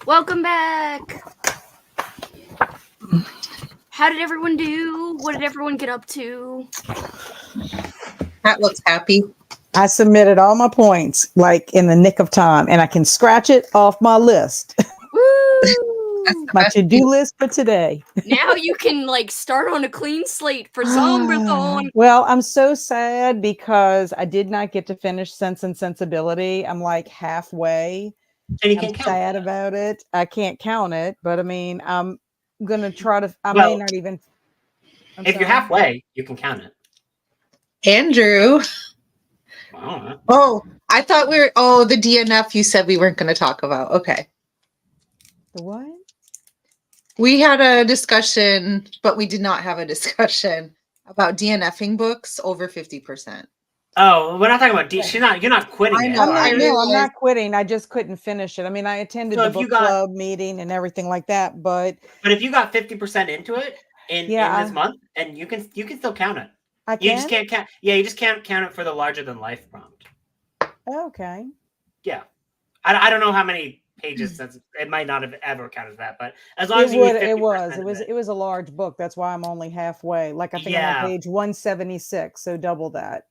Welcome back. How did everyone do? What did everyone get up to? Pat looks happy. I submitted all my points like in the nick of time, and I can scratch it off my list. Woo! My to-do list for today. Now you can like start on a clean slate for Zombrathon. Well, I'm so sad because I did not get to finish Sense and Sensibility. I'm like halfway. And you I'm can count sad that. about it. I can't count it, but I mean, I'm gonna try to. I Well, may not even. I'm If you're sorry. halfway, you can count it. Andrew. I don't know. Oh, I thought we were. Oh, the DNF you said we weren't going to talk about. Okay. The what? We had a discussion, but we did not have a discussion about DNFing books over 50%. Oh, we're not talking about D. You're not quitting I it. know, I'm are not, you? no, I'm realized- not quitting. I just couldn't finish it. I mean, I attended So the if you book got- club meeting and everything like that, but But if you got 50% into it in this month, and you can still count it. I You can. just can't count. Yeah, you just can't count it for the larger than life prompt. Okay. Yeah, I don't know how many pages. Since it might not have ever counted that, but as long It as you would. get 50% It was a large book. That's why I'm only halfway. Like I think I'm Yeah. on page 176, so double that.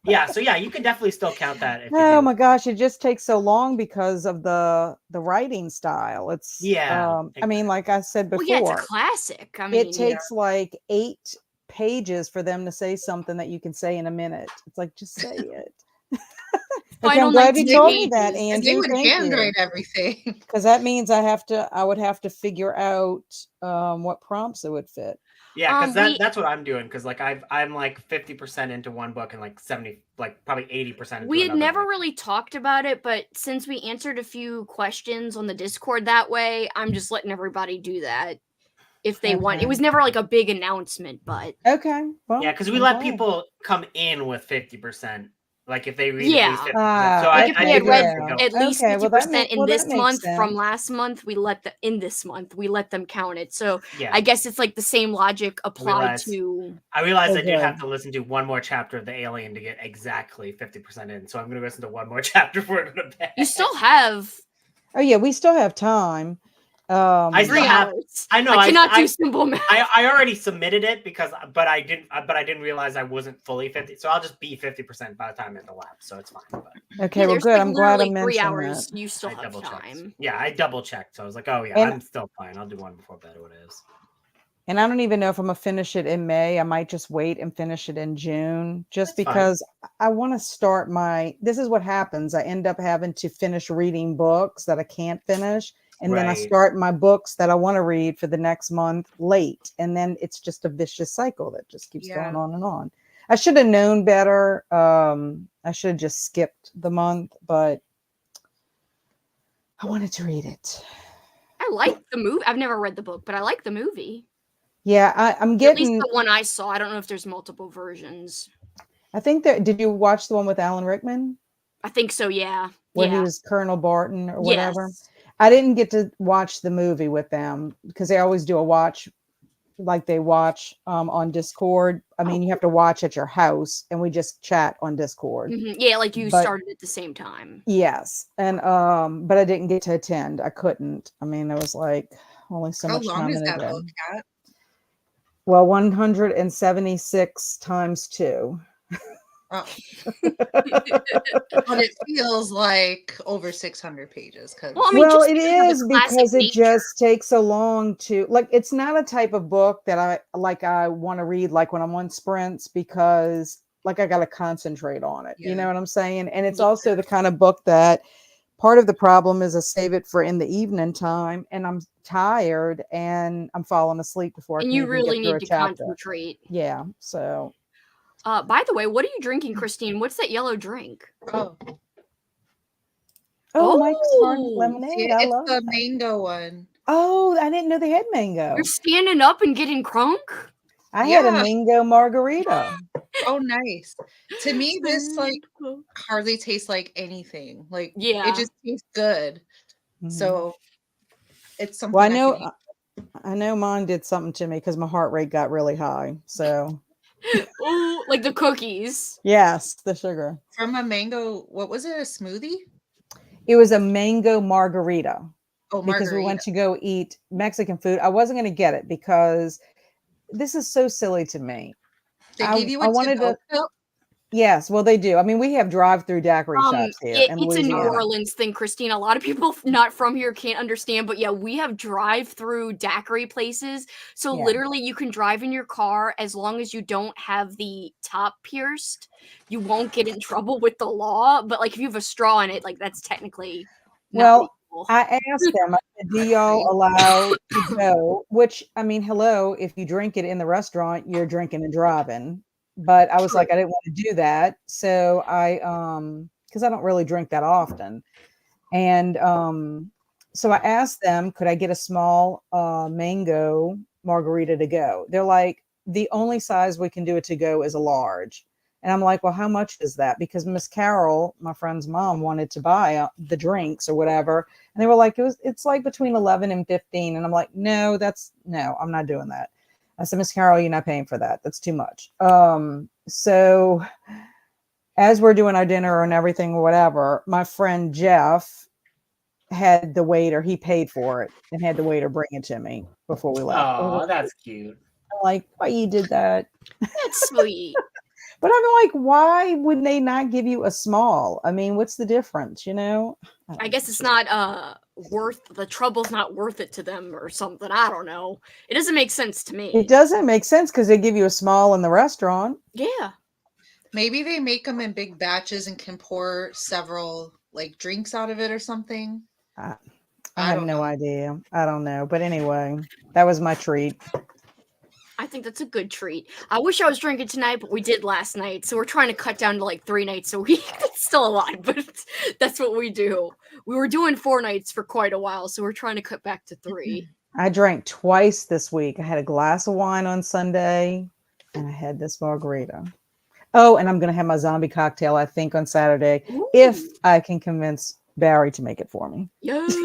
Yeah. So yeah, you can definitely still count that. If you Oh do. my gosh, it just takes so long because of the writing style. It's Yeah, I mean, like I said Well, before, yeah, it's a classic. I mean, it takes like 8 pages for them to say something that you can say in a minute. It's like, just say it. Okay, Final I'm glad you 19 told me that, pages. And they Andrew. would Thank you. handwrite everything. Because that means I would have to figure out what prompts it would fit. Yeah, because we- that's what I'm doing. Because like I'm like 50% into one book and like 70, like probably 80%. We had another never book. really talked about it, but since we answered a few questions on the Discord that way, I'm just letting everybody do that if they want. It Okay. was never like a big announcement, but Okay. Well, Yeah, because we I'm let glad. people come in with 50%. Like if they read Yeah. at least 50%. So like if I they had did read let them go. at least Okay, 50% well, that in well, that this makes month from sense. last month, we let them count it. So Yeah. I guess it's like the same logic applied realized- to. I realized I did Okay. have to listen to one more chapter of The Alien to get exactly 50% in. So I'm going to listen to one more chapter before I go to bed. You still have Oh yeah, we still have time. I still 3 have- hours. I know. I cannot I, do simple math. I already submitted it but I didn't realize I wasn't fully 50. So I'll just be 50% by the time it elapsed. So it's fine. But Okay, Yeah, well, there's good. like I'm glad I literally 3 mentioned hours. that. You still I have double checked. time. Yeah, I double checked. So I was like, oh yeah, And- I'm still fine. I'll do one before bed or what it is. And I don't even know if I'm gonna finish it in May. I might just wait and finish it in June, just That's fine. because I want to start my. This is what happens. I end up having to finish reading books that I can't finish, and then I Right. start my books that I want to read for the next month late, and then it's just a vicious cycle that just keeps Yeah. going on and on. I should have known better. I should have just skipped the month, but I wanted to read it. I like the movie. I've never read the book, but I like the movie. Yeah, I'm At least getting. the one I saw. I don't know if there's multiple versions. I think that. Did you watch the one with Alan Rickman I think so. Yeah. where yeah. he was Colonel Barton or whatever? Yes. I didn't get to watch the movie with them because they always do a watch like they watch on Discord. I mean, you have to watch at your house and we just chat on Discord. Mhm. Yeah, like you But- started at the same time. Yes. And but I didn't get to attend. I couldn't. I mean, there was like only so How much long time is in a that day. book at? Well, 176 times 2. Oh. But it feels like over 600 pages. Well, I mean, Well, just it because of is the because classic it nature. just takes so long to like. It's not a type of book that I want to read like when I'm on sprints because like I got to concentrate on it. You Yeah. know what I'm saying? And it's Yeah. also the kind of book that part of the problem is I save it for in the evening time, and I'm tired and I'm falling asleep before I And can you even really get through need a to chapter. concentrate. Yeah. So By the way, what are you drinking, Christine? What's that yellow drink? Oh, Mike's Hard Oh, Lemonade. yeah, I it's love the that. mango one. Oh, I didn't know they had mango. You're standing up and getting crunk? I had a Yeah. mango margarita. Oh, nice. To me, this like hardly tastes like anything. Like Yeah. it just tastes good. Mhm. So it's something Well, I could eat. I know mine did something to me because my heart rate got really high. So Ooh, like the cookies. Yes, the sugar. From a mango, what was it? A smoothie? It was a mango margarita. Oh, Because we margarita. went to go eat Mexican food. I wasn't going to get it because this is so silly to me. They give you a wanted to-go to. cup? Yes, well, they do. I mean, we have drive-through daiquiri shops here in It's a New Louisiana. Orleans thing, Christine. A lot of people not from here can't understand, but yeah, we have drive-through daiquiri places. So Yeah. literally, you can drive in your car as long as you don't have the top pierced. You won't get in trouble with the law. But like, if you have a straw in it, like that's technically not Well, legal. I asked them, I said, do y'all allow to go? Which, I mean, hello, if you drink it in the restaurant, you're drinking and driving. But I was like, I didn't want to do that. So because I don't really drink that often. And so I asked them, could I get a small mango margarita to go? They're like, the only size we can do it to go is a large. And I'm like, well, how much is that? Because Miss Carol, my friend's mom, wanted to buy the drinks or whatever. And they were like, it's like between 11 and 15. And I'm like, no, I'm not doing that. I said, Miss Carol, you're not paying for that. That's too much. So as we're doing our dinner and everything or whatever, my friend Jeff had the waiter, he paid for it and had the waiter bring it to me before we left. Oh, that's cute. I'm like, why you did that? That's sweet. But I'm like, why would they not give you a small? I mean, what's the difference, you know? I guess it's not worth the trouble's not worth it to them or something. I don't know. It doesn't make sense to me. It doesn't make sense because they give you a small in the restaurant. Yeah. Maybe they make them in big batches and can pour several like drinks out of it or something. I have no idea. I don't know. But anyway, that was my treat. I think that's a good treat. I wish I was drinking tonight, but we did last night. So we're trying to cut down to like 3 nights a week. It's still a lot, but that's what we do. We were doing 4 nights for quite a while, so we're trying to cut back to 3. I drank twice this week. I had a glass of wine on Sunday and I had this margarita. Oh, and I'm going to have my zombie cocktail, I think, on Saturday, if I can convince Barry to make it for me. Yes.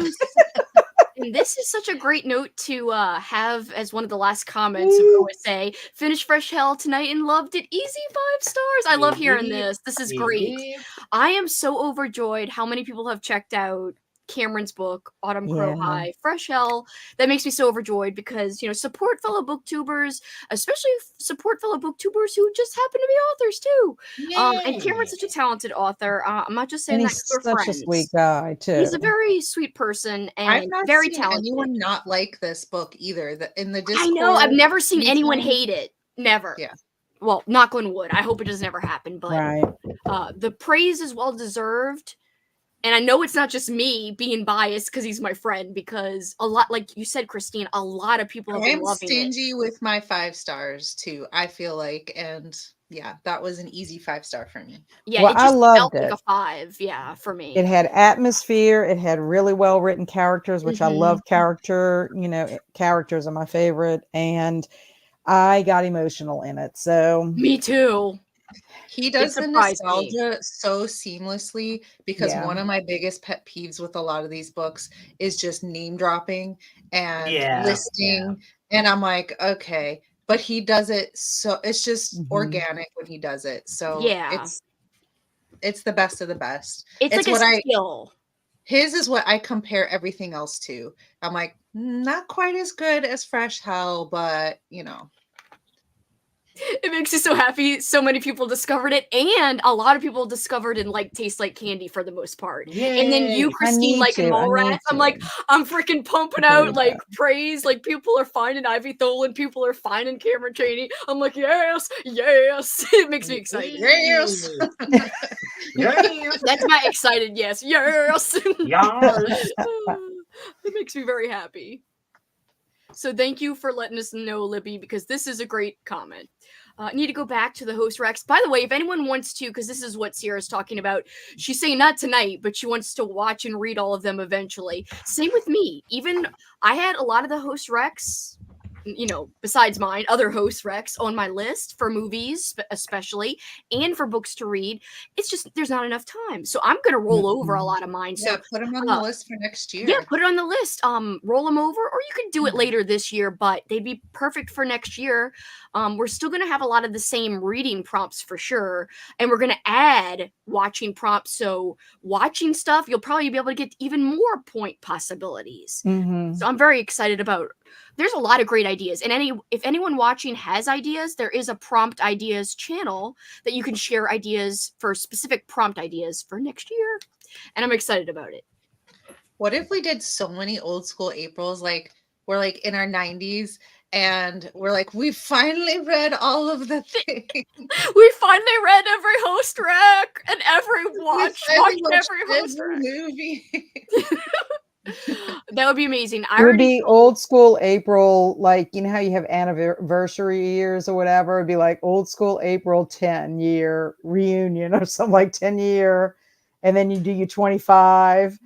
And this is such a great note to have as one of the last comments of OSA. Finished Fresh Hell tonight and loved it. Easy 5 stars. I love hearing this. This is great. I am so overjoyed how many people have checked out Cameron's book, Autumn Crow High, Fresh Hell. That makes me so overjoyed because, you know, support fellow booktubers, especially support fellow booktubers who just happen to be authors too. And Cameron's such a talented author. I'm not just saying And that he's because we're such friends. a sweet guy too. He's a very sweet person I've and not very seen talented. anyone not like this book either. In the Discord, I know. I've never seen anyone anytime- hate it. Never. Yeah. Well, knock on wood. I hope it doesn't ever happen. But Right. the praise is well deserved. And I know it's not just me being biased because he's my friend, because a lot, like you said, Christine, a lot of people have been I'm loving stingy with my 5 stars too, I feel like. And yeah, that was an easy 5-star for me. Yeah, Well, it just I loved felt like it. a 5, yeah, for me. It had atmosphere. It had really well written characters, which I love characters are my favorite. And I got emotional in it. So Me too. He does the surprised me. nostalgia so seamlessly because one of my biggest pet peeves with a lot of these books is just name dropping and listing. And I'm like, okay, but he does it so it's just organic when he does it. So it's the best of the best. It's like what a skill. His is what I compare everything else to. I'm like, not quite as good as Fresh Hell, but you know. It makes me so happy so many people discovered it, and a lot of people discovered and like Taste Like Candy for the most part. Yay. And then you, Christine, like Mallrats, I'm like, I'm freaking pumping out like praise. Like people are finding Ivy Tholen, people are finding Cameron Chaney. I'm like, yes. It makes me excited. Yes. That's my excited yes. It makes me very happy. So thank you for letting us know, Libby, because this is a great comment. I need to go back to the host Rex. By the way, if anyone wants to, because this is what Sierra's talking about, she's saying not tonight, but she wants to watch and read all of them eventually. Same with me. Even I had a lot of the host Rex besides mine, other host recs on my list for movies, especially, and for books to read. It's just there's not enough time, so I'm gonna roll over a lot of mine. Yeah, So put them on the list for next year. yeah, put it on the list. Roll them over, or you could do it later this year, but they'd be perfect for next year. We're still gonna have a lot of the same reading prompts for sure, and we're gonna add watching prompts. So watching stuff, you'll probably be able to get even more point possibilities. Mhm. So I'm very excited about. There's a lot of great ideas, and if anyone watching has ideas, there is a prompt ideas channel that you can share ideas for specific prompt ideas for next year, and I'm excited about it. What if we did so many old school Aprils, like we're like in our 90s and we're like, we finally read all of the things. We finally read every host rec and watched every host rec. Movie. That would be amazing. It would be old school April, like how you have anniversary years or whatever. It'd be like old school April 10-year reunion or something, like 10-year, and then you do your 25.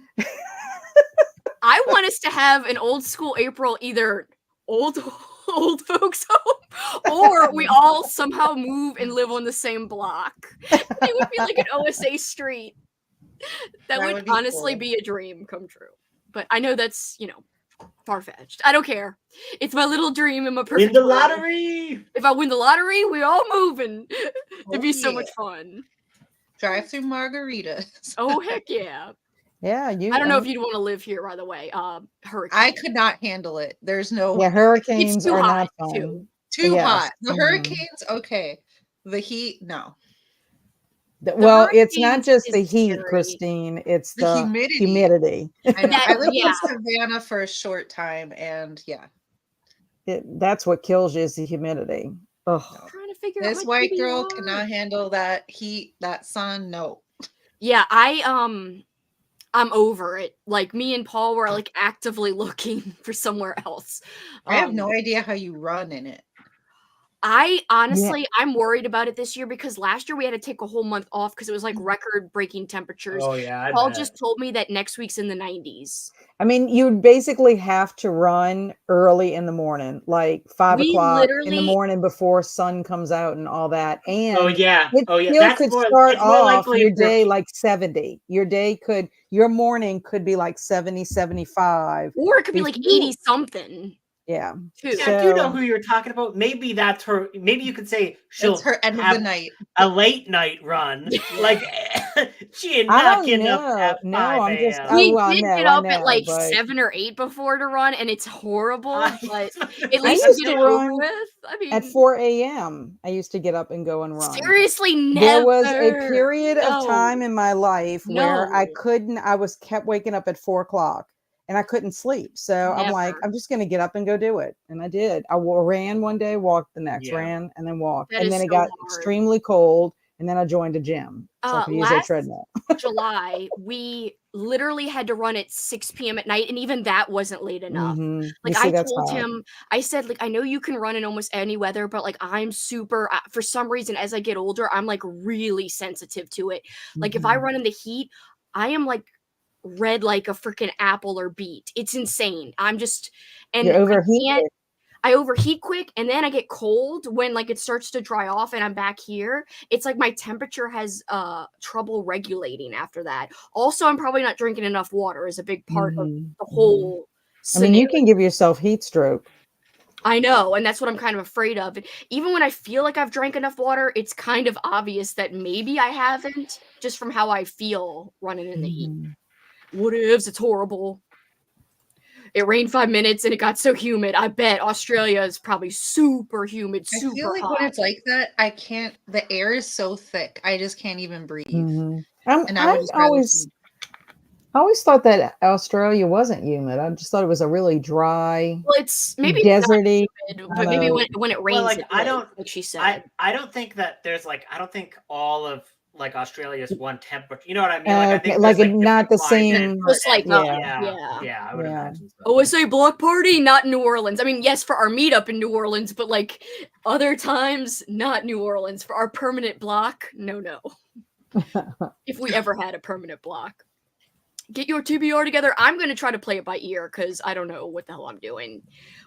I want us to have an old school April, either old folks home, or we all somehow move and live on the same block. It would be like an OSA street. That would be honestly cool. be a dream come true. But I know that's, far-fetched. I don't care. It's my little dream and my perfect Win the world. lottery! If I win the lottery, we all moving. It'd be so yeah. much fun. Drive through margaritas. Oh, heck yeah. Yeah, I don't know if you'd want to live here, by the way. Hurricane. I could not handle it. There's no Yeah, hurricanes It's too are hot, not fun. too. too hot. The hurricanes, okay. The heat, no. Well, it's not hurricanes just the is heat, scary. Christine. It's The the humidity. humidity. I know. I lived Yeah. in Savannah for a short time, and yeah. That's what kills you is the humidity. Ugh. I'm trying to figure This out my white girl TBR. cannot handle that heat, that sun. No. Yeah, I'm over it. Like me and Paul were like actively looking for somewhere else. I have no idea how you run in it. I honestly, I'm worried about it this year because last year we had to take a whole month off because it was like record-breaking temperatures. Oh yeah, I Paul bet. just told me that next week's in the 90s. I mean, you would basically have to run early in the morning, like 5 We o'clock in the literally- morning before sun comes out and all that. And Oh yeah, it oh yeah. still That's could more. start It's more off likely your for- day like 70. Your morning could be like 70, 75. Or it could be like 80 something. Yeah. Too. Yeah, I do know So- who you're talking about. Maybe that's her. Maybe you could say she'll It's her end of have the night. a late night run. Like she ain't I not don't getting up know. at No, 5 I'm just- a.m. We well, I did know, get I up at know, like but- 7 or 8 before to run, and it's horrible. But at I least used you to get it over run with. I mean, At 4 a.m., I used to get up and go and run. seriously, never. There was a period of No. time in my life where I No. kept waking up at 4 o'clock and I couldn't sleep. So I'm like, Never. I'm just going to get up and go do it. And I did. I ran one day, walked the next, Yeah. ran and then walked. That And is then it so got hard. extremely cold. And then I joined a gym. So I could use a Last treadmill. July, we literally had to run at 6 p.m. at night, and even that wasn't late enough. Mhm. You Like see, I that's told hard. him, I said, like, I know you can run in almost any weather, but like I'm super, for some reason, as I get older, I'm like really sensitive to it. Like if I Mhm. run in the heat, I am like red like a freaking apple or beet. It's insane. I'm just, and You're I overheated. can't- I overheat quick, and then I get cold when like it starts to dry off and I'm back here. It's like my temperature has trouble regulating after that. Also, I'm probably not drinking enough water is a big part of Mhm. the whole I mean, you scenario. can give yourself heat stroke. I know, and that's what I'm kind of afraid of. And even when I feel like I've drank enough water, it's kind of obvious that maybe I haven't, just from how I feel running in the heat. Mhm. Whatevs, it's horrible. It rained 5 minutes and it got so humid. I bet Australia is probably super humid, I super feel like hot. when it's like that, I can't. The air is so thick, I just can't even breathe. Mhm. And I would just rather I always thought that Australia wasn't humid. I just thought it was a really dry, Well, it's maybe it's not deserty. humid, but maybe when it rains, Well, like it I is, don't, like she said. I don't think that there's like I don't think all of like Australia's one temperature. You know what I mean? Like I think like there's, not the different same. climates Just like and- us, yeah, I would Yeah. imagine so. OSA block party, not New Orleans. I mean, yes, for our meetup in New Orleans, but like other times, not New Orleans. For our permanent block, no. If we ever had a permanent block. get your TBR together. I'm going to try to play it by ear because I don't know what the hell I'm doing.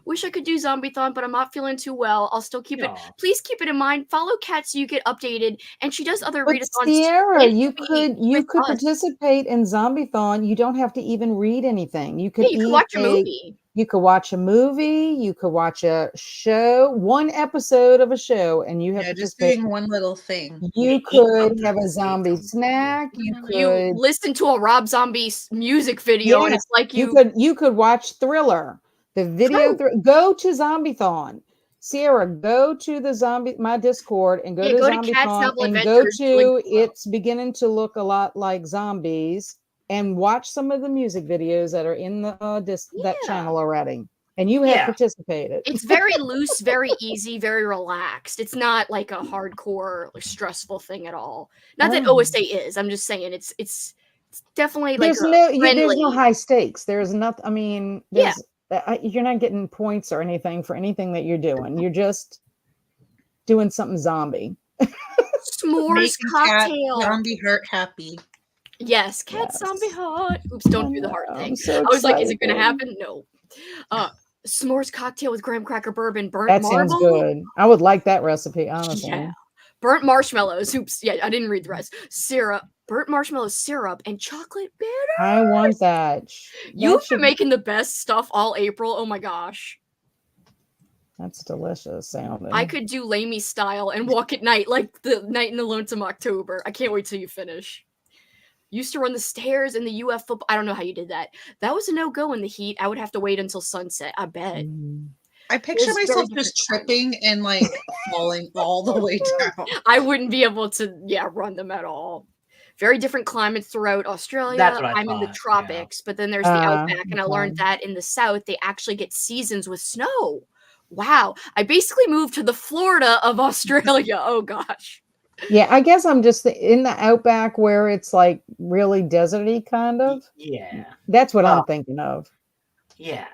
Wish I could do Zombie-thon, but I'm not feeling too well. I'll still keep it. Please keep it in mind. Follow Kat so you get updated. And she does other But readathons. Sierra, you could participate in Zombie-thon. You don't have to even read anything. You could, you could watch a movie. You could watch a movie. You could watch a show, one episode of a show, and you have just doing one little thing. You could have a zombie snack. You could listen to a Rob Zombie music video, and it's like you could watch Thriller, the video. Go to Zombie-thon. Sierra, go to my Discord and go to Zombie-thon and go to It's Beginning to Look a Lot Like Zombies and watch some of the music videos that are in the that channel already. And you have participated. It's very loose, very easy, very relaxed. It's not like a hardcore, stressful thing at all. Not that OSA is. I'm just saying it's definitely like there's no high stakes. There's nothing. I mean, you're not getting points or anything for anything that you're doing. You're just doing something zombie. S'mores cocktail. Zombie heart happy. Yes, Cat zombie heart. Oops, don't do the heart thing. So I was like, is it going to happen? No. S'mores cocktail with graham cracker bourbon, burnt marble. That sounds good. I would like that recipe, honestly. Yeah. Burnt marshmallows. Oops. Yeah, I didn't read the rest. Syrup, burnt marshmallow syrup, and chocolate bitters. I want that. You've been making the best stuff all April. Oh my gosh. That's delicious sounding. I could do Lamey style and walk at night like the Night in the Lonesome October. I can't wait till you finish. Used to run the stairs in the UF football. I don't know how you did that. That was a no-go in the heat. I would have to wait until sunset, I bet. I picture myself just tripping and like falling all the way down. I wouldn't be able to, run them at all. Very different climates throughout Australia. That's what I'm in the tropics, but then there's the outback, and I learned that in the south, they actually get seasons with snow. Wow. I basically moved to the Florida of Australia. Oh, gosh. Yeah, I guess I'm just in the outback where it's like really deserty kind of. Yeah. That's what I'm thinking of. Yeah.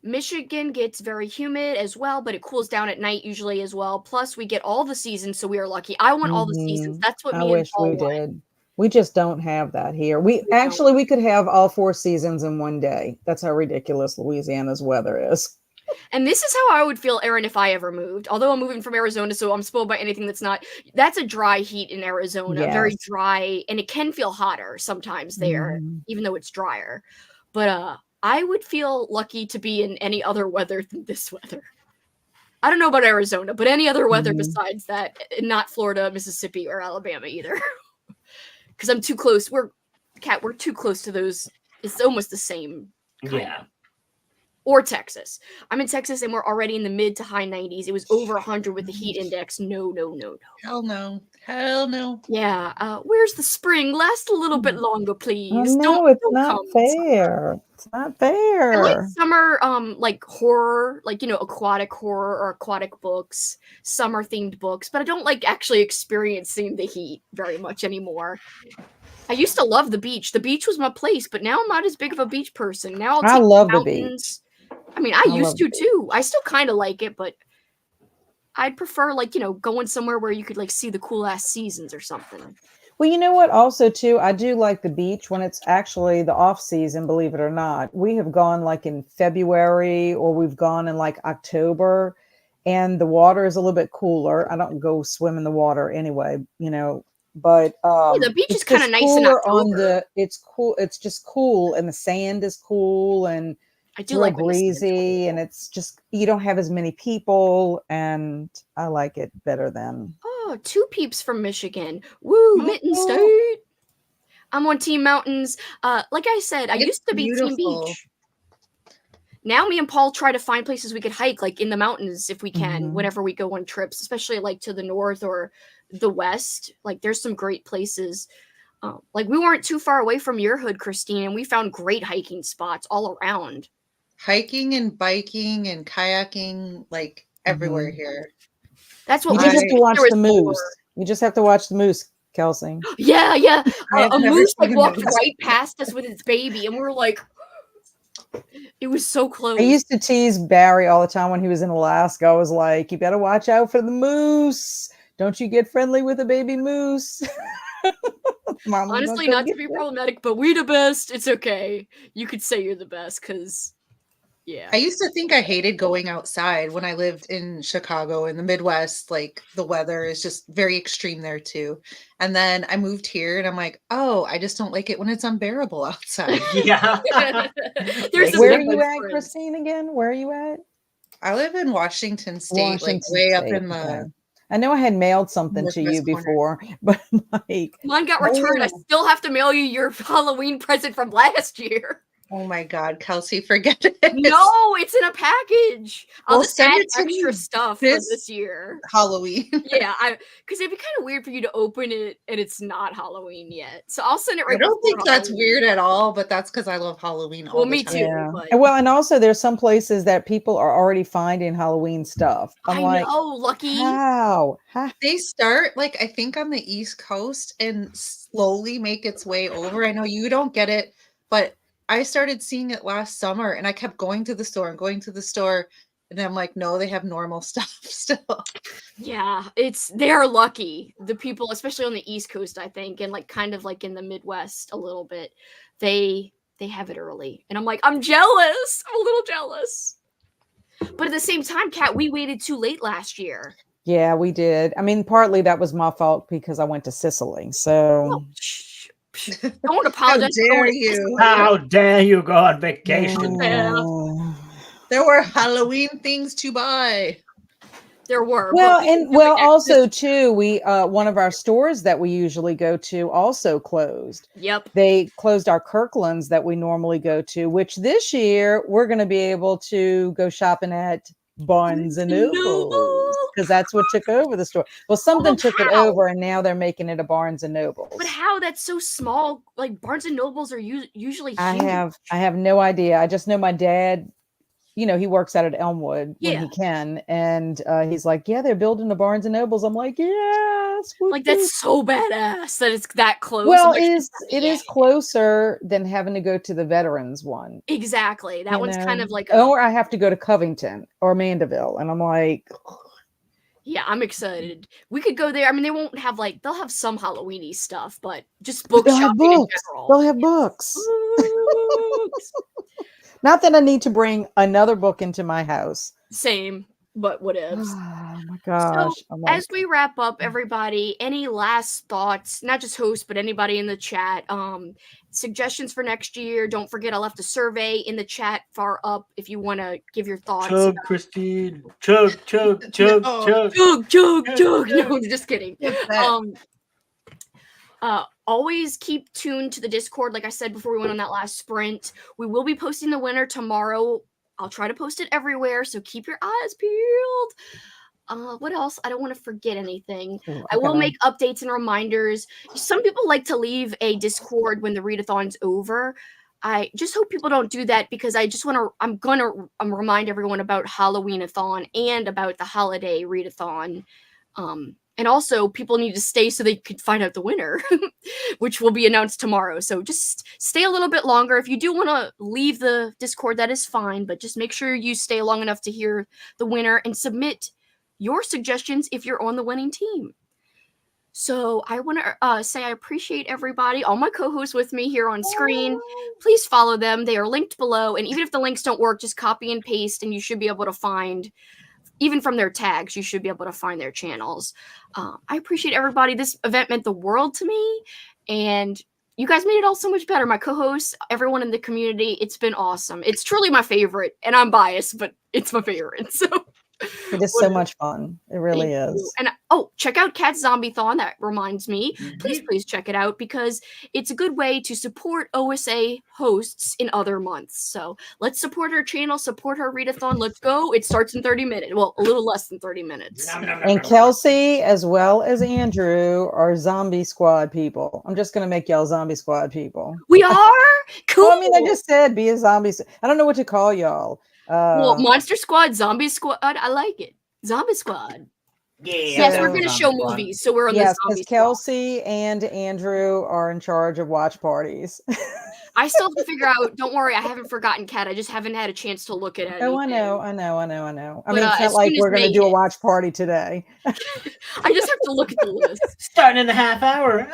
Michigan gets very humid as well, but it cools down at night usually as well. Plus, we get all the seasons, so we are lucky. I want all the seasons. That's what I wish we did. We just don't have that here. We could have all 4 seasons in one day. That's how ridiculous Louisiana's weather is. And this is how I would feel, Aaron, if I ever moved. Although I'm moving from Arizona, so I'm spoiled by anything that's not. That's a dry heat in Arizona, very dry, and it can feel hotter sometimes there, even though it's drier. But I would feel lucky to be in any other weather than this weather. I don't know about Arizona, but any other weather besides that, not Florida, Mississippi, or Alabama either. Because I'm too close. We're too close to those. It's almost the same. Yeah. Or Texas. I'm in Texas and we're already in the mid to high 90s. It was over 100 with the heat index. No. Hell no. Hell no. Yeah. Where's the spring? Last a little bit longer, please. No, it's not fair. It's not fair. I like summer, like horror, like, aquatic horror or aquatic books, summer themed books, but I don't like actually experiencing the heat very much anymore. I used to love the beach. The beach was my place, but now I'm not as big of a beach person. Now I love the beach. I mean, I used to too. I still kind of like it, but I'd prefer going somewhere where you could like see the cool ass seasons or something. Well, you know what? Also, too, I do like the beach when it's actually the off season, believe it or not. We have gone like in February or we've gone in like October and the water is a little bit cooler. I don't go swim in the water anyway, but the beach is kind of nice in October. It's cool. It's just cool. And the sand is cool and I do like breezy, and it's just you don't have as many people, and I like it better than. Oh, 2 peeps from Michigan. Woo, Mitten State. I'm on Team Mountains. Like I said, I used to be Team Beach. Now me and Paul try to find places we could hike, like in the mountains if we can, whenever we go on trips, especially like to the north or the west. Like there's some great places. Like we weren't too far away from your hood, Christine, and we found great hiking spots all around. Hiking and biking and kayaking, like everywhere here. That's what you just have to watch the moose. You just have to watch the moose, Kelsi. Yeah. A moose like walked right past us with its baby, and we were like, it was so close. I used to tease Barry all the time when he was in Alaska. I was like, you better watch out for the moose. Don't you get friendly with a baby moose. Mom was Honestly, gonna not to get be that. problematic, but we the best. It's okay. You could say you're the best because, yeah. I used to think I hated going outside when I lived in Chicago in the Midwest. Like the weather is just very extreme there too. And then I moved here and I'm like, oh, I just don't like it when it's unbearable outside. Yeah. There's a Where are big you at, difference. Christine? Again, where are you at? I live in Washington State, Washington like way up State, in the okay. I know I had mailed something to you northwest corner. before, but like, Mine got returned. I still have to mail you your Halloween present from last year. Oh my God, Kelsi, forget it. No, it's in a package. I'll Well, just send add it to extra me stuff for this this year. Halloween. Yeah, because it'd be kind of weird for you to open it and it's not Halloween yet. So I'll send it right I don't before think that's Halloween. weird at all, but that's because I love Halloween all Well, the me time. too. yeah. But And well, and also there's some places that people are already finding Halloween stuff. I'm I like, know, Lucky. how? They start like I think on the East Coast and slowly make its way over. I know you don't get it, but I started seeing it last summer and I kept going to the store and going to the store. And I'm like, no, they have normal stuff still. Yeah, they're lucky. The people, especially on the East Coast, I think, and like kind of like in the Midwest a little bit, they have it early. And I'm like, I'm jealous. I'm a little jealous. But at the same time, Kat, we waited too late last year. Yeah, we did. I mean, partly that was my fault because I went to Sicily. So Oh, don't apologize. How dare you? How dare you go on vacation? Yeah. There were Halloween things to buy. There were. Well, but we and didn't do well, it also next- too, we one of our stores that we usually go to also closed. Yep. They closed our Kirkland's that we normally go to, which this year we're going to be able to go shopping at Barnes and Nobles because that's what took over the store. Well, something took it how? over, and now they're making it a Barnes and Nobles. But how? That's so small. Like Barnes and Nobles are usually huge. I have no idea. I just know my dad. You know, he works out at Elmwood when Yeah. he can, and he's like, "Yeah, they're building the Barnes and Nobles." I'm like, "Yes, Like that's so badass that it's that close. well, I'm like, it is closer than having to go to the Veterans one. exactly. That you one's know? kind of like or I have to go to Covington or Mandeville, and I'm like, yeah, I'm excited. We could go there. I mean, they won't have they'll have some Halloweeny stuff, but just book they'll have shopping in books. general. They'll have books. Books. Not that I need to bring another book into my house. Same, but whatevs. Oh my gosh! So, I'm like, as we wrap up, everybody, any last thoughts? Not just hosts, but anybody in the chat. Suggestions for next year. Don't forget, I left a survey in the chat far up if you want to give your thoughts. Chug, Christine. Chug, chug, chug, No. chug. Chug. No, just kidding. Always keep tuned to the Discord. Like I said before we went on that last sprint, we will be posting the winner tomorrow. I'll try to post it everywhere, so keep your eyes peeled. What else? I don't want to forget anything. I will make updates and reminders. Some people like to leave a Discord when the readathon's over. I just hope people don't do that because I'm gonna remind everyone about Halloween-a-thon and about the holiday readathon. And also, people need to stay so they could find out the winner, which will be announced tomorrow. So just stay a little bit longer. If you do want to leave the Discord, that is fine. But just make sure you stay long enough to hear the winner and submit your suggestions if you're on the winning team. So I want to say I appreciate everybody, all my co-hosts with me here on screen. Please follow them. They are linked below. And even if the links don't work, just copy and paste and you should be able to find, even from their tags, you should be able to find their channels. I appreciate everybody. This event meant the world to me. And you guys made it all so much better. My co-hosts, everyone in the community, it's been awesome. It's truly my favorite. And I'm biased, but it's my favorite. So it is so much fun. It really is. And check out Cat's Zombie-thon. That reminds me. Please check it out because it's a good way to support OSA hosts in other months. So let's support her channel, support her readathon. Let's go. It starts in 30 minutes. Well, a little less than 30 minutes. And Kelsi, as well as Andrew, are Zombie Squad people. I'm just going to make y'all Zombie Squad people. We are? Cool. Well, I mean, I just said be a zombie. I don't know what to call y'all. Well, Monster Squad, Zombie Squad, I like it. Zombie Squad. Yeah. Yes, we're going to show movies, so we're on the yes, Zombie because Squad. Kelsi and Andrew are in charge of watch parties. I still have to figure out. Don't worry, I haven't forgotten Cat. I just haven't had a chance to look at it. Oh, I know. I But, mean, it's as not like soon as we're going to May do a hits- watch party today. I just have to look at the list. Starting in the half hour.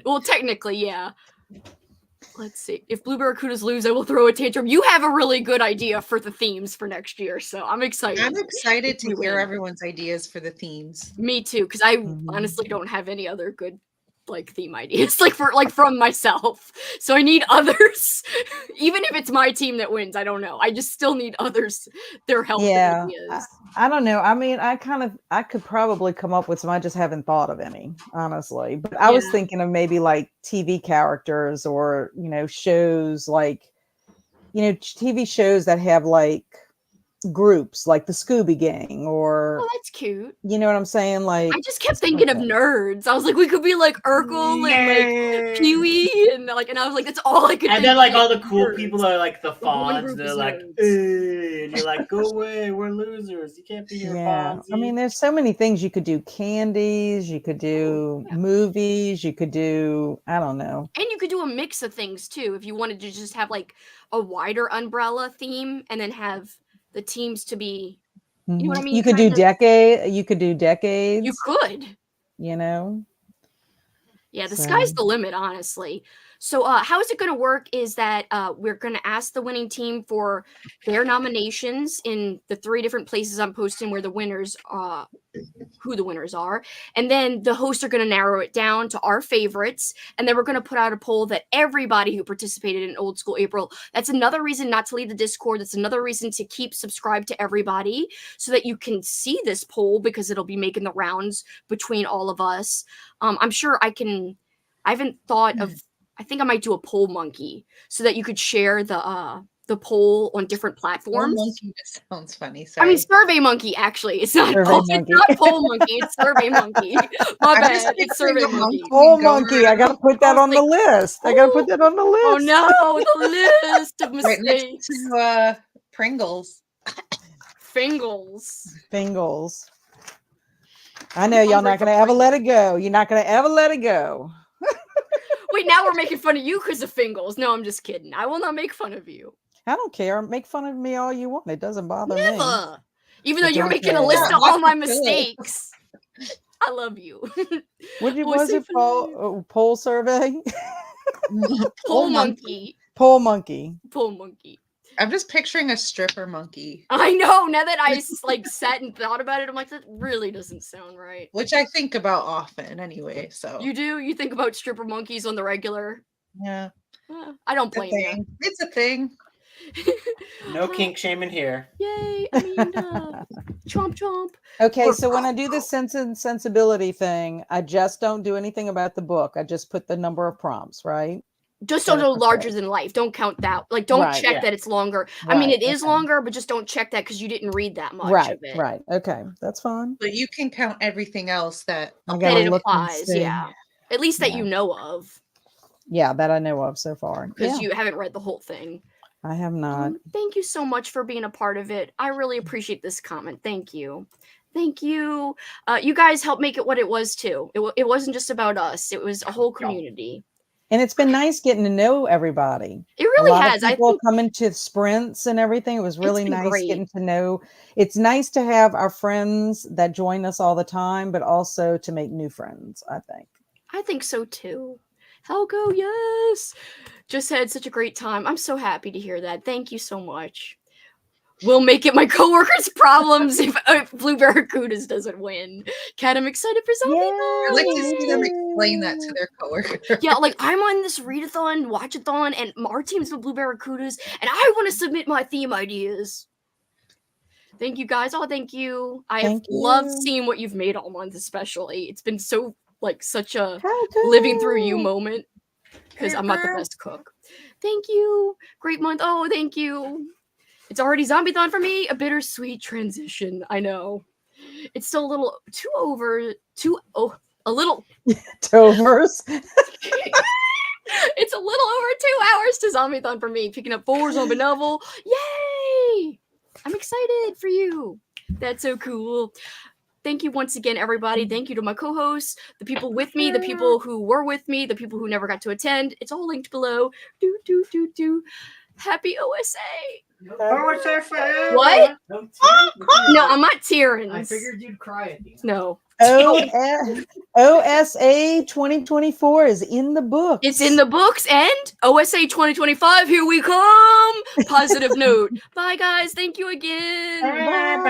Well, technically, yeah. Let's see. If Blue Barracudas lose, I will throw a tantrum. You have a really good idea for the themes for next year, so I'm excited. I'm excited if to we hear win. everyone's ideas for the themes. Me too, because I honestly don't have any other good theme ideas from myself. So I need others. Even if it's my team that wins, I don't know. I just still need others, their help and ideas. I don't know. I mean, I could probably come up with some. I just haven't thought of any, honestly. But I was thinking of maybe like TV characters or, shows like, TV shows that have like groups like the Scooby Gang or that's cute. You know what I'm saying? Like I just kept thinking of nerds. I was like, we could be like Urkel and like Pee-wee and I was like, that's all I could And think then like of. all the cool Nerds. people are like the Fonz. group They're is like, and you're like, go away, we're losers. You can't be here, Fonzie. I mean, there's so many things you could do. Candies, you could do movies, you could do, I don't know. And you could do a mix of things too if you wanted to just have like a wider umbrella theme and then have the teams to be, you know what I mean? You could do decades. You could. Yeah, the sky's the limit, honestly. So how is it going to work is that we're going to ask the winning team for their nominations in the 3 different places I'm posting where the winners who the winners are, and then the hosts are going to narrow it down to our favorites, and then we're going to put out a poll that everybody who participated in Old School April, that's another reason not to leave the Discord, that's another reason to keep subscribed to everybody so that you can see this poll because it'll be making the rounds between all of us. I'm sure I haven't thought of, I think I might do a poll monkey so that you could share the poll on different platforms. Poll monkey just sounds funny. Sorry. I mean, Survey Monkey, actually. It's not Survey Monkey. It's not Poll Monkey. It's Survey Monkey. My bad. It's Survey Monkey. Poll monkey. I got to put that on the list. I got to put that on the list. Oh, no. The list of Right next mistakes. to Pringles. Fingles. I know y'all not going to ever let it go. You're not going to ever let it go. Wait, now we're making fun of you because of Fingles. No, I'm just kidding. I will not make fun of you. I don't care. Make fun of me all you want. It doesn't bother me. Never. Even though you're don't making a care. list of all my mistakes. I love you. Was it poll survey? Poll monkey. Poll monkey. Poll monkey. I'm just picturing a stripper monkey. I know. Now that I sat and thought about it, I'm like, that really doesn't sound right. Which I think about often anyway. So You do? You think about stripper monkeys on the regular? yeah, I don't blame you. it's a thing. No kink shaming here. Yay, Amanda. Chomp chomp. Okay, so when I do the Sense and Sensibility thing, I just don't do anything about the book. I just put the number of prompts, right? Just don't go larger than life. Don't count that. Like, don't check that it's longer. I mean, it is longer, but just don't check that because you didn't read that much of it. Right. Okay, that's fine. But you can count everything else that That it applies. Yeah. At least that you know of. Yeah, that I know of so far. Because you haven't read the whole thing. I have not. Thank you so much for being a part of it. I really appreciate this comment. Thank you. Thank you. You guys helped make it what it was too. It wasn't just about us. It was a whole community. And it's been nice getting to know everybody. It really has. I think coming to sprints and everything. It was really nice getting to know. It's nice to have our friends that join us all the time, but also to make new friends, I think. I think so too. Helgo, yes. Just had such a great time. I'm so happy to hear that. Thank you so much. We'll make it my coworkers' problems if Blue Barracudas doesn't win. Kat, I'm excited for something. I like to see them explain that to their coworkers. Yeah, like I'm on this Readathon, Watchathon, and our team's with Blue Barracudas, and I want to submit my theme ideas. Thank you guys. Oh, thank you. I have loved seeing what you've made all month, especially. It's been so such a living through you moment because I'm not the best cook. Thank you. Great month. Oh, thank you. It's already Zombie-thon for me. A bittersweet transition. I know. It's still a little a little Tovers. It's a little over 2 hours to Zombie-thon for me. Picking up 4 zombie novel. Yay! I'm excited for you. That's so cool. thank you once again, everybody. Thank you to my co-hosts, the people with me, the people who were with me, the people who never got to attend. It's all linked below. Happy OSA. OSA forever. What? No, tears? No, I'm not tearing. I figured you'd cry at the end. No. OSA 2024 is in the book. It's in the books, and OSA 2025, here we come. Positive note. Bye, guys. Thank you again. Bye.